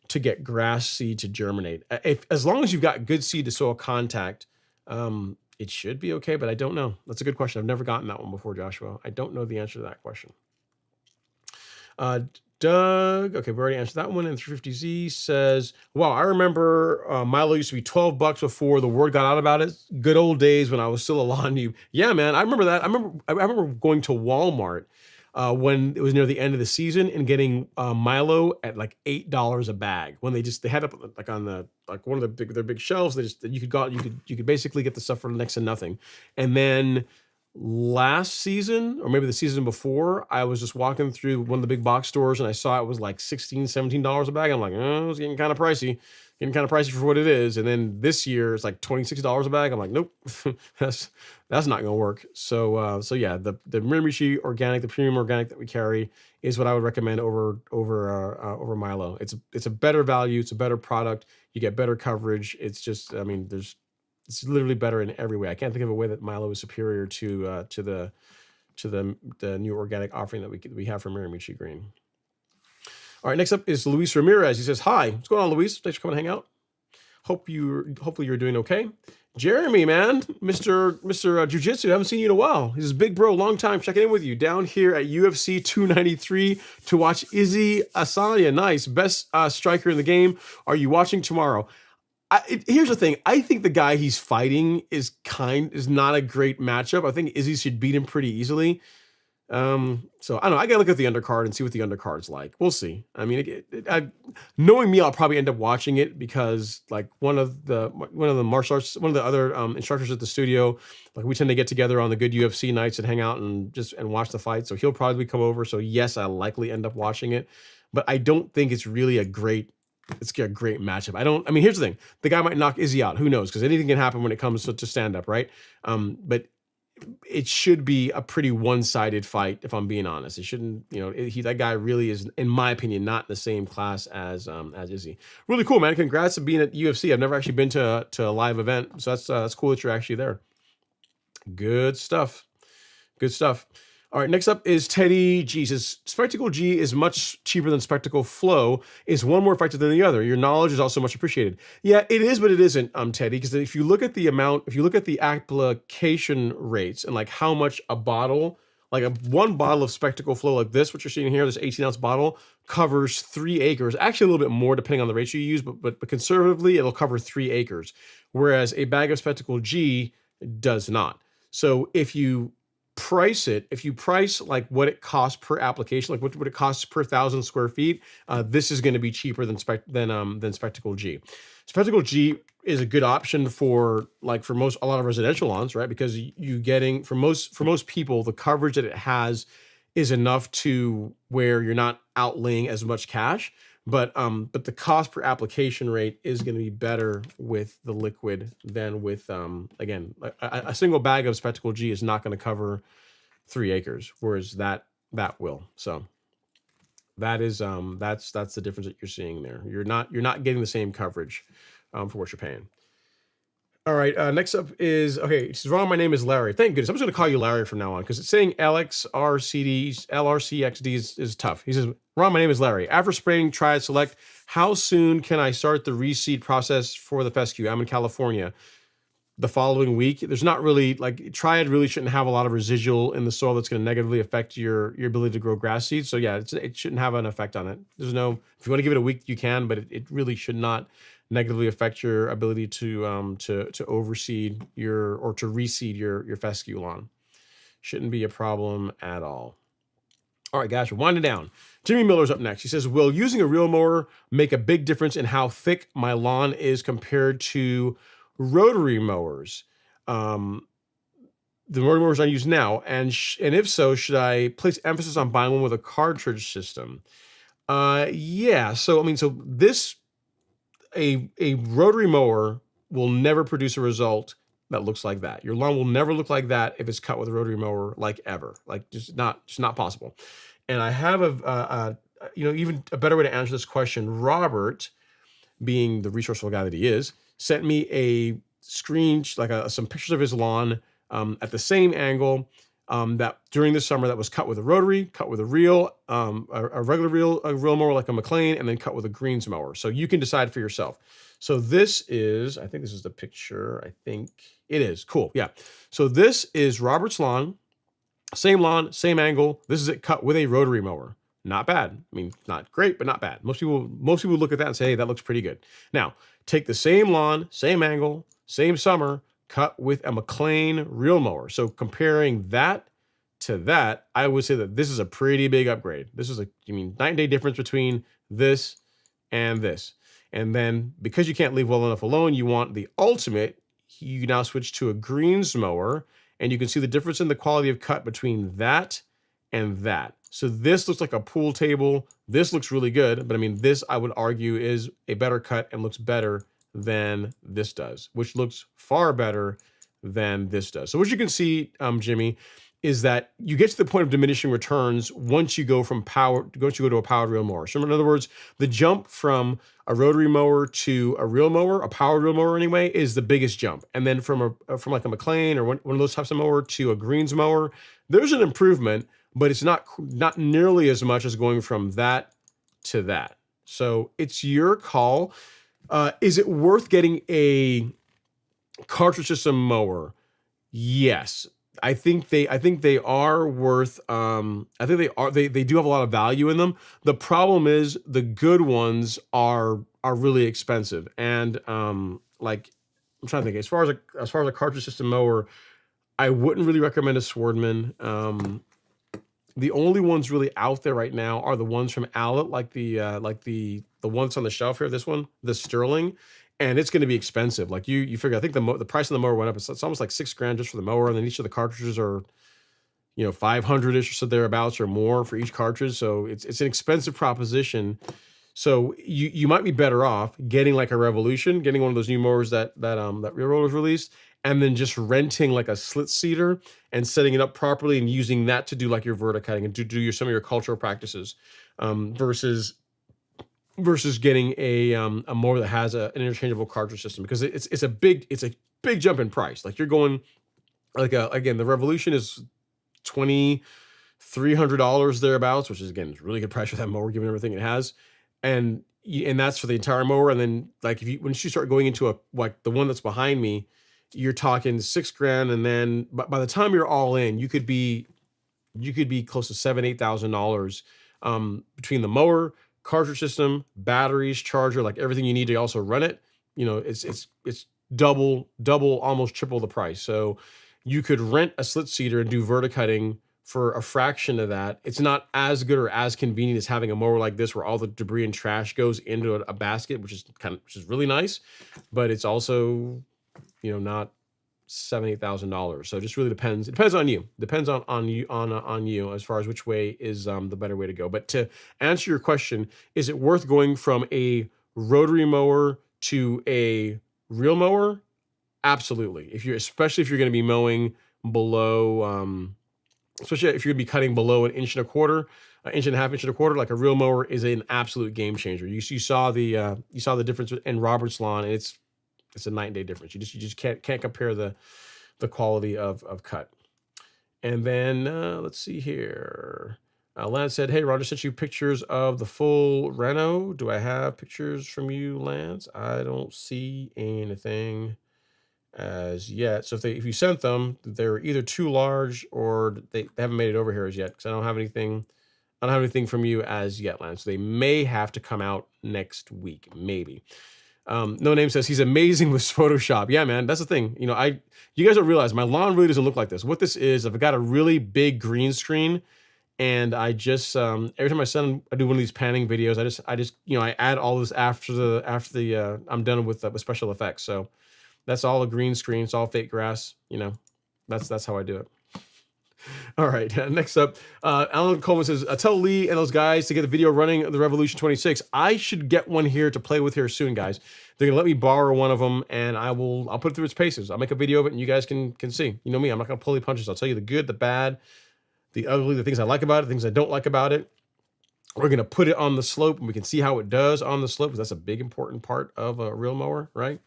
to get grass seed to germinate. As long as you've got good seed to soil contact, it should be okay, but I don't know. That's a good question. I've never gotten that one before, Joshua. I don't know the answer to that question. Doug, okay, we already answered that one. And 350Z says, wow, I remember Milo used to be $12 before the word got out about it. Good old days when I was still a lawn noob. Yeah, man, I remember that. I remember going to Walmart when it was near the end of the season and getting Milo at like $8 a bag when they had up like on one of their big shelves. You could basically get the stuff for next to nothing. And then last season, or maybe the season before, I was just walking through one of the big box stores and I saw it was like $16, $17 a bag. I'm like, oh, it's getting kind of pricey for what it is. And then this year it's like $26 a bag. I'm like, nope, that's not gonna work. So yeah, the Miramichi organic, the premium organic that we carry is what I would recommend over Milo. It's a better value, it's a better product, you get better coverage. It's just, I mean, it's literally better in every way. I can't think of a way that Milo is superior to the new organic offering that we have from Miramichi Green. All right, next up is Luis Ramirez. He says, hi, what's going on, Luis? Thanks for coming to hang out. Hopefully you're doing okay. Jeremy, man, Mr. Jiu-Jitsu, haven't seen you in a while. He's a big bro, long time checking in with you down here at UFC 293 to watch Izzy Asanya. Nice, best striker in the game. Are you watching tomorrow? Here's the thing. I think the guy he's fighting is not a great matchup. I think Izzy should beat him pretty easily. So I don't know. I gotta look at the undercard and see what the undercard's like. We'll see. I mean, knowing me, I'll probably end up watching it because like one of the martial arts, one of the other instructors at the studio, like we tend to get together on the good UFC nights and hang out and watch the fight. So he'll probably come over. So yes, I'll likely end up watching it, but I don't think it's really a great matchup. I mean, here's the thing. The guy might knock Izzy out. Who knows? Because anything can happen when it comes to stand up, right? But it should be a pretty one-sided fight, if I'm being honest. It shouldn't, that guy really is, in my opinion, not in the same class as Izzy. Really cool, man. Congrats on being at UFC. I've never actually been to a live event, so that's cool that you're actually there. Good stuff. Good stuff. All right, next up is Teddy G. Says, Spectacle G is much cheaper than Spectacle Flow. Is one more effective than the other? Your knowledge is also much appreciated. Yeah, it is, but it isn't, Teddy, because if you look at the application rates and like how much a bottle, like one bottle of Spectacle Flow like this, what you're seeing here, this 18-ounce bottle, covers 3 acres. Actually, a little bit more depending on the ratio you use, but conservatively, it'll cover 3 acres, whereas a bag of Spectacle G does not. So if you price like what it costs per application, like what it costs per 1,000 square feet, this is going to be cheaper than Spectacle G. Spectacle G is a good option for a lot of residential lawns, right? Because you getting for most people, the coverage that it has is enough to where you're not outlaying as much cash. But the cost per application rate is going to be better with the liquid than with again, a single bag of Spectacle G is not going to cover 3 acres, whereas that will. So that is that's the difference that you're seeing there. You're not getting the same coverage for what you're paying. All right, next up is, okay, it says, Ron, my name is Larry. Thank goodness. I'm just going to call you Larry from now on because it's saying LRCXD is tough. He says, Ron, my name is Larry. After spraying Triad Select, how soon can I start the reseed process for the fescue? I'm in California. The following week. There's not really, like, Triad really shouldn't have a lot of residual in the soil that's going to negatively affect your ability to grow grass seeds. So yeah, it shouldn't have an effect on it. If you want to give it a week, you can, but it really should not negatively affect your ability to overseed or to reseed your fescue lawn. Shouldn't be a problem at all. All right, guys, we're winding down. Jimmy Miller's up next. He says, will using a reel mower make a big difference in how thick my lawn is compared to rotary mowers? The rotary mowers I use now, and if so, should I place emphasis on buying one with a cartridge system? Yeah. So I mean, this a rotary mower will never produce a result that looks like that. Your lawn will never look like that if it's cut with a rotary mower, like ever. Like just not possible. And I have even a better way to answer this question. Robert, being the resourceful guy that he is, sent me a screen, some pictures of his lawn at the same angle that during the summer that was cut with a rotary, cut with a reel, a regular reel mower like a McLean, and then cut with a greens mower. So you can decide for yourself. So this is, I think this is the picture. I think it is. Cool. Yeah. So this is Robert's lawn, same angle. This is it cut with a rotary mower. Not bad. I mean, not great, but not bad. Most people look at that and say, hey, that looks pretty good. Now, take the same lawn, same angle, same summer, cut with a McLean reel mower. So comparing that to that, I would say that this is a pretty big upgrade. This is night and day difference between this and this. And then because you can't leave well enough alone, you want the ultimate, you now switch to a greens mower, and you can see the difference in the quality of cut between that and that. So this looks like a pool table. This looks really good, but I mean, this I would argue is a better cut and looks better than this does, which looks far better than this does. So what you can see, Jimmy, is that you get to the point of diminishing returns once you go to a powered reel mower. So in other words, the jump from a rotary mower to a reel mower, a powered reel mower anyway, is the biggest jump. And then from like a McLean or one of those types of mower to a greens mower, there's an improvement, but it's not nearly as much as going from that to that. So it's your call. Is it worth getting a Cartridge system mower. Yes. I think they are worth they do have a lot of value in them. The problem is the good ones are really expensive. And like I'm trying to think as far as a cartridge system mower, I wouldn't really recommend a Swordman. The only ones really out there right now are the ones from Owlet, like the ones on the shelf here. This one, the Sterling, and it's going to be expensive. Like you figure, I think the price of the mower went up. It's almost like $6,000 just for the mower, and then each of the cartridges are 500 ish or so thereabouts or more for each cartridge. So it's an expensive proposition. So you might be better off getting like a Revolution, getting one of those new mowers that Real Rollers released, and then just renting like a slit seeder and setting it up properly and using that to do like your verticutting and to do some of your cultural practices, versus getting a mower that has an interchangeable cartridge system, because it's a big jump in price. Like you're going like again, the Revolution is $2,300 thereabouts, which is again really good price for that mower given everything it has, and that's for the entire mower. And then like once you start going into like the one that's behind me, you're talking $6,000, and then by the time you're all in, you could be close to $7,000-8,000, between the mower, cartridge system, batteries, charger, like everything you need to also run it. It's double, almost triple the price. So you could rent a slit seeder and do verticutting for a fraction of that. It's not as good or as convenient as having a mower like this, where all the debris and trash goes into a basket, which is really nice, but it's also not $7,000-8,000. So it just really depends. It depends on you. Depends on you as far as which way is the better way to go. But to answer your question, is it worth going from a rotary mower to a real mower? Absolutely. Especially if you're going to be mowing below, especially if you're going to be cutting below an inch and a quarter, an inch and a half, inch and a quarter, like a real mower is an absolute game changer. You saw the difference in Robert's lawn, and it's a night and day difference. You just can't compare the quality of cut. And then let's see here. Lance said, "Hey, Roger sent you pictures of the full Renault. Do I have pictures from you, Lance? I don't see anything as yet. So if you sent them, they're either too large or they haven't made it over here as yet, because I don't have anything. I don't have anything from you as yet, Lance. So they may have to come out next week, maybe." No Name says he's amazing with Photoshop. Yeah, man, that's the thing. You guys don't realize my lawn really doesn't look like this. What this is, I've got a really big green screen, and I just every time I do one of these panning videos, I add all this after the I'm done with special effects. So that's all a green screen. It's all fake grass. That's how I do it. All right, next up, Alan Coleman says, "Tell Lee and those guys to get the video running of the Revolution 26. I should get one here to play with here soon, guys. They're gonna let me borrow one of them, and I'll put it through its paces. I'll make a video of it, and you guys can see. You know me, I'm not gonna pull any punches. I'll tell you the good, the bad, the ugly, the things I like about it, the things I don't like about it. We're gonna put it on the slope, and we can see how it does on the slope, because that's a big important part of a real mower, right?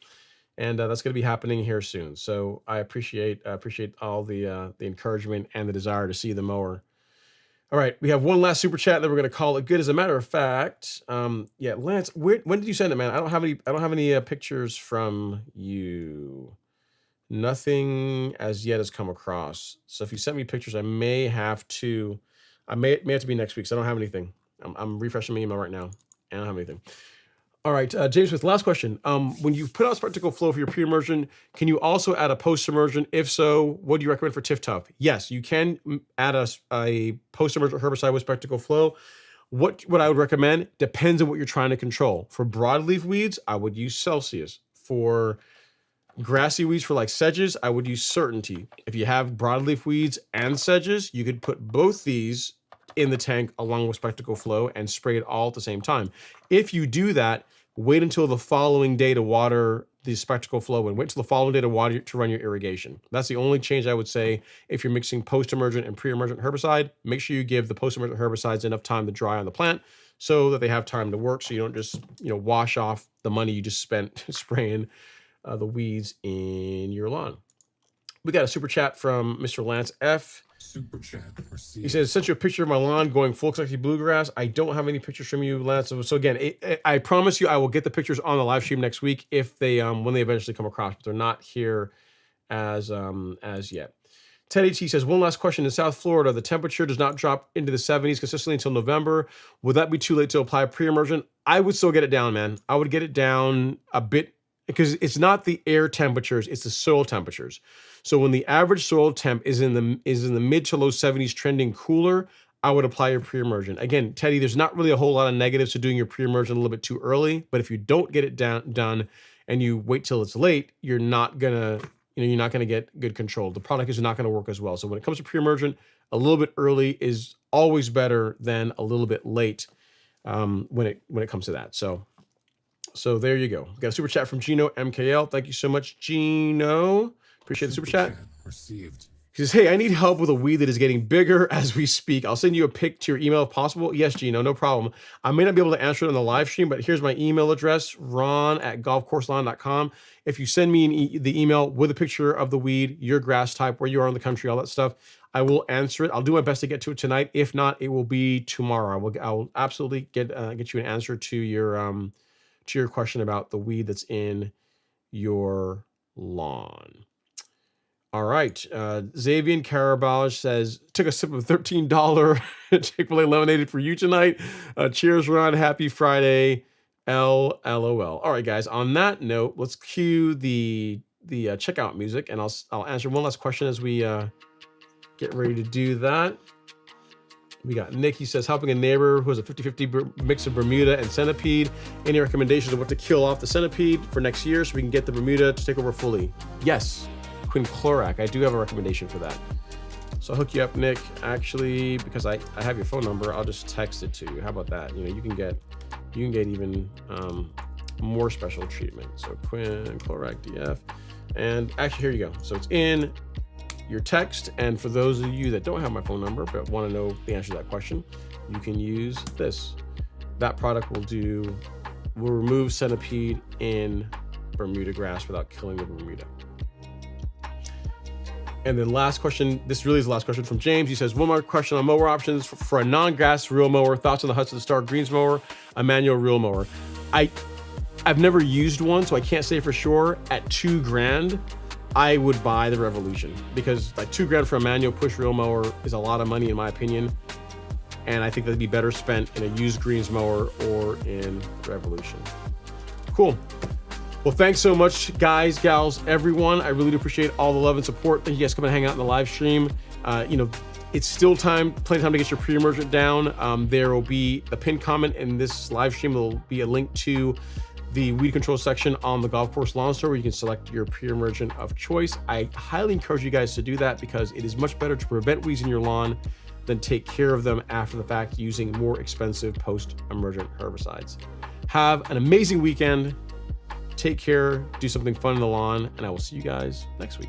And that's going to be happening here soon. So I appreciate all the encouragement and the desire to see the mower. All right, we have one last super chat, then we're going to call it good. As a matter of fact, yeah, Lance, when did you send it, man? I don't have any pictures from you. Nothing as yet has come across. So if you sent me pictures, I may have to be next week. So I don't have anything. I'm refreshing my email right now. I don't have anything. All right, James Smith, last question. When you put out spectacle flow for your pre-emergent, can you also add a post-emergent? If so, what do you recommend for Tiff Tough? Yes, you can add a post-emergent herbicide with spectacle flow. What I would recommend depends on what you're trying to control. For broadleaf weeds, I would use Celsius. For grassy weeds, for like sedges, I would use Certainty. If you have broadleaf weeds and sedges, you could put both these in the tank along with spectacle flow and spray it all at the same time. If you do that, wait until the following day to water the spectacle flow, and wait till the following day to run your irrigation. That's the only change I would say. If you're mixing post-emergent and pre-emergent herbicide, make sure you give the post-emergent herbicides enough time to dry on the plant so that they have time to work, so you don't just wash off the money you just spent spraying the weeds in your lawn. We got a super chat from Mr. Lance F. Super chat received. He says, sent you a picture of my lawn going full Kentucky bluegrass. I don't have any pictures from you, Lance. So again, I promise you I will get the pictures on the live stream next week if they when they eventually come across, but they're not here as yet. Teddy T says, one last question. In South Florida, the temperature does not drop into the 70s consistently until November. Would that be too late to apply pre-emergent? I would still get it down, man. I would get it down a bit because it's not the air temperatures, it's the soil temperatures. So when the average soil temp is in the mid to low 70s trending cooler, I would apply your pre-emergent. Again, Teddy, there's not really a whole lot of negatives to doing your pre-emergent a little bit too early, but if you don't get it done and you wait till it's late, you're not gonna get good control. The product is not going to work as well. So when it comes to pre-emergent, a little bit early is always better than a little bit late when it comes to that. So there you go. Got a super chat from Gino MKL. Thank you so much, Gino. Appreciate the super chat. Received. He says, hey, I need help with a weed that is getting bigger as we speak. I'll send you a pic to your email if possible. Yes, Gino, no problem. I may not be able to answer it on the live stream, but here's my email address, ron@golfcourselawn.com. If you send me the email with a picture of the weed, your grass type, where you are in the country, all that stuff, I will answer it. I'll do my best to get to it tonight. If not, it will be tomorrow. I will absolutely get you an answer to your question about the weed that's in your lawn. All right. Xavier Caraballo says, took a sip of $13 Chick-fil-A lemonade for you tonight. Cheers, Ron. Happy Friday. LOL. All right, guys. On that note, let's cue the checkout music, and I'll answer one last question as we get ready to do that. We got Nick. He says, helping a neighbor who has a 50-50 mix of Bermuda and centipede. Any recommendations of what to kill off the centipede for next year so we can get the Bermuda to take over fully? Yes. Quinclorac. I do have a recommendation for that. So I'll hook you up, Nick. Actually, because I have your phone number, I'll just text it to you. How about that? You can get even more special treatment. So Quinclorac DF. And actually, here you go. So it's in your text. And for those of you that don't have my phone number but want to know the answer to that question, you can use this. That product will remove centipede in Bermuda grass without killing the Bermuda. And then last question, this really is the last question from James. He says, one more question on mower options for a non-grass reel mower. Thoughts on the Hudson Star Greens mower, a manual reel mower. I've never used one, so I can't say for sure. At $2,000, I would buy the Revolution because like $2,000 for a manual push reel mower is a lot of money in my opinion. And I think that'd be better spent in a used greens mower or in Revolution. Cool. Well, thanks so much, guys, gals, everyone. I really do appreciate all the love and support. Thank you guys coming to hang out in the live stream. It's still plenty of time to get your pre-emergent down. There will be a pinned comment in this live stream. There'll be a link to the weed control section on the Golf Course Lawn Store where you can select your pre-emergent of choice. I highly encourage you guys to do that because it is much better to prevent weeds in your lawn than take care of them after the fact using more expensive post-emergent herbicides. Have an amazing weekend. Take care, do something fun in the lawn, and I will see you guys next week.